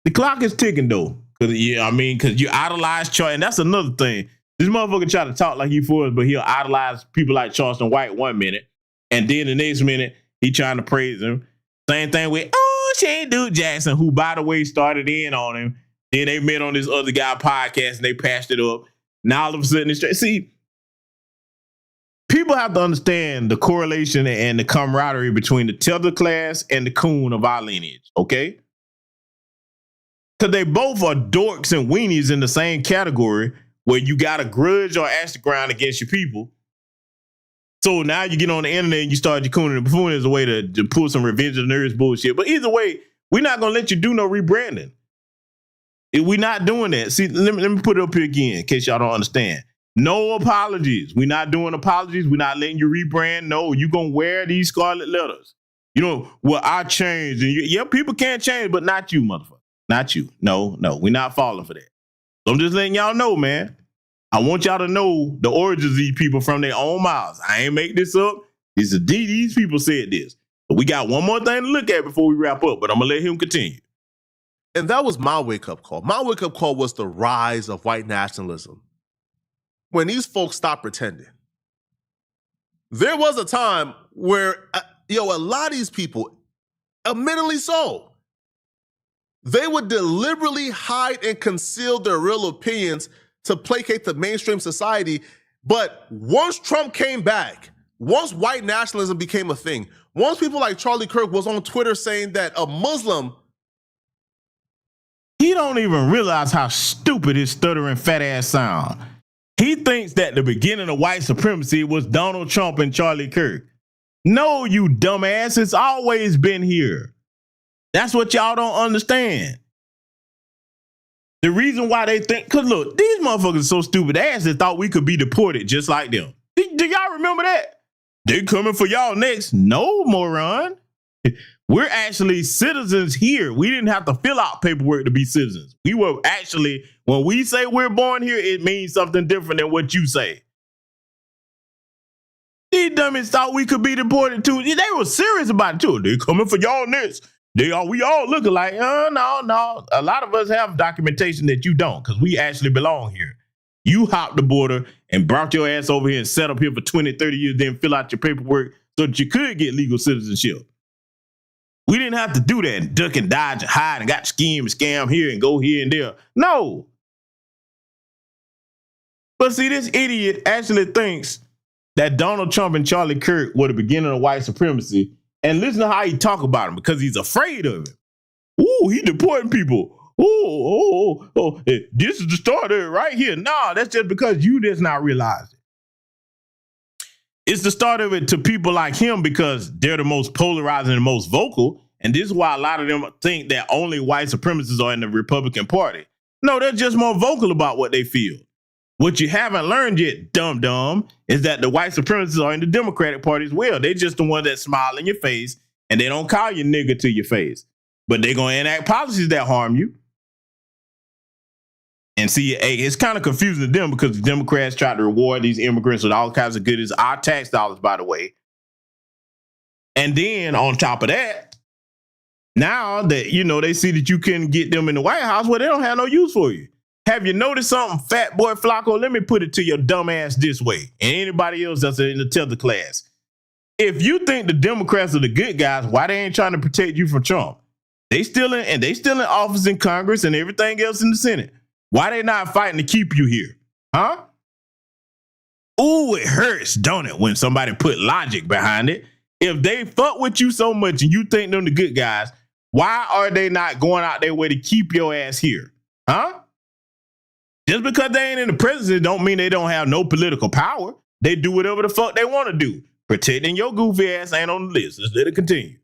The clock is ticking though. Cause cause you idolize Charlie, and that's another thing. This motherfucker try to talk like he for us, but he'll idolize people like Charleston White 1 minute, and then the next minute he trying to praise him. Same thing with Shane Duke Jackson, who by the way started in on him. Then they met on this other guy podcast and they patched it up. Now all of a sudden it's straight. See, people have to understand the correlation and the camaraderie between the Tether class and the coon of our lineage, okay? Because they both are dorks and weenies in the same category where you got a grudge or ash the ground against your people. So now you get on the internet and you start your cooning and buffooning as a way to pull some revenge of the nerds bullshit. But either way, we're not going to let you do no rebranding. We're not doing that. See, let me put it up here again in case y'all don't understand. No apologies. We're not doing apologies. We're not letting you rebrand. No, you're going to wear these scarlet letters. You know, well, I changed. And people can't change, but not you, motherfucker. Not you. No, we're not falling for that. So I'm just letting y'all know, man. I want y'all to know the origins of these people from their own mouths. I ain't make this up. These people said this. But we got one more thing to look at before we wrap up, but I'm going to let him continue. And that was my wake-up call. My wake-up call was the rise of white nationalism. When these folks stopped pretending. There was a time where, a lot of these people, admittedly so, they would deliberately hide and conceal their real opinions to placate the mainstream society. But once Trump came back, once white nationalism became a thing, once people like Charlie Kirk was on Twitter saying that a Muslim, he don't even realize how stupid his stuttering fat ass sound. He thinks that the beginning of white supremacy was Donald Trump and Charlie Kirk. No, you dumbass, it's always been here. That's what y'all don't understand. The reason why they think, because look, these motherfuckers are so stupid ass they thought we could be deported just like them. Do y'all remember that? They coming for y'all next. No, moron. We're actually citizens here. We didn't have to fill out paperwork to be citizens. We were actually, when we say we're born here, it means something different than what you say. These dummies thought we could be deported too. They were serious about it too. They coming for y'all next. We all look alike. No. A lot of us have documentation that you don't, because we actually belong here. You hopped the border and brought your ass over here and set up here for 20, 30 years, then fill out your paperwork so that you could get legal citizenship. We didn't have to do that, duck and dodge and hide and got scheme and scam here and go here and there. No. But see, this idiot actually thinks that Donald Trump and Charlie Kirk were the beginning of white supremacy. And listen to how he talk about him, because he's afraid of it. Ooh, he deporting people. This is the start of it right here. Nah, that's just because you just not realize it. It's the start of it to people like him because they're the most polarizing and most vocal. And this is why a lot of them think that only white supremacists are in the Republican Party. No, they're just more vocal about what they feel. What you haven't learned yet, dumb, is that the white supremacists are in the Democratic Party as well. They're just the ones that smile in your face and they don't call you nigga to your face. But they're going to enact policies that harm you. And see, it's kind of confusing to them because the Democrats try to reward these immigrants with all kinds of goodies, our tax dollars, by the way. And then on top of that, now that, they see that you can get them in the White House, well, they don't have no use for you. Have you noticed something, fat boy Flacco? Let me put it to your dumb ass this way, and anybody else that's in the Tether class. If you think the Democrats are the good guys, why they ain't trying to protect you from Trump? They still in office in Congress and everything else in the Senate. Why they not fighting to keep you here? Huh? Ooh, it hurts, don't it, when somebody put logic behind it? If they fuck with you so much and you think them the good guys, why are they not going out their way to keep your ass here? Huh? Just because they ain't in the presidency don't mean they don't have no political power. They do whatever the fuck they want to do. Protecting your goofy ass ain't on the list. Let's let it continue.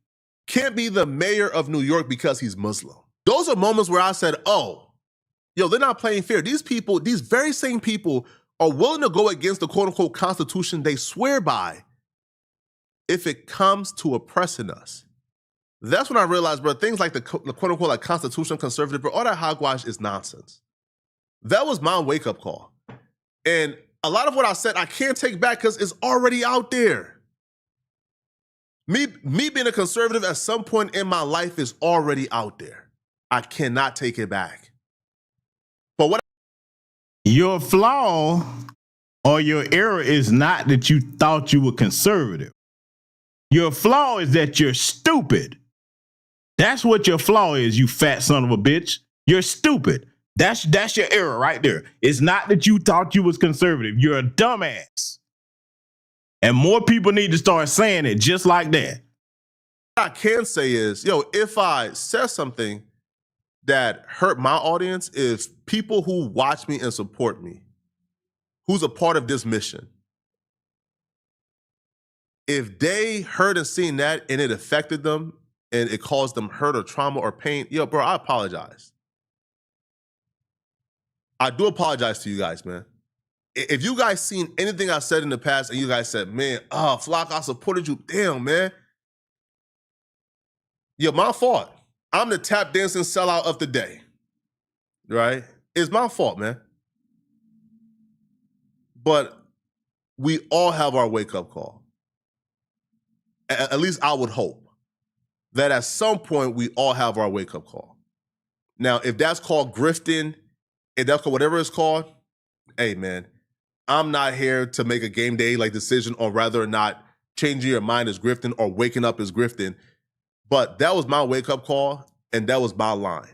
Can't be the mayor of New York because he's Muslim. Those are moments where I said, they're not playing fair. These people, these very same people are willing to go against the quote-unquote constitution they swear by if it comes to oppressing us. That's when I realized, bro, things like the quote-unquote like constitutional conservative, bro, all that hogwash is nonsense. That was my wake-up call. And a lot of what I said, I can't take back because it's already out there. Me being a conservative at some point in my life is already out there. I cannot take it back. But what your flaw or your error is not that you thought you were conservative. Your flaw is that you're stupid. That's what your flaw is, you fat son of a bitch. You're stupid. That's your error right there. It's not that you thought you was conservative. You're a dumbass. And more people need to start saying it just like that. I can say is, if I said something that hurt my audience, is people who watch me and support me, who's a part of this mission, if they heard and seen that and it affected them and it caused them hurt or trauma or pain, bro, I apologize. I do apologize to you guys, man. If you guys seen anything I said in the past and you guys said, man, Flock, I supported you. Damn, man. My fault. I'm the tap dancing sellout of the day, right? It's my fault, man. But we all have our wake-up call. At least I would hope that at some point we all have our wake-up call. Now, if that's called grifting, if that's called whatever it's called, hey, man, I'm not here to make a game day decision on whether or not changing your mind is grifting or waking up is grifting. But that was my wake-up call, and that was my line.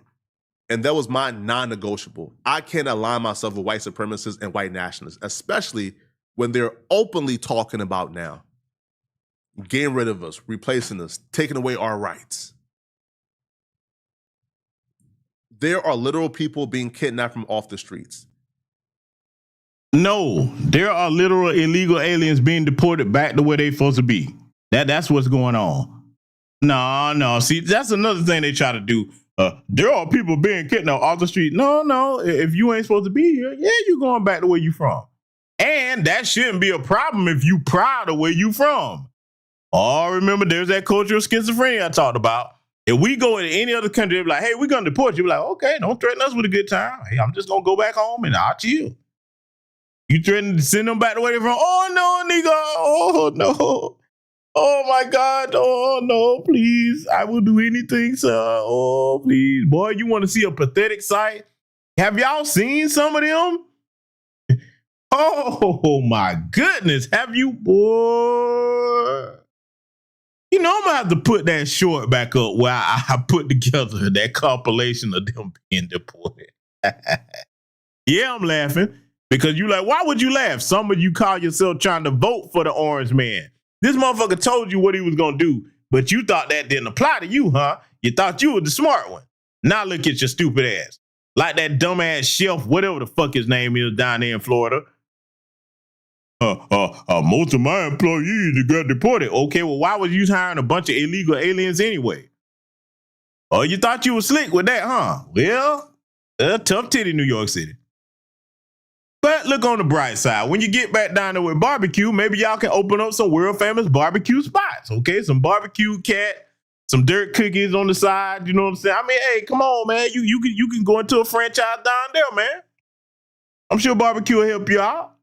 And that was my non-negotiable. I can't align myself with white supremacists and white nationalists, especially when they're openly talking about now getting rid of us, replacing us, taking away our rights. There are literal people being kidnapped from off the streets. No, there are literal illegal aliens being deported back to where they're supposed to be. That's what's going on. No. See, that's another thing they try to do. There are people being kidnapped off the street. No. If you ain't supposed to be here, you're going back to where you from. And that shouldn't be a problem if you proud of where you from. Oh, remember, there's that cultural schizophrenia I talked about. If we go into any other country, they're like, hey, we're going to deport you. We're like, okay, don't threaten us with a good time. Hey, I'm just going to go back home and I'll chill. You threaten to send them back to where they're from? Oh, no, nigga. Oh, no. Oh, my God. Oh, no, please. I will do anything, sir. Oh, please. Boy, you want to see a pathetic sight? Have y'all seen some of them? Oh, my goodness. Have you, boy? I'm going to have to put that short back up where I put together that compilation of them being deported. Yeah, I'm laughing because you like, why would you laugh? Some of you call yourself trying to vote for the orange man. This motherfucker told you what he was going to do, but you thought that didn't apply to you, huh? You thought you were the smart one. Now look at your stupid ass. Like that dumbass Shelf, whatever the fuck his name is down there in Florida. Most of my employees got deported. Okay, well, why was you hiring a bunch of illegal aliens anyway? Oh, you thought you were slick with that, huh? Well, tough titty, New York City. But look on the bright side. When you get back down there with barbecue, maybe y'all can open up some world famous barbecue spots, okay? Some barbecue cat, some dirt cookies on the side, you know what I'm saying? I mean, hey, come on, man. You can go into a franchise down there, man. I'm sure barbecue will help you out.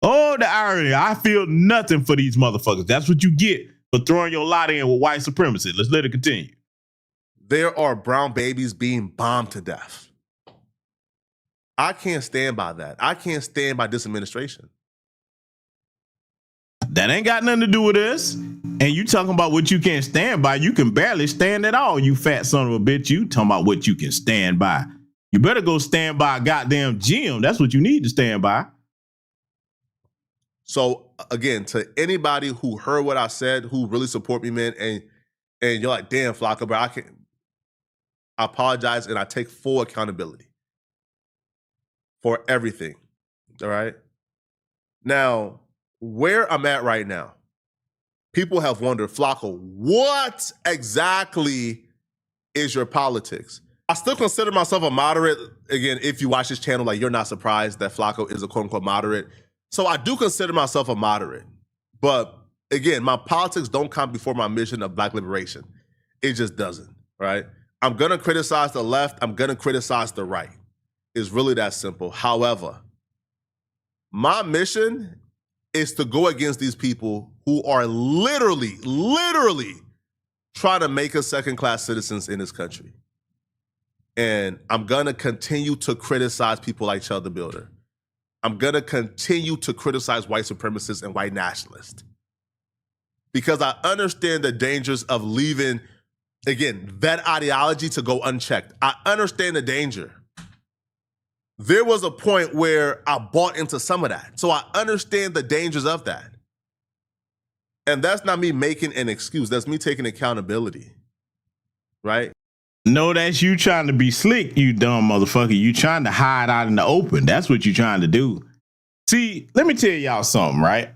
Oh, the irony. I feel nothing for these motherfuckers. That's what you get for throwing your lot in with white supremacy. Let's let it continue. There are brown babies being bombed to death. I can't stand by that. I can't stand by this administration. That ain't got nothing to do with us. And you talking about what you can't stand by. You can barely stand at all, you fat son of a bitch. You talking about what you can stand by. You better go stand by a goddamn gym. That's what you need to stand by. So again, to anybody who heard what I said, who really support me, man, and you're like, damn, Flocka, bro, I apologize and I take full accountability for everything. All right. Now, where I'm at right now, people have wondered, Flocka, what exactly is your politics? I still consider myself a moderate. Again, if you watch this channel, like, you're not surprised that Flocka is a quote unquote moderate. So I do consider myself a moderate. But again, my politics don't come before my mission of Black liberation. It just doesn't, right? I'm going to criticize the left. I'm going to criticize the right. It's really that simple. However, my mission is to go against these people who are literally trying to make us second-class citizens in this country. And I'm going to continue to criticize people like Chud the Builder. I'm going to continue to criticize white supremacists and white nationalists. Because I understand the dangers of leaving, again, that ideology to go unchecked. I understand the danger. There was a point where I bought into some of that. So I understand the dangers of that. And that's not me making an excuse. That's me taking accountability. Right? No, that's you trying to be slick, you dumb motherfucker. You trying to hide out in the open. That's what you trying to do. See, let me tell y'all something, right?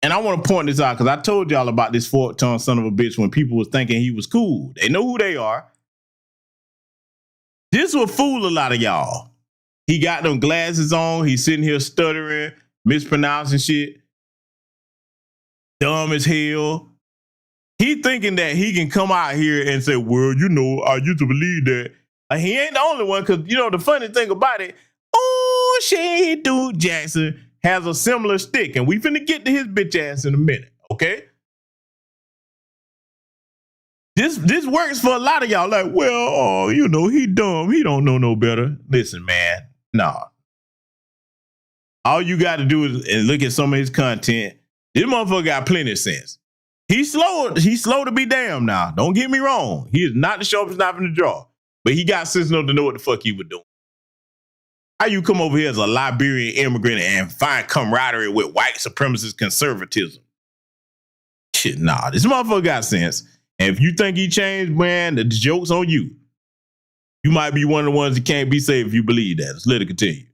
And I want to point this out because I told y'all about this fork-tongued son of a bitch when people was thinking he was cool. They know who they are. This will fool a lot of y'all. He got them glasses on. He's sitting here stuttering, mispronouncing shit. Dumb as hell. He thinking that he can come out here and say, well, you know, I used to believe that. He ain't the only one because, you know, the funny thing about it, oh, shit, dude, Jackson has a similar stick. And we finna get to his bitch ass in a minute, okay? This works for a lot of y'all. Like, well, oh, you know, he dumb. He don't know no better. Listen, man. Nah. All you got to do is look at some of his content. This motherfucker got plenty of sense. He's slow to be damned now. Don't get me wrong. He is not the sharpest knife in the drawer. But he got sense enough to know what the fuck he was doing. How you come over here as a Liberian immigrant and find camaraderie with white supremacist conservatism? Shit, nah. This motherfucker got sense. And if you think he changed, man, the joke's on you. You might be one of the ones that can't be saved if you believe that. Let's let it continue.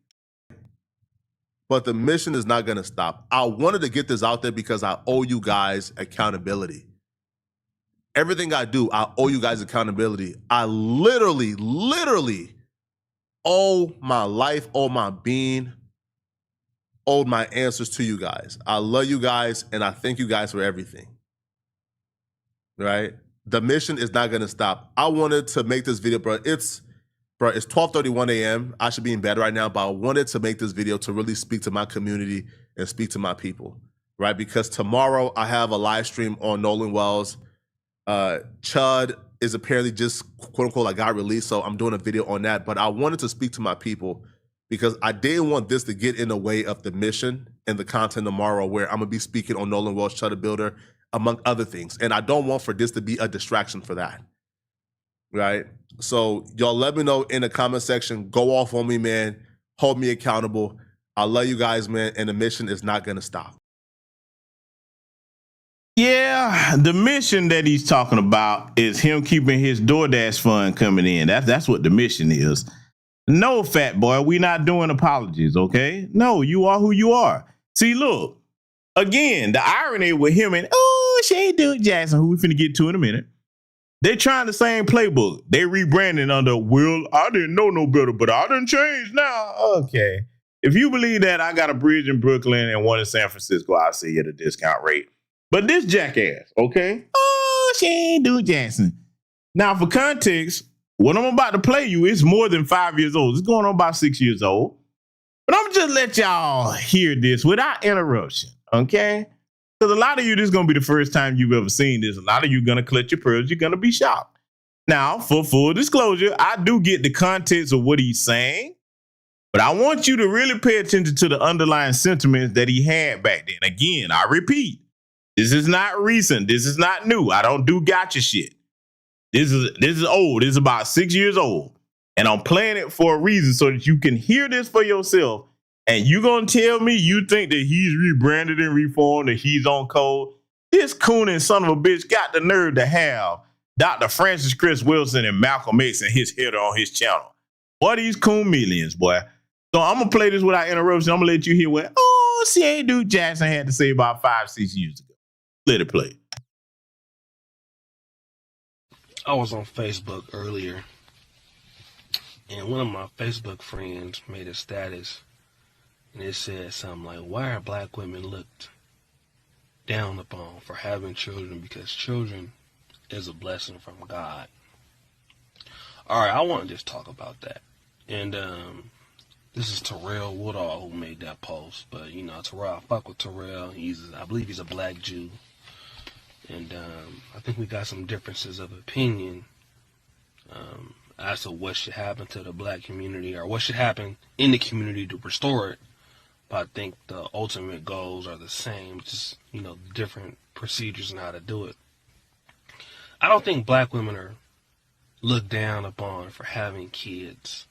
But the mission is not going to stop. I wanted to get this out there because I owe you guys accountability. Everything I do, I owe you guys accountability. I literally owe my life, owe my being, owe my answers to you guys. I love you guys, and I thank you guys for everything. Right? The mission is not going to stop. I wanted to make this video, bro. It's 12:31 a.m. I should be in bed right now, but I wanted to make this video to really speak to my community and speak to my people, right? Because tomorrow I have a live stream on Nolan Wells. Chud is apparently just, quote unquote, like got released, so I'm doing a video on that. But I wanted to speak to my people because I didn't want this to get in the way of the mission and the content tomorrow where I'm going to be speaking on Nolan Wells, Chud the Builder, among other things. And I don't want for this to be a distraction for that. Right? So y'all let me know in the comment section. Go off on me, man. Hold me accountable. I love you guys, man. And the mission is not going to stop. Yeah, the mission that he's talking about is him keeping his DoorDash fund coming in. That's what the mission is. No, fat boy, we not doing apologies, okay? No, you are who you are. See, look, again, the irony with him and, oh, Shane Duke Jackson, who we finna get to in a minute. They trying the same playbook. They rebranding under, well, I didn't know no better, but I done changed now. Okay. If you believe that, I got a bridge in Brooklyn and one in San Francisco, I'll see you at a discount rate. But this jackass, okay? Oh, Shane Duke Jackson. Now, for context, what I'm about to play you is more than 5 years old. It's going on about 6 years old. But I'm just let y'all hear this without interruption, okay? Because a lot of you, this is going to be the first time you've ever seen this. A lot of you going to clutch your pearls. You're going to be shocked. Now, for full disclosure, I do get the context of what he's saying, but I want you to really pay attention to the underlying sentiments that he had back then. Again, I repeat, this is not recent. This is not new. I don't do gotcha shit. This is old. This is about 6 years old. And I'm playing it for a reason so that you can hear this for yourself. And you gonna tell me you think that he's rebranded and reformed, that he's on code? This cooning son of a bitch got the nerve to have Dr. Francis Chris Wilson and Malcolm X and his header on his channel. Boy, these coon millions, boy. So I'm gonna play this without interruption. I'm gonna let you hear what C.A. Duke Jackson had to say about 5-6 years ago. Let it play. I was on Facebook earlier, and one of my Facebook friends made a status. And it said something like, why are black women looked down upon for having children? Because children is a blessing from God. All right, I want to just talk about that. And this is Terrell Woodall who made that post. But, you know, Terrell, I fuck with Terrell. I believe he's a black Jew. And I think we got some differences of opinion as to what should happen to the black community or what should happen in the community to restore it. But I think the ultimate goals are the same, just, you know, different procedures and how to do it. I don't think black women are looked down upon for having kids,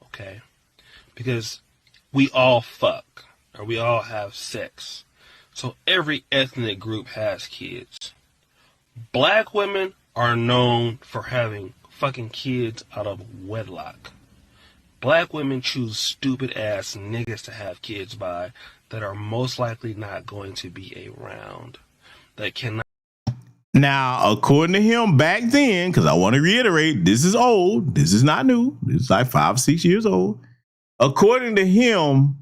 okay? Because we all fuck, or we all have sex. So every ethnic group has kids. Black women are known for having fucking kids out of wedlock. Black women choose stupid ass niggas to have kids by that are most likely not going to be around. That cannot. Now, according to him back then, because I want to reiterate, this is old. This is not new. This is like 5, 6 years old. According to him,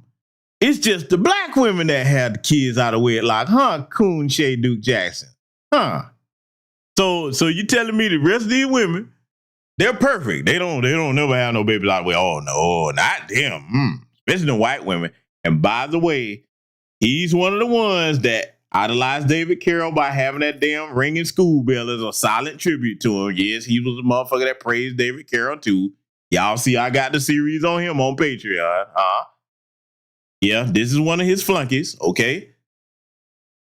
it's just the black women that had the kids out of wedlock, huh? Coon Shay Duke Jackson, huh? So you telling me the rest of these women, they're perfect. They don't never have no babies out of wedlock. Oh no, not them. Especially the white women. And by the way, he's one of the ones that idolized David Carroll by having that damn ringing school bell as a silent tribute to him. Yes, he was a motherfucker that praised David Carroll too. Y'all see, I got the series on him on Patreon. Yeah, this is one of his flunkies, okay?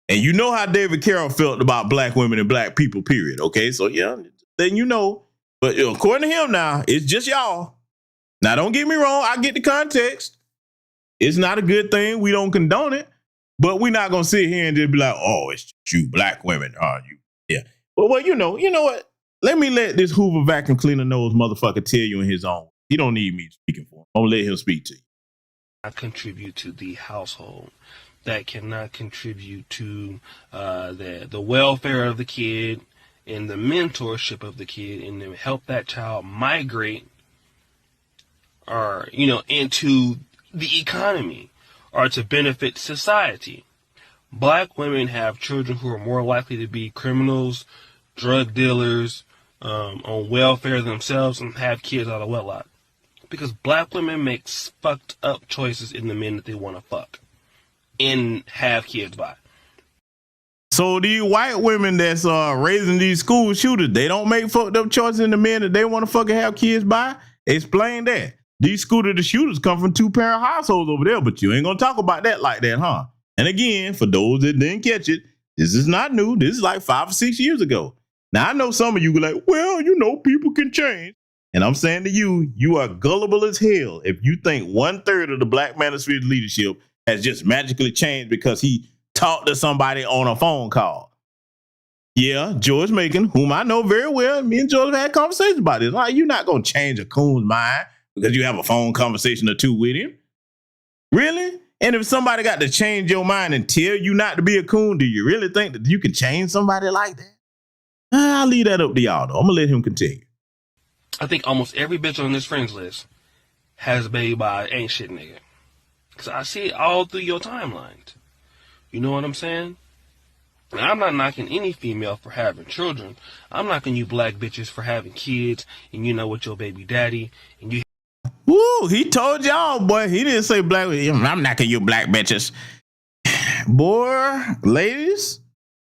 And you know how David Carroll felt about black women and black people, period, okay? So, yeah, then you know. But according to him now, it's just y'all. Now, don't get me wrong. I get the context. It's not a good thing. We don't condone it. But we're not going to sit here and just be like, oh, it's just you black women, are you? Yeah. Well, you know what? Let me let this Hoover vacuum cleaner nose motherfucker tell you in his own. He don't need me speaking for him. I'm going to let him speak to you. Contribute to the household, that cannot contribute to the welfare of the kid and the mentorship of the kid and to help that child migrate or, you know, into the economy or to benefit society. Black women have children who are more likely to be criminals, drug dealers, on welfare themselves, and have kids out of wedlock. Because black women make fucked up choices in the men that they want to fuck and have kids by. So these white women that's raising these school shooters, they don't make fucked up choices in the men that they want to fucking have kids by? Explain that. These the shooters come from 2-parent households over there, but you ain't gonna talk about that like that, huh? And again, for those that didn't catch it, this is not new. This is like 5 or 6 years ago. Now I know some of you were like, well, you know, people can change. And I'm saying to you, you are gullible as hell if you think 1/3 of the black manosphere's leadership has just magically changed because he talked to somebody on a phone call. Yeah, George Macon, whom I know very well, me and George have had conversations about this. Like, you're not going to change a coon's mind because you have a phone conversation or two with him. Really? And if somebody got to change your mind and tell you not to be a coon, do you really think that you can change somebody like that? I'll leave that up to y'all, though. I'm going to let him continue. I think almost every bitch on this friends list has a baby by an ain't shit nigga. Because I see it all through your timelines. You know what I'm saying? And I'm not knocking any female for having children. I'm knocking you black bitches for having kids and you know with your baby daddy and you. Woo, he told y'all, boy. He didn't say black. I'm knocking you black bitches. Boy, ladies,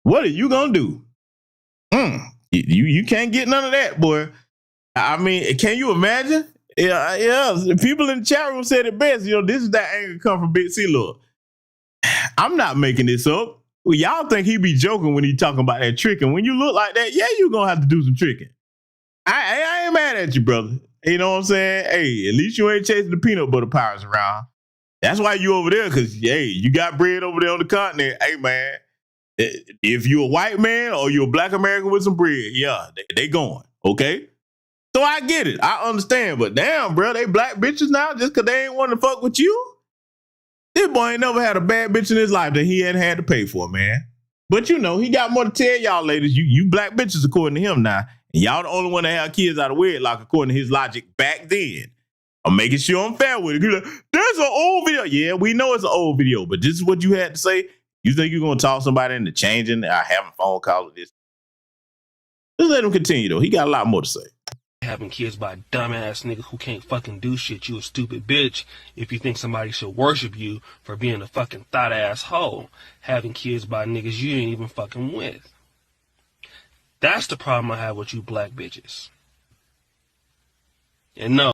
what are you going to do? You can't get none of that, boy. I mean, can you imagine? Yeah. People in the chat room said it best. You know, this is that anger come from Big C. Look, I'm not making this up. Well, y'all think he be joking when he talking about that tricking. When you look like that, yeah, you gonna have to do some tricking. I ain't mad at you, brother. You know what I'm saying? Hey, at least you ain't chasing the peanut butter pirates around. That's why you over there, because, hey, you got bread over there on the continent. Hey, man, if you a white man or you a black American with some bread, yeah, they going, okay? So I get it. I understand. But damn, bro, they black bitches now just because they ain't want to fuck with you? This boy ain't never had a bad bitch in his life that he hadn't had to pay for, man. But, you know, he got more to tell y'all ladies. You black bitches, according to him now. And y'all the only one that have kids out of wedlock, according to his logic back then. I'm making sure I'm fair with it. You're like, there's an old video. Yeah, we know it's an old video, but this is what you had to say. You think you're going to talk somebody into changing or having phone calls with this? Just let him continue, though. He got a lot more to say. Having kids by a dumbass nigga who can't fucking do shit. You a stupid bitch if you think somebody should worship you for being a fucking thought ass hoe. Having kids by niggas you ain't even fucking with. That's the problem I have with you black bitches. And no.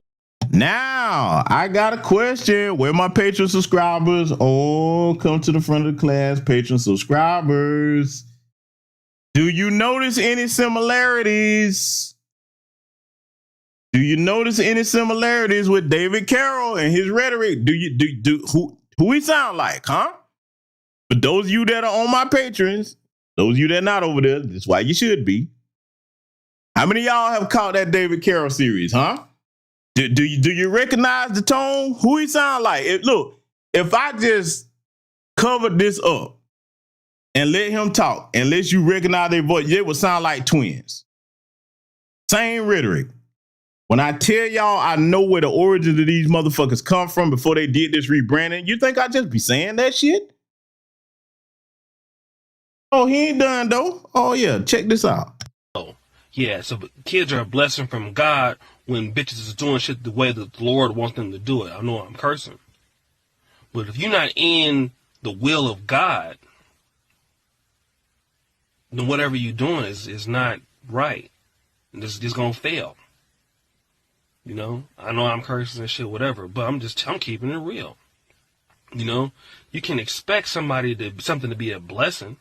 Now, I got a question. Where my Patreon subscribers? Oh, come to the front of the class, Patreon subscribers. Do you notice any similarities? Do you notice any similarities with David Carroll and his rhetoric? Who he sound like, huh? For those of you that are on my patrons, those of you that are not over there, that's why you should be. How many of y'all have caught that David Carroll series, huh? Do you recognize the tone? Who he sound like? Look, if I just covered this up and let him talk, unless you recognize their voice, it would sound like twins. Same rhetoric. When I tell y'all I know where the origins of these motherfuckers come from before they did this rebranding, you think I'd just be saying that shit? Oh, he ain't done though. Oh yeah, check this out. Oh, yeah, so kids are a blessing from God when bitches is doing shit the way that the Lord wants them to do it. I know I'm cursing. But if you're not in the will of God, then whatever you're doing is not right. It's gonna fail. You know, I know I'm cursing and shit, whatever, but I'm keeping it real. You know, you can expect something to be a blessing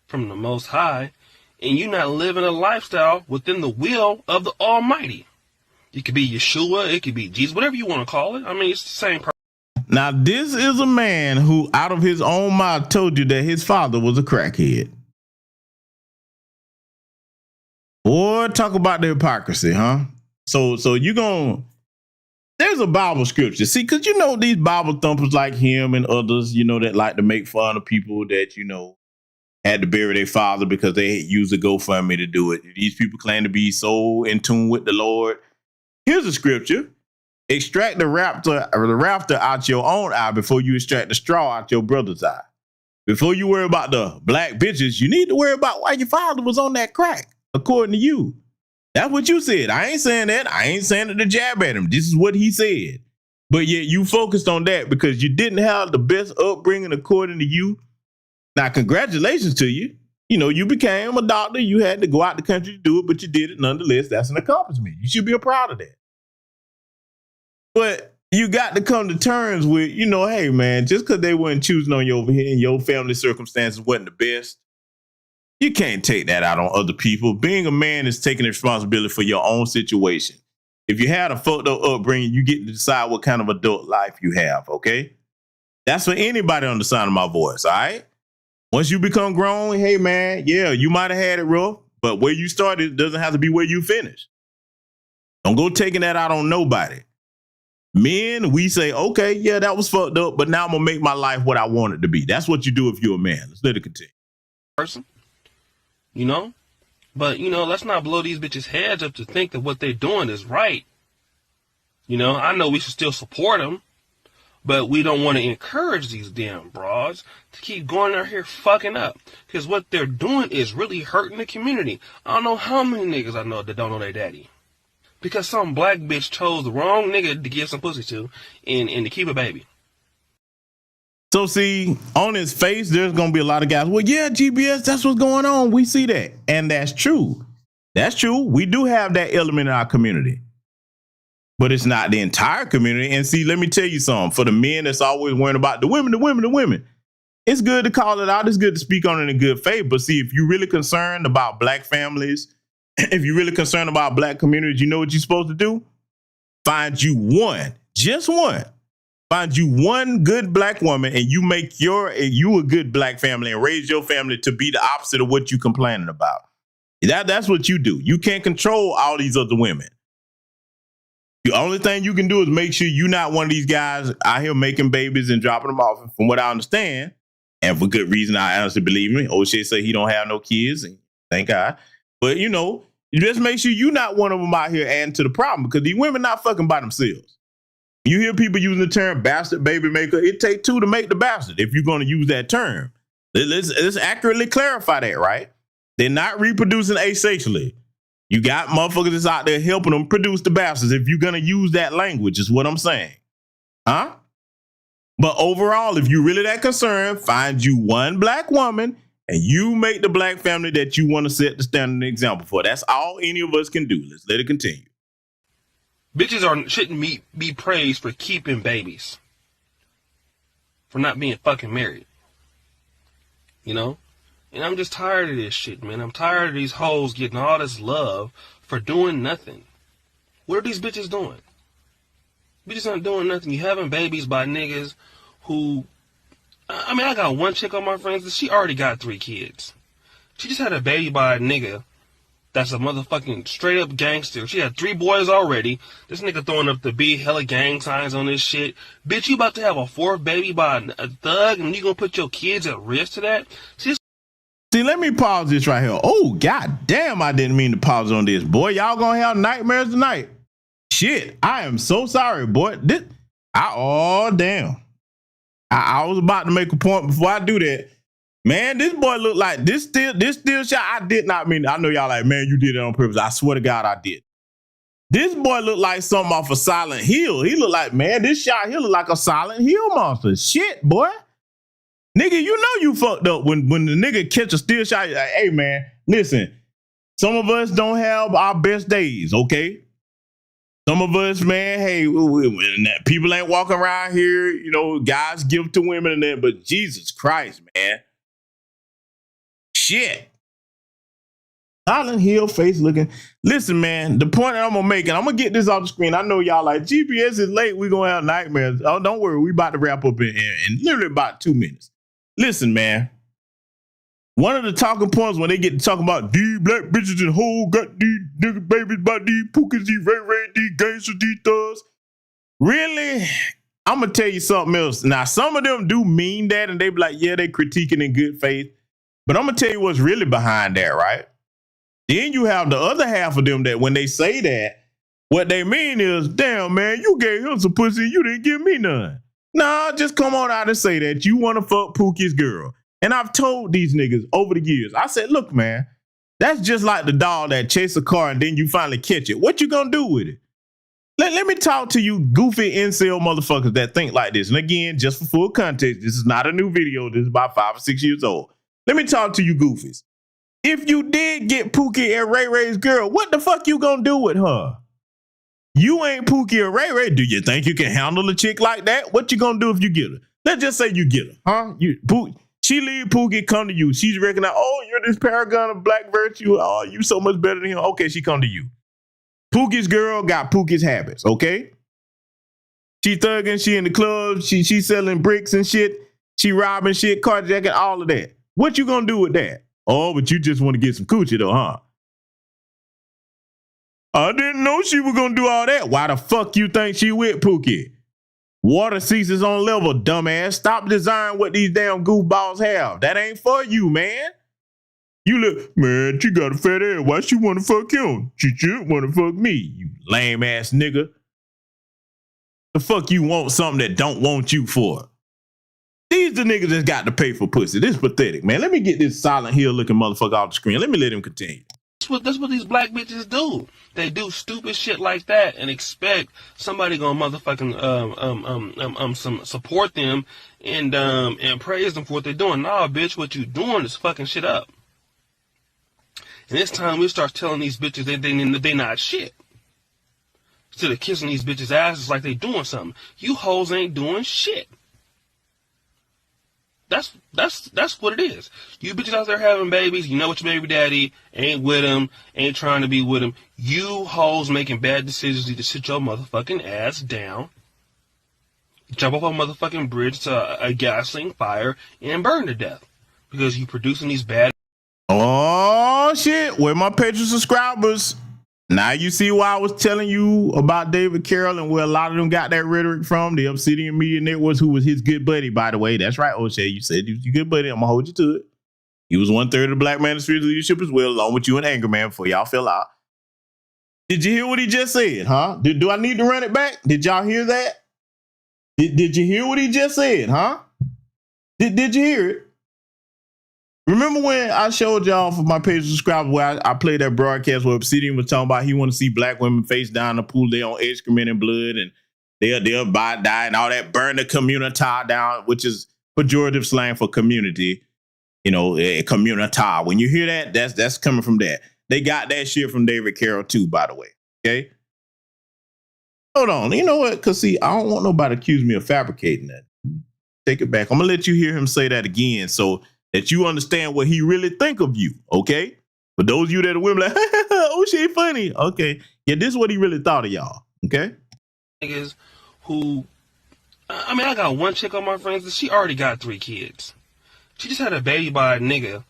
from the Most High, and you're not living a lifestyle within the will of the Almighty. It could be Yeshua, it could be Jesus, whatever you want to call it. I mean, it's the same person. Now, this is a man who, out of his own mouth, told you that his father was a crackhead. Boy, talk about the hypocrisy, huh? So there's a Bible scripture. See, because you know these Bible thumpers like him and others, you know, that like to make fun of people that, you know, had to bury their father because they used a GoFundMe to do it. These people claim to be so in tune with the Lord. Here's a scripture. Extract the rafter out your own eye before you extract the straw out your brother's eye. Before you worry about the black bitches, you need to worry about why your father was on that crack, according to you. That's what you said. I ain't saying that. I ain't saying it to jab at him. This is what he said. But yet you focused on that because you didn't have the best upbringing according to you. Now, congratulations to you. You know, you became a doctor. You had to go out the country to do it, but you did it nonetheless. That's an accomplishment. You should be proud of that. But you got to come to terms with, you know, hey, man, just because they weren't choosing on you over here and your family circumstances wasn't the best, you can't take that out on other people. Being a man is taking responsibility for your own situation. If you had a fucked up upbringing, you get to decide what kind of adult life you have, okay? That's for anybody on the sound of my voice, all right? Once you become grown, hey, man, yeah, you might have had it rough, but where you started doesn't have to be where you finish. Don't go taking that out on nobody. Men, we say, okay, yeah, that was fucked up, but now I'm going to make my life what I want it to be. That's what you do if you're a man. Let's let it continue. Person. You know? But, you know, let's not blow these bitches' heads up to think that what they're doing is right. You know, I know we should still support them, but we don't want to encourage these damn broads to keep going out here fucking up. Because what they're doing is really hurting the community. I don't know how many niggas I know that don't know their daddy. Because some black bitch chose the wrong nigga to give some pussy to and to keep a baby. So see, on his face, there's going to be a lot of guys. Well, yeah, GBS, that's what's going on. We see that. And that's true. That's true. We do have that element in our community. But it's not the entire community. And see, let me tell you something. For the men that's always worrying about the women, it's good to call it out. It's good to speak on it in good faith. But see, if you're really concerned about black families, if you're really concerned about black communities, you know what you're supposed to do? Find you one, just one. Find you one good black woman and you make you a good black family and raise your family to be the opposite of what you're complaining about. That's what you do. You can't control all these other women. The only thing you can do is make sure you're not one of these guys out here making babies and dropping them off. From what I understand, and for good reason, I honestly believe me. O'Shea say he don't have no kids, and thank God. But you know, you just make sure you're not one of them out here adding to the problem because these women not fucking by themselves. You hear people using the term bastard baby maker. It takes two to make the bastard if you're going to use that term. Let's accurately clarify that, right? They're not reproducing asexually. You got motherfuckers that's out there helping them produce the bastards if you're going to use that language, is what I'm saying. Huh? But overall, if you're really that concerned, find you one black woman and you make the black family that you want to set the standard example for. That's all any of us can do. Let's let it continue. Bitches shouldn't be praised for keeping babies. For not being fucking married. You know? And I'm just tired of this shit, man. I'm tired of these hoes getting all this love for doing nothing. What are these bitches doing? Bitches aren't doing nothing. You having babies by niggas who... I mean, I got one chick on my friends that she already got 3 kids. She just had a baby by a nigga that's a motherfucking straight up gangster. She had 3 boys already. This nigga throwing up the big hella gang signs on this shit. Bitch, you about to have a 4th baby by a thug and you gonna put your kids at risk to that? See, let me pause this right here. Oh, god damn, I didn't mean to pause on this. Boy, y'all gonna have nightmares tonight. Shit, I am so sorry, boy. Oh, damn. I was about to make a point before I do that. Man, this boy looked like this still shot. I did not mean it. I know y'all like, man, you did it on purpose. I swear to God, I did. This boy looked like something off of Silent Hill. He looked like, man, this shot here looked like a Silent Hill monster. Shit, boy. Nigga, you know you fucked up when the nigga catch a still shot. Like, hey, man, listen, some of us don't have our best days, okay? Some of us, man, hey, people ain't walking around here, you know, guys give to women and that, but Jesus Christ, man. Shit. Silent Hill face looking. Listen, man, the point that I'm going to make, and I'm going to get this off the screen. I know y'all like, GPS is late. We're going to have nightmares. Oh, don't worry. We about to wrap up in literally about 2 minutes. Listen, man. One of the talking points when they get to talk about these black bitches and whole got these nigga babies by these pookies, these ray, these gangsters, these thugs. Really? I'm going to tell you something else. Now, some of them do mean that, and they be like, yeah, they critiquing in good faith. But I'm going to tell you what's really behind that, right? Then you have the other half of them that when they say that, what they mean is, damn, man, you gave him some pussy, you didn't give me none. Nah, just come on out and say that you want to fuck Pookie's girl. And I've told these niggas over the years, I said, look, man, that's just like the dog that chase a car and then you finally catch it. What you gonna do with it? Let me talk to you goofy incel motherfuckers that think like this. And again, just for full context, this is not a new video. This is about 5 or 6 years old. Let me talk to you goofies. If you did get Pookie and Ray Ray's girl, what the fuck you gonna do with her? You ain't Pookie or Ray Ray. Do you think you can handle a chick like that? What you gonna do if you get her? Let's just say you get her, huh? She leave Pookie, come to you. She's recognized, oh, you're this paragon of black virtue. Oh, you so much better than him. Okay, she come to you. Pookie's girl got Pookie's habits, okay? She thugging, she in the club, she selling bricks and shit. She robbing shit, carjacking, all of that. What you gonna do with that? Oh, but you just want to get some coochie though, huh? I didn't know she was gonna do all that. Why the fuck you think she with Pookie? Water ceases on level, dumbass. Stop desiring what these damn goofballs have. That ain't for you, man. You look, man, she got a fat ass. Why she want to fuck him? She should want to fuck me, you lame ass nigga. The fuck you want something that don't want you for? These the niggas that's got to pay for pussy. This is pathetic, man. Let me get this Silent Hill looking motherfucker off the screen. Let me let him continue. That's what these black bitches do. They do stupid shit like that and expect somebody gonna motherfucking support them and praise them for what they're doing. Nah, bitch, what you doing is fucking shit up. And it's time we start telling these bitches they not shit. Instead of kissing these bitches' asses like they doing something. You hoes ain't doing shit. That's what it is. You bitches out there having babies, you know what your baby daddy ain't with them, ain't trying to be with them. You hoes making bad decisions need to sit your motherfucking ass down, jump off a motherfucking bridge to a gasoline fire, and burn to death. Because you producing these bad... Oh, shit. Where my Patreon subscribers? Now you see why I was telling you about David Carroll and where a lot of them got that rhetoric from. The Obsidian Media Networks, who was his good buddy, by the way. That's right, O'Shea. You said you was your good buddy. I'm going to hold you to it. He was 1/3 of the Black Manosphere leadership as well, along with you and Anger Man, before y'all fell out. Did you hear what he just said, huh? Do I need to run it back? Did y'all hear that? Did you hear what he just said, huh? Did you hear it? Remember when I showed y'all for my page subscribers where I played that broadcast where Obsidian was talking about he want to see black women face down the pool, they on excrement and blood, and they'll die and all that, burn the community down, which is pejorative slang for community. You know, community. When you hear that, that's coming from that. They got that shit from David Carroll too, by the way. Okay. Hold on. You know what? Because see, I don't want nobody to accuse me of fabricating that. Take it back. I'm gonna let you hear him say that again so that you understand what he really think of you. Okay. For those of you that are women like, oh, she ain't funny. Okay. Yeah, this is what he really thought of y'all. Okay. Niggas who, I mean, I got one chick on my friends that she already got 3 kids. She just had a baby by a nigga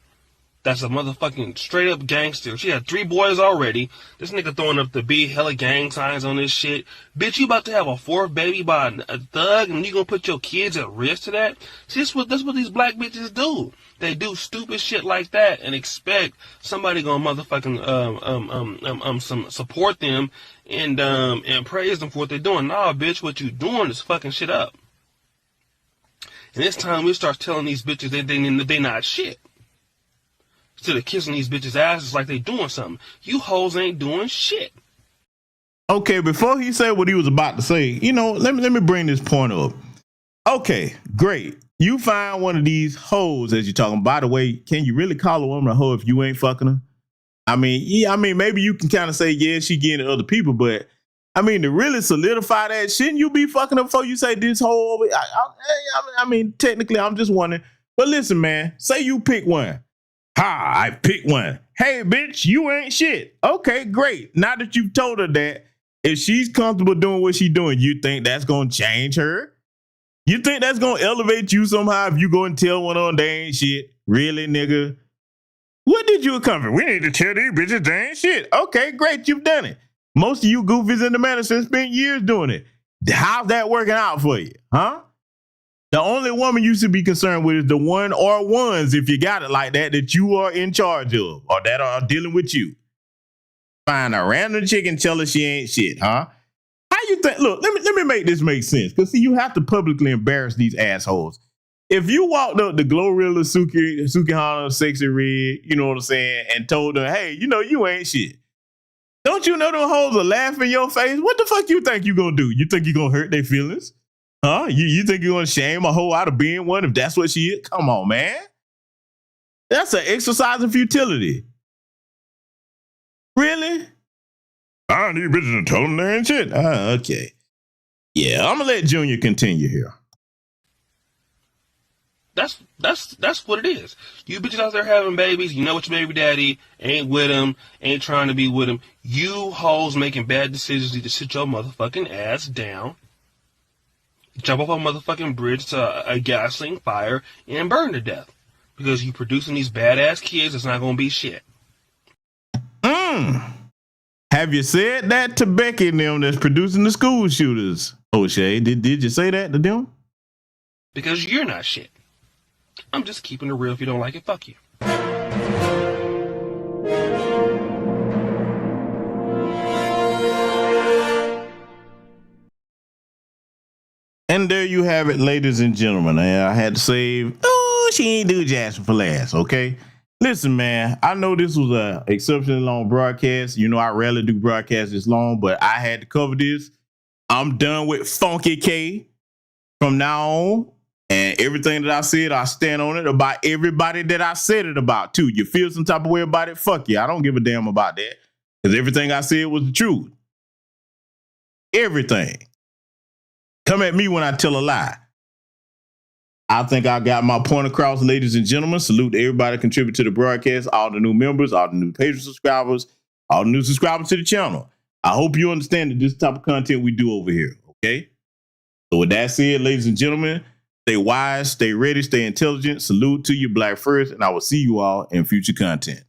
that's a motherfucking straight up gangster. She had 3 boys already. This nigga throwing up the big hella gang signs on this shit. Bitch, you about to have a 4th baby by a thug and you gonna put your kids at risk to that? See, that's what these black bitches do. They do stupid shit like that and expect somebody gonna motherfucking support them and praise them for what they're doing. Nah, bitch, what you doing is fucking shit up. And it's time we start telling these bitches that they not shit. Instead of kissing these bitches' asses like they doing something. You hoes ain't doing shit. Okay, before he said what he was about to say, you know, let me bring this point up. Okay, great. You find one of these hoes as you're talking. By the way, can you really call a woman a hoe if you ain't fucking her? I mean, yeah, I mean, maybe you can kind of say, yeah, she getting to other people, but I mean, to really solidify that, shouldn't you be fucking her before you say this hoe? I mean, technically, I'm just wondering. But listen, man, say you pick one. Ha, I picked one. Hey, bitch, you ain't shit. Okay, great. Now that you've told her that, if she's comfortable doing what she's doing, you think that's going to change her? You think that's going to elevate you somehow if you go and tell one on they ain't shit? Really, nigga? What did you accomplish? We need to tell these bitches they ain't shit. Okay, great. You've done it. Most of you goofies in the medicine spent years doing it. How's that working out for you? Huh? The only woman you should be concerned with is the one or ones, if you got it like that you are in charge of or that are dealing with you. Find a random chick and tell her she ain't shit, huh? How you think? Look, let me make this make sense. Because, see, you have to publicly embarrass these assholes. If you walked up to Glorilla, Sukihana, Sexy Red, you know what I'm saying, and told them, hey, you know, you ain't shit. Don't you know them hoes are laughing in your face? What the fuck you think you gonna do? You think you gonna hurt their feelings? Huh? You think you're gonna shame a hoe out of being one if that's what she is? Come on, man. That's an exercise in futility. Really? I need bitches to tell them they ain't shit. Okay. Yeah, I'm gonna let Junior continue here. That's what it is. You bitches out there having babies, you know what your baby daddy ain't with him, ain't trying to be with him. You hoes making bad decisions need to sit your motherfucking ass down, jump off a motherfucking bridge to a gasoline fire, and burn to death. Because you producing these badass kids, it's not gonna be shit. Have you said that to Becky and them that's producing the school shooters? O'Shea, did you say that to them? Because you're not shit. I'm just keeping it real. If you don't like it, fuck you. And there you have it, ladies and gentlemen. I had to save, she ain't do Jasper for last, okay? Listen, man, I know this was an exceptionally long broadcast. You know, I rarely do broadcasts this long, but I had to cover this. I'm done with Funky K from now on. And everything that I said, I stand on it about everybody that I said it about, too. You feel some type of way about it? Fuck you. I don't give a damn about that. Because everything I said was the truth. Everything. Come at me when I tell a lie. I think I got my point across, ladies and gentlemen. Salute to everybody that contribute to the broadcast, all the new members, all the new Patreon subscribers, all the new subscribers to the channel. I hope you understand that this type of content we do over here, okay? So with that said, ladies and gentlemen, stay wise, stay ready, stay intelligent. Salute to you, Black First, and I will see you all in future content.